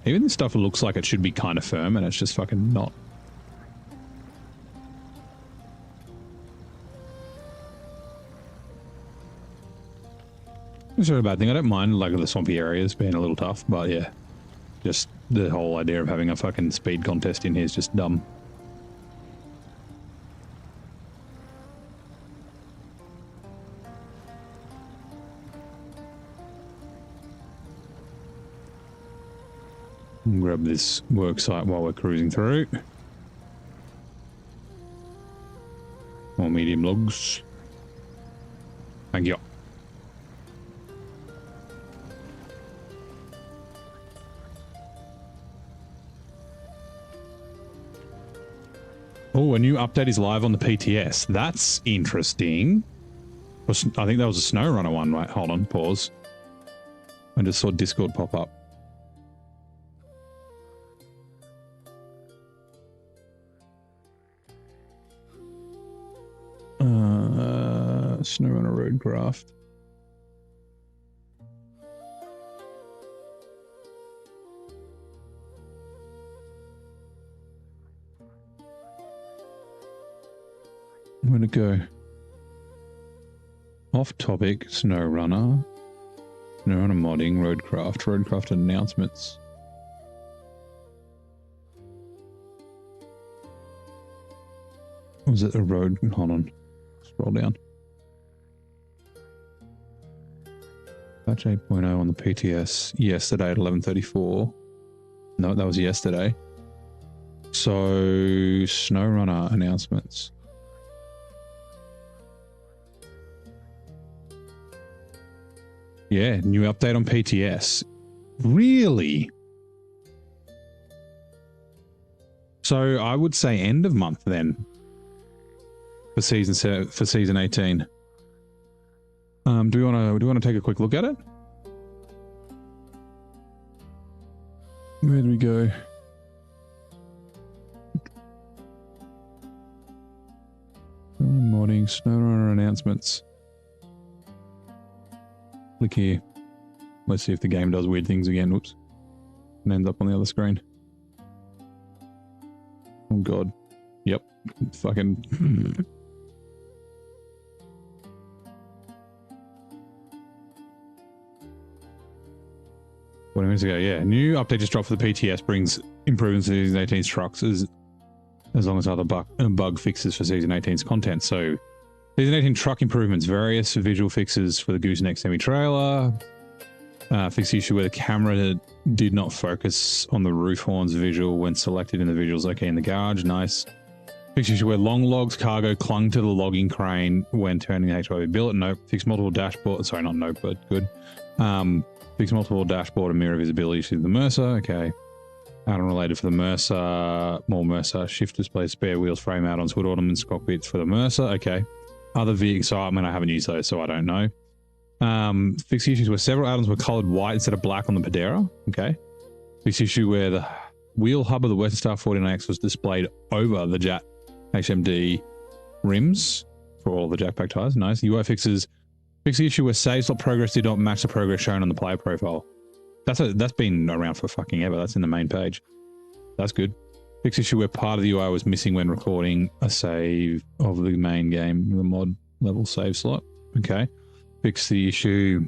S2: Even this stuff looks like it should be kind of firm and it's just fucking not. It's not a bad thing. I don't mind like the swampy areas being a little tough, but yeah. Just the whole idea of having a fucking speed contest in here is just dumb. Grab this work site while we're cruising through. More medium logs. Thank you. Oh, a new update is live on the PTS. That's interesting. I think that was a SnowRunner one, right? Hold on, pause. I just saw Discord pop up. SnowRunner Roadcraft. Where'd it go? Off topic, SnowRunner. SnowRunner modding, Roadcraft announcements. Was it a road? Hold on. Scroll down. Patch 8.0 on the PTS yesterday at 11:34. No, that was yesterday. So, SnowRunner announcements. Yeah, new update on PTS. Really? So I would say end of month then. For season 18. Do we want to take a quick look at it? Where do we go? Modding, SnowRunner announcements. Click here. Let's see if the game does weird things again. Whoops. And ends up on the other screen. Oh god. Yep. Fucking... 20 minutes ago, yeah. New update just dropped for the PTS brings improvements to Season 18's trucks as long as other bug fixes for Season 18's content. So, Season 18 truck improvements, various visual fixes for the Gooseneck semi-trailer, fix the issue where the camera did not focus on the roof horns visual when selected in the visuals. Okay, in the garage, nice. Fix the issue where long logs cargo clung to the logging crane when turning the HYV billet. Nope. Fix multiple dashboard. Sorry, not nope, but good. Fix multiple dashboard and mirror visibility to the Mercer. Okay. Add-on related for the Mercer. More Mercer. Shift display, spare wheels, frame add-ons, hood ornaments, cockpits for the Mercer. Okay. Other vehicles. So, I mean, I haven't used those, so I don't know. Fix the issues where several add-ons were colored white instead of black on the Padera. Okay. Fix the issue where the wheel hub of the Western Star 49X was displayed over the JAT HMD rims for all the jackpack tires. Nice. UI fixes. Fix the issue where save slot progress did not match the progress shown on the player profile. That's been around for fucking ever. That's in the main page. That's good. Fix the issue where part of the UI was missing when recording a save of the main game, the mod level save slot. Okay. Fix the issue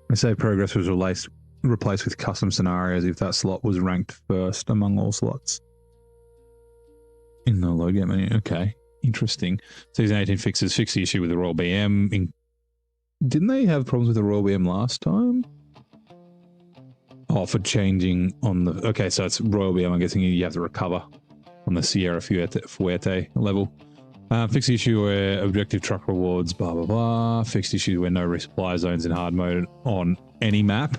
S2: where save progress was replaced with custom scenarios if that slot was ranked first among all slots in the load game menu. Okay. Interesting. Season 18 fixes. Fix the issue with the Royal BM. Didn't they have problems with the Royal BM last time? Oh, for changing on the... Okay, so it's Royal BM. I'm guessing you have to recover on the Sierra Fuerte level. Fix the issue where objective truck rewards, blah, blah, blah. Fix the issue where no resupply zones in hard mode on any map.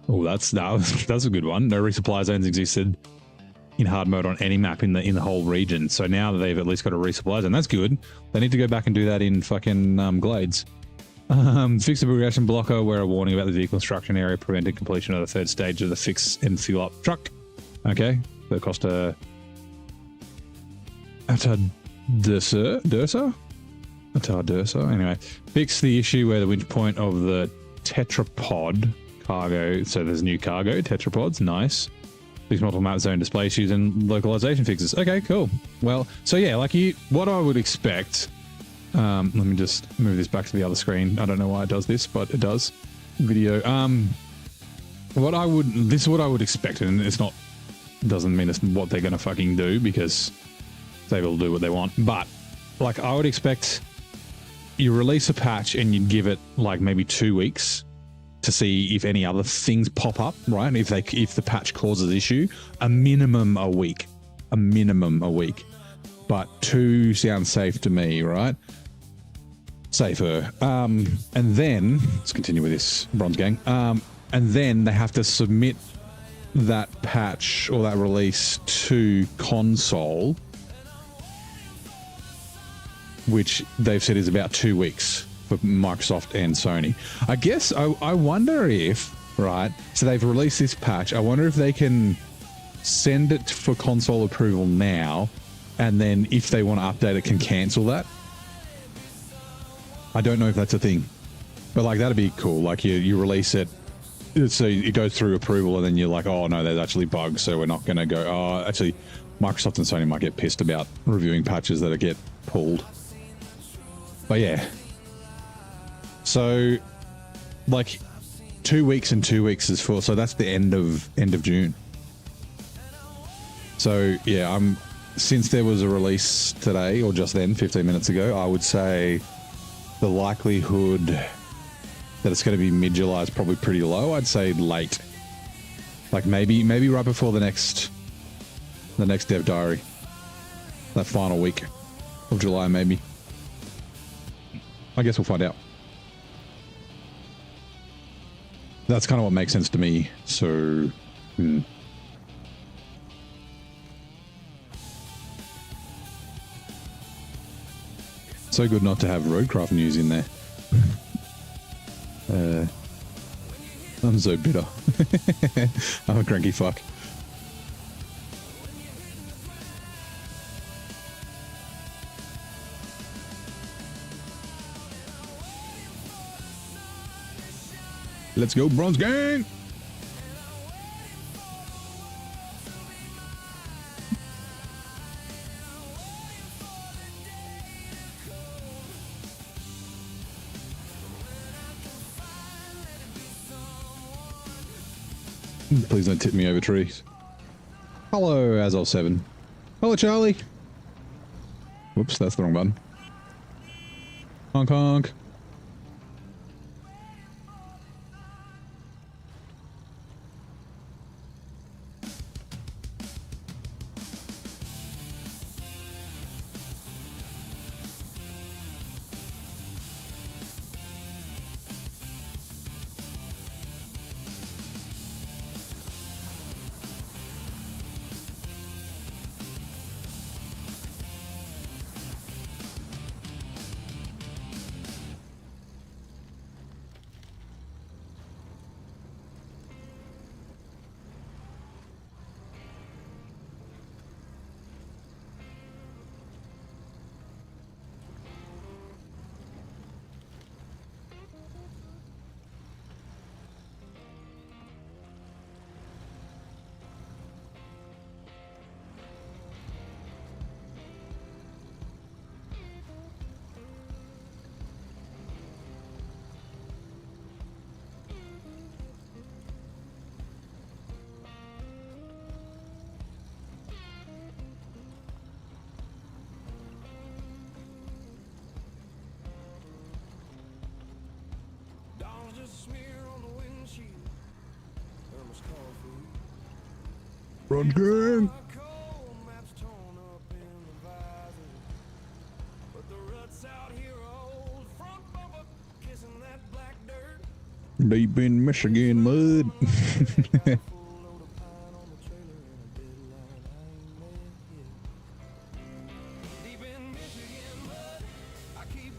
S2: Oh, that's a good one. No resupply zones existed in hard mode on any map in the whole region. So now that they've at least got a resupply zone, that's good. They need to go back and do that in fucking Glades. Fix the progression blocker where a warning about the vehicle construction area prevented completion of the third stage of the fix and fuel up truck. Okay. The Costa Dursa? Anyway. Fix the issue where the winch point of the tetrapod cargo. So there's new cargo, tetrapods. Nice. Fix multiple map zone display issues and localization fixes. Okay, cool. Well, so yeah, like what I would expect. Let me just move this back to the other screen. I don't know why it does this, but it does. Video. This is what I would expect, and it's not, doesn't mean it's what they're going to fucking do because they will do what they want. But like I would expect you release a patch and you'd give it like maybe 2 weeks to see if any other things pop up, right? If the patch causes issue, a minimum a week. But 2 sounds safe to me, right? Safer. And then let's continue with this, Bronze Gang. And then they have to submit that patch or that release to console, which they've said is about 2 weeks for Microsoft and Sony. I guess I wonder if, right, so they've released this patch. I wonder if they can send it for console approval now, and then if they want to update it, can cancel that. I don't know if that's a thing, but like that'd be cool. Like you release it, so it goes through approval, and then you're like, oh no, there's actually bugs, so we're not going to go. Oh, actually, Microsoft and Sony might get pissed about reviewing patches that get pulled. But yeah, so like 2 weeks and 2 weeks is for, so that's the end of June. So yeah, since there was a release today or just then, 15 minutes ago, I would say the likelihood that it's going to be mid-July is probably pretty low. I'd say late, like maybe right before the next Dev Diary, that final week of July, maybe. I guess we'll find out. That's kind of what makes sense to me. So, So good not to have Roadcraft news in there. I'm so bitter. I'm a cranky fuck. Let's go, Bronze Gang! Please don't tip me over trees. Hello, Azol7. Hello, Charlie. Whoops, that's the wrong button. Honk honk. Run gang. Deep in Michigan mud.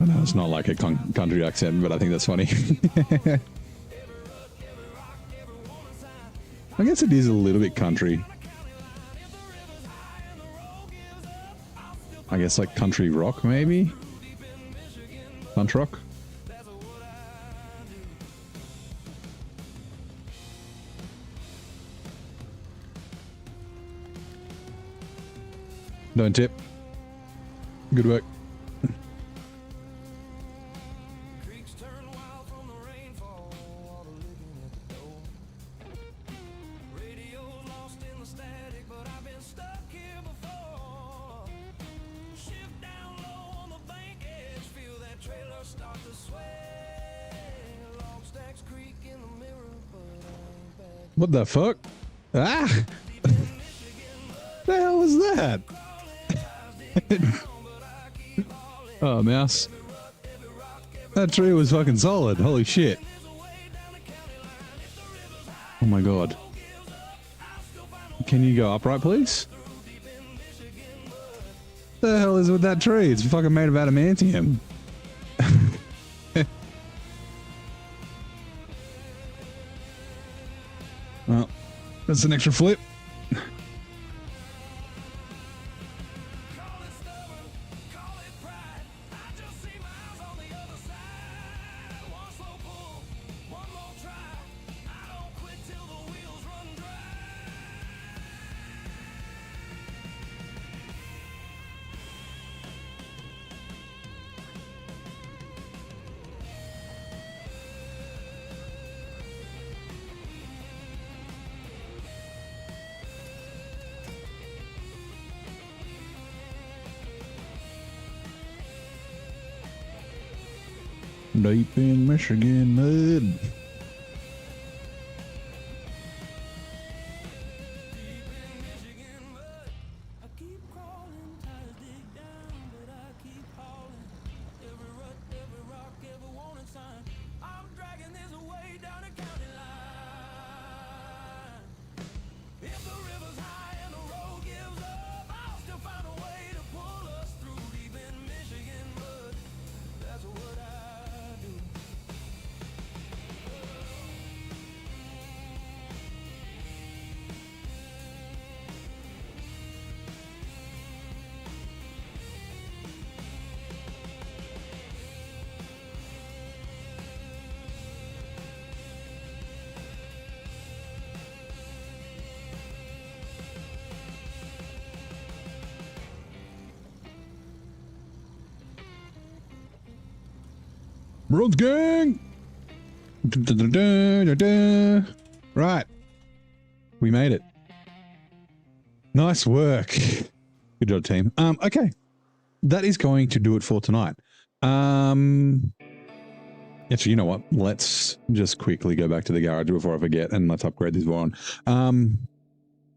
S2: I know it's not like a country accent, but I think that's funny. I guess it is a little bit country. I guess like country rock, maybe? Country rock? Don't tip. Good work. What the fuck? Ah! The hell was that? Oh, mouse. That tree was fucking solid. Holy shit. Oh my god. Can you go upright, please? The hell is with that tree? It's fucking made of adamantium. Well, that's an extra flip. Deep in Michigan mud. Bronze gang! Right. We made it. Nice work. Good job, team. Okay. That is going to do it for tonight. Actually, you know what? Let's just quickly go back to the garage before I forget, and let's upgrade this one.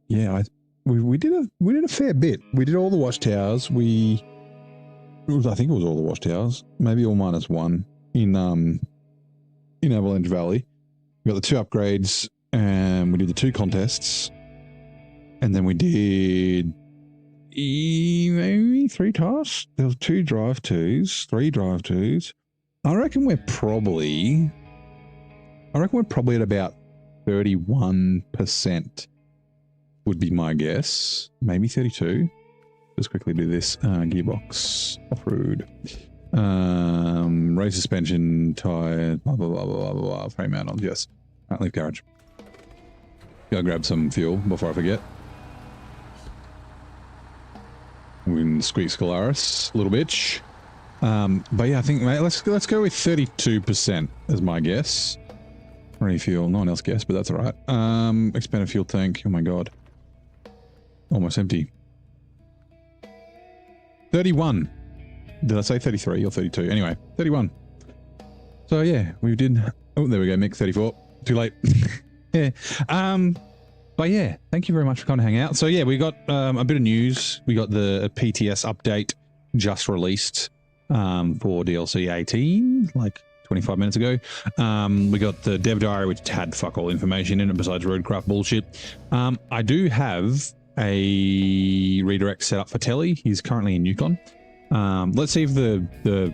S2: Yeah, we did a fair bit. We did all the watchtowers. I think it was all the watchtowers, maybe all minus one in Avalanche Valley. We got the 2 upgrades, and we did the 2 contests, and then we did maybe 3 tasks. There was 2 drive 2s, 3 drive 2s. I reckon we're probably at about 31% would be my guess. Maybe 32. Just quickly do this. Gearbox, off-road, race suspension, tire, blah, blah, blah, blah, blah, blah, frame mount on, yes. Leave garage. Gotta grab some fuel before I forget. We're in Squeak Scolaris, little bitch. But yeah, I think, mate, let's go with 32% as my guess. Ready fuel, no one else guessed, but that's all right. Expanded fuel tank, oh my god. Almost empty. 31. Did I say 33 or 32? Anyway, 31. So yeah, we did, oh, there we go, Mick, 34. Too late. Yeah. But yeah, thank you very much for coming to hang out. So yeah, we got a bit of news. We got the PTS update just released. For DLC 18, like 25 minutes ago. We got the dev diary, which had fuck all information in it besides roadcraft bullshit. I do have a redirect set up for Telly. He's currently in Yukon. Let's see if the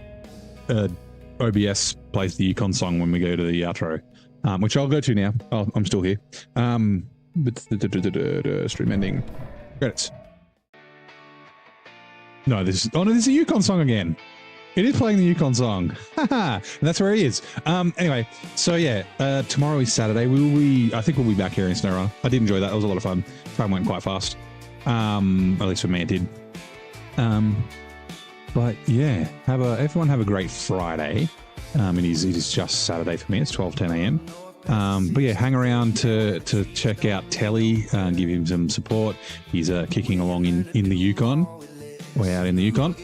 S2: OBS plays the Yukon song when we go to the outro, which I'll go to now. Oh, I'm still here. Stream ending. Credits. No, this is a Yukon song again. It is playing the Yukon song. Haha. And that's where he is. Anyway, so yeah, tomorrow is Saturday. I think we'll be back here in SnowRunner. I did enjoy that. That was a lot of fun. Time went quite fast. At least for me it did. But yeah, everyone have a great Friday. It is just Saturday for me. It's 12:10 a.m. But yeah, hang around to check out Telly and give him some support. He's kicking along in the Yukon. Way out in the Yukon.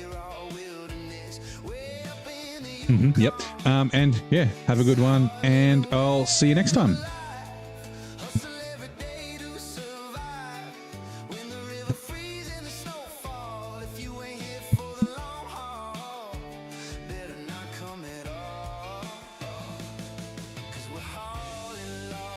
S2: Yep. And yeah, have a good one, and I'll see you next time.